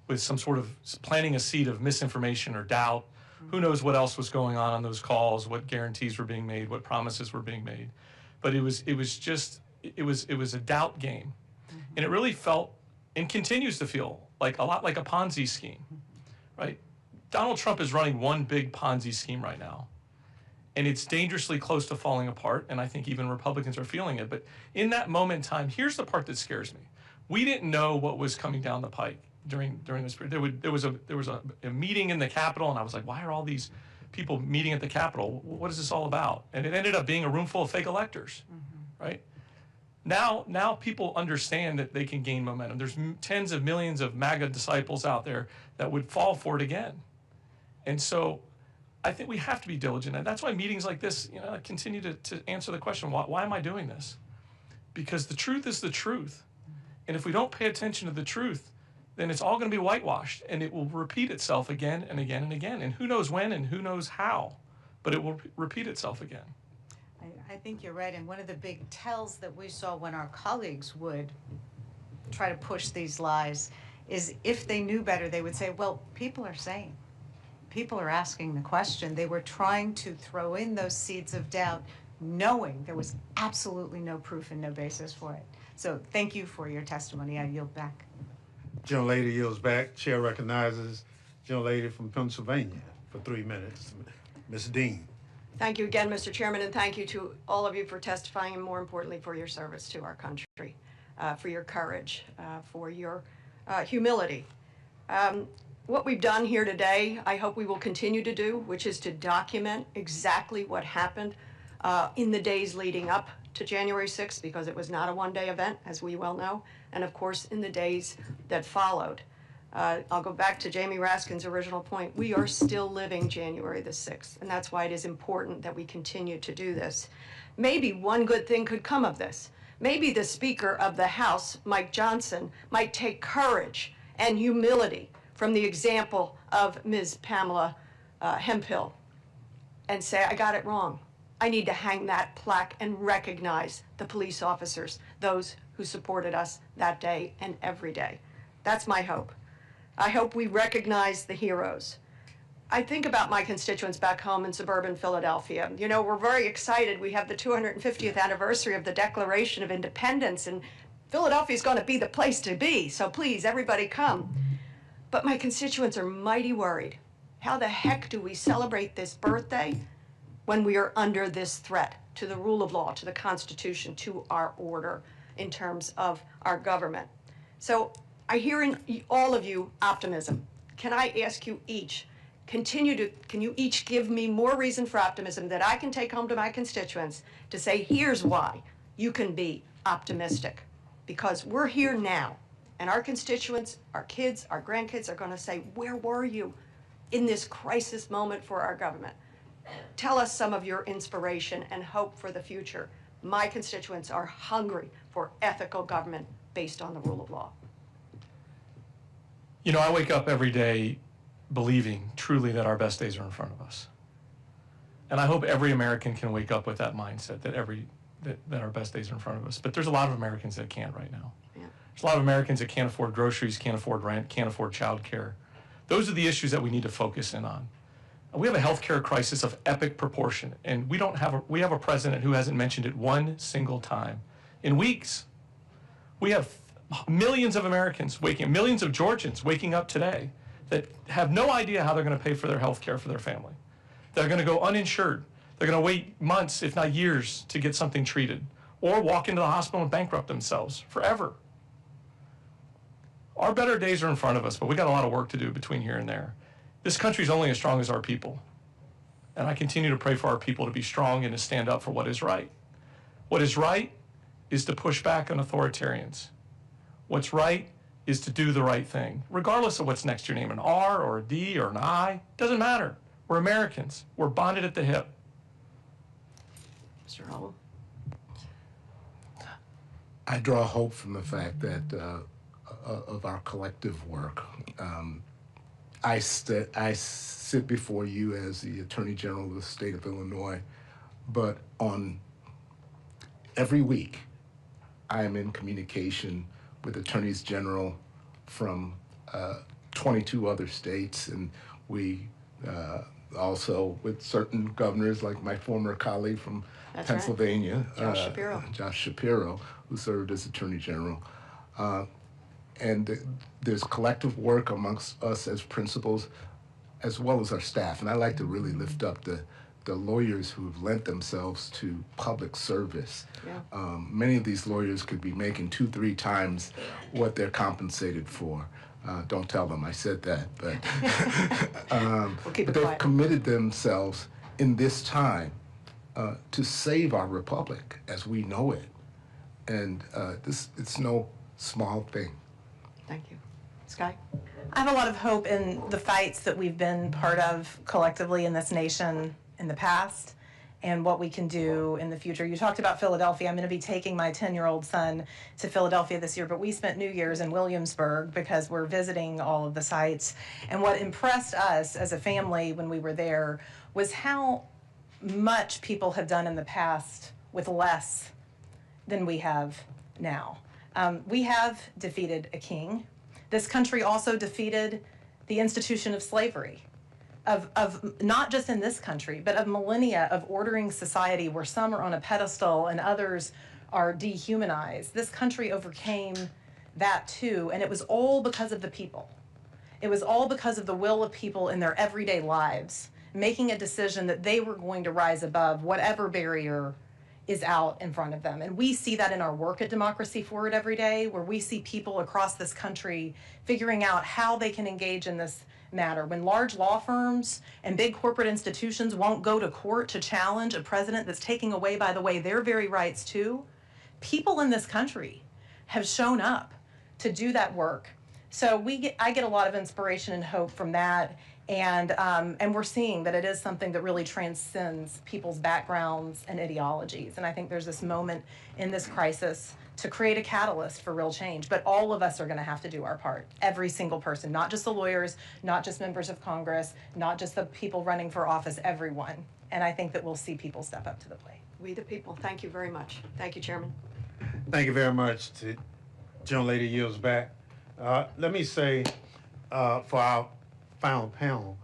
with some sort of planting a seed of misinformation or doubt. Who knows what else was going on those calls, what guarantees were being made, what promises were being made. But it was a doubt game. And it really felt and continues to feel like a lot like a Ponzi scheme, right? Donald Trump is running one big Ponzi scheme right now. And it's dangerously close to falling apart, and I think even Republicans are feeling it. But in that moment in time, here's the part that scares me. We didn't know what was coming down the pike during this period. There was a meeting in the Capitol, and I was like, why are all these people meeting at the Capitol? What is this all about? And it ended up being a room full of fake electors, right? Now people understand that they can gain momentum. There's tens of millions of MAGA disciples out there that would fall for it again. And so I think we have to be diligent. And that's why meetings like this, continue to answer the question, why am I doing this? Because the truth is the truth. And if we don't pay attention to the truth, then it's all going to be whitewashed and it will repeat itself again and again and again. And who knows when and who knows how, but it will repeat itself again. I think you're right, and one of the big tells that we saw when our colleagues would try to push these lies is if they knew better, they would say, well, people are saying, people are asking the question. They were trying to throw in those seeds of doubt, knowing there was absolutely no proof and no basis for it. So thank you for your testimony. I yield back. Gentlelady yields back. Chair recognizes gentlelady from Pennsylvania for 3 minutes, Ms. Dean. Thank you again, Mr. Chairman, and thank you to all of you for testifying, and more importantly, for your service to our country, for your courage, for your humility. What we've done here today, I hope we will continue to do, which is to document exactly what happened in the days leading up to January 6th, because it was not a one-day event, as we well know, and of course in the days that followed. I'll go back to Jamie Raskin's original point. We are still living January the 6th, and that's why it is important that we continue to do this. Maybe one good thing could come of this. Maybe the Speaker of the House, Mike Johnson, might take courage and humility from the example of Ms. Pamela Hemphill and say, I got it wrong. I need to hang that plaque and recognize the police officers, those who supported us that day and every day. That's my hope. I hope we recognize the heroes. I think about my constituents back home in suburban Philadelphia. You know, we're very excited. We have the 250th anniversary of the Declaration of Independence, and Philadelphia is going to be the place to be, so please, everybody come. But my constituents are mighty worried. How the heck do we celebrate this birthday when we are under this threat to the rule of law, to the Constitution, to our order in terms of our government? So I hear in all of you optimism. Can I ask you each, can you each give me more reason for optimism that I can take home to my constituents to say, here's why you can be optimistic? Because we're here now, and our constituents, our kids, our grandkids are going to say, where were you in this crisis moment for our government? Tell us some of your inspiration and hope for the future. My constituents are hungry for ethical government based on the rule of law. You know, I wake up every day believing truly that our best days are in front of us. And I hope every American can wake up with that mindset that our best days are in front of us. But there's a lot of Americans that can't right now. Yeah. There's a lot of Americans that can't afford groceries, can't afford rent, can't afford child care. Those are the issues that we need to focus in on. We have a healthcare crisis of epic proportion, and we have a president who hasn't mentioned it one single time. In weeks, we have millions of Americans millions of Georgians waking up today that have no idea how they're going to pay for their health care for their family. They're going to go uninsured. They're going to wait months, if not years, to get something treated, or walk into the hospital and bankrupt themselves forever. Our better days are in front of us, but we got a lot of work to do between here and there. This country's only as strong as our people. And I continue to pray for our people to be strong and to stand up for what is right. What is right is to push back on authoritarians. What's right is to do the right thing, regardless of what's next to your name, an R or a D or an I. Doesn't matter. We're Americans. We're bonded at the hip. Mr. Howell? I draw hope from the fact that of our collective work. I sit before you as the Attorney General of the state of Illinois, but on every week I am in communication with attorneys general from 22 other states, and we also with certain governors, like my former colleague from Pennsylvania, right. Josh Shapiro, who served as Attorney General. And there's collective work amongst us as principals, as well as our staff. And I like to really lift up the lawyers who have lent themselves to public service. Yeah. Many of these lawyers could be making 2-3 times what they're compensated for. Don't tell them I said that, but we'll keep it they've quiet. committed themselves in this time to save our republic as we know it. And it's no small thing. Thank you. Sky? I have a lot of hope in the fights that we've been part of collectively in this nation in the past and what we can do in the future. You talked about Philadelphia. I'm going to be taking my 10-year-old son to Philadelphia this year, but we spent New Year's in Williamsburg because we're visiting all of the sites. And what impressed us as a family when we were there was how much people have done in the past with less than we have now. We have defeated a king. This country also defeated the institution of slavery, of not just in this country, but of millennia of ordering society where some are on a pedestal and others are dehumanized. This country overcame that too, and it was all because of the people. It was all because of the will of people in their everyday lives, making a decision that they were going to rise above whatever barrier is out in front of them. And we see that in our work at Democracy Forward every day, where we see people across this country figuring out how they can engage in this matter. When large law firms and big corporate institutions won't go to court to challenge a president that's taking away, by the way, their very rights too, people in this country have shown up to do that work. So I get a lot of inspiration and hope from that. And we're seeing that it is something that really transcends people's backgrounds and ideologies. And I think there's this moment in this crisis to create a catalyst for real change. But all of us are going to have to do our part. Every single person, not just the lawyers, not just members of Congress, not just the people running for office, everyone. And I think that we'll see people step up to the plate. We the people. Thank you very much. Thank you, Chairman. Thank you very much. To gentlelady yields back. Let me say for our final panel,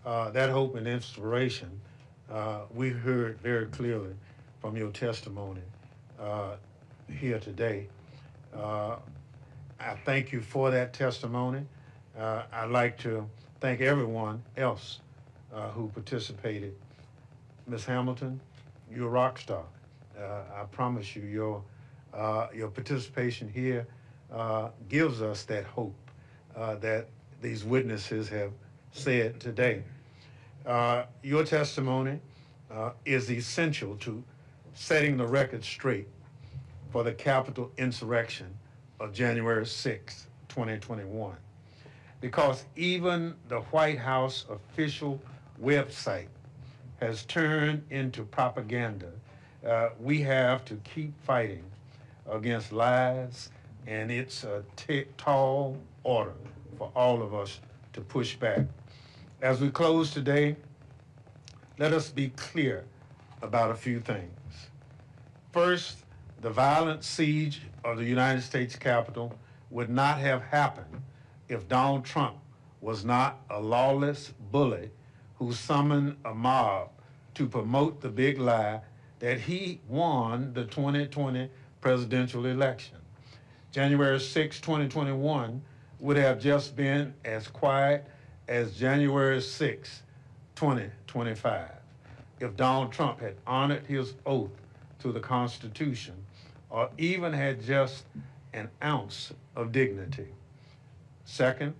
that hope and inspiration we heard very clearly from your testimony here today. I thank you for that testimony. I'd like to thank everyone else who participated. Ms. Hamilton, you're a rock star. I promise you, your participation here gives us that hope that these witnesses have said today. Your testimony is essential to setting the record straight for the Capitol insurrection of January 6, 2021. Because even the White House official website has turned into propaganda, we have to keep fighting against lies, and it's a tall order for all of us to push back. As we close today, let us be clear about a few things. First, the violent siege of the United States Capitol would not have happened if Donald Trump was not a lawless bully who summoned a mob to promote the big lie that he won the 2020 presidential election. January 6, 2021 would have just been as quiet as January 6, 2025, if Donald Trump had honored his oath to the Constitution or even had just an ounce of dignity. Second,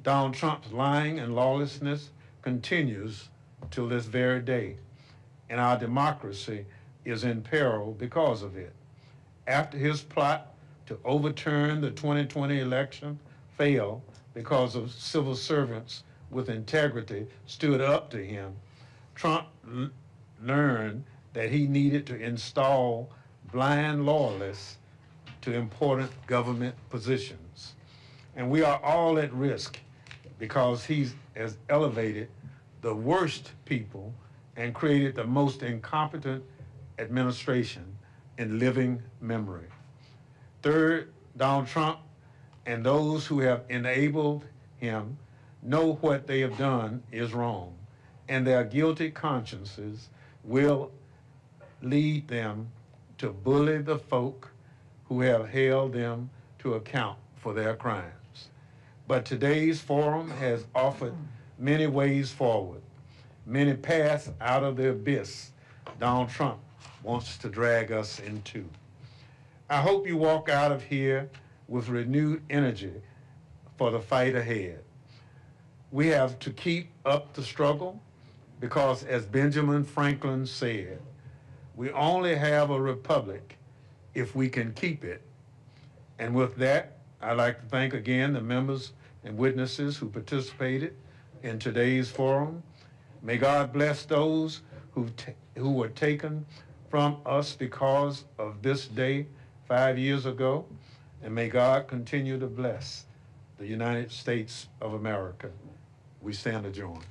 Donald Trump's lying and lawlessness continues till this very day, and our democracy is in peril because of it. After his plot to overturn the 2020 election failed because of civil servants with integrity stood up to him, Trump learned that he needed to install blind loyalists to important government positions. And we are all at risk because he has elevated the worst people and created the most incompetent administration in living memory. Third, Donald Trump and those who have enabled him know what they have done is wrong, and their guilty consciences will lead them to bully the folk who have held them to account for their crimes. But today's forum has offered many ways forward, many paths out of the abyss Donald Trump wants to drag us into. I hope you walk out of here with renewed energy for the fight ahead. We have to keep up the struggle because, as Benjamin Franklin said, we only have a republic if we can keep it. And with that, I'd like to thank again the members and witnesses who participated in today's forum. May God bless those who were taken from us because of this day 5 years ago, and may God continue to bless the United States of America. We stand adjourned.